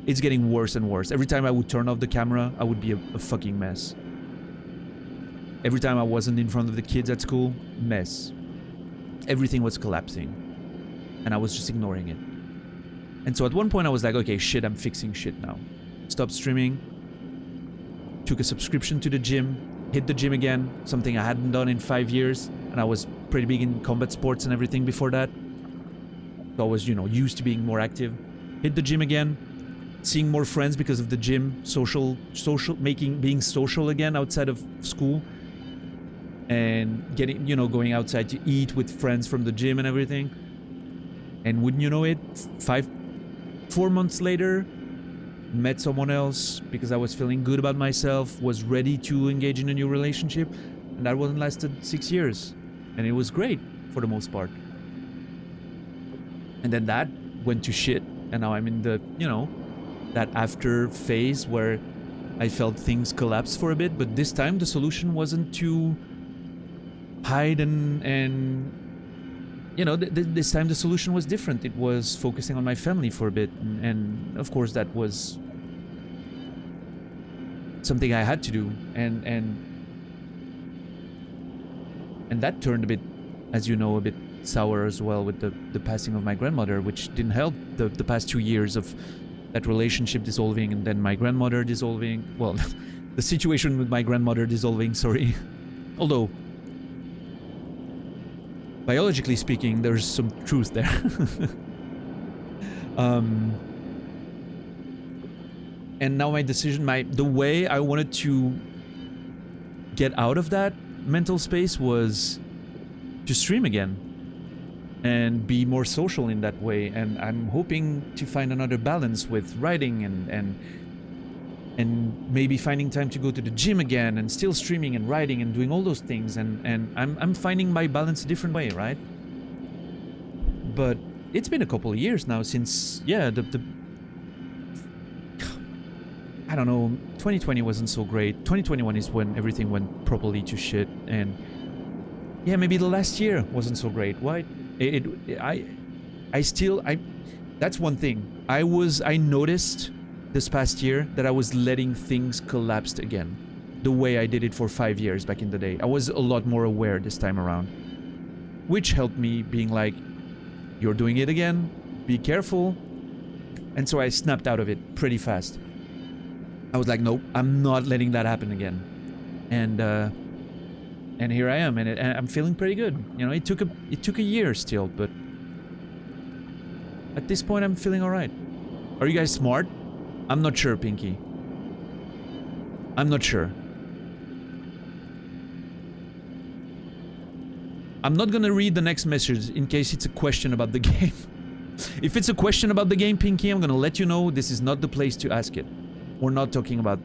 Speaker 1: It's getting worse and worse. Every time I would turn off the camera, I would be a fucking mess. Every time I wasn't in front of the kids at school, mess. Everything was collapsing, and I was just ignoring it. And so at one point I was like, okay, shit, I'm fixing shit now. Stopped streaming, took a subscription to the gym, hit the gym again, something I hadn't done in 5 years, and I was pretty big in combat sports and everything before that. So I was, you know, used to being more active. Hit the gym again, seeing more friends because of the gym, being social again outside of school, and getting, you know, going outside to eat with friends from the gym and everything. And wouldn't you know it, 4 months later, met someone else because I was feeling good about myself, was ready to engage in a new relationship, and that one lasted 6 years. And it was great for the most part. And then that went to shit, and now I'm in the, you know, that after phase where I felt things collapse for a bit, but this time the solution wasn't to hide and you know, this time the solution was different. It was focusing on my family for a bit, and of course that was something I had to do, and that turned a bit, as you know, a bit sour as well with the passing of my grandmother, which didn't help the past 2 years of that relationship dissolving, and then my grandmother dissolving. Well, the situation with my grandmother dissolving, sorry. Although, biologically speaking, there's some truth there. And now my decision, the way I wanted to get out of that mental space was to stream again and be more social in that way. And I'm hoping to find another balance with writing and maybe finding time to go to the gym again and still streaming and writing and doing all those things. And I'm finding my balance a different way, right? But it's been a couple of years now since, yeah, I don't know, 2020 wasn't so great. 2021 is when everything went properly to shit, and yeah, maybe the last year wasn't so great. Why? That's one thing. I noticed this past year that I was letting things collapse again, the way I did it for 5 years back in the day. I was a lot more aware this time around, which helped me being like, you're doing it again, be careful. And so I snapped out of it pretty fast. I was like, nope, I'm not letting that happen again. And here I am, and I'm feeling pretty good. You know, it took a year still, but at this point I'm feeling all right. Are you guys smart? I'm not sure, Pinky. I'm not sure. I'm not gonna read the next message in case it's a question about the game. If it's a question about the game, Pinky, I'm gonna let you know this is not the place to ask it. We're not talking about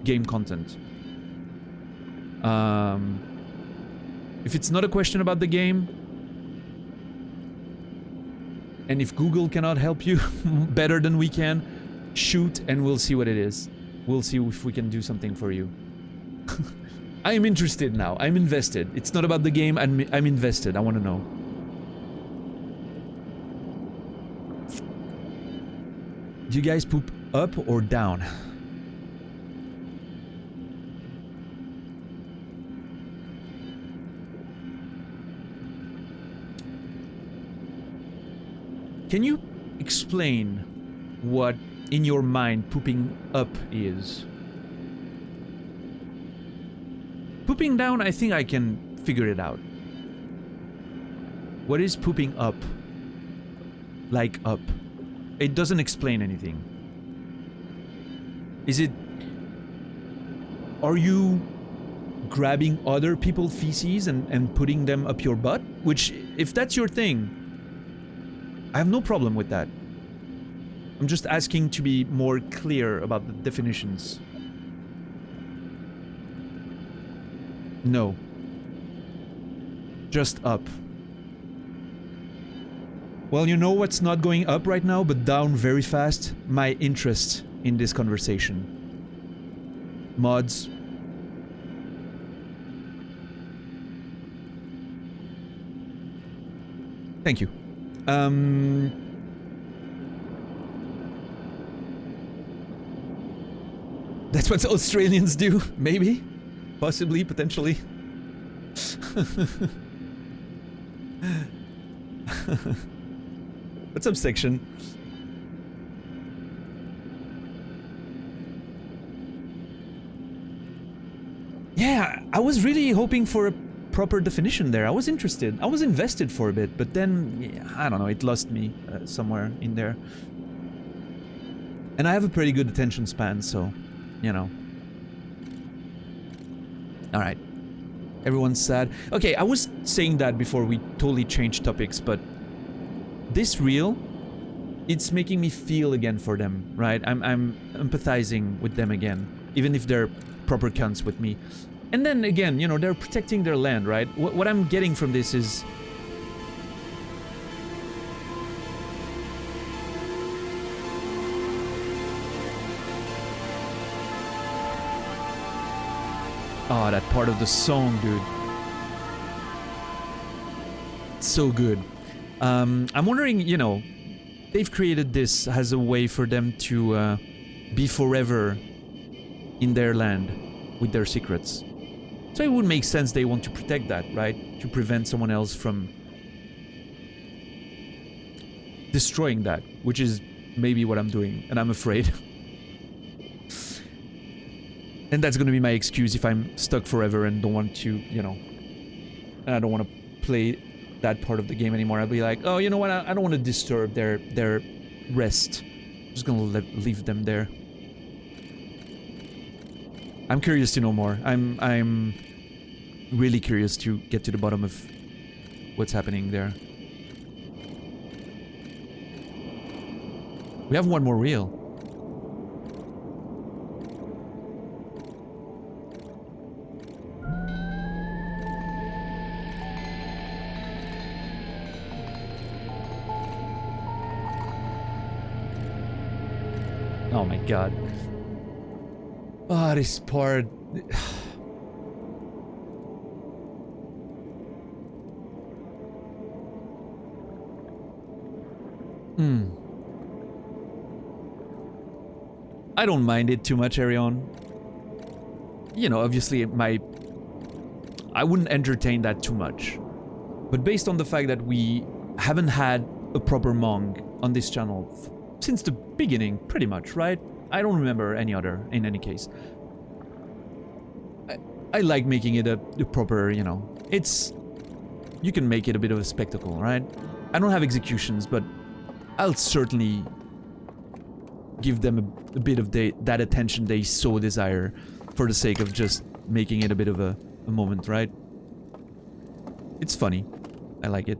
Speaker 1: game content. If it's not a question about the game, and if Google cannot help you better than we can, shoot and we'll see what it is. We'll see if we can do something for you. I'm interested now. I'm invested. It's not about the game. I'm invested. I want to know. Do you guys poop up or down? Can you explain what, in your mind, pooping up is? Pooping down, I think I can figure it out. What is pooping up? Like up. It doesn't explain anything. Is it... Are you grabbing other people's feces and putting them up your butt? Which, if that's your thing, I have no problem with that. I'm just asking to be more clear about the definitions. No. Just up. Well, you know what's not going up right now, but down very fast? My interest in this conversation. Mods. Thank you. That's what Australians do, maybe? Possibly, potentially. What's up, section? Yeah, I was really hoping for a proper definition there. I was interested. I was invested for a bit, but then, yeah, I don't know, it lost me somewhere in there. And I have a pretty good attention span, so, you know. Alright. Everyone's sad. Okay, I was saying that before we totally changed topics, but this reel, it's making me feel again for them, right? I'm empathizing with them again, even if they're proper cunts with me. And then again, you know, they're protecting their land, right? What I'm getting from this is... Oh, that part of the song, dude. So good. I'm wondering, you know, they've created this as a way for them to be forever in their land with their secrets. So it would make sense they want to protect that, right? To prevent someone else from destroying that, which is maybe what I'm doing, and I'm afraid. And that's gonna be my excuse if I'm stuck forever and don't want to, you know, and I don't want to play that part of the game anymore. I'll be like, oh, you know what, I don't want to disturb their rest. I'm just gonna leave them there. I'm curious to know more. I'm really curious to get to the bottom of what's happening there. We have one more reel. Oh my god. Ah, this part... I don't mind it too much, Arion. You know, obviously I wouldn't entertain that too much. But based on the fact that we haven't had a proper Mong on this channel since the beginning, pretty much, right? I don't remember any other, in any case. I like making it a proper, you know, it's... You can make it a bit of a spectacle, right? I don't have executions, but I'll certainly give them a bit of that attention they so desire for the sake of just making it a bit of a moment, right? It's funny. I like it.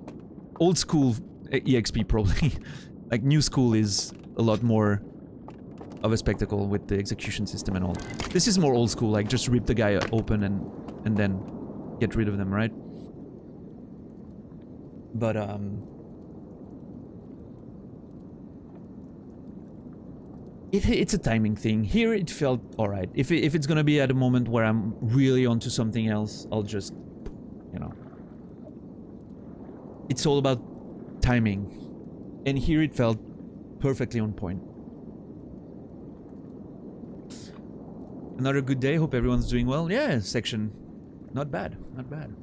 Speaker 1: Old school EXP probably. Like new school is a lot more of a spectacle with the execution system and all. This is more old school, like just rip the guy open and then get rid of them, right? But It's a timing thing. Here it felt alright. If it's gonna be at a moment where I'm really onto something else, I'll just, you know. It's all about timing. And here it felt perfectly on point. Another good day. Hope everyone's doing well. Yeah, section. Not bad. Not bad.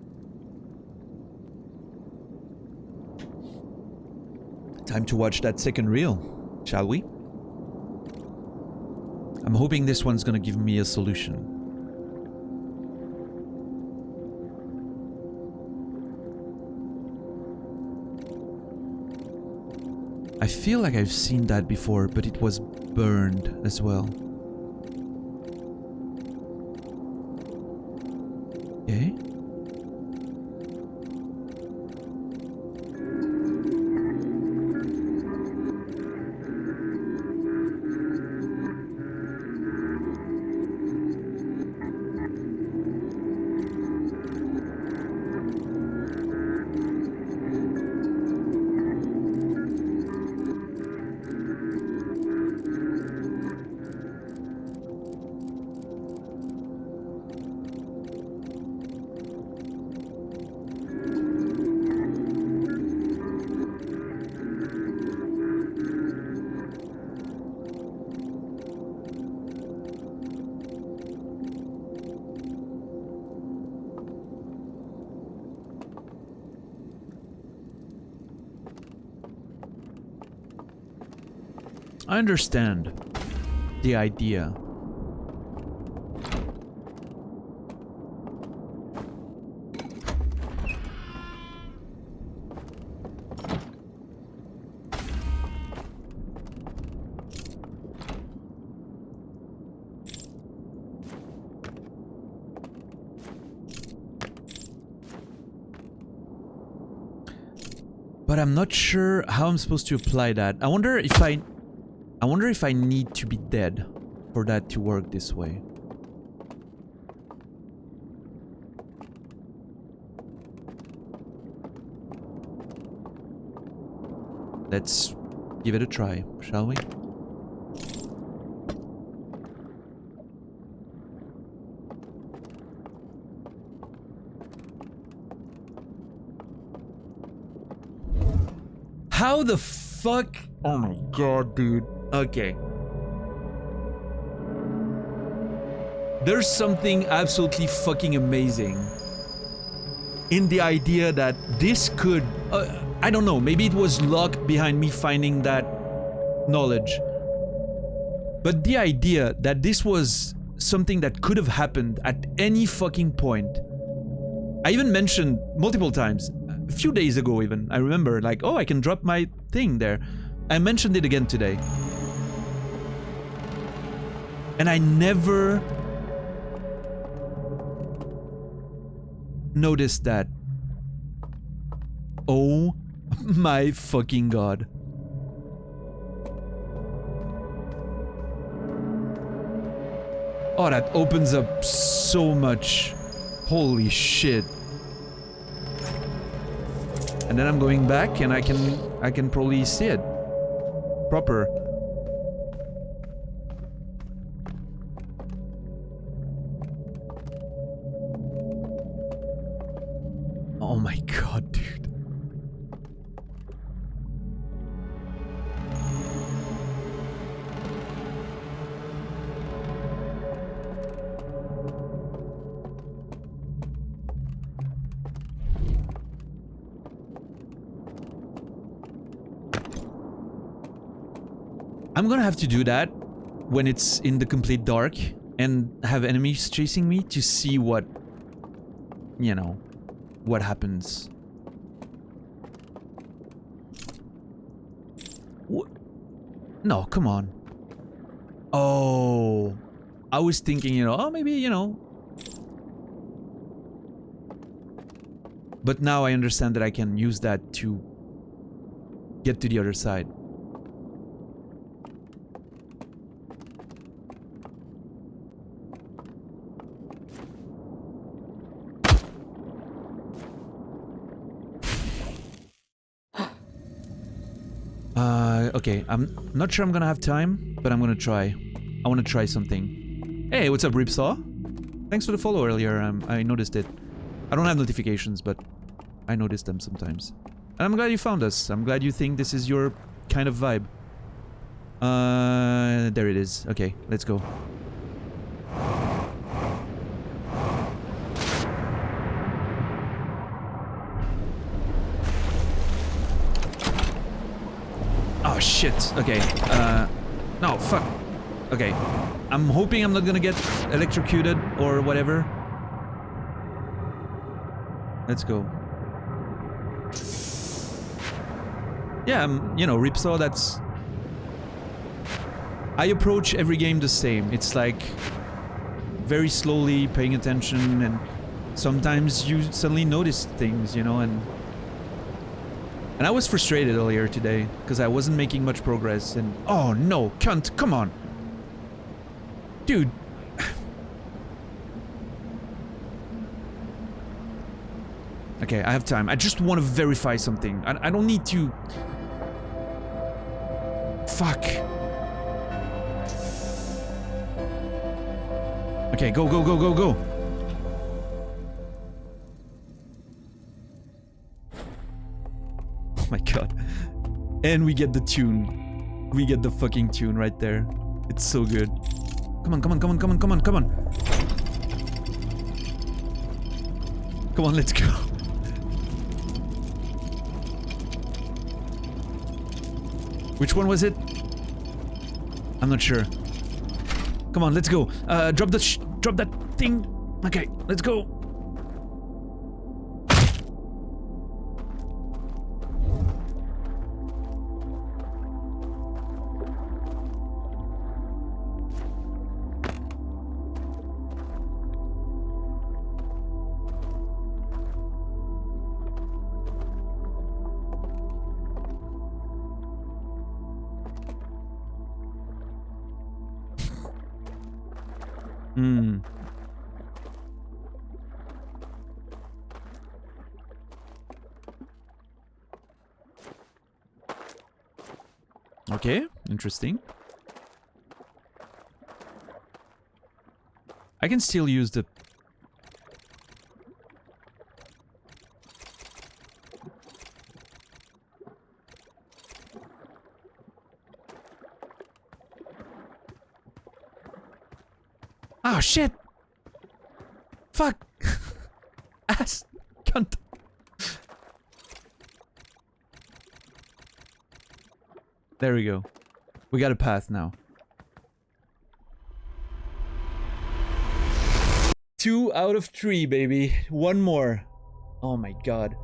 Speaker 1: Time to watch that second reel, shall we? I'm hoping this one's gonna give me a solution. I feel like I've seen that before, but it was burned as well. Okay. I understand the idea. But I'm not sure how I'm supposed to apply that. I wonder if I need to be dead for that to work this way. Let's give it a try, shall we? How the fuck? Oh my god, dude. Okay. There's something absolutely fucking amazing in the idea that this could... I don't know, maybe it was luck behind me finding that knowledge. But the idea that this was something that could have happened at any fucking point. I even mentioned multiple times, a few days ago even, I remember, like, oh, I can drop my thing there. I mentioned it again today. And I never noticed that. Oh my fucking god. Oh, that opens up so much. Holy shit. And then I'm going back and I can probably see it proper. Oh my god, dude. I'm gonna have to do that when it's in the complete dark and have enemies chasing me to see what, you know, what happens. What? No, come on. Oh, I was thinking, you know, oh, maybe, you know. But now I understand that I can use that to get to the other side. Okay, I'm not sure I'm gonna have time, but I'm gonna try. I wanna try something. Hey, what's up, Ripsaw? Thanks for the follow earlier, I noticed it. I don't have notifications, but I notice them sometimes. And I'm glad you found us. I'm glad you think this is your kind of vibe. There it is. Okay, let's go. Oh shit, okay. No, fuck. Okay. I'm hoping I'm not gonna get electrocuted or whatever. Let's go. Yeah, you know, Ripsaw, that's... I approach every game the same. It's like... very slowly, paying attention, and sometimes you suddenly notice things, you know, and I was frustrated earlier today, because I wasn't making much progress, and... Oh no, cunt, come on! Dude! Okay, I have time. I just want to verify something. I don't need to... Fuck. Okay, go, go, go, go, go! Oh my god. And we get the tune. We get the fucking tune right there. It's so good. Come on, come on, come on, come on, come on, come on! Come on, let's go. Which one was it? I'm not sure. Come on, let's go. Drop that thing. Okay, let's go. Okay, interesting. I can still use the... Oh shit! Fuck! Ass! Cunt! There we go. We got a path now. 2 out of 3, baby. One more. Oh my god.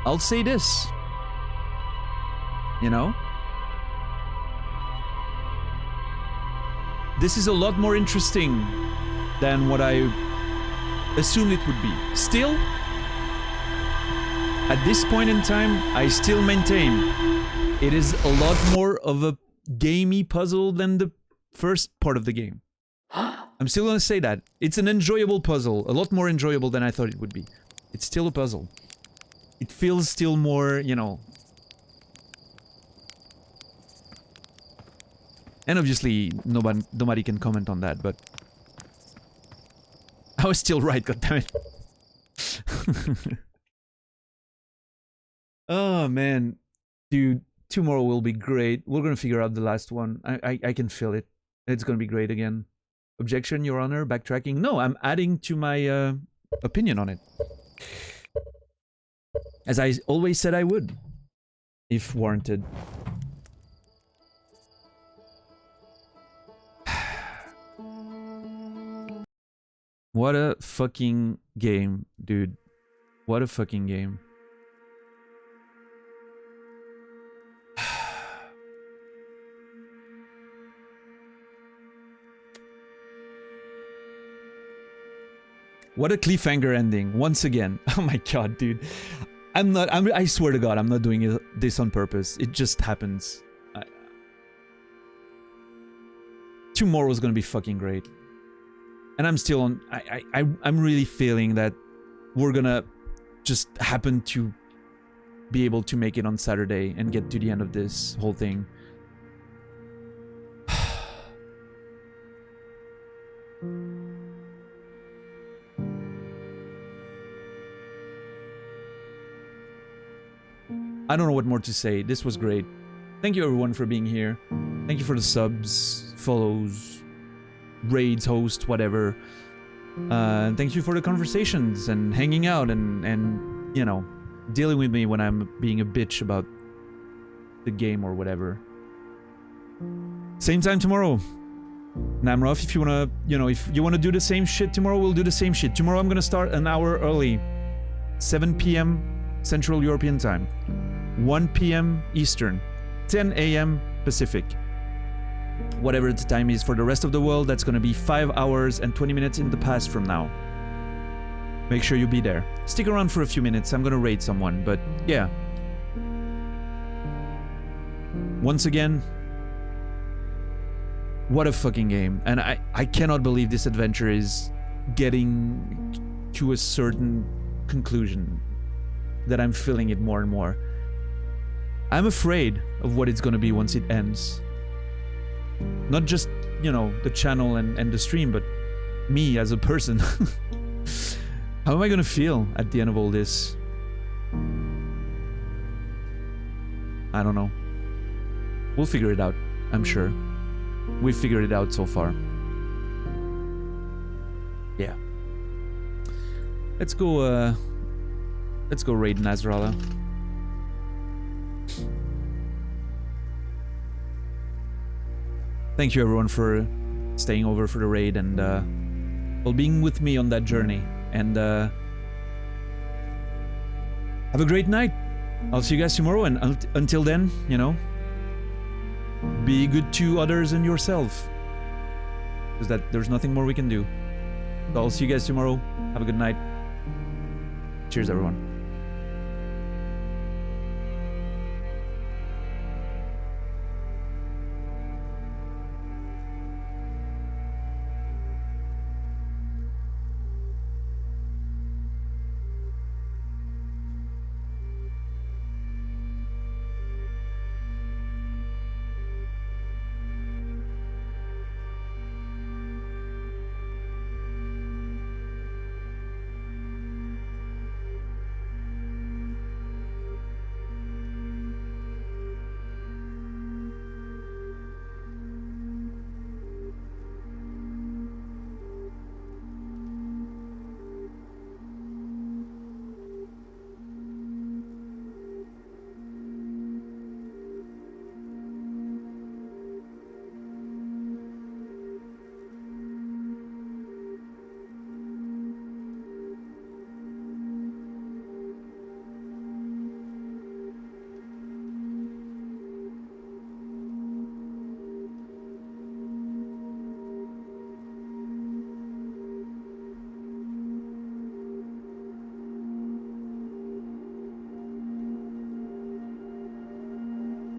Speaker 1: I'll say this. You know? This is a lot more interesting than what I assumed it would be. Still, at this point in time, I still maintain it is a lot more of a gamey puzzle than the first part of the game. I'm still gonna say that. It's an enjoyable puzzle, a lot more enjoyable than I thought it would be. It's still a puzzle. It feels still more, you know... And obviously, nobody can comment on that, but... I was still right, goddammit. Oh, man. Dude, tomorrow will be great. We're gonna figure out the last one. I can feel it. It's gonna be great again. Objection, Your Honor? Backtracking? No, I'm adding to my opinion on it. As I always said I would. If warranted. What a fucking game, dude. What a fucking game. What a cliffhanger ending, once again. Oh my god, dude. I swear to god, I'm not doing this on purpose. It just happens. Tomorrow's gonna be fucking great. And I'm still on... I'm really feeling that we're gonna just happened to be able to make it on Saturday and get to the end of this whole thing. I don't know what more to say. This was great. Thank you everyone for being here. Thank you for the subs, follows, raids, host, whatever. Thank you for the conversations and hanging out and you know, dealing with me when I'm being a bitch about the game or whatever. Same time tomorrow. Namroff, if you wanna, you know, if you wanna do the same shit tomorrow, we'll do the same shit. Tomorrow I'm gonna start an hour early. 7 p.m. Central European Time. 1 p.m. Eastern. 10 a.m. Pacific. Whatever the time is for the rest of the world, that's gonna be 5 hours and 20 minutes in the past from now. Make sure you be there. Stick around for a few minutes, I'm gonna raid someone, but yeah. Once again, what a fucking game. And I cannot believe this adventure is getting to a certain conclusion. That I'm feeling it more and more. I'm afraid of what it's gonna be once it ends. Not just, you know, the channel and the stream, but me as a person. How am I gonna feel at the end of all this? I don't know. We'll figure it out, I'm sure. We've figured it out so far. Yeah. Let's go raid Nasrallah. Thank you everyone for staying over for the raid and well, being with me on that journey. And have a great night. I'll see you guys tomorrow, and until then, you know, be good to others and yourself. Because there's nothing more we can do. So I'll see you guys tomorrow. Have a good night. Cheers everyone.